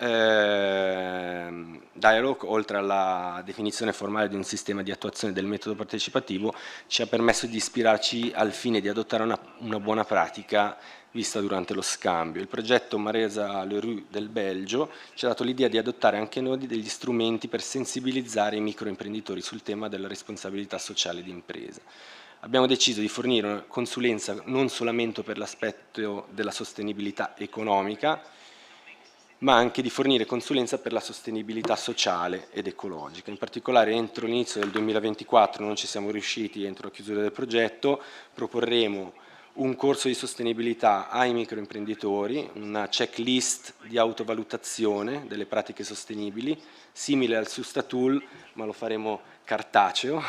Dialog, oltre alla definizione formale di un sistema di attuazione del metodo partecipativo, ci ha permesso di ispirarci al fine di adottare una buona pratica vista durante lo scambio. Il progetto Maresa-Leroux del Belgio ci ha dato l'idea di adottare anche noi degli strumenti per sensibilizzare i microimprenditori sul tema della responsabilità sociale d'impresa. Abbiamo deciso di fornire una consulenza non solamente per l'aspetto della sostenibilità economica, ma anche di fornire consulenza per la sostenibilità sociale ed ecologica. In particolare entro l'inizio del 2024 non ci siamo riusciti, entro la chiusura del progetto, proporremo un corso di sostenibilità ai microimprenditori, una checklist di autovalutazione delle pratiche sostenibili, simile al Sustatool, ma lo faremo cartaceo.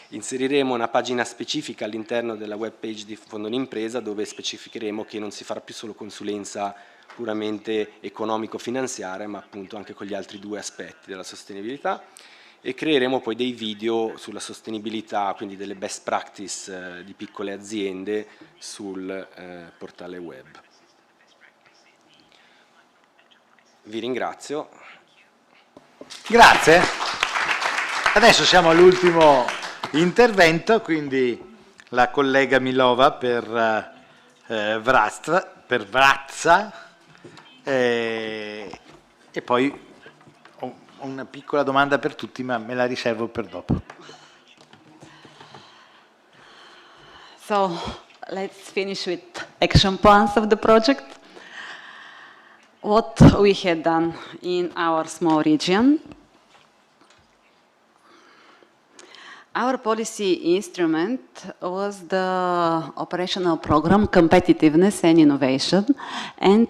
Inseriremo una pagina specifica all'interno della web page di Fondo d'Impresa dove specificheremo che non si farà più solo consulenza puramente economico-finanziaria, ma appunto anche con gli altri due aspetti della sostenibilità, e creeremo poi dei video sulla sostenibilità, quindi delle best practice di piccole aziende sul portale web. Vi ringrazio. Grazie. Adesso siamo all'ultimo intervento, quindi la collega Milova per Vrazza. E poi ho una piccola domanda per tutti, ma me la riservo per dopo. So let's finish with action plans of the project. What we had done in our small region. Our policy instrument was the operational program Competitiveness and Innovation, and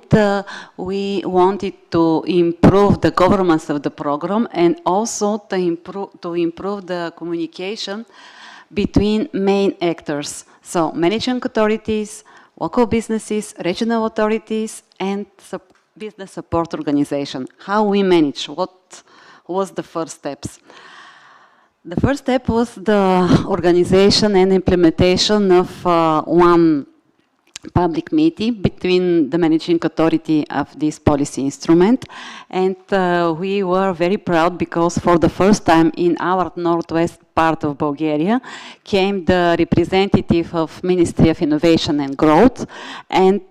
we wanted to improve the governance of the program and also to improve the communication between main actors, so managing authorities, local businesses, regional authorities, and business support organization. How we manage, what was the first steps? The first step was the organization and implementation of one public meeting between the managing authority of this policy instrument, and we were very proud because for the first time in our northwest part of Bulgaria came the representative of Ministry of Innovation and Growth, and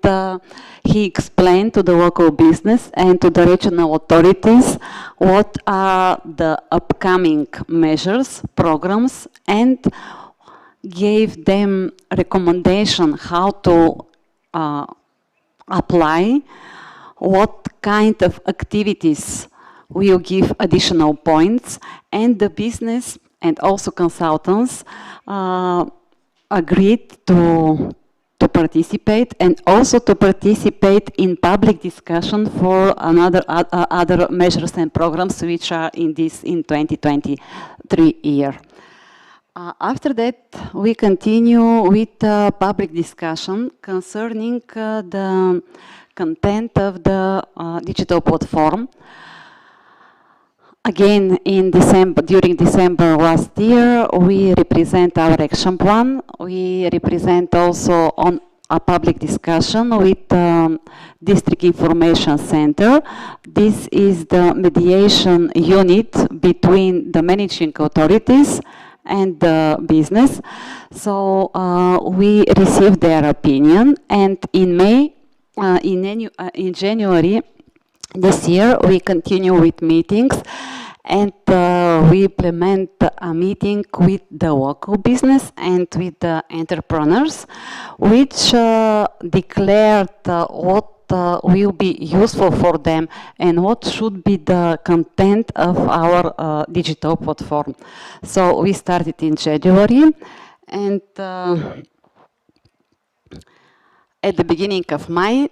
he explained to the local business and to the regional authorities what are the upcoming measures, programs, and gave them recommendation how to apply, what kind of activities will give additional points, and the business and also consultants agreed to participate, and also to participate in public discussion for other measures and programs which are in 2023 year. After that, we continue with public discussion concerning the content of the digital platform. Again, during December last year, we represent our action plan. We represent also on a public discussion with District Information Center. This is the mediation unit between the managing authorities and the business. So we received their opinion, and in January this year we continue with meetings, and we implement a meeting with the local business and with the entrepreneurs, which declared what will be useful for them and what should be the content of our digital platform. So we started in January, and at the beginning of May,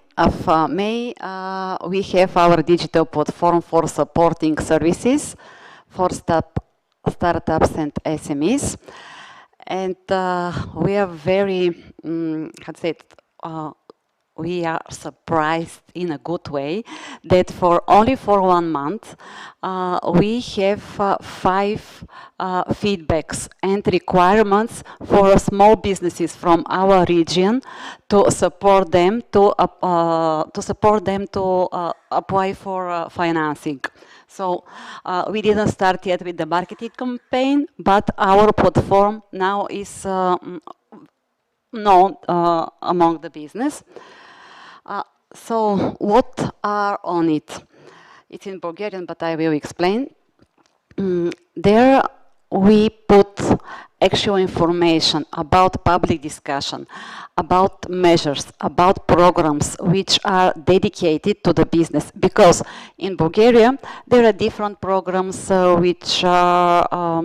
we have our digital platform for supporting services for startups and SMEs, and we are very, we are surprised in a good way that only for 1 month we have 5 feedbacks and requirements for small businesses from our region to support them to apply for financing. So we didn't start yet with the marketing campaign, but our platform now is known among the business. So what are on it? It's in Bulgarian, but I will explain. There we put actual information about public discussion, about measures, about programs which are dedicated to the business. Because in Bulgaria, there are different programs which are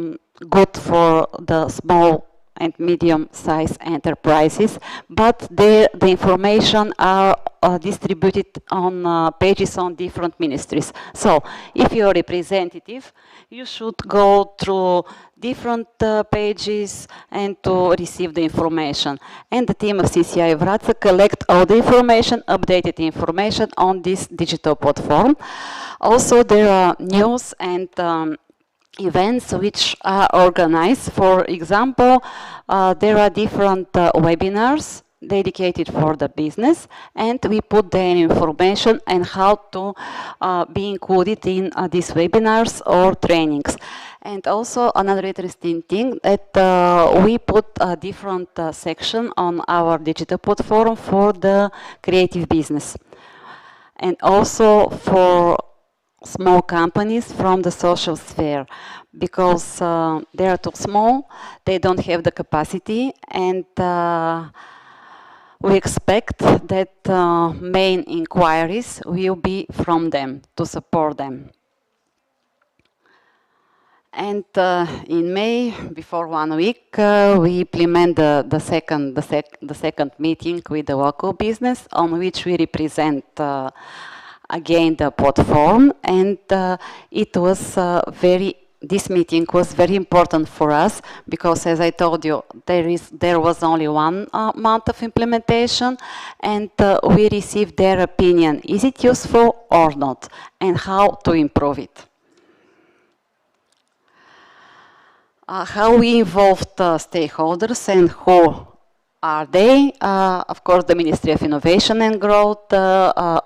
good for the small and medium-sized enterprises, but the information are distributed on pages on different ministries. So if you're a representative, you should go through different pages and to receive the information. And the team of CCI Vratsa collect all the information, updated information on this digital platform. Also, there are news and events which are organized. For example, there are different webinars dedicated for the business, and we put their information and how to be included in these webinars or trainings. And also another interesting thing that we put a different section on our digital platform for the creative business, and also for small companies from the social sphere, because they are too small, they don't have the capacity, and we expect that main inquiries will be from them to support them. And in May, before 1 week, we implement the second meeting with the local business, on which we represent again the platform, and this meeting was very important for us because, as I told you, there was only 1 month of implementation, and we received their opinion. Is it useful or not, and how to improve it? How we involved stakeholders and who are they? Of course, the Ministry of Innovation and Growth,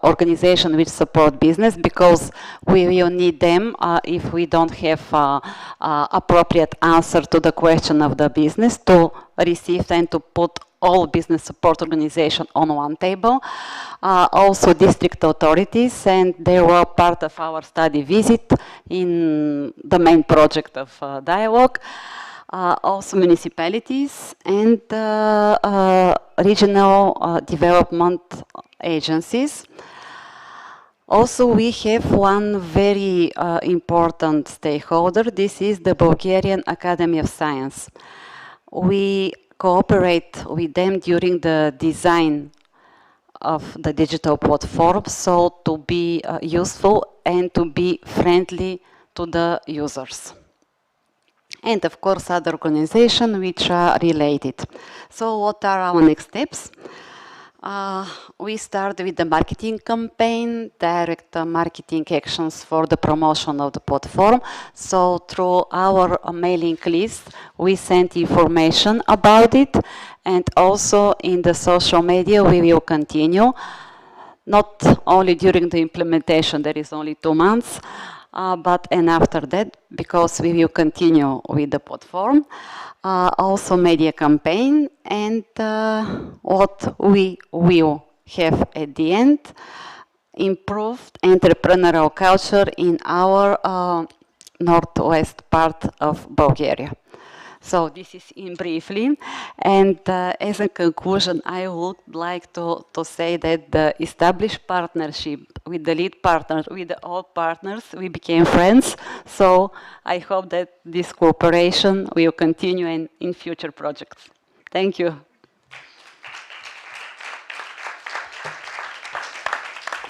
organization which support business, because we will need them if we don't have appropriate answer to the question of the business to receive and to put all business support organization on one table. Also district authorities, and they were part of our study visit in the main project of Dialogue. Also municipalities and regional development agencies. Also, we have one very important stakeholder. This is the Bulgarian Academy of Science. We cooperate with them during the design of the digital platform, so to be useful and to be friendly to the users. And of course, other organizations which are related. So what are our next steps? We start with the marketing campaign, direct marketing actions for the promotion of the platform. So through our mailing list, we send information about it, and also in the social media we will continue. Not only during the implementation, there is only 2 months, and after that, because we will continue with the platform. Also media campaign, and what we will have at the end, improved entrepreneurial culture in our northwest part of Bulgaria. So this is in briefly, and as a conclusion, I would like to say that the established partnership with the lead partner, with the old partners, we became friends. So I hope that this cooperation will continue in future projects. Thank you.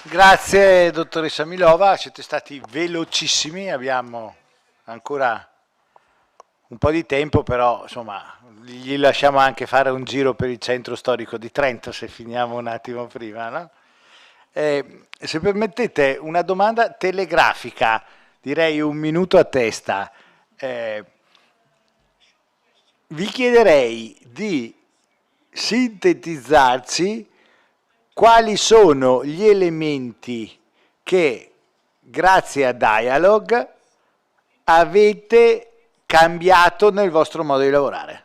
Grazie dottoressa Milova, siete stati velocissimi, abbiamo ancora un po' di tempo, però insomma gli lasciamo anche fare un giro per il centro storico di Trento se finiamo un attimo prima, no? Se permettete una domanda telegrafica, direi 1 minuto a testa. Vi chiederei di sintetizzarci quali sono gli elementi che grazie a Dialog avete cambiato nel vostro modo di lavorare.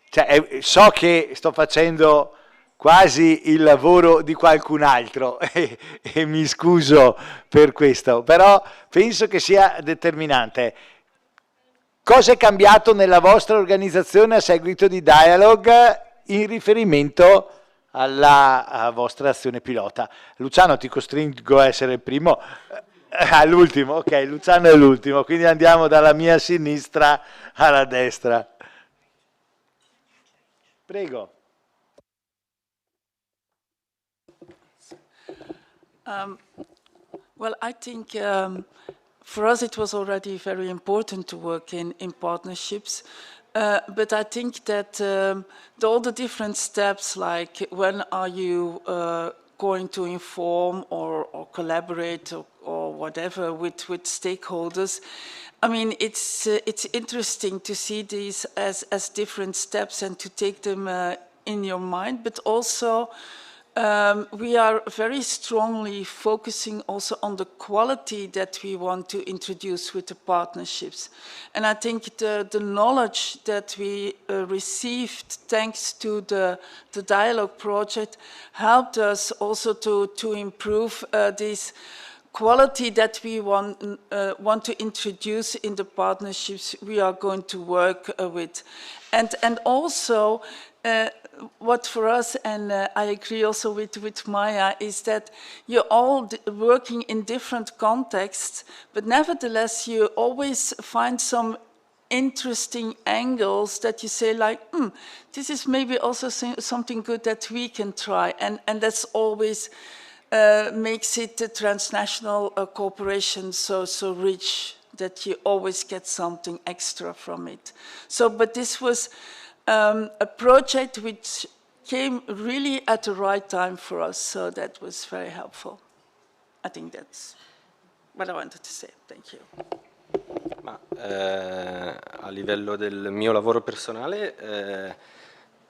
Cioè, so che sto facendo quasi il lavoro di qualcun altro e mi scuso per questo, però penso che sia determinante. Cosa è cambiato nella vostra organizzazione a seguito di Dialog in riferimento alla vostra azione pilota? Luciano, ti costringo a essere il primo. All'ultimo, ok, Luciano è l'ultimo, quindi andiamo dalla mia sinistra alla destra. Prego. Well, I think for us it was already very important to work in partnerships, but I think that all the different steps, like when are you going to inform or collaborate or whatever with stakeholders, I mean, it's interesting to see these as different steps and to take them in your mind, but also we are very strongly focusing also on the quality that we want to introduce with the partnerships. And I think the knowledge that we received thanks to the Dialog project helped us also to improve this quality that we want to introduce in the partnerships we are going to work with. And also, what for us, and I agree also with Maya, is that you're all working in different contexts, but nevertheless you always find some interesting angles that you say like, this is maybe also something good that we can try, and that's always makes it a transnational cooperation so rich that you always get something extra from it. So, but this was a project which came really at the right time for us, so that was very helpful. I think that's what I wanted to say. Thank you. Ma, a livello del mio lavoro personale,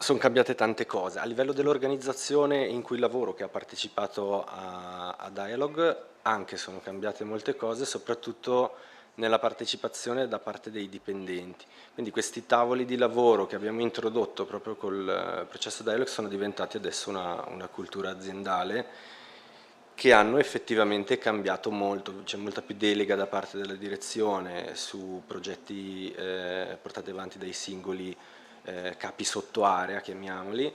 sono cambiate tante cose. A livello dell'organizzazione in cui lavoro, che ha partecipato a Dialog, anche sono cambiate molte cose, soprattutto nella partecipazione da parte dei dipendenti. Quindi questi tavoli di lavoro che abbiamo introdotto proprio col processo Dialog sono diventati adesso una cultura aziendale che hanno effettivamente cambiato molto. C'è molta più delega da parte della direzione su progetti portati avanti dai singoli capi sottoarea, chiamiamoli,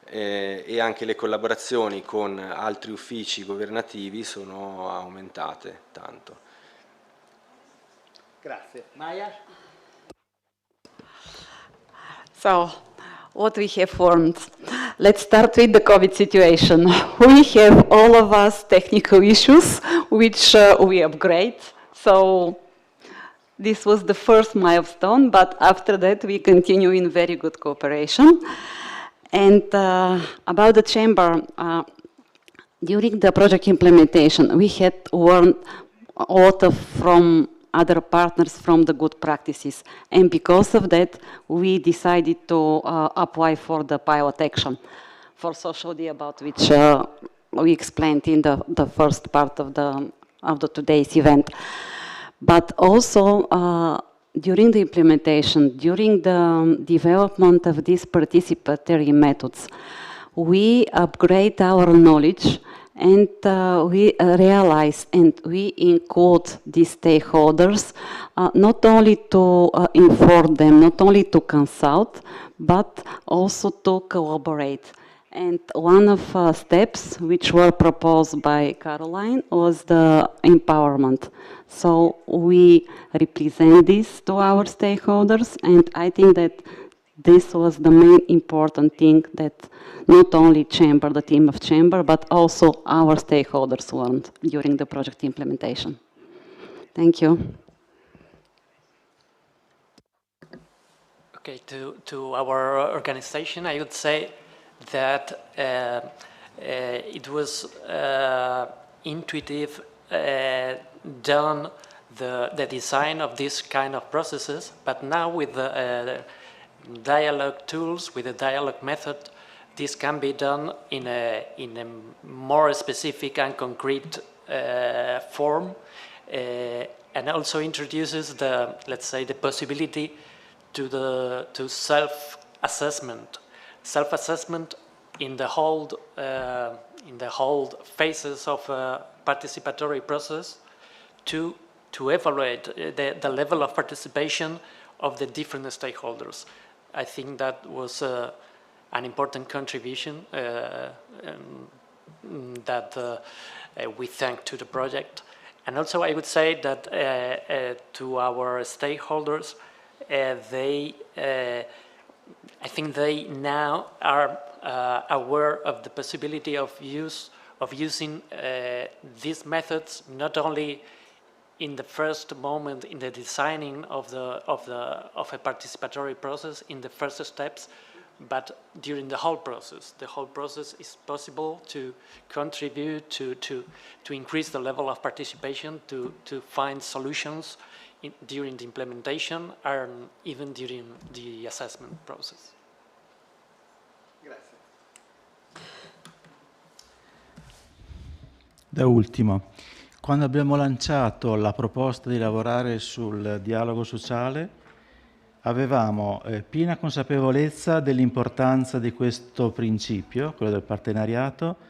e anche le collaborazioni con altri uffici governativi sono aumentate tanto. Grazie. Maya? So, what we have formed. Let's start with the COVID situation. We have all of us technical issues, which we upgrade. So this was the first milestone, but after that we continue in very good cooperation. And about the chamber, during the project implementation, we had learned a lot from other partners from the good practices. And because of that, we decided to apply for the pilot action for social day, about which we explained in the first part of the today's event. But also, during the implementation, during the development of these participatory methods, we upgrade our knowledge, and we realize and we include these stakeholders not only to inform them, not only to consult, but also to collaborate. And one of steps which were proposed by Caroline was the empowerment. So we represent this to our stakeholders, and I think that this was the main important thing that not only Chamber, the team of Chamber, but also our stakeholders learned during the project implementation. Thank you. Okay, to our organization, I would say that it was intuitive, done the design of this kind of processes, but now with the dialogue tools, with the dialogue method, this can be done in a more specific and concrete form, and also introduces the, let's say, the possibility to self-assessment in the whole phases of a participatory process to evaluate the level of participation of the different stakeholders. I think that was an important contribution that we thank to the project. And also I would say that to our stakeholders, I think they now are aware of the possibility of using these methods not only in the first moment in the designing of a participatory process in the first steps, but during the whole process. The whole process is possible to contribute to increase the level of participation, to find solutions during the implementation and even during the assessment process. Grazie. Da ultimo, quando abbiamo lanciato la proposta di lavorare sul dialogo sociale, avevamo piena consapevolezza dell'importanza di questo principio, quello del partenariato,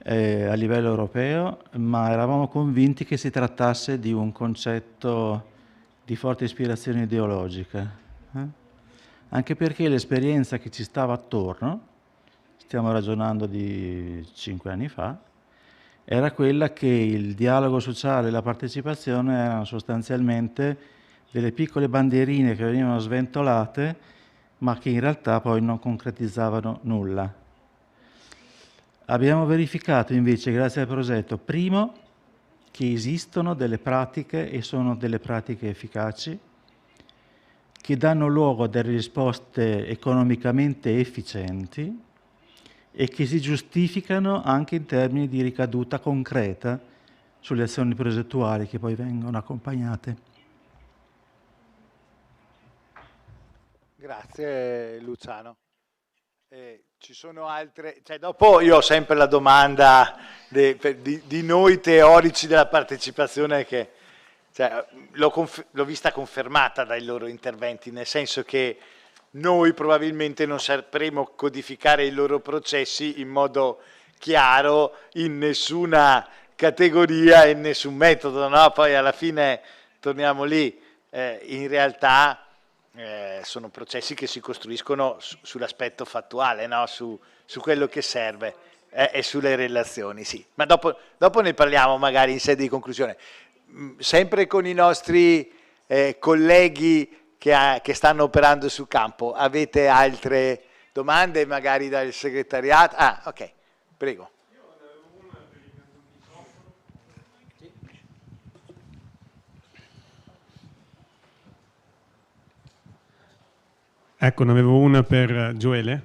a livello europeo, ma eravamo convinti che si trattasse di un concetto di forte ispirazione ideologica, anche perché l'esperienza che ci stava attorno, stiamo ragionando di 5 anni fa, era quella che il dialogo sociale e la partecipazione erano sostanzialmente delle piccole bandierine che venivano sventolate, ma che in realtà poi non concretizzavano nulla. Abbiamo verificato invece, grazie al progetto, primo, che esistono delle pratiche e sono delle pratiche efficaci, che danno luogo a delle risposte economicamente efficienti e che si giustificano anche in termini di ricaduta concreta sulle azioni progettuali che poi vengono accompagnate. Grazie Luciano. Ci sono altre, cioè dopo io ho sempre la domanda di noi teorici della partecipazione che cioè, l'ho vista confermata dai loro interventi, nel senso che noi probabilmente non sapremo codificare i loro processi in modo chiaro in nessuna categoria e in nessun metodo, no? Poi alla fine torniamo lì, in realtà sono processi che si costruiscono sull'aspetto fattuale, no? su quello che serve e sulle relazioni, sì. Ma dopo ne parliamo magari in sede di conclusione. Sempre con i nostri colleghi che stanno operando sul campo. Avete altre domande magari dal segretariato? Ah, ok, prego. Ecco, ne avevo una per Gioele.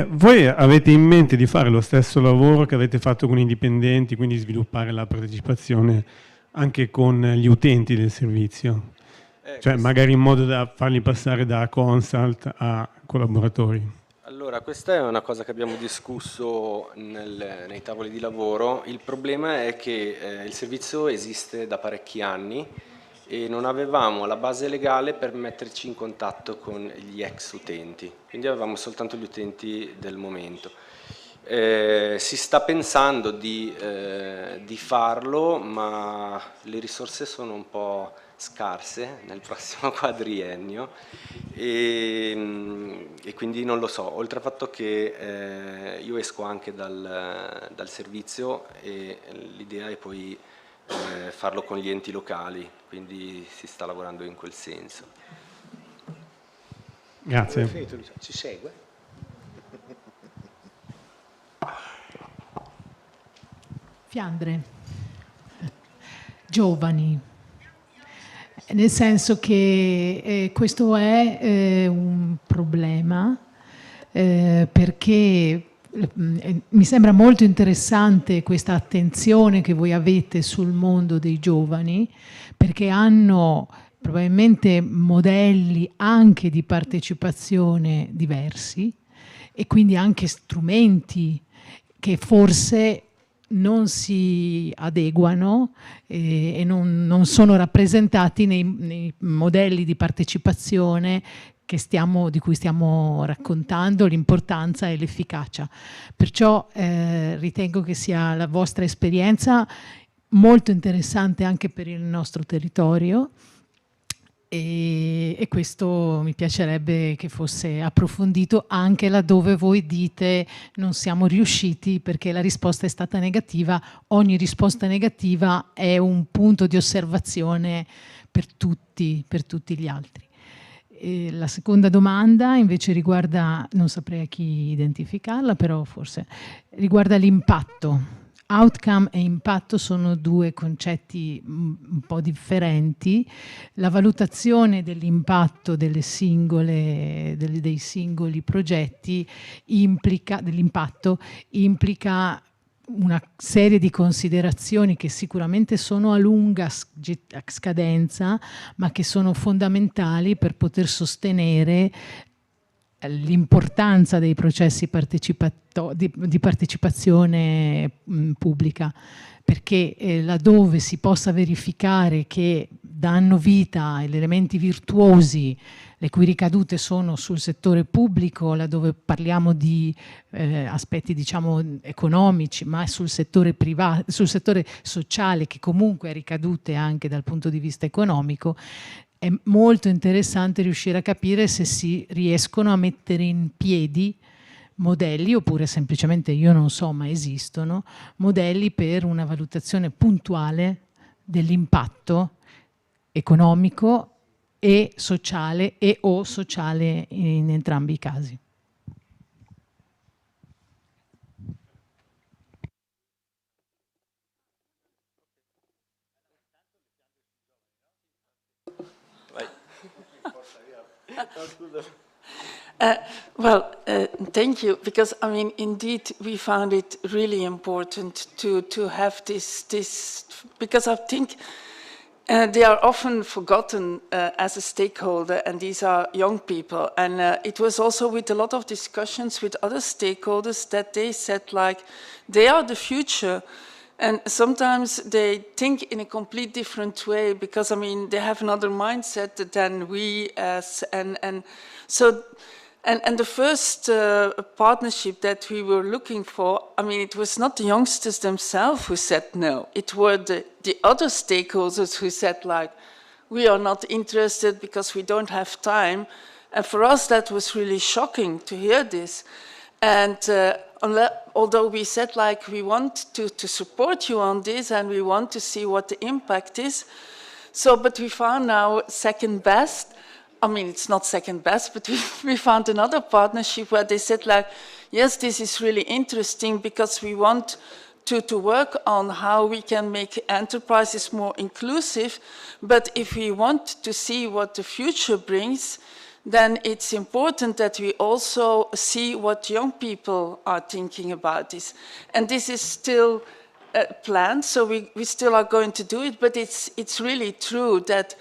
Voi avete in mente di fare lo stesso lavoro che avete fatto con i dipendenti, quindi sviluppare la partecipazione anche con gli utenti del servizio? Cioè magari in modo da farli passare da consult a collaboratori. Allora, questa è una cosa che abbiamo discusso nei tavoli di lavoro. Il problema è che il servizio esiste da parecchi anni e non avevamo la base legale per metterci in contatto con gli ex utenti, quindi avevamo soltanto gli utenti del momento. Si sta pensando di farlo, ma le risorse sono un po' scarse nel prossimo quadriennio e quindi non lo so, oltre al fatto che io esco anche dal servizio e l'idea è poi farlo con gli enti locali, quindi si sta lavorando in quel senso. Grazie. Ci segue? Fiandre, giovani, nel senso che questo è un problema perché mi sembra molto interessante questa attenzione che voi avete sul mondo dei giovani, perché hanno probabilmente modelli anche di partecipazione diversi e quindi anche strumenti che forse non si adeguano e non sono rappresentati nei modelli di partecipazione di cui stiamo raccontando l'importanza e l'efficacia. Perciò ritengo che sia la vostra esperienza molto interessante anche per il nostro territorio e questo mi piacerebbe che fosse approfondito anche laddove voi dite non siamo riusciti perché la risposta è stata negativa. Ogni risposta negativa è un punto di osservazione per tutti gli altri. E la seconda domanda invece riguarda, non saprei a chi identificarla, però forse riguarda l'impatto. Outcome e impatto sono due concetti un po' differenti. La valutazione dell'impatto dei singoli progetti dell'impatto implica una serie di considerazioni che sicuramente sono a lunga scadenza, ma che sono fondamentali per poter sostenere l'importanza dei processi di partecipazione pubblica, perché laddove si possa verificare che danno vita agli elementi virtuosi, le cui ricadute sono sul settore pubblico, laddove parliamo di aspetti diciamo economici, ma sul settore privato, sul settore sociale, che comunque ha ricadute anche dal punto di vista economico, è molto interessante riuscire a capire se si riescono a mettere in piedi modelli, oppure semplicemente io non so, ma esistono, modelli per una valutazione puntuale dell'impatto economico e sociale o sociale in entrambi i casi. Thank you, because I mean, indeed, we found it really important to have this, because I think They are often forgotten as a stakeholder, and these are young people. And it was also with a lot of discussions with other stakeholders that they said, like, they are the future. And sometimes they think in a complete different way because, I mean, they have another mindset than we as, and the first partnership that we were looking for, I mean, it was not the youngsters themselves who said no. It were the other stakeholders who said, like, we are not interested because we don't have time. And for us, that was really shocking to hear this. And although we said, like, we want to support you on this and we want to see what the impact is. So, but we found now second best. I mean, it's not second best, but we found another partnership where they said, like, yes, this is really interesting because we want to work on how we can make enterprises more inclusive. But if we want to see what the future brings, then it's important that we also see what young people are thinking about this. And this is still planned, so we still are going to do it, but it's really true that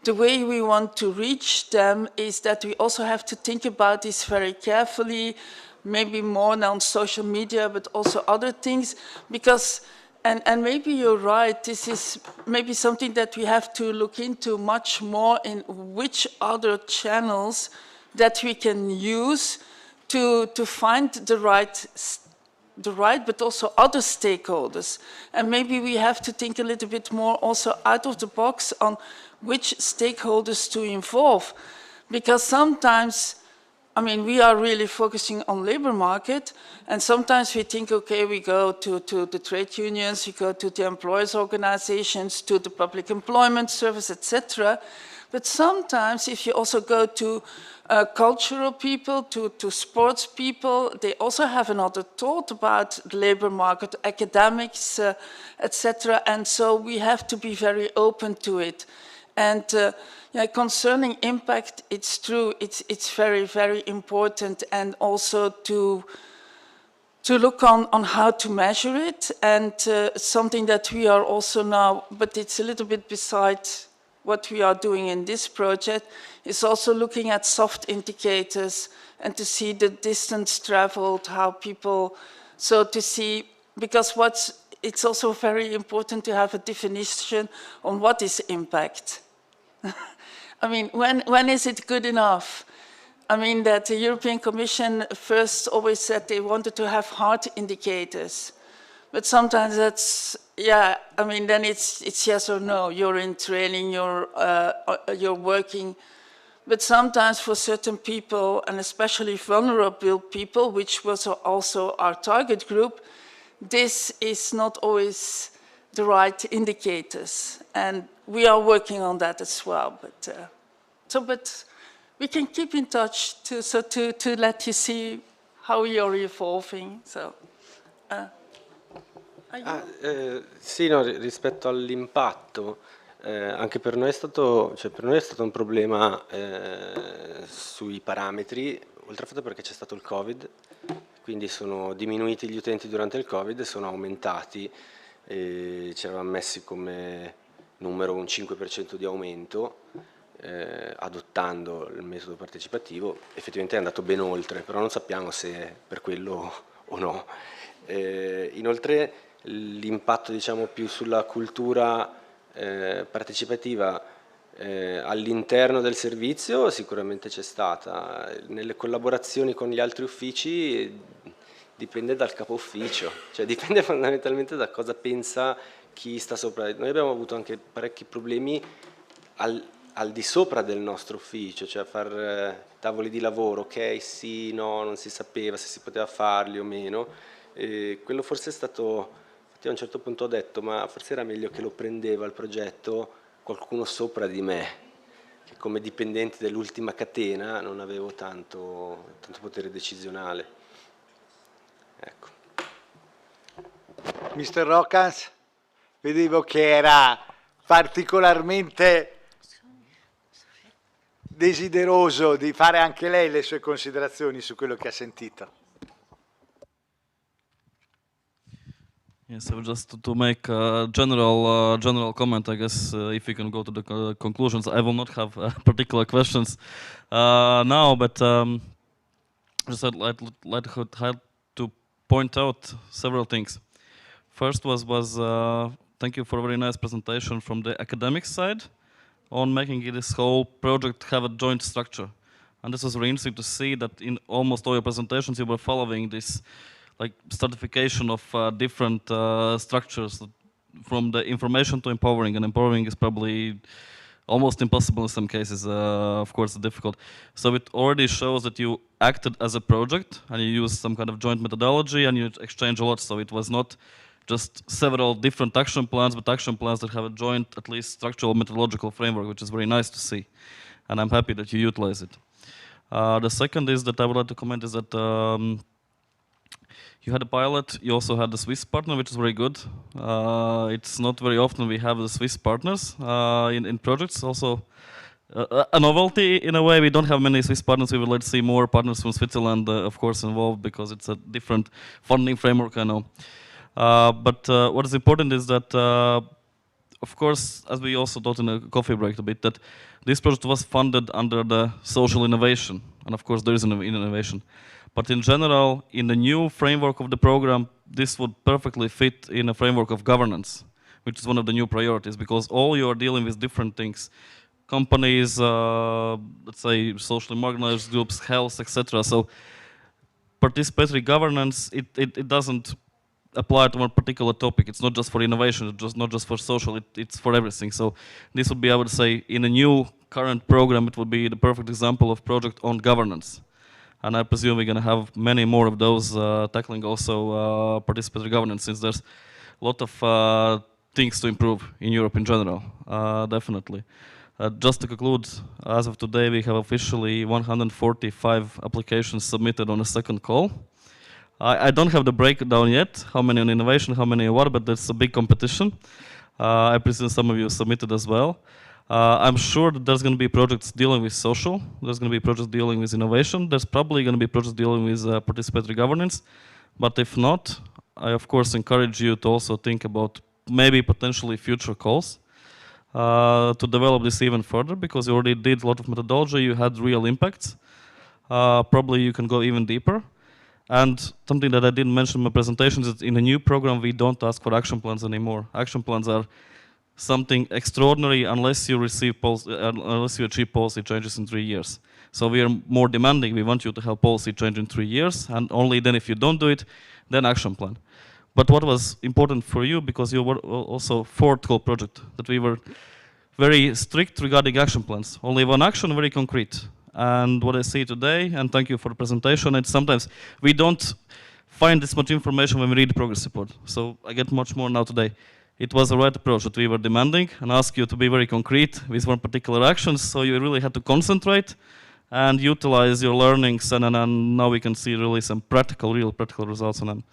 the way we want to reach them is that we also have to think about this very carefully, maybe more on social media, but also other things, because, and maybe you're right, this is maybe something that we have to look into much more in which other channels that we can use to find the right, but also other stakeholders. And maybe we have to think a little bit more also out of the box on which stakeholders to involve. Because sometimes, I mean, we are really focusing on labor market, and sometimes we think, okay, we go to the trade unions, we go to the employers' organizations, to the public employment service, etc. But sometimes if you also go to cultural people, to sports people, they also have another thought about the labor market, academics, etc. And so we have to be very open to it. And yeah, concerning impact, it's true, it's very, very important, and also to look on how to measure it, and something that we are also now, but it's a little bit beside what we are doing in this project, is also looking at soft indicators and to see the distance traveled, how people, so to see, because it's also very important to have a definition on what is impact. I mean, when is it good enough? I mean, that the European Commission first always said they wanted to have hard indicators. But sometimes that's, yeah, I mean, then it's yes or no. You're in training, you're working. But sometimes for certain people, and especially vulnerable people, which was also our target group, this is not always the right indicators. And we are working on that as well. But we can keep in touch to let you see how you're evolving. So, sì, no, rispetto all'impatto, anche per noi è stato un problema sui parametri, oltre al fatto perché c'è stato il Covid, quindi sono diminuiti gli utenti durante il Covid e sono aumentati, e ci eravamo messi come numero un 5% di aumento, adottando il metodo partecipativo. Effettivamente è andato ben oltre, però non sappiamo se è per quello o no. Inoltre l'impatto, diciamo, più sulla cultura partecipativa all'interno del servizio sicuramente c'è stata. Nelle collaborazioni con gli altri uffici dipende dal capo ufficio, cioè dipende fondamentalmente da cosa pensa chi sta sopra. Noi abbiamo avuto anche parecchi problemi al di sopra del nostro ufficio, cioè a fare tavoli di lavoro, ok, sì, no, non si sapeva se si poteva farli o meno. Quello forse è stato, a un certo punto ho detto, ma forse era meglio che lo prendeva il progetto qualcuno sopra di me, che come dipendente dell'ultima catena non avevo tanto potere decisionale. Ecco. Mr. Rocans, vedevo che era particolarmente desideroso di fare anche lei le sue considerazioni su quello che ha sentito. Yes, so just to make a general comment, I guess, if we can go to the conclusions. I will not have particular questions now, but just I'd like to point out several things. First was thank you for a very nice presentation from the academic side on making this whole project have a joint structure. And this was very interesting to see that in almost all your presentations you were following this like stratification of different structures, from the information to empowering, and empowering is probably almost impossible in some cases, of course difficult. So it already shows that you acted as a project and you used some kind of joint methodology and you exchange a lot, so it was not just several different action plans, but action plans that have a joint, at least structural methodological framework, which is very nice to see. And I'm happy that you utilize it. The second is that I would like to comment is that you had a pilot, you also had the Swiss partner, which is very good. It's not very often we have the Swiss partners in projects. Also a novelty in a way. We don't have many Swiss partners. We would like to see more partners from Switzerland, of course, involved, because it's a different funding framework, I know. But what is important is that, of course, as we also thought in the coffee break a bit, that this project was funded under the social innovation. And of course, there is an innovation. But in general, in the new framework of the program, this would perfectly fit in a framework of governance, which is one of the new priorities, because all you are dealing with different things. Companies, let's say socially marginalized groups, health, etc. So participatory governance, it doesn't apply to one particular topic. It's not just for innovation, it's just not just for social, it's for everything. So this would be, I would say, in a new current program, it would be the perfect example of project on governance. And I presume we're going to have many more of those tackling also participatory governance, since there's a lot of things to improve in Europe in general, definitely. Just to conclude, as of today, we have officially 145 applications submitted on a second call. I don't have the breakdown yet, how many on innovation, how many on what, but there's a big competition. I presume some of you submitted as well. I'm sure that there's going to be projects dealing with social, there's going to be projects dealing with innovation, there's probably going to be projects dealing with participatory governance, but if not, I of course encourage you to also think about maybe potentially future calls to develop this even further, because you already did a lot of methodology, you had real impacts. Probably you can go even deeper. And something that I didn't mention in my presentation is that in a new program we don't ask for action plans anymore. Action plans are something extraordinary unless you achieve policy changes in 3 years. So we are more demanding. We want you to have policy change in 3 years, and only then, if you don't do it, then action plan. But what was important for you, because you were also fourth call project, that we were very strict regarding action plans. Only one action, very concrete. And what I see today, and thank you for the presentation, it's sometimes we don't find this much information when we read the progress report. So I get much more now today. It was the right approach that we were demanding and ask you to be very concrete with one particular action, so you really had to concentrate and utilize your learnings, and now we can see really some real practical results, and I'm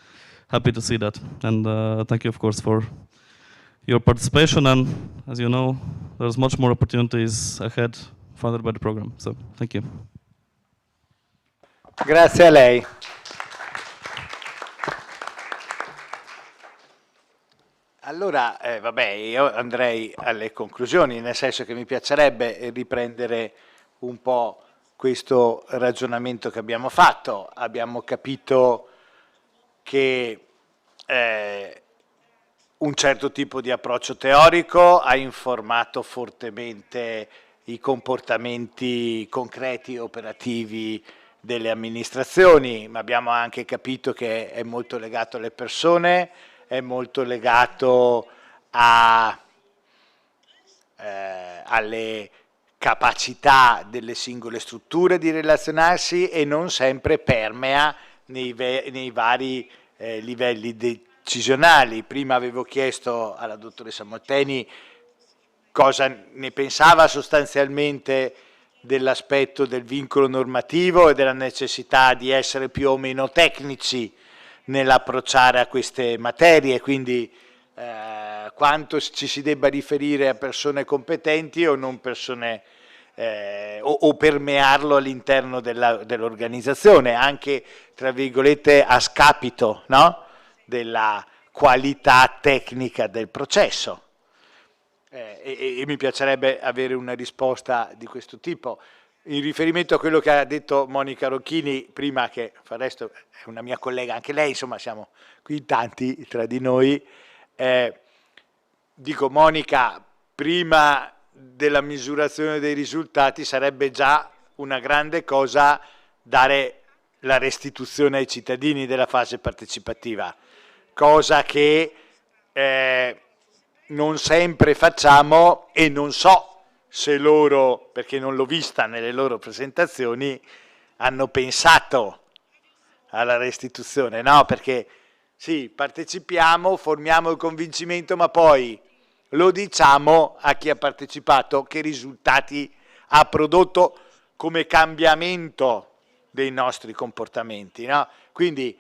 happy to see that. And thank you, of course, for your participation, and as you know, there's much more opportunities ahead funded by the program. So, thank you. Grazie a lei. Allora, vabbè, io andrei alle conclusioni, nel senso che mi piacerebbe riprendere un po' questo ragionamento che abbiamo fatto. Abbiamo capito che un certo tipo di approccio teorico ha informato fortemente i comportamenti concreti e operativi delle amministrazioni, ma abbiamo anche capito che è molto legato alle persone, è molto legato alle capacità delle singole strutture di relazionarsi e non sempre permea nei vari livelli decisionali. Prima avevo chiesto alla dottoressa Molteni cosa ne pensava sostanzialmente dell'aspetto del vincolo normativo e della necessità di essere più o meno tecnici nell'approcciare a queste materie, quindi quanto ci si debba riferire a persone competenti o non persone, o permearlo all'interno dell'organizzazione, anche tra virgolette a scapito, no? Della qualità tecnica del processo. E mi piacerebbe avere una risposta di questo tipo. In riferimento a quello che ha detto Monica Rocchini prima, che fa resto è una mia collega anche lei, insomma siamo qui in tanti tra di noi, dico Monica, prima della misurazione dei risultati sarebbe già una grande cosa dare la restituzione ai cittadini della fase partecipativa, cosa che non sempre facciamo, e non so se loro, perché non l'ho vista nelle loro presentazioni, hanno pensato alla restituzione, no? Perché sì, partecipiamo, formiamo il convincimento, ma poi lo diciamo a chi ha partecipato, che risultati ha prodotto come cambiamento dei nostri comportamenti, no? Quindi,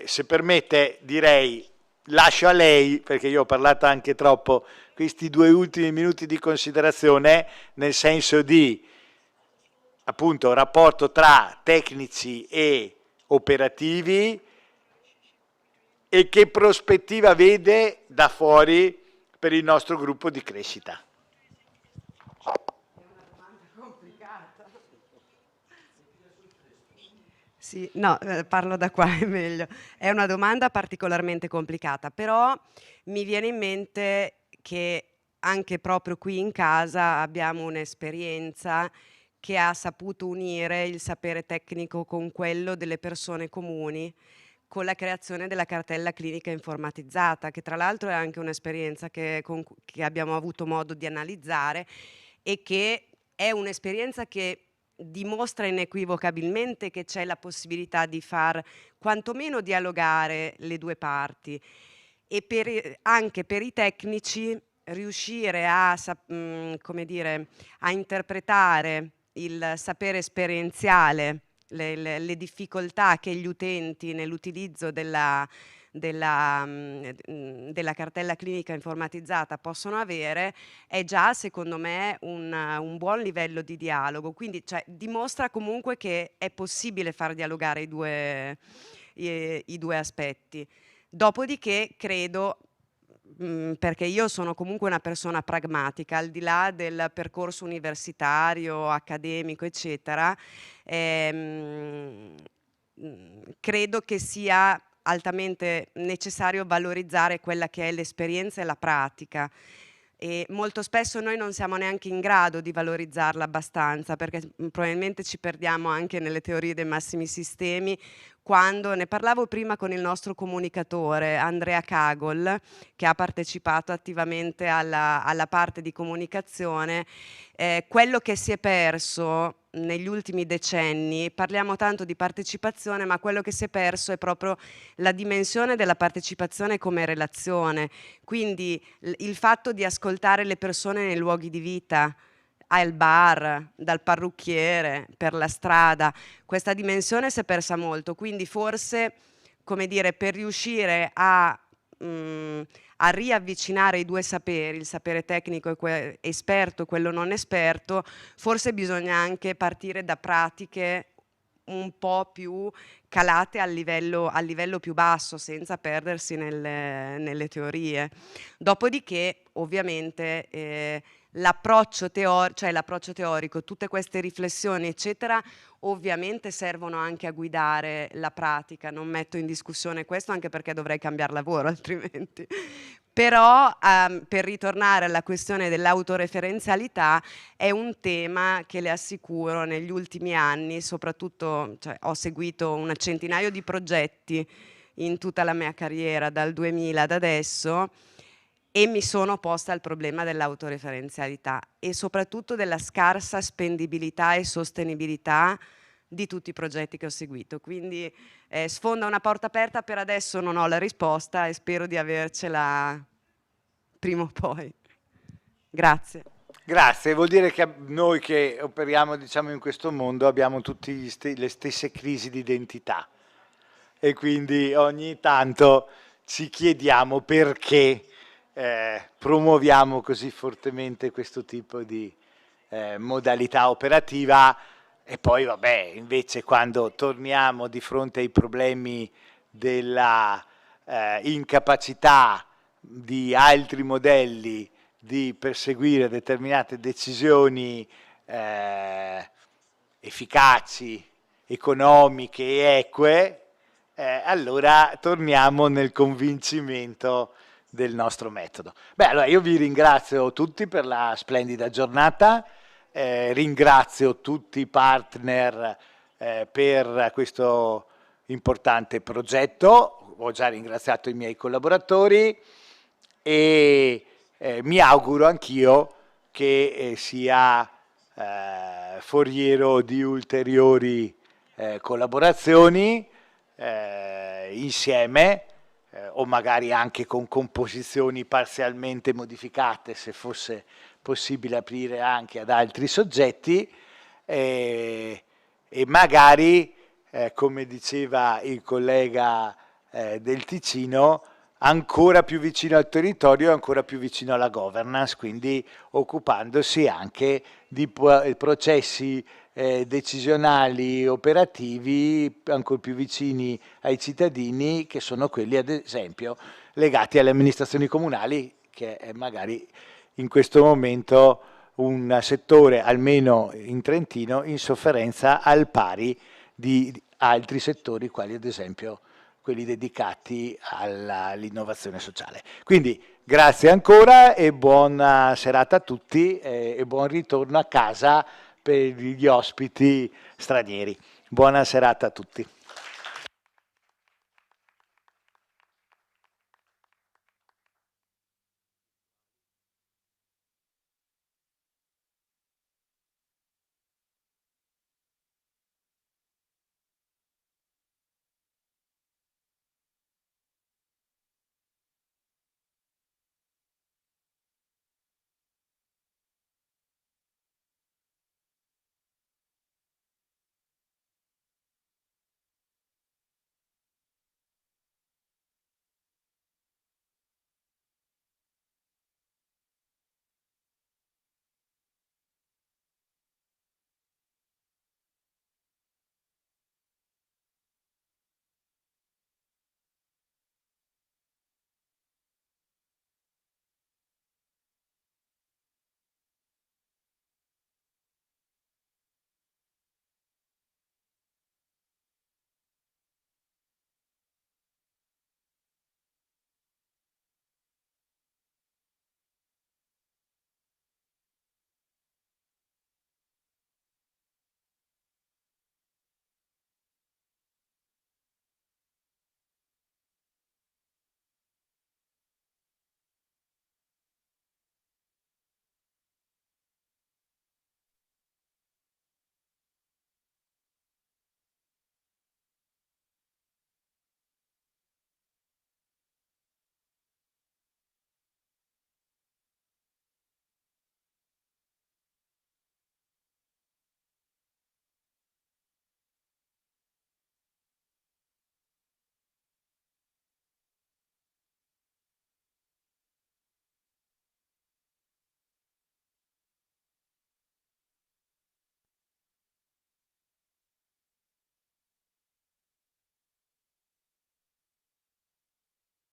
se permette, direi, lascio a lei, perché io ho parlato anche troppo, questi 2 ultimi minuti di considerazione, nel senso di, appunto, rapporto tra tecnici e operativi, e che prospettiva vede da fuori per il nostro gruppo di crescita. Sì, no, parlo da qua, è meglio. È una domanda particolarmente complicata, però mi viene in mente che anche proprio qui in casa abbiamo un'esperienza che ha saputo unire il sapere tecnico con quello delle persone comuni, con la creazione della cartella clinica informatizzata, che tra l'altro è anche un'esperienza che abbiamo avuto modo di analizzare, e che è un'esperienza che dimostra inequivocabilmente che c'è la possibilità di far quantomeno dialogare le due parti, e anche per i tecnici riuscire a, come dire, a interpretare il sapere esperienziale, le difficoltà che gli utenti nell'utilizzo della cartella clinica informatizzata possono avere, è già secondo me un buon livello di dialogo. Quindi dimostra comunque che è possibile far dialogare i due aspetti. Dopodiché credo, perché io sono comunque una persona pragmatica, al di là del percorso universitario, accademico, eccetera, credo che sia altamente necessario valorizzare quella che è l'esperienza e la pratica, e molto spesso noi non siamo neanche in grado di valorizzarla abbastanza, perché probabilmente ci perdiamo anche nelle teorie dei massimi sistemi. Quando ne parlavo prima con il nostro comunicatore Andrea Cagol, che ha partecipato attivamente alla parte di comunicazione, quello che si è perso negli ultimi decenni, parliamo tanto di partecipazione, ma quello che si è perso è proprio la dimensione della partecipazione come relazione, quindi il fatto di ascoltare le persone nei luoghi di vita, al bar, dal parrucchiere, per la strada. Questa dimensione si è persa molto, quindi forse, come dire, per riuscire a riavvicinare i due saperi, il sapere tecnico e esperto e quello non esperto, forse bisogna anche partire da pratiche un po' più calate al livello più basso, senza perdersi nelle teorie. Dopodiché, ovviamente, l'approccio teorico, tutte queste riflessioni, eccetera, ovviamente servono anche a guidare la pratica. Non metto in discussione questo, anche perché dovrei cambiare lavoro altrimenti. Però, per ritornare alla questione dell'autoreferenzialità, è un tema che, le assicuro, negli ultimi anni, soprattutto, ho seguito un centinaio di progetti in tutta la mia carriera, dal 2000 ad adesso, e mi sono posta il problema dell'autoreferenzialità e soprattutto della scarsa spendibilità e sostenibilità di tutti i progetti che ho seguito. Quindi sfonda una porta aperta, per adesso non ho la risposta e spero di avercela prima o poi. Grazie. Grazie, vuol dire che noi che operiamo, diciamo, in questo mondo abbiamo tutti le stesse crisi di identità, e quindi ogni tanto ci chiediamo perché promuoviamo così fortemente questo tipo di modalità operativa, e poi vabbè, invece quando torniamo di fronte ai problemi della incapacità di altri modelli di perseguire determinate decisioni efficaci, economiche e eque, allora torniamo nel convincimento del nostro metodo. Beh, allora io vi ringrazio tutti per la splendida giornata, ringrazio tutti i partner per questo importante progetto, ho già ringraziato i miei collaboratori e mi auguro anch'io che sia foriero di ulteriori collaborazioni insieme o magari anche con composizioni parzialmente modificate, se fosse possibile aprire anche ad altri soggetti e magari, come diceva il collega del Ticino, ancora più vicino al territorio e ancora più vicino alla governance, quindi occupandosi anche di processi decisionali operativi ancora più vicini ai cittadini, che sono quelli ad esempio legati alle amministrazioni comunali, che è magari in questo momento un settore, almeno in Trentino, in sofferenza al pari di altri settori, quali ad esempio quelli dedicati all'innovazione sociale. Quindi grazie ancora e buona serata a tutti e buon ritorno a casa per gli ospiti stranieri. Buona serata a tutti.